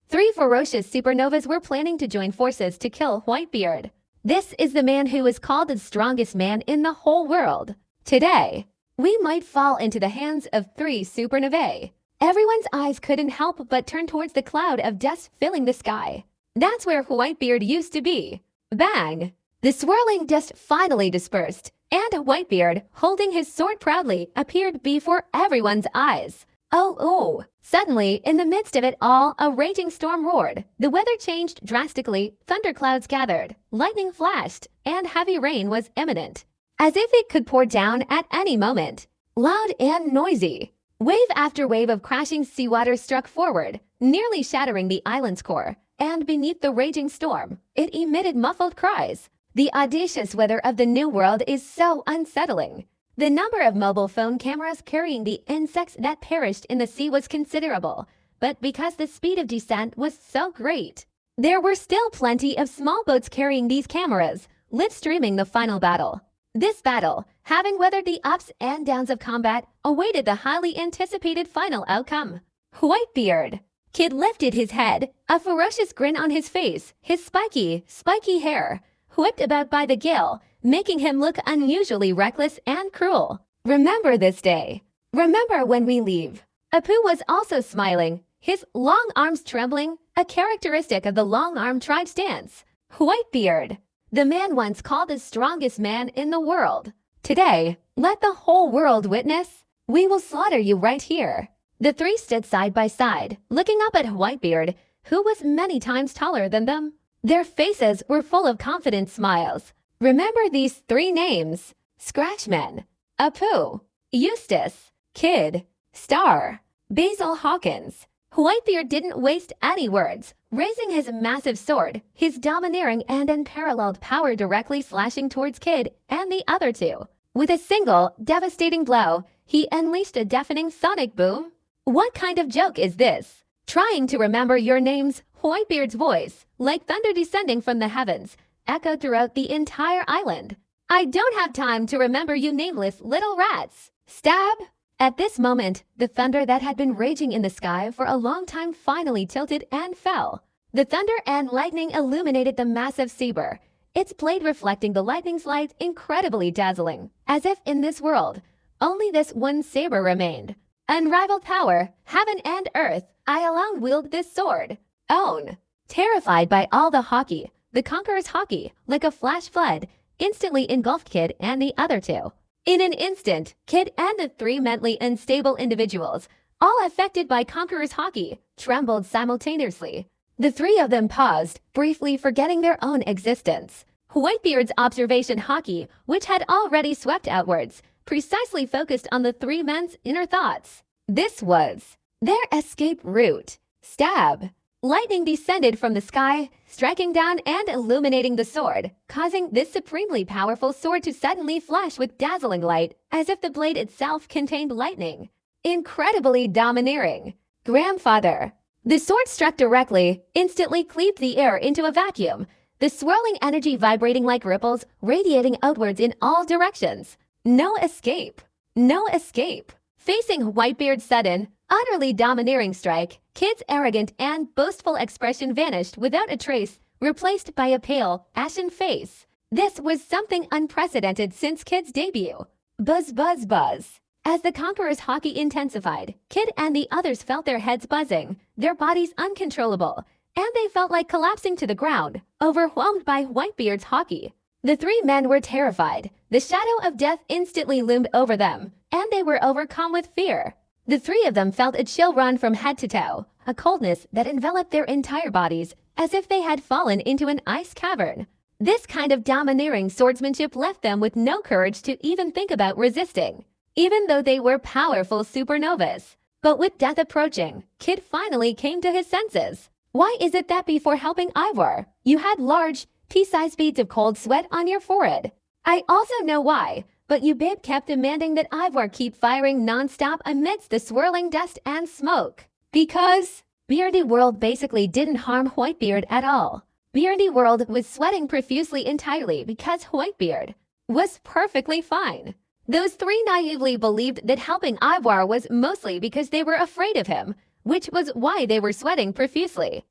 3 ferocious supernovas were planning to join forces to kill Whitebeard. This is the man who is called the strongest man in the whole world. Today, we might fall into the hands of 3 supernovae. Everyone's eyes couldn't help but turn towards the cloud of dust filling the sky. That's where Whitebeard used to be. Bang! The swirling dust finally dispersed, and Whitebeard, holding his sword proudly, appeared before everyone's eyes. Oh! Suddenly, in the midst of it all, a raging storm roared. The weather changed drastically, thunderclouds gathered, lightning flashed, and heavy rain was imminent, as if it could pour down at any moment. Loud and noisy. Wave after wave of crashing seawater struck forward, nearly shattering the island's core, and beneath the raging storm, it emitted muffled cries. The audacious weather of the New World is so unsettling. The number of mobile phone cameras carrying the insects that perished in the sea was considerable, but because the speed of descent was so great, there were still plenty of small boats carrying these cameras, live streaming the final battle. This battle, having weathered the ups and downs of combat, awaited the highly anticipated final outcome. Whitebeard. Kid lifted his head, a ferocious grin on his face, his spiky hair, whipped about by the gale, making him look unusually reckless and cruel. Remember this day. Remember when we leave. Apu was also smiling, his long arms trembling, a characteristic of the long-arm tribe stance. Whitebeard, the man once called the strongest man in the world. Today, let the whole world witness. We will slaughter you right here. The three stood side by side, looking up at Whitebeard, who was many times taller than them. Their faces were full of confident smiles. Remember these three names: Scratchman, Apu, Eustace, Kid, Star, Basil Hawkins. Whitebeard didn't waste any words, raising his massive sword, his domineering and unparalleled power directly slashing towards Kid and the other two. With a single, devastating blow, he unleashed a deafening sonic boom. What kind of joke is this? Trying to remember your names, Whitebeard's voice, like thunder descending from the heavens, echoed throughout the entire island. I don't have time to remember you nameless little rats. Stab! At this moment, the thunder that had been raging in the sky for a long time finally tilted and fell. The thunder and lightning illuminated the massive saber, its blade reflecting the lightning's light incredibly dazzling, as if in this world, only this one saber remained. Unrivaled power, heaven and earth, I alone wield this sword. Own! Terrified by all the hockey, the Conqueror's hockey, like a flash flood, instantly engulfed Kid and the other two. In an instant, Kid and the three mentally unstable individuals, all affected by Conqueror's hockey, trembled simultaneously. The three of them paused, briefly forgetting their own existence. Whitebeard's observation hockey, which had already swept outwards, precisely focused on the three men's inner thoughts. This was their escape route. Stab! Lightning descended from the sky, striking down and illuminating the sword, causing this supremely powerful sword to suddenly flash with dazzling light, as if the blade itself contained lightning. Incredibly domineering. Grandfather. The sword struck directly, instantly cleaved the air into a vacuum, the swirling energy vibrating like ripples, radiating outwards in all directions. No escape. No escape. Facing Whitebeard's sudden, utterly domineering strike, Kid's arrogant and boastful expression vanished without a trace, replaced by a pale, ashen face. This was something unprecedented since Kid's debut. Buzz, buzz, buzz. As the Conqueror's hockey intensified, Kid and the others felt their heads buzzing, their bodies uncontrollable, and they felt like collapsing to the ground, overwhelmed by Whitebeard's hockey. The three men were terrified. The shadow of death instantly loomed over them, and they were overcome with fear. The three of them felt a chill run from head to toe, a coldness that enveloped their entire bodies, as if they had fallen into an ice cavern. This kind of domineering swordsmanship left them with no courage to even think about resisting, even though they were powerful supernovas. But with death approaching, Kid finally came to his senses. Why is it that before helping Ivor, you had large, pea-sized beads of cold sweat on your forehead? I also know why, but you babe kept demanding that Ivor keep firing non-stop amidst the swirling dust and smoke. Because Beardy World basically didn't harm Whitebeard at all. Beardy World was sweating profusely entirely because Whitebeard was perfectly fine. Those three naively believed that helping Ivor was mostly because they were afraid of him, which was why they were sweating profusely.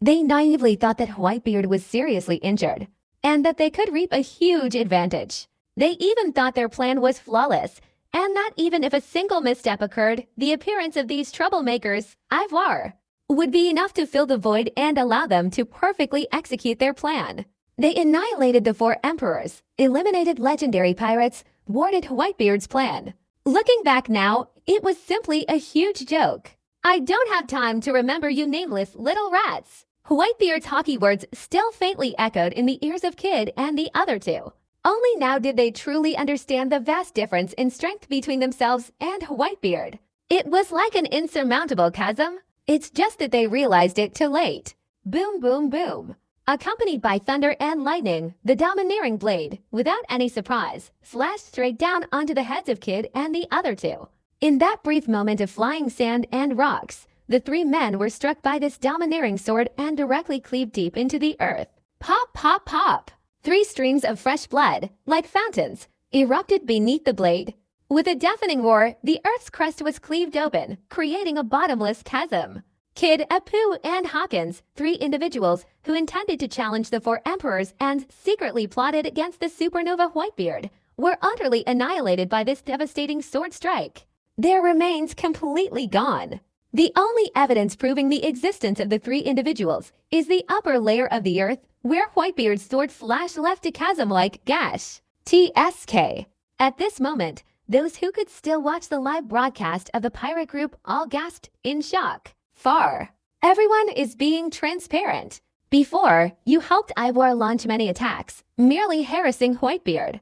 They naively thought that Whitebeard was seriously injured, and that they could reap a huge advantage. They even thought their plan was flawless, and that even if a single misstep occurred, the appearance of these troublemakers, Ivor, would be enough to fill the void and allow them to perfectly execute their plan. They annihilated the four emperors, eliminated legendary pirates, thwarted Whitebeard's plan. Looking back now, it was simply a huge joke. I don't have time to remember you nameless little rats. Whitebeard's hockey words still faintly echoed in the ears of Kid and the other two. Only now did they truly understand the vast difference in strength between themselves and Whitebeard. It was like an insurmountable chasm. It's just that they realized it too late. Boom, boom, boom. Accompanied by thunder and lightning, the domineering blade, without any surprise, slashed straight down onto the heads of Kid and the other two. In that brief moment of flying sand and rocks, the three men were struck by this domineering sword and directly cleaved deep into the earth. Pop, pop, pop! 3 streams of fresh blood, like fountains, erupted beneath the blade. With a deafening roar, the earth's crust was cleaved open, creating a bottomless chasm. Kid, Apu, and Hawkins, 3 individuals who intended to challenge the 4 emperors and secretly plotted against the supernova Whitebeard, were utterly annihilated by this devastating sword strike. Their remains completely gone. The only evidence proving the existence of the 3 individuals is the upper layer of the earth, where Whitebeard's sword flash left a chasm-like gash. TSK. At this moment, those who could still watch the live broadcast of the pirate group all gasped in shock. Far. Everyone is being transparent. Before, you helped Ivor launch many attacks, merely harassing Whitebeard.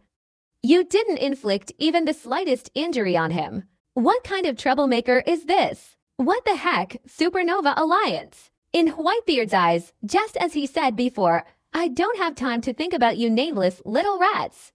You didn't inflict even the slightest injury on him. What kind of troublemaker is this? What the heck, Supernova Alliance? In Whitebeard's eyes, just as he said before, I don't have time to think about you nameless little rats.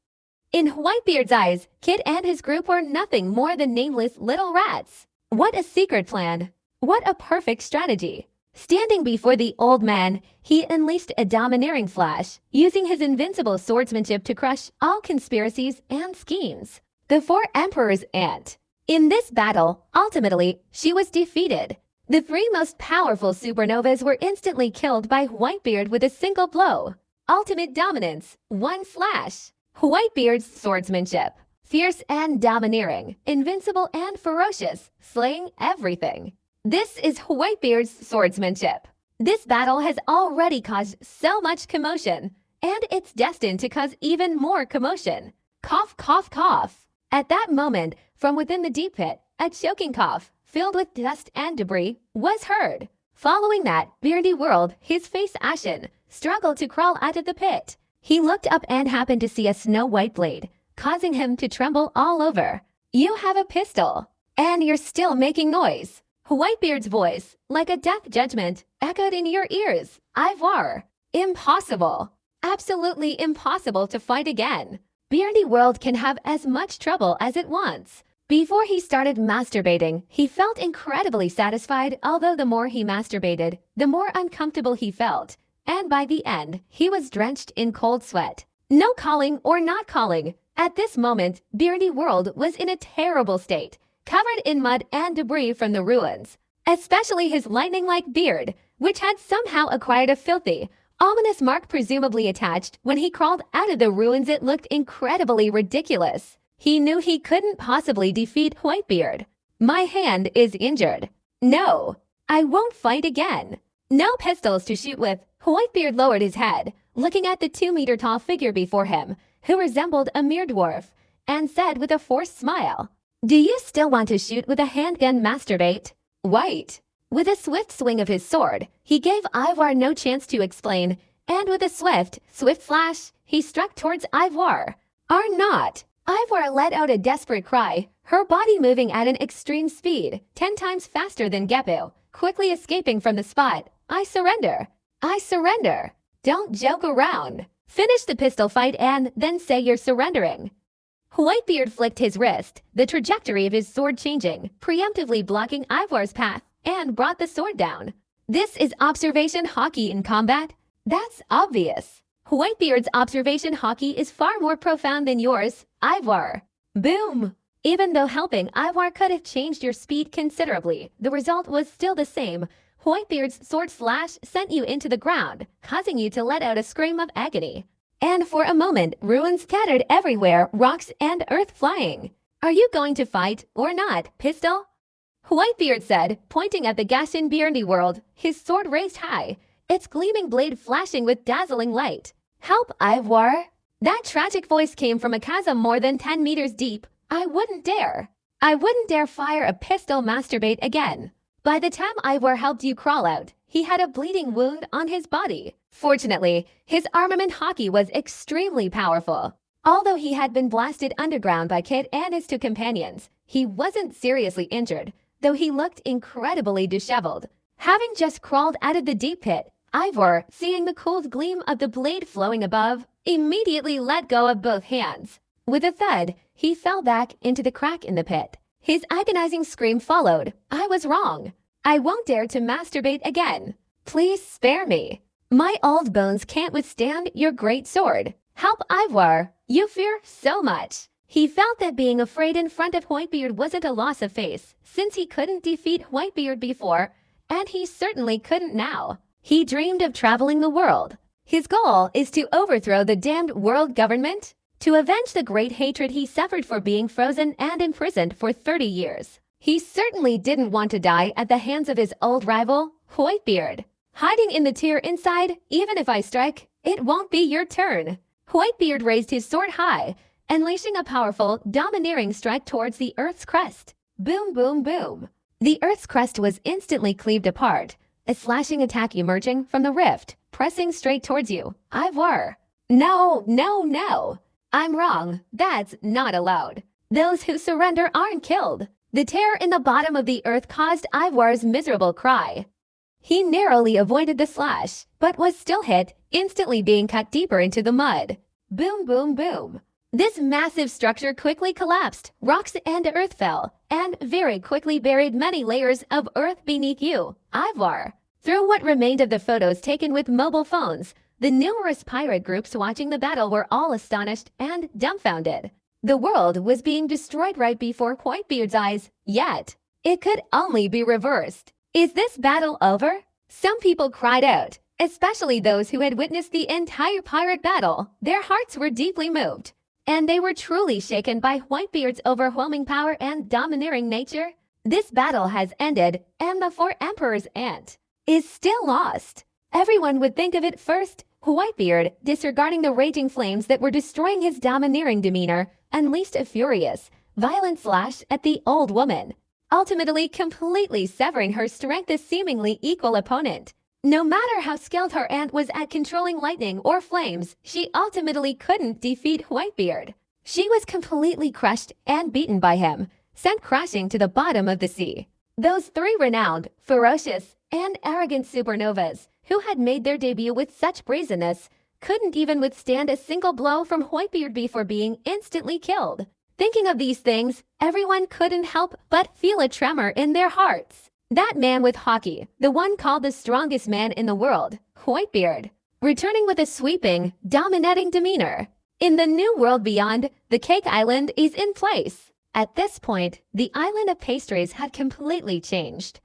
In Whitebeard's eyes, Kid and his group were nothing more than nameless little rats. What a secret plan. What a perfect strategy! Standing before the old man, he unleashed a domineering flash, using his invincible swordsmanship to crush all conspiracies and schemes. The 4 emperors and... In this battle, ultimately, she was defeated. The 3 most powerful supernovas were instantly killed by Whitebeard with a single blow. Ultimate dominance, 1 slash. Whitebeard's swordsmanship. Fierce and domineering, invincible and ferocious, slaying everything. This is Whitebeard's swordsmanship. This battle has already caused so much commotion, and it's destined to cause even more commotion. Cough, cough, cough. At that moment, from within the deep pit, a choking cough, filled with dust and debris, was heard. Following that, Beardy World, his face ashen, struggled to crawl out of the pit. He looked up and happened to see a snow-white blade, causing him to tremble all over. You have a pistol, and you're still making noise. Whitebeard's voice, like a death judgment, echoed in your ears. Ivor. Impossible. Absolutely impossible to fight again. Beardy World can have as much trouble as it wants. Before he started masturbating, he felt incredibly satisfied, although the more he masturbated, the more uncomfortable he felt. And by the end, he was drenched in cold sweat. No calling or not calling. At this moment, Beardy World was in a terrible state, covered in mud and debris from the ruins, especially his lightning-like beard, which had somehow acquired a filthy, ominous mark presumably attached when he crawled out of the ruins. It looked incredibly ridiculous. He knew he couldn't possibly defeat Whitebeard. My hand is injured. No, I won't fight again. No pistols to shoot with. Whitebeard lowered his head, looking at the 2-meter-tall figure before him, who resembled a mere dwarf, and said with a forced smile, "Do you still want to shoot with a handgun, masturbate?" White. With a swift swing of his sword, he gave Ivor no chance to explain, and with a swift flash, he struck towards Ivor. Are not. Ivor let out a desperate cry, her body moving at an extreme speed, 10 times faster than Geppo, quickly escaping from the spot. I surrender. I surrender. Don't joke around. Finish the pistol fight and then say you're surrendering. Whitebeard flicked his wrist, the trajectory of his sword changing, preemptively blocking Ivor's path, and brought the sword down. This is observation hockey in combat? That's obvious. Whitebeard's observation hockey is far more profound than yours, Ivor. Boom! Even though helping Ivor could have changed your speed considerably, the result was still the same. Whitebeard's sword slash sent you into the ground, causing you to let out a scream of agony. And for a moment, ruins scattered everywhere, rocks and earth flying. Are you going to fight or not, pistol? Whitebeard said, pointing at the gash in Beardy World, his sword raised high, its gleaming blade flashing with dazzling light. Help, Ivor! That tragic voice came from a chasm more than 10 meters deep. I wouldn't dare fire a pistol, masturbate again. By the time Ivor helped you crawl out, he had a bleeding wound on his body. Fortunately, his armament hockey was extremely powerful. Although he had been blasted underground by Kid and his 2 companions, he wasn't seriously injured, though he looked incredibly disheveled. Having just crawled out of the deep pit, Ivor, seeing the cold gleam of the blade flowing above, immediately let go of both hands. With a thud, he fell back into the crack in the pit. His agonizing scream followed. I was wrong. I won't dare to masturbate again. Please spare me. My old bones can't withstand your great sword. Help, Ivor. You fear so much. He felt that being afraid in front of Whitebeard wasn't a loss of face, since he couldn't defeat Whitebeard before, and he certainly couldn't now. He dreamed of traveling the world. His goal is to overthrow the damned world government, to avenge the great hatred he suffered for being frozen and imprisoned for 30 years. He certainly didn't want to die at the hands of his old rival, Whitebeard. Hiding in the tear inside, even if I strike, it won't be your turn. Whitebeard raised his sword high, unleashing a powerful, domineering strike towards the Earth's crest. Boom, boom, boom. The Earth's crest was instantly cleaved apart, a slashing attack emerging from the rift, pressing straight towards you. Ivor. No, no, no. I'm wrong. That's not allowed. Those who surrender aren't killed. The tear in the bottom of the earth caused Ivor's miserable cry. He narrowly avoided the slash, but was still hit, instantly being cut deeper into the mud. Boom, boom, boom. This massive structure quickly collapsed, rocks and earth fell, and very quickly buried many layers of earth beneath you, Ivor. Through what remained of the photos taken with mobile phones, the numerous pirate groups watching the battle were all astonished and dumbfounded. The world was being destroyed right before Whitebeard's eyes, yet it could only be reversed. Is this battle over? Some people cried out, especially those who had witnessed the entire pirate battle. Their hearts were deeply moved, and they were truly shaken by Whitebeard's overwhelming power and domineering nature. This battle has ended, and the four emperors' aunt is still lost. Everyone would think of it first. Whitebeard, disregarding the raging flames that were destroying his domineering demeanor, unleashed a furious, violent slash at the old woman, ultimately completely severing her strength as seemingly equal opponent. No matter how skilled her aunt was at controlling lightning or flames, she ultimately couldn't defeat Whitebeard. She was completely crushed and beaten by him, sent crashing to the bottom of the sea. Those three renowned, ferocious, and arrogant supernovas, who had made their debut with such brazenness, couldn't even withstand a single blow from Whitebeard before being instantly killed. Thinking of these things, everyone couldn't help but feel a tremor in their hearts. That man with hockey, the one called the strongest man in the world, Whitebeard, returning with a sweeping, dominating demeanor. In the new world beyond, the Cake Island is in place. At this point, the island of pastries had completely changed.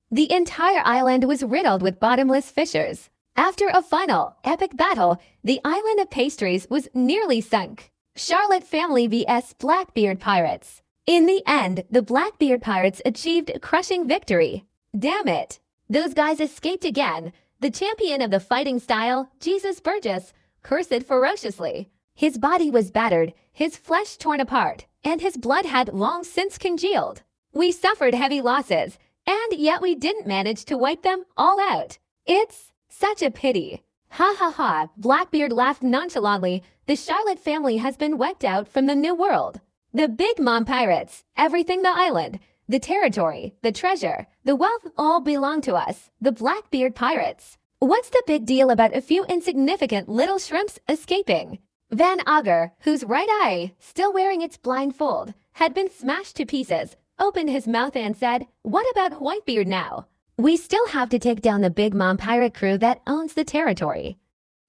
The entire island was riddled with bottomless fissures. After a final, epic battle, the island of pastries was nearly sunk. Charlotte family vs. Blackbeard pirates. In the end, the Blackbeard pirates achieved a crushing victory. Damn it! Those guys escaped again. The champion of the fighting style, Jesus Burgess, cursed ferociously. His body was battered, his flesh torn apart, and his blood had long since congealed. We suffered heavy losses, and yet we didn't manage to wipe them all out. It's such a pity. Ha ha ha, Blackbeard laughed nonchalantly. The Charlotte family has been wiped out from the new world. The Big Mom pirates, everything the island, the territory, the treasure, the wealth all belong to us, the Blackbeard pirates. What's the big deal about a few insignificant little shrimps escaping? Van Augur, whose right eye, still wearing its blindfold, had been smashed to pieces, opened his mouth and said, "What about Whitebeard now? We still have to take down the Big Mom pirate crew that owns the territory.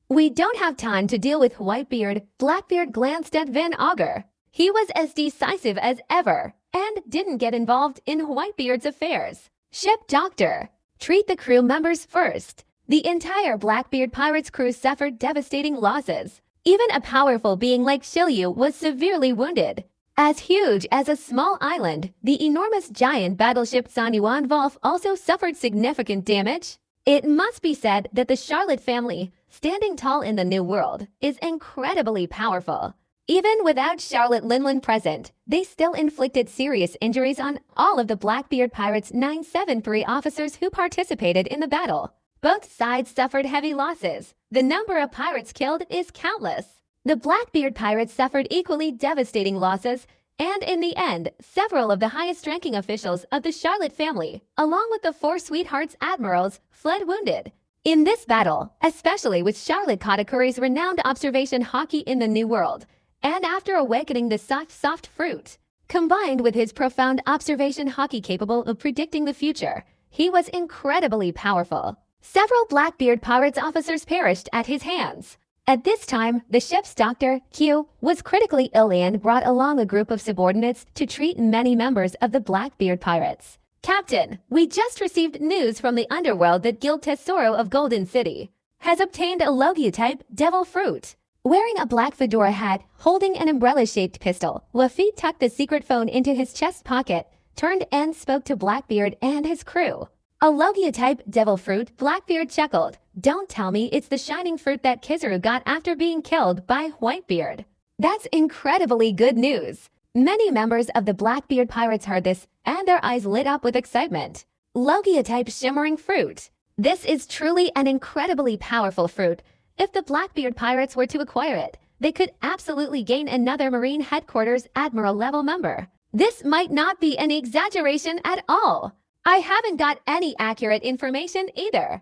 We don't have time to deal with Whitebeard." Blackbeard glanced at Van Augur. He was as decisive as ever and didn't get involved in Whitebeard's affairs. Ship doctor, treat the crew members first. The entire Blackbeard pirates crew suffered devastating losses. Even a powerful being like Shiryu was severely wounded. As huge as a small island, the enormous giant battleship San Juan Wolf also suffered significant damage. It must be said that the Charlotte family, standing tall in the New World, is incredibly powerful. Even without Charlotte Linlin present, they still inflicted serious injuries on all of the Blackbeard Pirates' 973 officers who participated in the battle. Both sides suffered heavy losses. The number of pirates killed is countless. The Blackbeard Pirates suffered equally devastating losses, and in the end, several of the highest-ranking officials of the Charlotte family, along with the four Sweethearts admirals, fled wounded. In this battle, especially with Charlotte Katakuri's renowned observation hockey in the New World, and after awakening the soft fruit, combined with his profound observation hockey capable of predicting the future, he was incredibly powerful. Several Blackbeard pirates officers perished at his hands. At this time, the ship's doctor, Q, was critically ill and brought along a group of subordinates to treat many members of the Blackbeard pirates. Captain, we just received news from the underworld that Guild Tesoro of Golden City has obtained a Logia-type devil fruit. Wearing a black fedora hat, holding an umbrella-shaped pistol, Lafitte tucked the secret phone into his chest pocket, turned and spoke to Blackbeard and his crew. A Logia-type devil fruit, Blackbeard chuckled. Don't tell me it's the shining fruit that Kizaru got after being killed by Whitebeard. That's incredibly good news. Many members of the Blackbeard pirates heard this, and their eyes lit up with excitement. Logia-type shimmering fruit. This is truly an incredibly powerful fruit. If the Blackbeard pirates were to acquire it, they could absolutely gain another Marine Headquarters Admiral-level member. This might not be an exaggeration at all. I haven't got any accurate information either.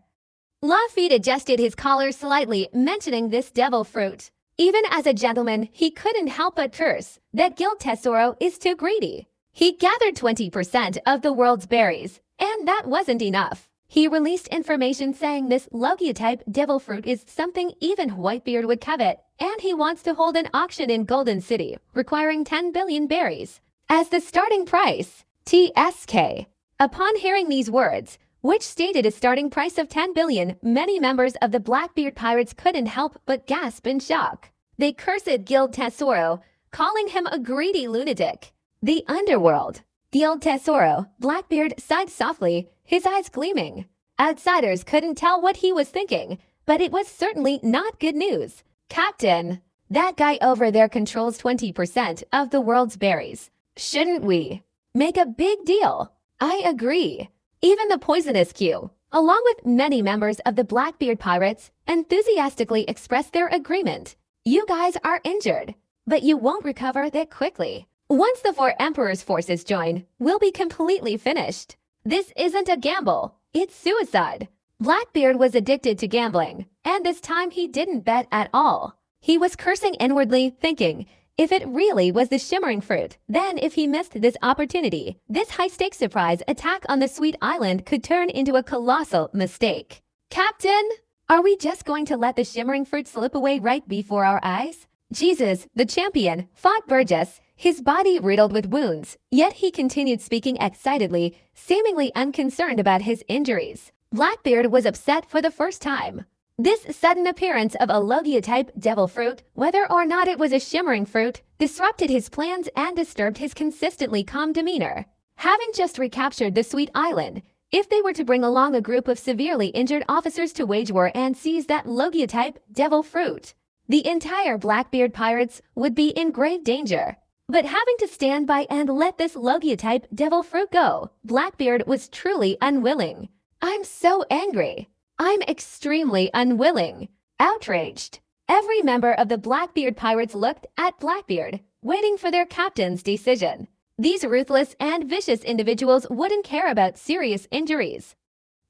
Lafitte adjusted his collar slightly, mentioning this devil fruit. Even as a gentleman, he couldn't help but curse that Guild Tesoro is too greedy. He gathered 20% of the world's berries, and that wasn't enough. He released information saying this Logia-type devil fruit is something even Whitebeard would covet, and he wants to hold an auction in Golden City, requiring 10 billion berries as the starting price. TSK. Upon hearing these words, which stated a starting price of 10 billion, many members of the Blackbeard pirates couldn't help but gasp in shock. They cursed Guild Tesoro, calling him a greedy lunatic. The underworld. Guild Tesoro, Blackbeard sighed softly, his eyes gleaming. Outsiders couldn't tell what he was thinking, but it was certainly not good news. Captain, that guy over there controls 20% of the world's berries. Shouldn't we make a big deal? I agree. Even the poisonous Q, along with many members of the Blackbeard pirates, enthusiastically expressed their agreement. You guys are injured, but you won't recover that quickly. Once the 4 Emperor's forces join, we'll be completely finished. This isn't a gamble, it's suicide. Blackbeard was addicted to gambling, and this time he didn't bet at all. He was cursing inwardly, thinking, if it really was the shimmering fruit, then if he missed this opportunity, this high-stakes surprise attack on the Sweet Island could turn into a colossal mistake. Captain, are we just going to let the shimmering fruit slip away right before our eyes? Jesus, the champion, fought Burgess, his body riddled with wounds, yet he continued speaking excitedly, seemingly unconcerned about his injuries. Blackbeard was upset for the first time. This sudden appearance of a Logia-type devil fruit, whether or not it was a shimmering fruit, disrupted his plans and disturbed his consistently calm demeanor. Having just recaptured the Sweet Island, if they were to bring along a group of severely injured officers to wage war and seize that Logia-type devil fruit, the entire Blackbeard pirates would be in grave danger. But having to stand by and let this Logia-type devil fruit go, Blackbeard was truly unwilling. I'm so angry. I'm extremely unwilling. Outraged. Every member of the Blackbeard pirates looked at Blackbeard, waiting for their captain's decision. These ruthless and vicious individuals wouldn't care about serious injuries.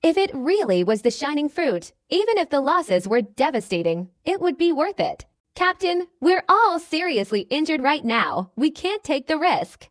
If it really was the shining fruit, even if the losses were devastating, it would be worth it. Captain, we're all seriously injured right now. We can't take the risk.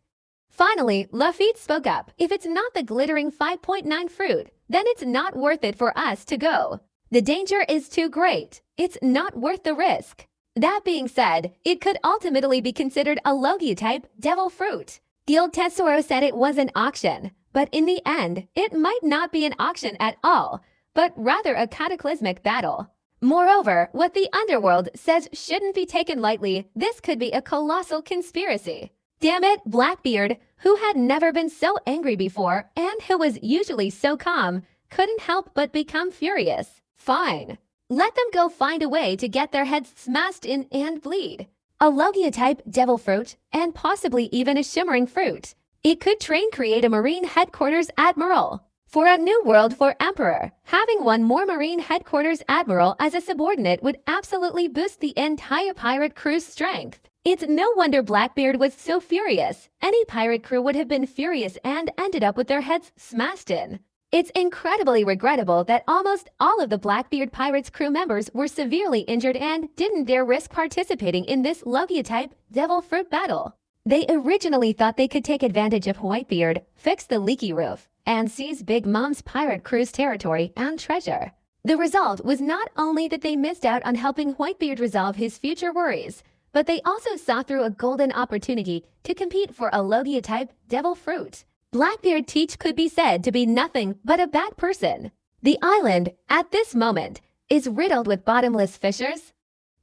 Finally, Lafitte spoke up. If it's not the glittering 5.9 fruit, then it's not worth it for us to go. The danger is too great. It's not worth the risk. That being said, it could ultimately be considered a Logia-type devil fruit. Guild Tesoro said it was an auction, but in the end, it might not be an auction at all, but rather a cataclysmic battle. Moreover, what the underworld says shouldn't be taken lightly. This could be a colossal conspiracy. Damn it, Blackbeard, who had never been so angry before and who was usually so calm, couldn't help but become furious. Fine. Let them go find a way to get their heads smashed in and bleed. A Logia-type devil fruit, and possibly even a shimmering fruit. It could create a Marine Headquarters Admiral. For a new world for Emperor, having one more Marine Headquarters Admiral as a subordinate would absolutely boost the entire pirate crew's strength. It's no wonder Blackbeard was so furious. Any pirate crew would have been furious and ended up with their heads smashed in. It's incredibly regrettable that almost all of the Blackbeard Pirates crew members were severely injured and didn't dare risk participating in this Logia-type devil fruit battle. They originally thought they could take advantage of Whitebeard, fix the leaky roof, and seize Big Mom's pirate crew's territory and treasure. The result was not only that they missed out on helping Whitebeard resolve his future worries, but they also saw through a golden opportunity to compete for a Logia-type devil fruit. Blackbeard Teach could be said to be nothing but a bad person. The island, at this moment, is riddled with bottomless fissures.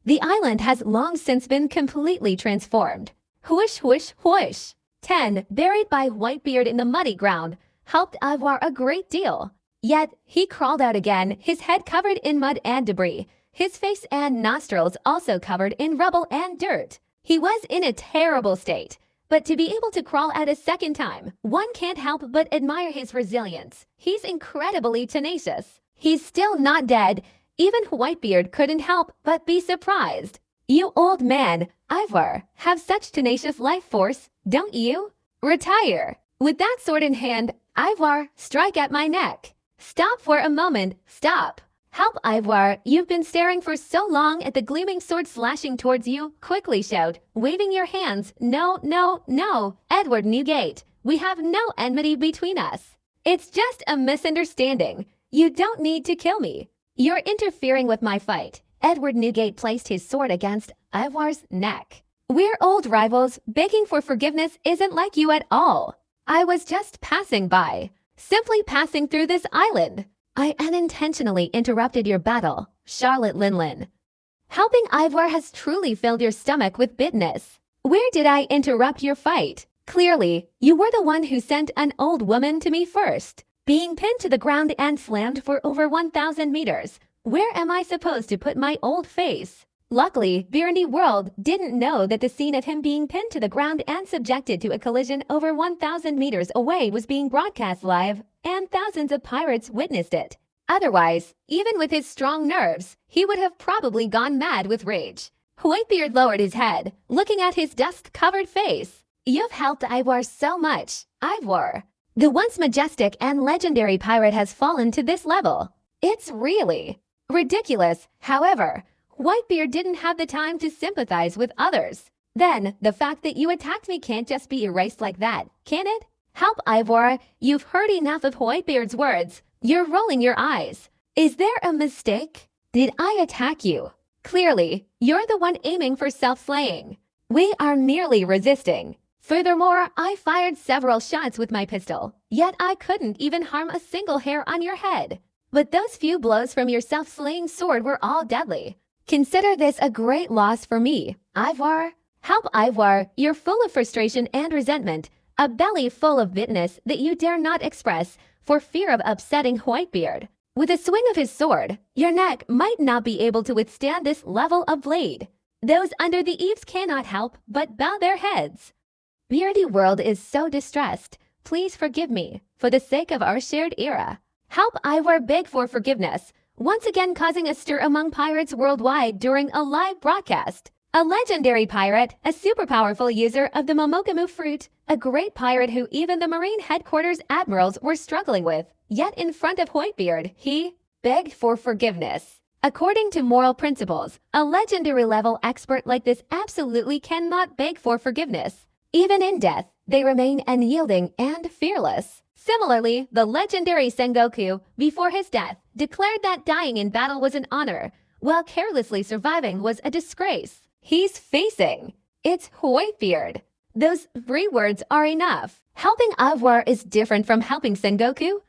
The island has long since been completely transformed. Whoosh, whoosh, whoosh. 10, buried by Whitebeard in the muddy ground, helped Ivoire a great deal. Yet, he crawled out again, his head covered in mud and debris, his face and nostrils also covered in rubble and dirt. He was in a terrible state. But to be able to crawl out a second time, one can't help but admire his resilience. He's incredibly tenacious. He's still not dead. Even Whitebeard couldn't help but be surprised. You old man, Ivoire, have such tenacious life force, don't you? Retire. With that sword in hand, Ivoire, strike at my neck. Stop for a moment, stop. Help, Ivoire, you've been staring for so long at the gleaming sword slashing towards you. Quickly shout, waving your hands, no, no, no, Edward Newgate, we have no enmity between us. It's just a misunderstanding. You don't need to kill me. You're interfering with my fight. Edward Newgate placed his sword against Ivoire's neck. We're old rivals. Begging for forgiveness isn't like you at all. I was just passing by, simply passing through this island. I unintentionally interrupted your battle, Charlotte Linlin. Helping Ivoire has truly filled your stomach with bitterness. Where did I interrupt your fight? Clearly, you were the one who sent an old woman to me first. Being pinned to the ground and slammed for over 1,000 meters. Where am I supposed to put my old face? Luckily, Beardy World didn't know that the scene of him being pinned to the ground and subjected to a collision over 1,000 meters away was being broadcast live, and thousands of pirates witnessed it. Otherwise, even with his strong nerves, he would have probably gone mad with rage. Whitebeard lowered his head, looking at his dust-covered face. You've helped Ivoire so much, Ivoire. The once majestic and legendary pirate has fallen to this level. It's really ridiculous. However, Whitebeard didn't have the time to sympathize with others. Then, the fact that you attacked me can't just be erased like that, can it? Help, Ivoire. You've heard enough of Whitebeard's words. You're rolling your eyes. Is there a mistake? Did I attack you? Clearly, you're the one aiming for self-slaying. We are merely resisting. Furthermore, I fired several shots with my pistol, yet I couldn't even harm a single hair on your head. But those few blows from your self-slaying sword were all deadly. Consider this a great loss for me, Ivoire. Help, Ivoire. You're full of frustration and resentment, a belly full of bitterness that you dare not express for fear of upsetting Whitebeard. With a swing of his sword, your neck might not be able to withstand this level of blade. Those under the eaves cannot help but bow their heads. Beardy World is so distressed. Please forgive me, for the sake of our shared era. Help, Ivoire beg for forgiveness, once again causing a stir among pirates worldwide during a live broadcast. A legendary pirate, a super powerful user of the Momokamu fruit, a great pirate who even the Marine Headquarters admirals were struggling with. Yet in front of Whitebeard, he begged for forgiveness. According to moral principles, a legendary level expert like this absolutely cannot beg for forgiveness. Even in death, they remain unyielding and fearless. Similarly, the legendary Sengoku, before his death, declared that dying in battle was an honor, while carelessly surviving was a disgrace. He's facing. It's Whitebeard. Those 3 words are enough. Helping Ivoire is different from helping Sengoku.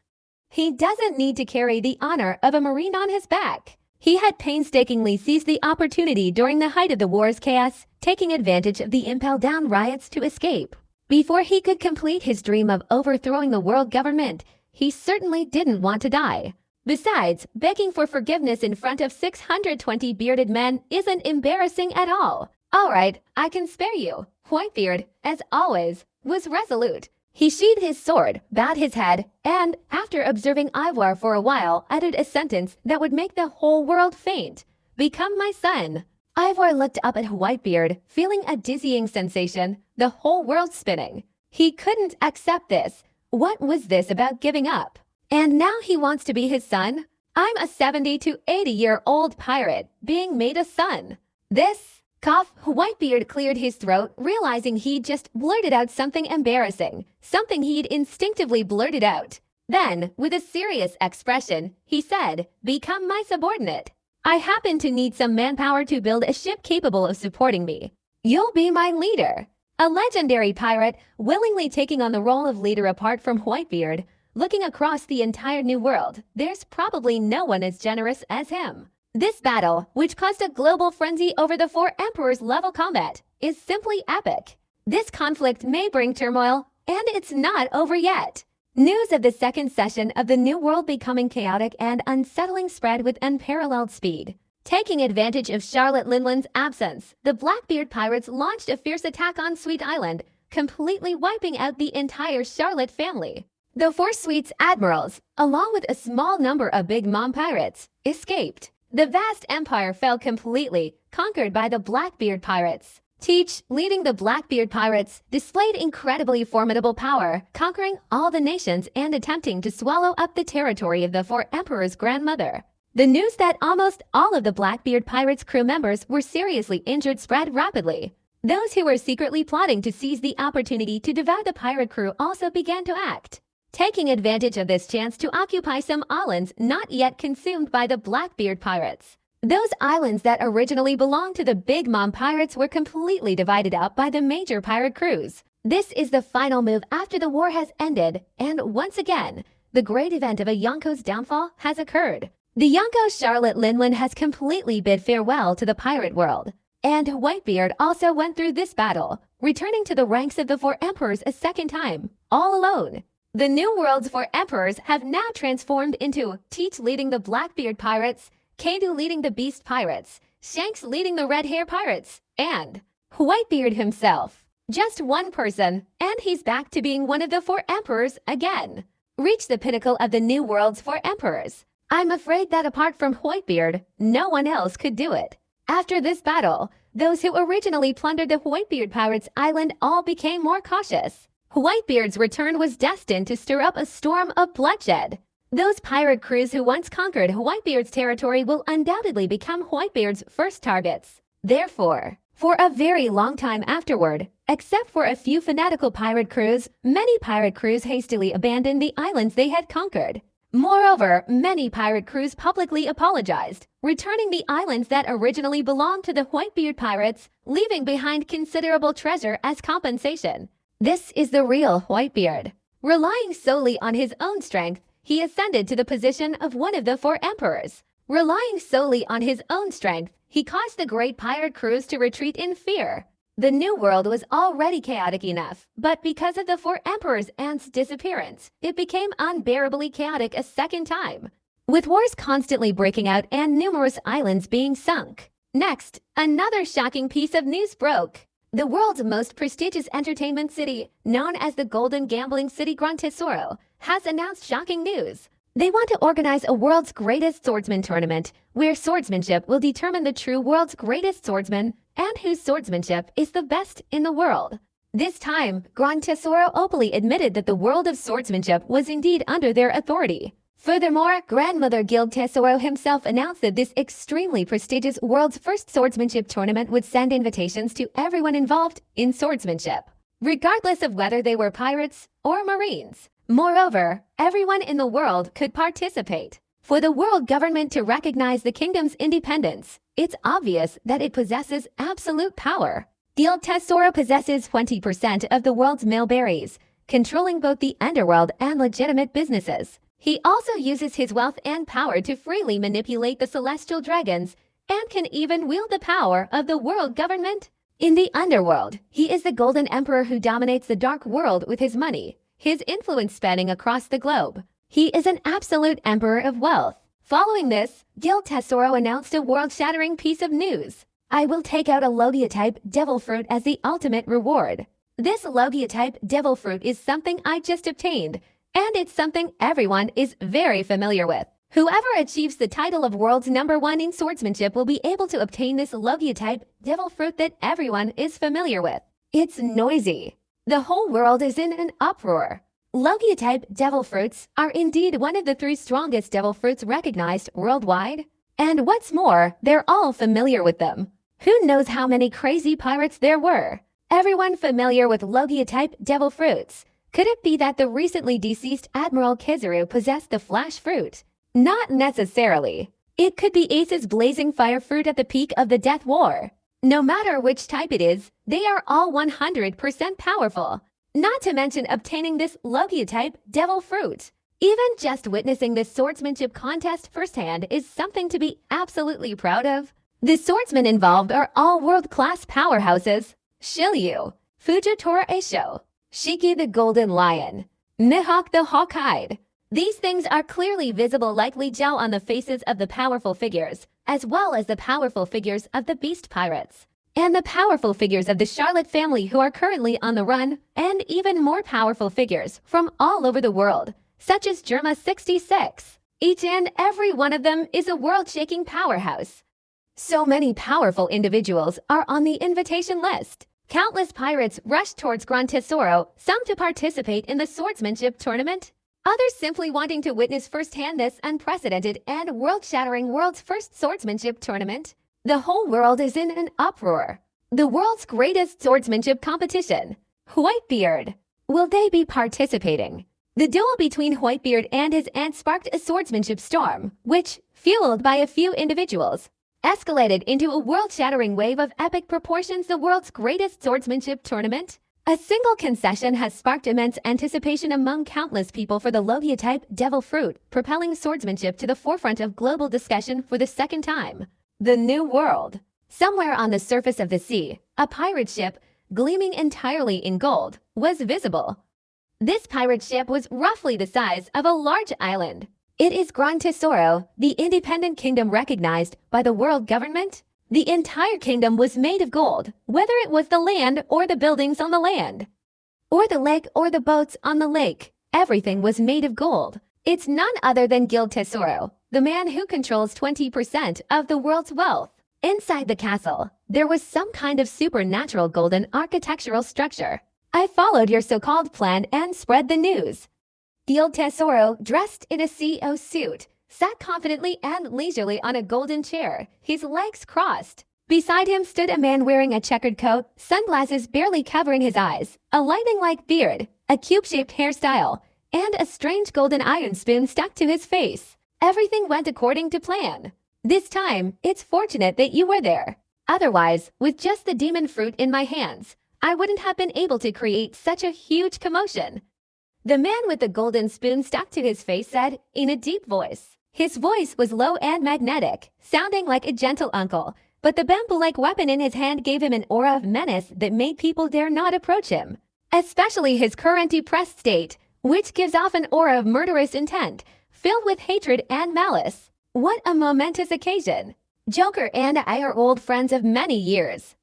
He doesn't need to carry the honor of a Marine on his back. He had painstakingly seized the opportunity during the height of the war's chaos, taking advantage of the impel-down riots to escape. Before he could complete his dream of overthrowing the world government, he certainly didn't want to die. Besides, begging for forgiveness in front of 620 bearded men isn't embarrassing at all. All right, I can spare you. Whitebeard, as always, was resolute. He sheathed his sword, bowed his head, and, after observing Ivoire for a while, uttered a sentence that would make the whole world faint. Become my son. Ivoire looked up at Whitebeard, feeling a dizzying sensation, the whole world spinning. He couldn't accept this. What was this about giving up? And now he wants to be his son? I'm a 70 to 80-year-old pirate being made a son. This cough, Whitebeard cleared his throat, realizing he'd just blurted out something embarrassing, something he'd instinctively blurted out. Then, with a serious expression, he said, "Become my subordinate. I happen to need some manpower to build a ship capable of supporting me. You'll be my leader." A legendary pirate, willingly taking on the role of leader apart from Whitebeard. Looking across the entire New World, there's probably no one as generous as him. This battle, which caused a global frenzy over the 4 Emperors level combat, is simply epic. This conflict may bring turmoil, and it's not over yet. News of the second session of the New World becoming chaotic and unsettling spread with unparalleled speed. Taking advantage of Charlotte Linland's absence, the Blackbeard pirates launched a fierce attack on Sweet Island, completely wiping out the entire Charlotte family. The 4 Sweet's admirals, along with a small number of Big Mom pirates, escaped. The vast empire fell completely, conquered by the Blackbeard pirates. Teach, leading the Blackbeard pirates, displayed incredibly formidable power, conquering all the nations and attempting to swallow up the territory of the 4 Emperors' grandmother. The news that almost all of the Blackbeard pirates' crew members were seriously injured spread rapidly. Those who were secretly plotting to seize the opportunity to devour the pirate crew also began to act, taking advantage of this chance to occupy some islands not yet consumed by the Blackbeard pirates. Those islands that originally belonged to the Big Mom pirates were completely divided up by the major pirate crews. This is the final move after the war has ended, and once again, the great event of a Yonko's downfall has occurred. The Yonko Charlotte Linland has completely bid farewell to the pirate world, and Whitebeard also went through this battle, returning to the ranks of the 4 Emperors a second time, all alone. The New World's 4 Emperors have now transformed into Teach leading the Blackbeard pirates, Kadu leading the Beast pirates, Shanks leading the Red Hair pirates, and Whitebeard himself. Just one person, and he's back to being one of the 4 Emperors again. Reach the pinnacle of the New World's 4 Emperors. I'm afraid that apart from Whitebeard, no one else could do it. After this battle, those who originally plundered the Whitebeard pirates' island all became more cautious. Whitebeard's return was destined to stir up a storm of bloodshed. Those pirate crews who once conquered Whitebeard's territory will undoubtedly become Whitebeard's first targets. Therefore, for a very long time afterward, except for a few fanatical pirate crews, many pirate crews hastily abandoned the islands they had conquered. Moreover, many pirate crews publicly apologized, returning the islands that originally belonged to the Whitebeard pirates, leaving behind considerable treasure as compensation. This is the real Whitebeard. Relying solely on his own strength, he ascended to the position of one of the 4 Emperors. Relying solely on his own strength, he caused the great pirate crews to retreat in fear. The New World was already chaotic enough, but because of the 4 Emperors' aunt's disappearance, it became unbearably chaotic a second time, with wars constantly breaking out and numerous islands being sunk. Next, another shocking piece of news broke. The world's most prestigious entertainment city, known as the Golden Gambling City Gran Tesoro, has announced shocking news. They want to organize a world's greatest swordsman tournament, where swordsmanship will determine the true world's greatest swordsman and whose swordsmanship is the best in the world. This time, Gran Tesoro openly admitted that the world of swordsmanship was indeed under their authority. Furthermore, Grandmother Guild Tesoro himself announced that this extremely prestigious world's first swordsmanship tournament would send invitations to everyone involved in swordsmanship, regardless of whether they were pirates or marines. Moreover, everyone in the world could participate. For the world government to recognize the kingdom's independence, it's obvious that it possesses absolute power. Guild Tesoro possesses 20% of the world's millberries, controlling both the underworld and legitimate businesses. He also uses his wealth and power to freely manipulate the celestial dragons and can even wield the power of the world government. In the underworld, he is the Golden Emperor who dominates the dark world with his money, his influence spanning across the globe. He is an absolute emperor of wealth. Following this, Guild Tesoro announced a world-shattering piece of news. I will take out a Logia-type devil fruit as the ultimate reward. This Logia-type devil fruit is something I just obtained, and it's something everyone is very familiar with. Whoever achieves the title of world's #1 in swordsmanship will be able to obtain this Logia-type devil fruit that everyone is familiar with. It's noisy. The whole world is in an uproar. Logia-type devil fruits are indeed one of the 3 strongest devil fruits recognized worldwide. And what's more, they're all familiar with them. Who knows how many crazy pirates there were? Everyone familiar with Logia-type devil fruits. Could it be that the recently deceased Admiral Kizaru possessed the flash fruit? Not necessarily. It could be Ace's blazing fire fruit at the peak of the Death War. No matter which type it is, they are all 100% powerful. Not to mention obtaining this Logia-type devil fruit. Even just witnessing this swordsmanship contest firsthand is something to be absolutely proud of. The swordsmen involved are all world-class powerhouses. Shiryu, Fujitora Eisho, Shiki the Golden Lion, Mihawk the Hawk-Eyed. These things are clearly visible like Li Jiao on the faces of the powerful figures, as well as the powerful figures of the Beast Pirates. And the powerful figures of the Charlotte family who are currently on the run, and even more powerful figures from all over the world, such as Germa 66. Each and every one of them is a world-shaking powerhouse. So many powerful individuals are on the invitation list. Countless pirates rushed towards Gran Tesoro, some to participate in the swordsmanship tournament, others simply wanting to witness firsthand this unprecedented and world-shattering world's first swordsmanship tournament. The whole world is in an uproar. The world's greatest swordsmanship competition. Whitebeard. Will they be participating? The duel between Whitebeard and his aunt sparked a swordsmanship storm, which, fueled by a few individuals, escalated into a world-shattering wave of epic proportions. The world's greatest swordsmanship tournament. A single concession has sparked immense anticipation among countless people for the Logia-type devil fruit, propelling swordsmanship to the forefront of global discussion for the second time. The New World. Somewhere on the surface of the sea, a pirate ship, gleaming entirely in gold, was visible. This pirate ship was roughly the size of a large island. It is Gran Tesoro, the independent kingdom recognized by the world government. The entire kingdom was made of gold, whether it was the land or the buildings on the land, or the lake or the boats on the lake. Everything was made of gold. It's none other than Guild Tesoro, the man who controls 20% of the world's wealth. Inside the castle, there was some kind of supernatural golden architectural structure. I followed your so-called plan and spread the news. Guild Tesoro, dressed in a CEO suit, sat confidently and leisurely on a golden chair, his legs crossed. Beside him stood a man wearing a checkered coat, sunglasses barely covering his eyes, a lightning-like beard, a cube-shaped hairstyle, and a strange golden iron spoon stuck to his face. Everything went according to plan. This time, it's fortunate that you were there. Otherwise, with just the demon fruit in my hands, I wouldn't have been able to create such a huge commotion. The man with the golden spoon stuck to his face said, in a deep voice. His voice was low and magnetic, sounding like a gentle uncle, but the bamboo-like weapon in his hand gave him an aura of menace that made people dare not approach him. Especially his current depressed state, which gives off an aura of murderous intent, filled with hatred and malice. What a momentous occasion! Joker and I are old friends of many years.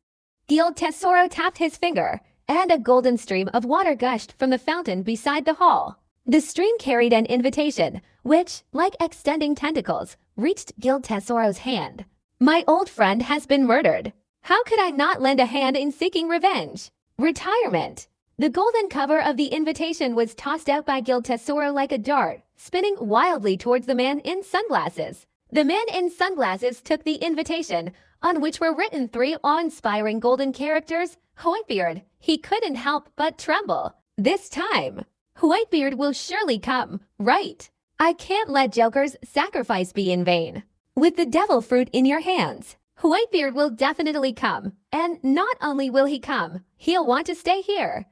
Guild Tesoro tapped his finger, and a golden stream of water gushed from the fountain beside the hall. The stream carried an invitation, which, like extending tentacles, reached Guild Tesoro's hand. My old friend has been murdered. How could I not lend a hand in seeking revenge? Retirement. The golden cover of the invitation was tossed out by Guild Tesoro like a dart, spinning wildly towards the man in sunglasses. The man in sunglasses took the invitation, on which were written 3 awe-inspiring golden characters. Whitebeard. He couldn't help but tremble. This time, Whitebeard will surely come, right? I can't let Joker's sacrifice be in vain. With the devil fruit in your hands, Whitebeard will definitely come. And not only will he come, he'll want to stay here.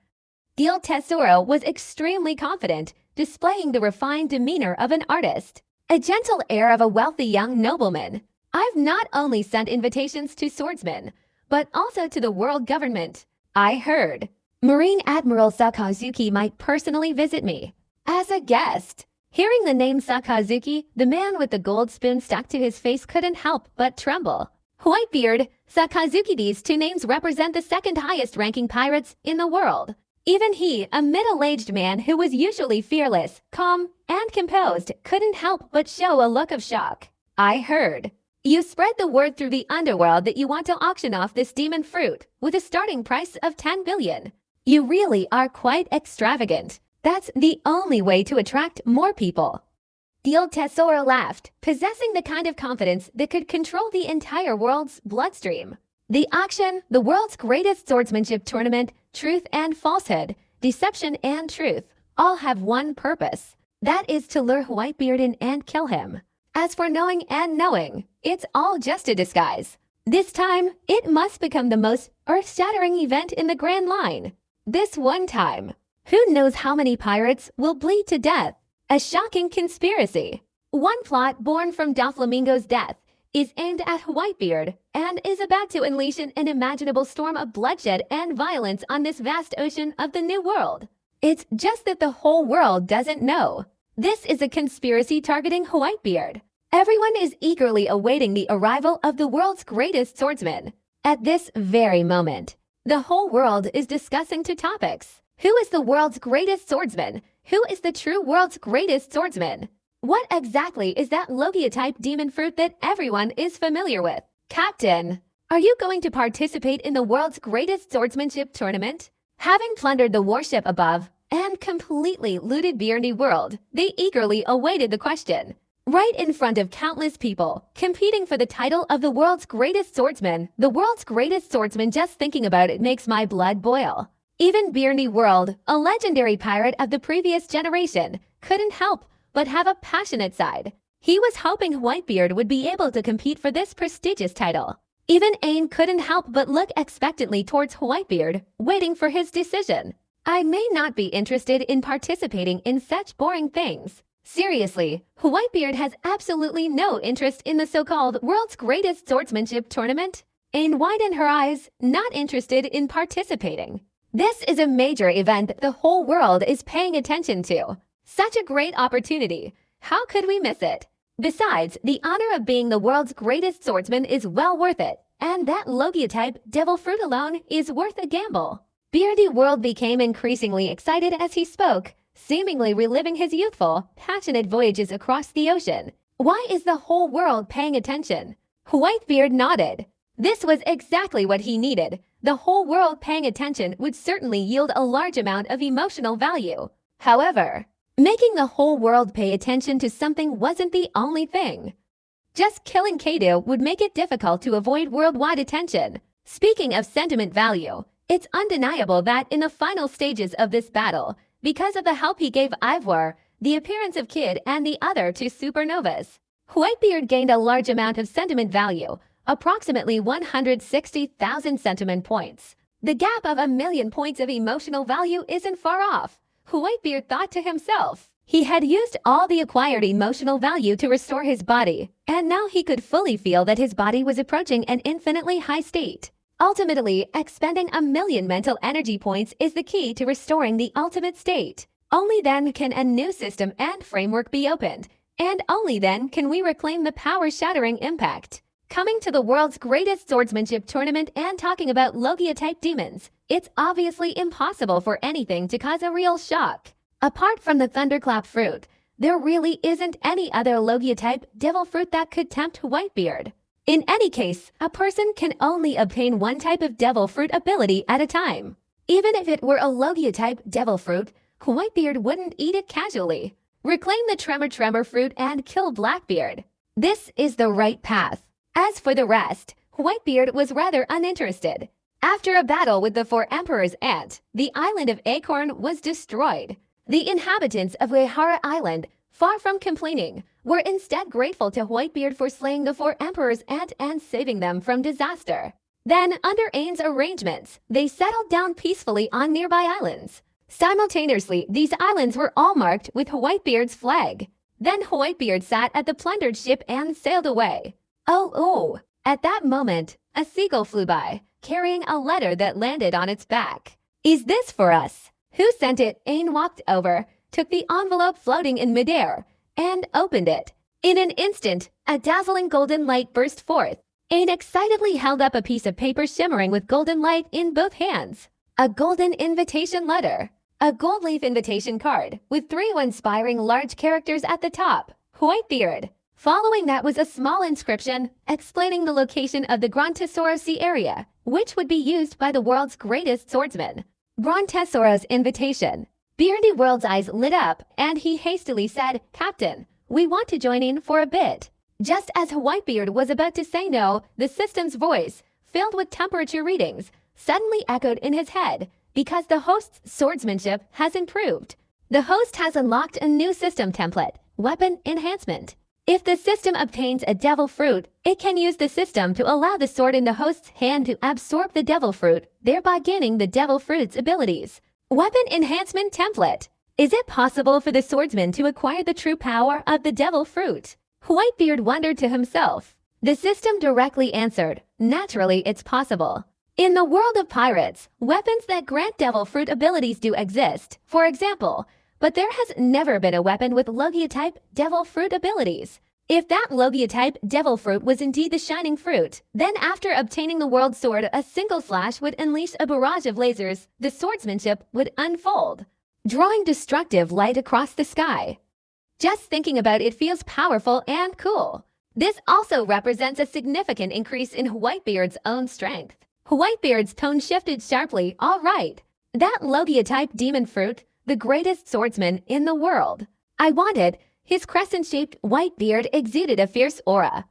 Guild Tesoro was extremely confident, displaying the refined demeanor of an artist, a gentle air of a wealthy young nobleman. I've not only sent invitations to swordsmen, but also to the world government. I heard Marine Admiral Sakazuki might personally visit me as a guest. Hearing the name Sakazuki, the man with the gold spoon stuck to his face couldn't help but tremble. Whitebeard, Sakazuki, these 2 names represent the second highest ranking pirates in the world. Even he, a middle-aged man who was usually fearless, calm, and composed, couldn't help but show a look of shock. I heard. You spread the word through the underworld that you want to auction off this demon fruit with a starting price of 10 billion. You really are quite extravagant. That's the only way to attract more people. The old Tesoro laughed, possessing the kind of confidence that could control the entire world's bloodstream. The auction, the world's greatest swordsmanship tournament, truth and falsehood, deception and truth, all have one purpose. That is to lure Whitebeard in and kill him. As for knowing and knowing, it's all just a disguise. This time, it must become the most earth-shattering event in the Grand Line. This one time. Who knows how many pirates will bleed to death? A shocking conspiracy. One plot born from Doflamingo's death is aimed at Whitebeard and is about to unleash an unimaginable storm of bloodshed and violence on this vast ocean of the New World. It's just that the whole world doesn't know. This is a conspiracy targeting Whitebeard. Everyone is eagerly awaiting the arrival of the world's greatest swordsman. At this very moment, the whole world is discussing two topics. Who is the world's greatest swordsman? Who is the true world's greatest swordsman? What exactly is that Logia-type demon fruit that everyone is familiar with? Captain, are you going to participate in the world's greatest swordsmanship tournament? Having plundered the warship above and completely looted Byrne World, they eagerly awaited the question. Right in front of countless people, competing for the title of the world's greatest swordsman, the world's greatest swordsman, just thinking about it makes my blood boil. Even Byrne World, a legendary pirate of the previous generation, couldn't help but have a passionate side. He was hoping Whitebeard would be able to compete for this prestigious title. Even Aang couldn't help but look expectantly towards Whitebeard, waiting for his decision. I may not be interested in participating in such boring things. Seriously, Whitebeard has absolutely no interest in the so-called world's greatest swordsmanship tournament. Aang widened her eyes, not interested in participating. This is a major event that the whole world is paying attention to. Such a great opportunity. How could we miss it? Besides, the honor of being the world's greatest swordsman is well worth it, and that Logia-type devil fruit alone is worth a gamble. Byrne World became increasingly excited as he spoke, seemingly reliving his youthful, passionate voyages across the ocean. Why is the whole world paying attention? Whitebeard nodded. This was exactly what he needed. The whole world paying attention would certainly yield a large amount of emotional value. However, making the whole world pay attention to something wasn't the only thing. Just killing Kaido would make it difficult to avoid worldwide attention. Speaking of sentiment value, it's undeniable that in the final stages of this battle, because of the help he gave Ivoire, the appearance of Kid and the other two supernovas, Whitebeard gained a large amount of sentiment value, approximately 160,000 sentiment points. The gap of 1,000,000 points of emotional value isn't far off. Whitebeard thought to himself. He had used all the acquired emotional value to restore his body, and now he could fully feel that his body was approaching an infinitely high state. Ultimately, expending 1,000,000 mental energy points is the key to restoring the ultimate state. Only then can a new system and framework be opened, and only then can we reclaim the power-shattering impact. Coming to the world's greatest swordsmanship tournament and talking about Logia-type demons, it's obviously impossible for anything to cause a real shock. Apart from the thunderclap fruit, there really isn't any other Logia-type devil fruit that could tempt Whitebeard. In any case, a person can only obtain one type of devil fruit ability at a time. Even if it were a Logia-type devil fruit, Whitebeard wouldn't eat it casually. Reclaim the Tremor fruit and kill Blackbeard. This is the right path. As for the rest, Whitebeard was rather uninterested. After a battle with the Four Emperors' Ant, the island of Acorn was destroyed. The inhabitants of Uehara Island, far from complaining, were instead grateful to Whitebeard for slaying the Four Emperors' Ant and saving them from disaster. Then, under Ain's arrangements, they settled down peacefully on nearby islands. Simultaneously, these islands were all marked with Whitebeard's flag. Then Whitebeard sat at the plundered ship and sailed away. Oh! At that moment, a seagull flew by, carrying a letter that landed on its back. Is this for us? Who sent it? Aang walked over, took the envelope floating in midair, and opened it. In an instant, a dazzling golden light burst forth. Aang excitedly held up a piece of paper shimmering with golden light in both hands. A golden invitation letter. A gold leaf invitation card, with 3 inspiring large characters at the top. Whitebeard. Following that was a small inscription explaining the location of the Grand Tesoro Sea area, which would be used by the world's greatest swordsman. Grand Tesoro's invitation. Beardy World's eyes lit up, and he hastily said, "Captain, we want to join in for a bit." Just as Whitebeard was about to say no, the system's voice, filled with temperature readings, suddenly echoed in his head, because the host's swordsmanship has improved. The host has unlocked a new system template, Weapon Enhancement. If the system obtains a devil fruit, it can use the system to allow the sword in the host's hand to absorb the devil fruit, thereby gaining the devil fruit's abilities. Weapon Enhancement Template. Is it possible for the swordsman to acquire the true power of the devil fruit? Whitebeard wondered to himself. The system directly answered, naturally it's possible. In the world of pirates, weapons that grant devil fruit abilities do exist, for example, but there has never been a weapon with Logia-type devil fruit abilities. If that Logia-type devil fruit was indeed the shining fruit, then after obtaining the world sword, a single slash would unleash a barrage of lasers, the swordsmanship would unfold, drawing destructive light across the sky. Just thinking about it feels powerful and cool. This also represents a significant increase in Whitebeard's own strength. Whitebeard's tone shifted sharply. All right, that Logia-type demon fruit, the greatest swordsman in the world. I want it. His crescent-shaped white beard exuded a fierce aura.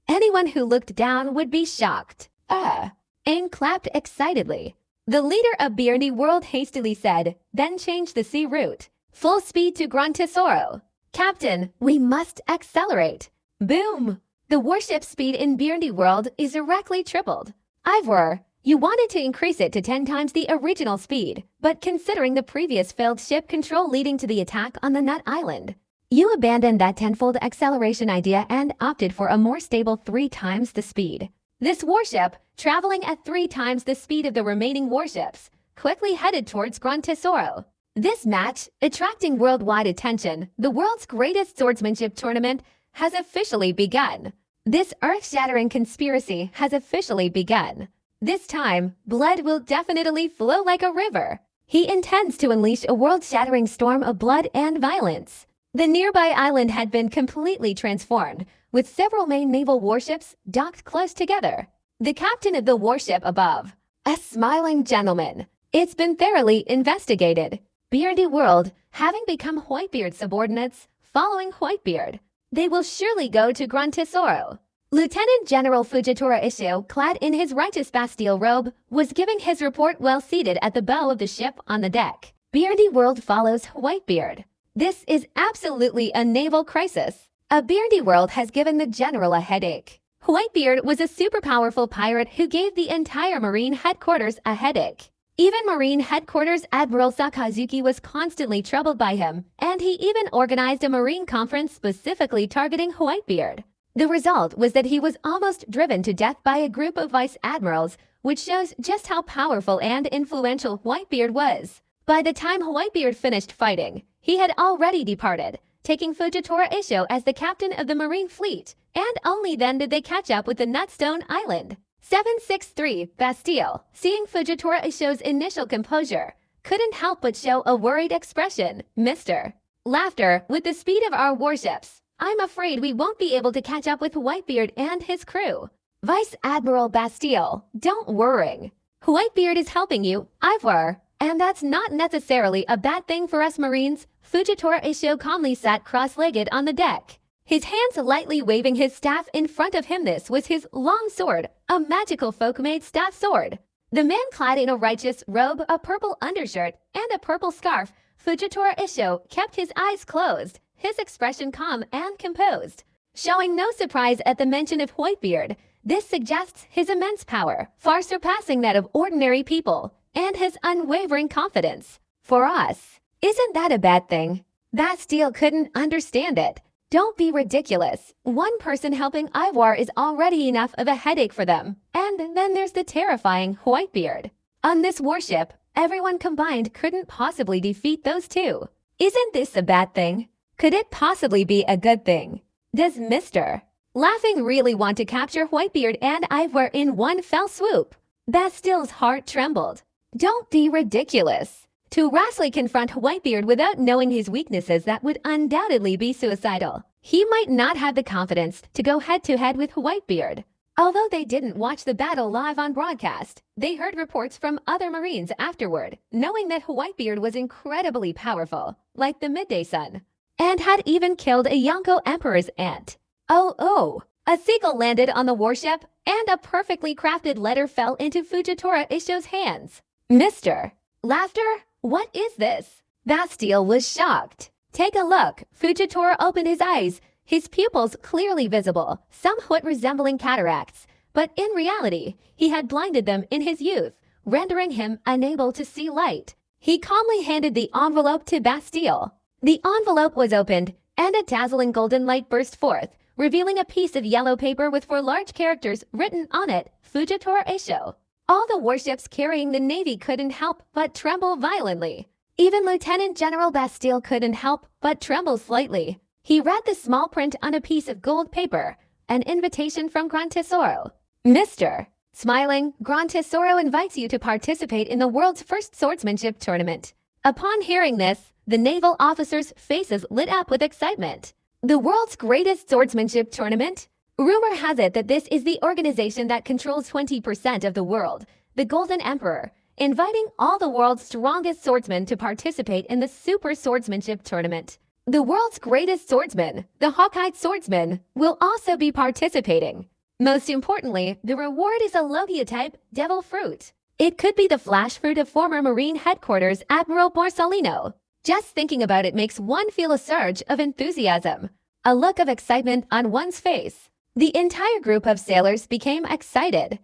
Anyone who looked down would be shocked. Aang clapped excitedly. The leader of Beardy World hastily said, then changed the sea route. Full speed to Gran Tesoro. Captain, we must accelerate. Boom! The warship speed in Beardy World is directly tripled. Ivor, you wanted to increase it to 10 times the original speed, but considering the previous failed ship control leading to the attack on the Nut Island, you abandoned that tenfold acceleration idea and opted for a more stable 3 times the speed. This warship, traveling at 3 times the speed of the remaining warships, quickly headed towards Gran Tesoro. This match, attracting worldwide attention, the world's greatest swordsmanship tournament, has officially begun. This earth-shattering conspiracy has officially begun. This time, blood will definitely flow like a river. He intends to unleash a world-shattering storm of blood and violence. The nearby island had been completely transformed, with several main naval warships docked close together. The captain of the warship above, a smiling gentleman. It's been thoroughly investigated. Beardy World, having become Whitebeard's subordinates, following Whitebeard, they will surely go to Gran Tesoro. Lieutenant General Fujitora Issho, clad in his righteous Bastille robe, was giving his report while seated at the bow of the ship on the deck. Beardy World follows Whitebeard. This is absolutely a naval crisis. A Beardy World has given the general a headache. Whitebeard was a super powerful pirate who gave the entire Marine headquarters a headache. Even Marine headquarters Admiral Sakazuki was constantly troubled by him, and he even organized a Marine conference specifically targeting Whitebeard. The result was that he was almost driven to death by a group of vice admirals, which shows just how powerful and influential Whitebeard was. By the time Whitebeard finished fighting, he had already departed, taking Fujitora Issho as the captain of the Marine fleet, and only then did they catch up with the Nutstone Island. 763 Bastille, seeing Fujitora Issho's initial composure, couldn't help but show a worried expression. Mr. Laughter, with the speed of our warships, I'm afraid we won't be able to catch up with Whitebeard and his crew. Vice Admiral Bastille, don't worry. Whitebeard is helping you, Ivor, and that's not necessarily a bad thing for us Marines. Fujitora Issho calmly sat cross-legged on the deck, his hands lightly waving his staff in front of him. This was his long sword, a magical folk-made staff sword. The man clad in a righteous robe, a purple undershirt, and a purple scarf, Fujitora Issho, kept his eyes closed, his expression calm and composed. Showing no surprise at the mention of Whitebeard, this suggests his immense power, far surpassing that of ordinary people, and his unwavering confidence. For us, isn't that a bad thing? Bastille couldn't understand it. Don't be ridiculous. One person helping Ivor is already enough of a headache for them. And then there's the terrifying Whitebeard. On this warship, everyone combined couldn't possibly defeat those two. Isn't this a bad thing? Could it possibly be a good thing? Does Mr. Laughing really want to capture Whitebeard and Ivor in one fell swoop? Bastille's heart trembled. Don't be ridiculous. To rashly confront Whitebeard without knowing his weaknesses, that would undoubtedly be suicidal. He might not have the confidence to go head-to-head with Whitebeard. Although they didn't watch the battle live on broadcast, they heard reports from other Marines afterward, knowing that Whitebeard was incredibly powerful, like the midday sun, and had even killed a Yonko Emperor's aunt. Oh! A seagull landed on the warship, and a perfectly crafted letter fell into Fujitora Isho's hands. Mr. Laughter? What is this? Bastille was shocked. Take a look. Fujitora opened his eyes, his pupils clearly visible, somewhat resembling cataracts, but in reality, he had blinded them in his youth, rendering him unable to see light. He calmly handed the envelope to Bastille. The envelope was opened, and a dazzling golden light burst forth, revealing a piece of yellow paper with 4 large characters written on it, Fujitora Isho. All the warships carrying the Navy couldn't help but tremble violently. Even Lieutenant General Bastille couldn't help but tremble slightly. He read the small print on a piece of gold paper, an invitation from Gran Tesoro. Mr. Smiling, Gran Tesoro invites you to participate in the world's first swordsmanship tournament. Upon hearing this, the naval officers' faces lit up with excitement. The world's greatest swordsmanship tournament? Rumor has it that this is the organization that controls 20% of the world, the Golden Emperor, inviting all the world's strongest swordsmen to participate in the Super Swordsmanship Tournament. The world's greatest swordsman, the Hawkeye Swordsman, will also be participating. Most importantly, the reward is a Logia-type devil fruit. It could be the flash fruit of former Marine Headquarters Admiral Borsalino. Just thinking about it makes one feel a surge of enthusiasm, a look of excitement on one's face. The entire group of sailors became excited.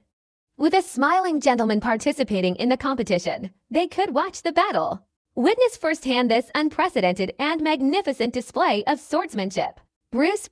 With a smiling gentleman participating in the competition, they could watch the battle. Witness firsthand this unprecedented and magnificent display of swordsmanship. Bruce.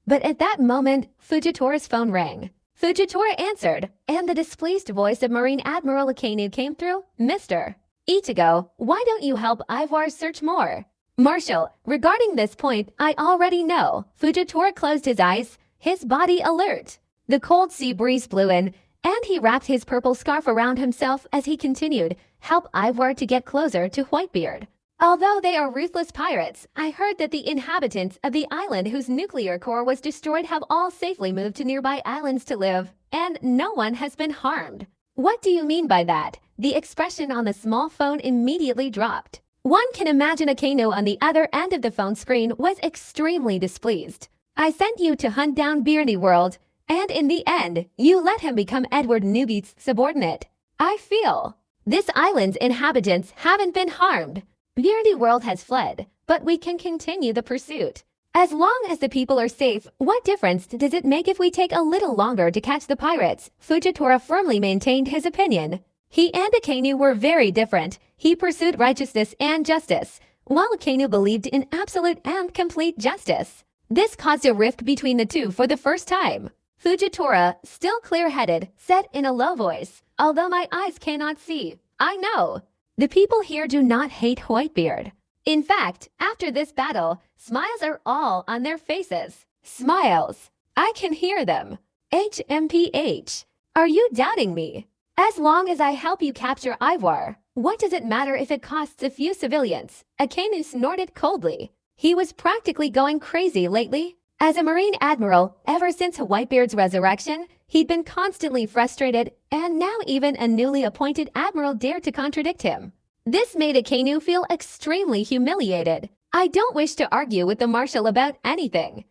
But at that moment, Fujitora's phone rang. Fujitora answered, and the displeased voice of Marine Admiral Akainu came through. Mr. Ichigo, why don't you help Ivar search more? Marshal, regarding this point, I already know. Fujitora closed his eyes, his body alert. The cold sea breeze blew in, and he wrapped his purple scarf around himself as he continued, help Ivar to get closer to Whitebeard. Although they are ruthless pirates, I heard that the inhabitants of the island whose nuclear core was destroyed have all safely moved to nearby islands to live, and no one has been harmed. What do you mean by that? The expression on the small phone immediately dropped. One can imagine Akainu on the other end of the phone screen was extremely displeased. I sent you to hunt down Beardy World, and in the end, you let him become Edward Newbeat's subordinate. I feel this island's inhabitants haven't been harmed. Beardy World has fled, but we can continue the pursuit. As long as the people are safe, what difference does it make if we take a little longer to catch the pirates? Fujitora firmly maintained his opinion. He and Akainu were very different. He pursued righteousness and justice, while Akainu believed in absolute and complete justice. This caused a rift between the two for the first time. Fujitora, still clear-headed, said in a low voice, although my eyes cannot see, I know. The people here do not hate Whitebeard. In fact, after this battle, smiles are all on their faces. Smiles. I can hear them. HMPH. Are you doubting me? As long as I help you capture Ivar, what does it matter if it costs a few civilians? Akainu snorted coldly. He was practically going crazy lately. As a Marine Admiral, ever since Whitebeard's resurrection, he'd been constantly frustrated, and now even a newly appointed Admiral dared to contradict him. This made Akainu feel extremely humiliated. I don't wish to argue with the Marshal about anything.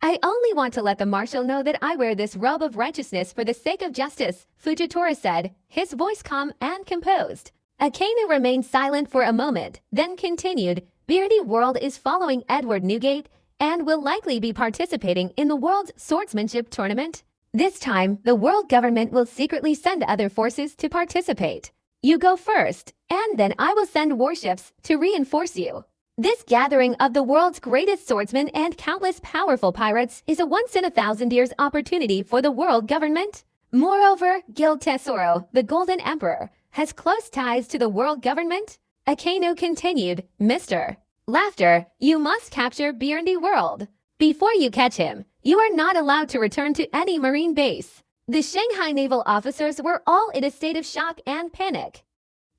I only want to let the Marshal know that I wear this robe of righteousness for the sake of justice, Fujitora said, his voice calm and composed. Akainu remained silent for a moment, then continued, Beardy World is following Edward Newgate and will likely be participating in the World's Swordsmanship Tournament. This time, the world government will secretly send other forces to participate. You go first, and then I will send warships to reinforce you. This gathering of the world's greatest swordsmen and countless powerful pirates is a once-in-a-thousand-years opportunity for the world government. Moreover, Guild Tesoro, the Golden Emperor, has close ties to the world government. Akainu continued, Mr. Laughter, you must capture Beardy World. Before you catch him, you are not allowed to return to any marine base. The Shanghai naval officers were all in a state of shock and panic.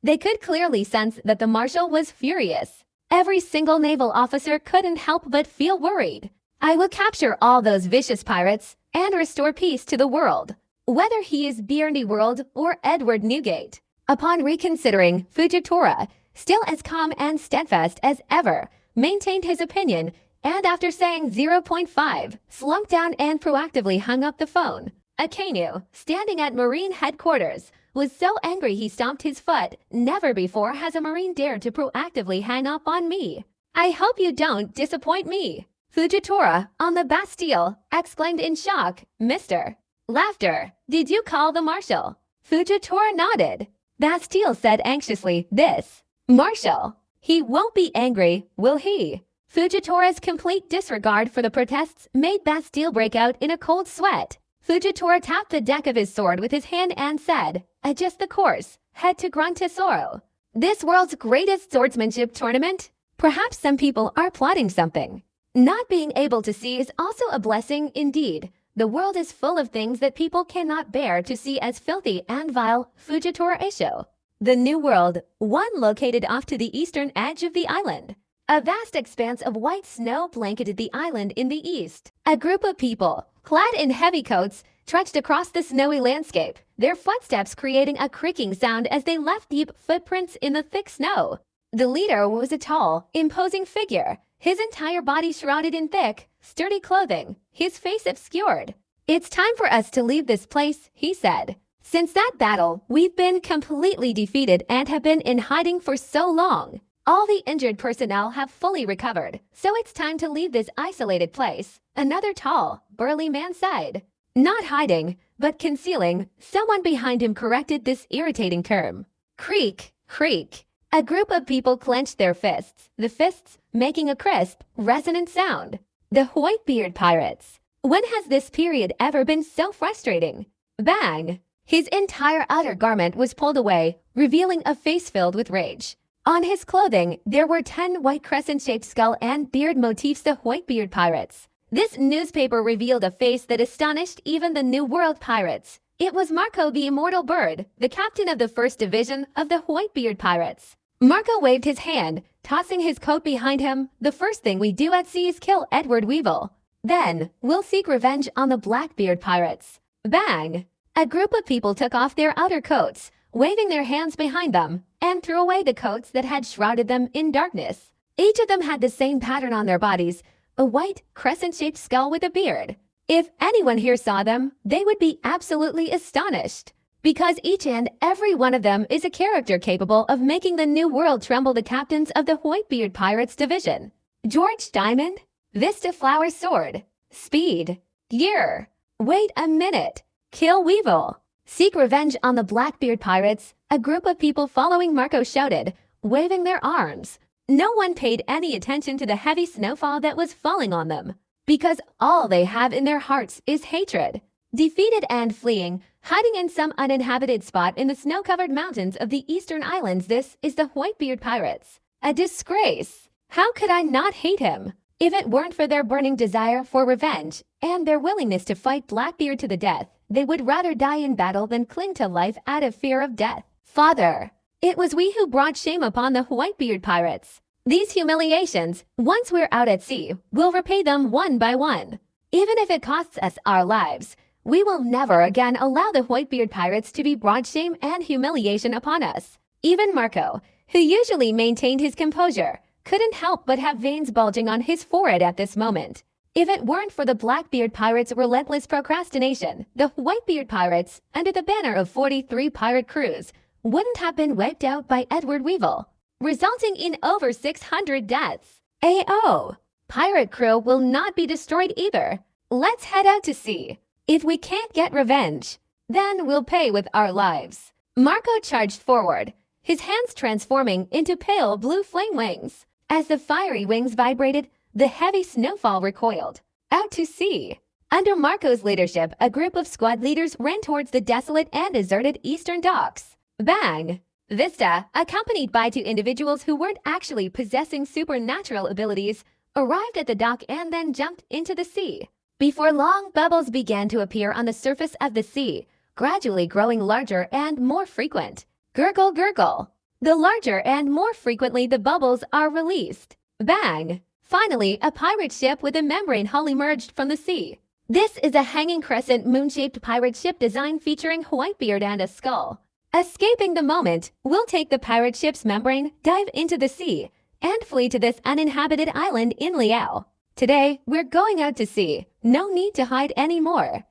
They could clearly sense that the Marshal was furious. Every single naval officer couldn't help but feel worried. I will capture all those vicious pirates and restore peace to the world. Whether he is Bjarni World or Edward Newgate. Upon reconsidering, Fujitora, still as calm and steadfast as ever, maintained his opinion, and after saying 0.5, slumped down and proactively hung up the phone. Akainu, standing at Marine headquarters, was so angry he stomped his foot. Never before has a Marine dared to proactively hang up on me. I hope you don't disappoint me. Fujitora, on the Bastille, exclaimed in shock, Mr. Laughter, did you call the marshal? Fujitora nodded. Bastille said anxiously, this. Marshal. He won't be angry, will he? Fujitora's complete disregard for the protests made Bastille break out in a cold sweat. Fujitora tapped the deck of his sword with his hand and said, adjust the course, head to Gran Tesoro. This world's greatest swordsmanship tournament? Perhaps some people are plotting something. Not being able to see is also a blessing indeed. The world is full of things that people cannot bear to see as filthy and vile. Fujitora Isho. The New World, one located off to the eastern edge of the island. A vast expanse of white snow blanketed the island in the east. A group of people, clad in heavy coats, trudged across the snowy landscape, their footsteps creating a creaking sound as they left deep footprints in the thick snow. The leader was a tall, imposing figure, his entire body shrouded in thick, sturdy clothing, his face obscured. It's time for us to leave this place, he said. Since that battle, we've been completely defeated and have been in hiding for so long. All the injured personnel have fully recovered, so it's time to leave this isolated place, another tall, burly man said. Not hiding, but concealing, someone behind him corrected this irritating term. Creak, creak. A group of people clenched their fists, the fists making a crisp, resonant sound. The Whitebeard pirates. When has this period ever been so frustrating? Bang! His entire outer garment was pulled away, revealing a face filled with rage. On his clothing, there were 10 white crescent-shaped skull and beard motifs. The Whitebeard pirates. This newspaper revealed a face that astonished even the New World pirates. It was Marco the Immortal Bird, the captain of the first division of the Whitebeard pirates. Marco waved his hand, tossing his coat behind him. The first thing we do at sea is kill Edward Weevil. Then, we'll seek revenge on the Blackbeard pirates. Bang! A group of people took off their outer coats, waving their hands behind them, and threw away the coats that had shrouded them in darkness. Each of them had the same pattern on their bodies, a white, crescent-shaped skull with a beard. If anyone here saw them, they would be absolutely astonished. Because each and every one of them is a character capable of making the New World tremble. The captains of the Whitebeard Pirates Division. George Diamond, Vista Flower Sword, Speed, Gear. Wait a minute. Kill Weevil. Seek revenge on the Blackbeard Pirates. A group of people following Marco shouted, waving their arms. No one paid any attention to the heavy snowfall that was falling on them, because all they have in their hearts is hatred. Defeated and fleeing, hiding in some uninhabited spot in the snow-covered mountains of the eastern islands, this is the Whitebeard Pirates. A disgrace. How could I not hate him? If it weren't for their burning desire for revenge and their willingness to fight Blackbeard to the death, they would rather die in battle than cling to life out of fear of death. Father, it was we who brought shame upon the Whitebeard Pirates. These humiliations, once we're out at sea, will repay them one by one. Even if it costs us our lives, we will never again allow the Whitebeard Pirates to be brought shame and humiliation upon us. Even Marco, who usually maintained his composure, couldn't help but have veins bulging on his forehead at this moment. If it weren't for the Blackbeard Pirates' relentless procrastination, the Whitebeard Pirates, under the banner of 43 pirate crews, wouldn't have been wiped out by Edward Weevil, resulting in over 600 deaths. AO! Pirate crew will not be destroyed either. Let's head out to sea. If we can't get revenge, then we'll pay with our lives. Marco charged forward, his hands transforming into pale blue flame wings. As the fiery wings vibrated, the heavy snowfall recoiled. Out to sea. Under Marco's leadership, a group of squad leaders ran towards the desolate and deserted eastern docks. Bang! Vista, accompanied by 2 individuals who weren't actually possessing supernatural abilities, arrived at the dock and then jumped into the sea. Before long, bubbles began to appear on the surface of the sea, gradually growing larger and more frequent. Gurgle, gurgle. The larger and more frequently the bubbles are released. Bang! Finally, a pirate ship with a membrane hull emerged from the sea. This is a hanging crescent moon-shaped pirate ship design featuring Whitebeard and a skull. Escaping the moment, we'll take the pirate ship's membrane, dive into the sea, and flee to this uninhabited island in Liao. Today, we're going out to sea. No need to hide anymore.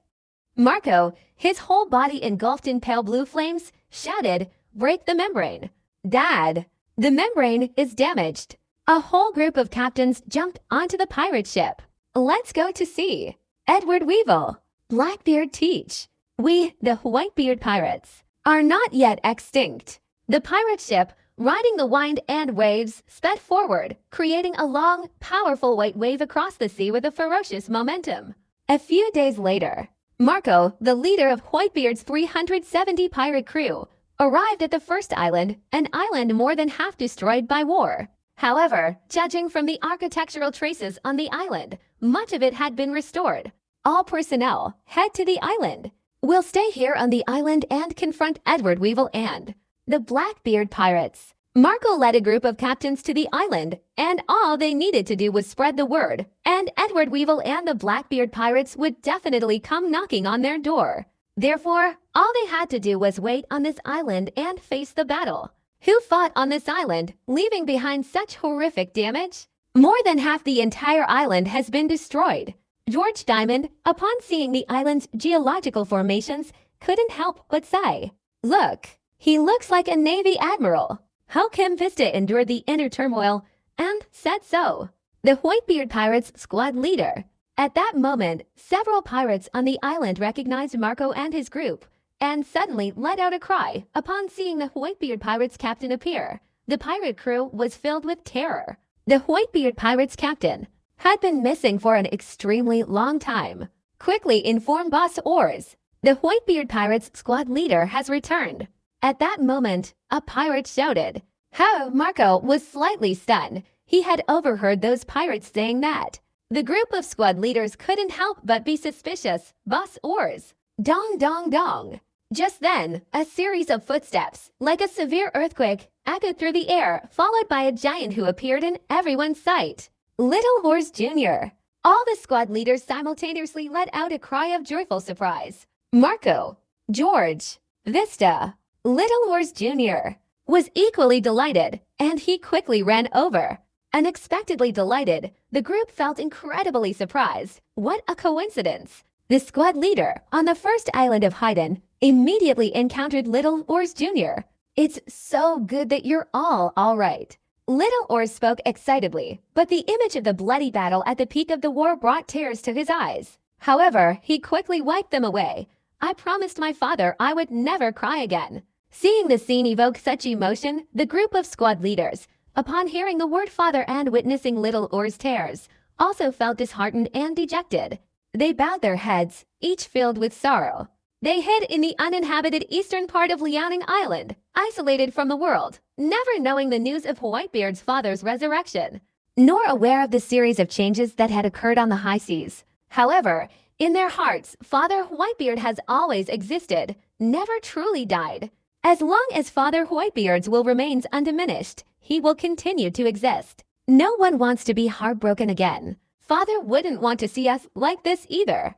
Marco, his whole body engulfed in pale blue flames, shouted, "Break the membrane." "Dad, the membrane is damaged." A whole group of captains jumped onto the pirate ship. "Let's go to sea." Edward Weevil, Blackbeard teach. "We, the Whitebeard pirates, are not yet extinct." The pirate ship, riding the wind and waves, sped forward, creating a long, powerful white wave across the sea with a ferocious momentum. A few days later, Marco, the leader of Whitebeard's 370 pirate crew, arrived at the first island, an island more than half destroyed by war. However, judging from the architectural traces on the island, much of it had been restored. All personnel, head to the island. We'll stay here on the island and confront Edward Weevil and the Blackbeard pirates. Marco led a group of captains to the island, and all they needed to do was spread the word, and Edward Weevil and the Blackbeard pirates would definitely come knocking on their door. Therefore, all they had to do was wait on this island and face the battle. Who fought on this island, leaving behind such horrific damage? More than half the entire island has been destroyed. George Diamond, upon seeing the island's geological formations, couldn't help but sigh. "Look, he looks like a Navy admiral." Ho Kim Vista endured the inner turmoil and said so. The Whitebeard Pirates squad leader. At that moment, several pirates on the island recognized Marco and his group, and suddenly let out a cry upon seeing the Whitebeard Pirates captain appear. The pirate crew was filled with terror. The Whitebeard Pirates captain had been missing for an extremely long time. Quickly inform Boss Oars. The Whitebeard Pirates squad leader has returned. At that moment, a pirate shouted. How Marco was slightly stunned. He had overheard those pirates saying that. The group of squad leaders couldn't help but be suspicious. Boss Oars. Dong dong dong. Just then, a series of footsteps, like a severe earthquake, echoed through the air, followed by a giant who appeared in everyone's sight. Little Horse Jr. All the squad leaders simultaneously let out a cry of joyful surprise. Marco, George, Vista, Little Horse Jr. was equally delighted, and he quickly ran over. Unexpectedly delighted, the group felt incredibly surprised. What a coincidence! The squad leader, on the first island of Haydn, immediately encountered Little Horse Jr. It's so good that you're all right. Little Oars spoke excitedly, but the image of the bloody battle at the peak of the war brought tears to his eyes. However, he quickly wiped them away. I promised my father I would never cry again. Seeing the scene evoke such emotion, the group of squad leaders, upon hearing the word father and witnessing Little Oars' tears, also felt disheartened and dejected. They bowed their heads, each filled with sorrow. They hid in the uninhabited eastern part of Liaoning Island, isolated from the world, never knowing the news of Whitebeard's father's resurrection, nor aware of the series of changes that had occurred on the high seas. However, in their hearts, Father Whitebeard has always existed, never truly died. As long as Father Whitebeard's will remains undiminished, he will continue to exist. No one wants to be heartbroken again. Father wouldn't want to see us like this either.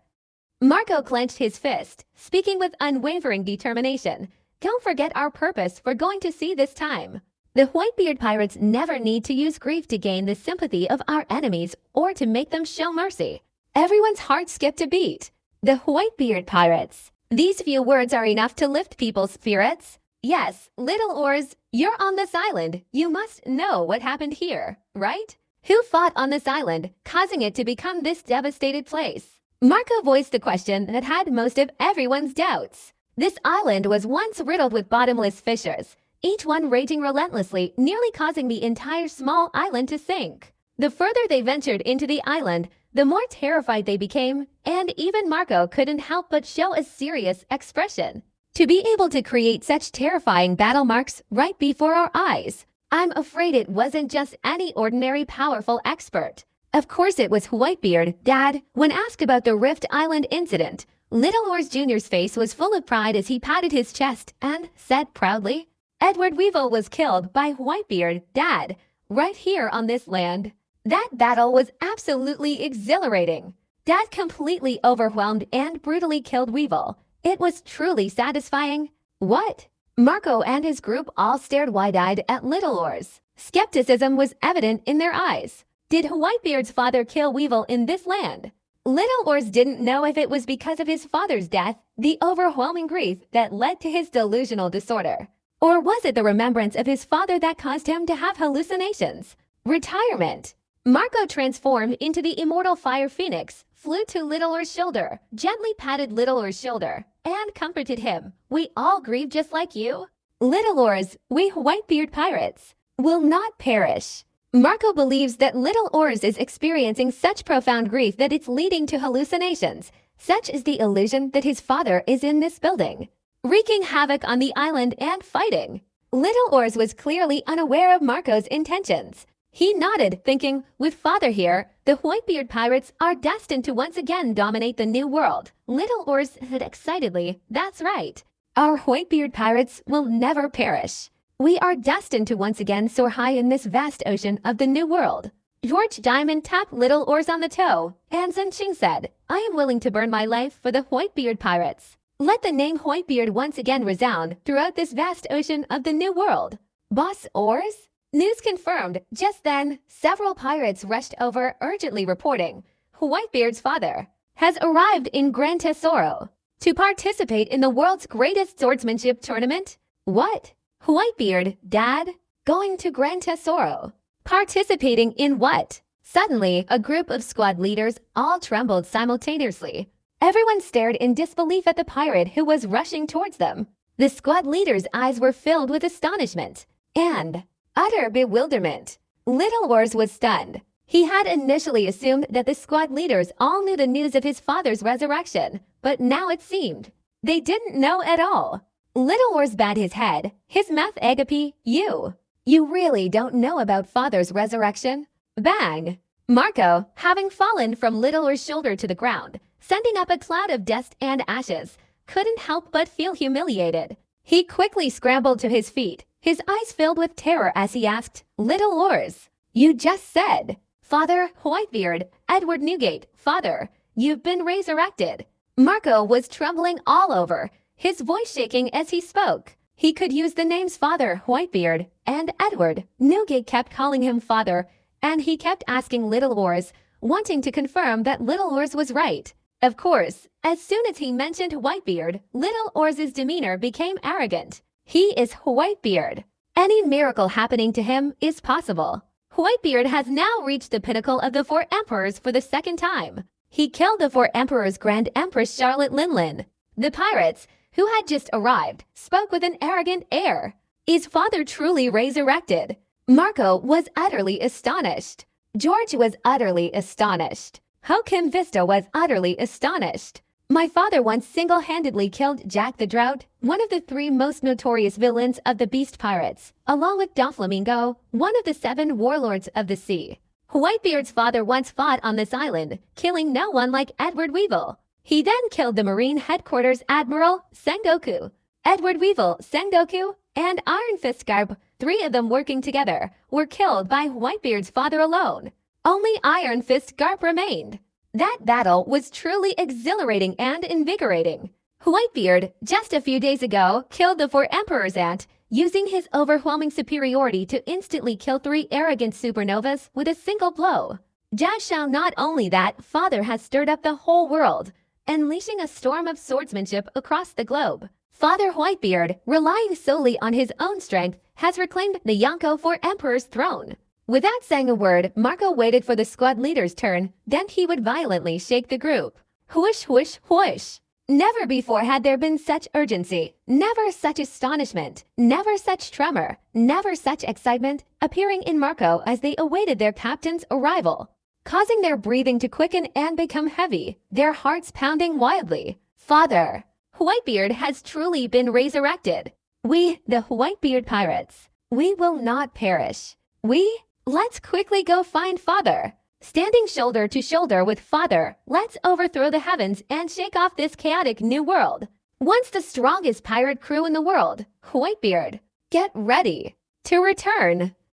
Marco clenched his fist, speaking with unwavering determination. Don't forget our purpose for going to sea this time. The Whitebeard pirates never need to use grief to gain the sympathy of our enemies or to make them show mercy. Everyone's heart skipped a beat. The Whitebeard pirates. These few words are enough to lift people's spirits. Yes, Little Oars, you're on this island. You must know what happened here, right? Who fought on this island, causing it to become this devastated place? Marco voiced the question that had most of everyone's doubts. This island was once riddled with bottomless fissures, each one raging relentlessly, nearly causing the entire small island to sink. The further they ventured into the island, the more terrified they became, and even Marco couldn't help but show a serious expression. To be able to create such terrifying battle marks right before our eyes, I'm afraid it wasn't just any ordinary powerful expert. Of course it was Whitebeard, Dad. When asked about the Rift Island incident, Little Horse Jr.'s face was full of pride as he patted his chest and said proudly, Edward Weevil was killed by Whitebeard, Dad, right here on this land. That battle was absolutely exhilarating. Dad completely overwhelmed and brutally killed Weevil. It was truly satisfying. What? Marco and his group all stared wide-eyed at Little Oars. Skepticism was evident in their eyes. Did Whitebeard's father kill Weevil in this land? Little Oars didn't know if it was because of his father's death, the overwhelming grief that led to his delusional disorder. Or was it the remembrance of his father that caused him to have hallucinations? Retirement. Marco transformed into the immortal fire phoenix, flew to Little Oar's shoulder, gently patted Little Oar's shoulder, and comforted him. We all grieve just like you. Little Oars, we Whitebeard pirates, will not perish. Marco believes that Little Oars is experiencing such profound grief that it's leading to hallucinations. Such is the illusion that his father is in this building, wreaking havoc on the island and fighting. Little Oars was clearly unaware of Marco's intentions. He nodded, thinking, with father here, the Whitebeard pirates are destined to once again dominate the new world. Little Oars said excitedly, that's right. Our Whitebeard pirates will never perish. We are destined to once again soar high in this vast ocean of the new world. George Diamond tapped Little Oars on the toe, and Zhenxing said, I am willing to burn my life for the Whitebeard pirates. Let the name Whitebeard once again resound throughout this vast ocean of the new world. Boss Oars? News confirmed. Just then, several pirates rushed over, urgently reporting, Whitebeard's father has arrived in Gran Tesoro to participate in the world's greatest swordsmanship tournament. What? Whitebeard, Dad? Going to Gran Tesoro? Participating in what? Suddenly, a group of squad leaders all trembled simultaneously. Everyone stared in disbelief at the pirate who was rushing towards them. The squad leaders' eyes were filled with astonishment and utter bewilderment. Little Oars was stunned. He had initially assumed that the squad leaders all knew the news of his father's resurrection, but now it seemed they didn't know at all. Little Oars bowed his head, his mouth agape. You really don't know about father's resurrection? Bang! Marco, having fallen from Little Oars' shoulder to the ground, sending up a cloud of dust and ashes, couldn't help but feel humiliated. He quickly scrambled to his feet, his eyes filled with terror as he asked, Little Oars, you just said, Father Whitebeard, Edward Newgate, Father, you've been resurrected. Marco was trembling all over, his voice shaking as he spoke. He could use the names Father Whitebeard and Edward. Newgate kept calling him Father, and he kept asking Little Oars, wanting to confirm that Little Oars was right. Of course, as soon as he mentioned Whitebeard, Little Oars' demeanor became arrogant. He is Whitebeard. Any miracle happening to him is possible. Whitebeard has now reached the pinnacle of the Four Emperors for the second time. He killed the Four Emperors' Grand Empress Charlotte Linlin. The pirates, who had just arrived, spoke with an arrogant air. Is father truly resurrected? Marco was utterly astonished. George was utterly astonished. Hokim Vista was utterly astonished. My father once single-handedly killed Jack the Drought, one of the 3 most notorious villains of the Beast Pirates, along with Doflamingo, one of the 7 warlords of the sea. Whitebeard's father once fought on this island, killing no one like Edward Weevil. He then killed the Marine Headquarters Admiral Sengoku. Edward Weevil, Sengoku, and Iron Fist Garp, 3 of them working together, were killed by Whitebeard's father alone. Only Iron Fist Garp remained. That battle was truly exhilarating and invigorating. Whitebeard, just a few days ago, killed the 4 Emperors and, using his overwhelming superiority to instantly kill 3 arrogant supernovas with a single blow. Jiashao, not only that, father has stirred up the whole world, unleashing a storm of swordsmanship across the globe. Father Whitebeard, relying solely on his own strength, has reclaimed the Yonko 4 Emperor's throne. Without saying a word, Marco waited for the squad leader's turn, then he would violently shake the group. Whoosh, whoosh, whoosh. Never before had there been such urgency, never such astonishment, never such tremor, never such excitement appearing in Marco as they awaited their captain's arrival, causing their breathing to quicken and become heavy, their hearts pounding wildly. Father, Whitebeard has truly been resurrected. We, the Whitebeard pirates, we will not perish. Let's quickly go find father. Standing shoulder to shoulder with father, let's overthrow the heavens and shake off this chaotic new world. Once the strongest pirate crew in the world, Whitebeard, get ready to return.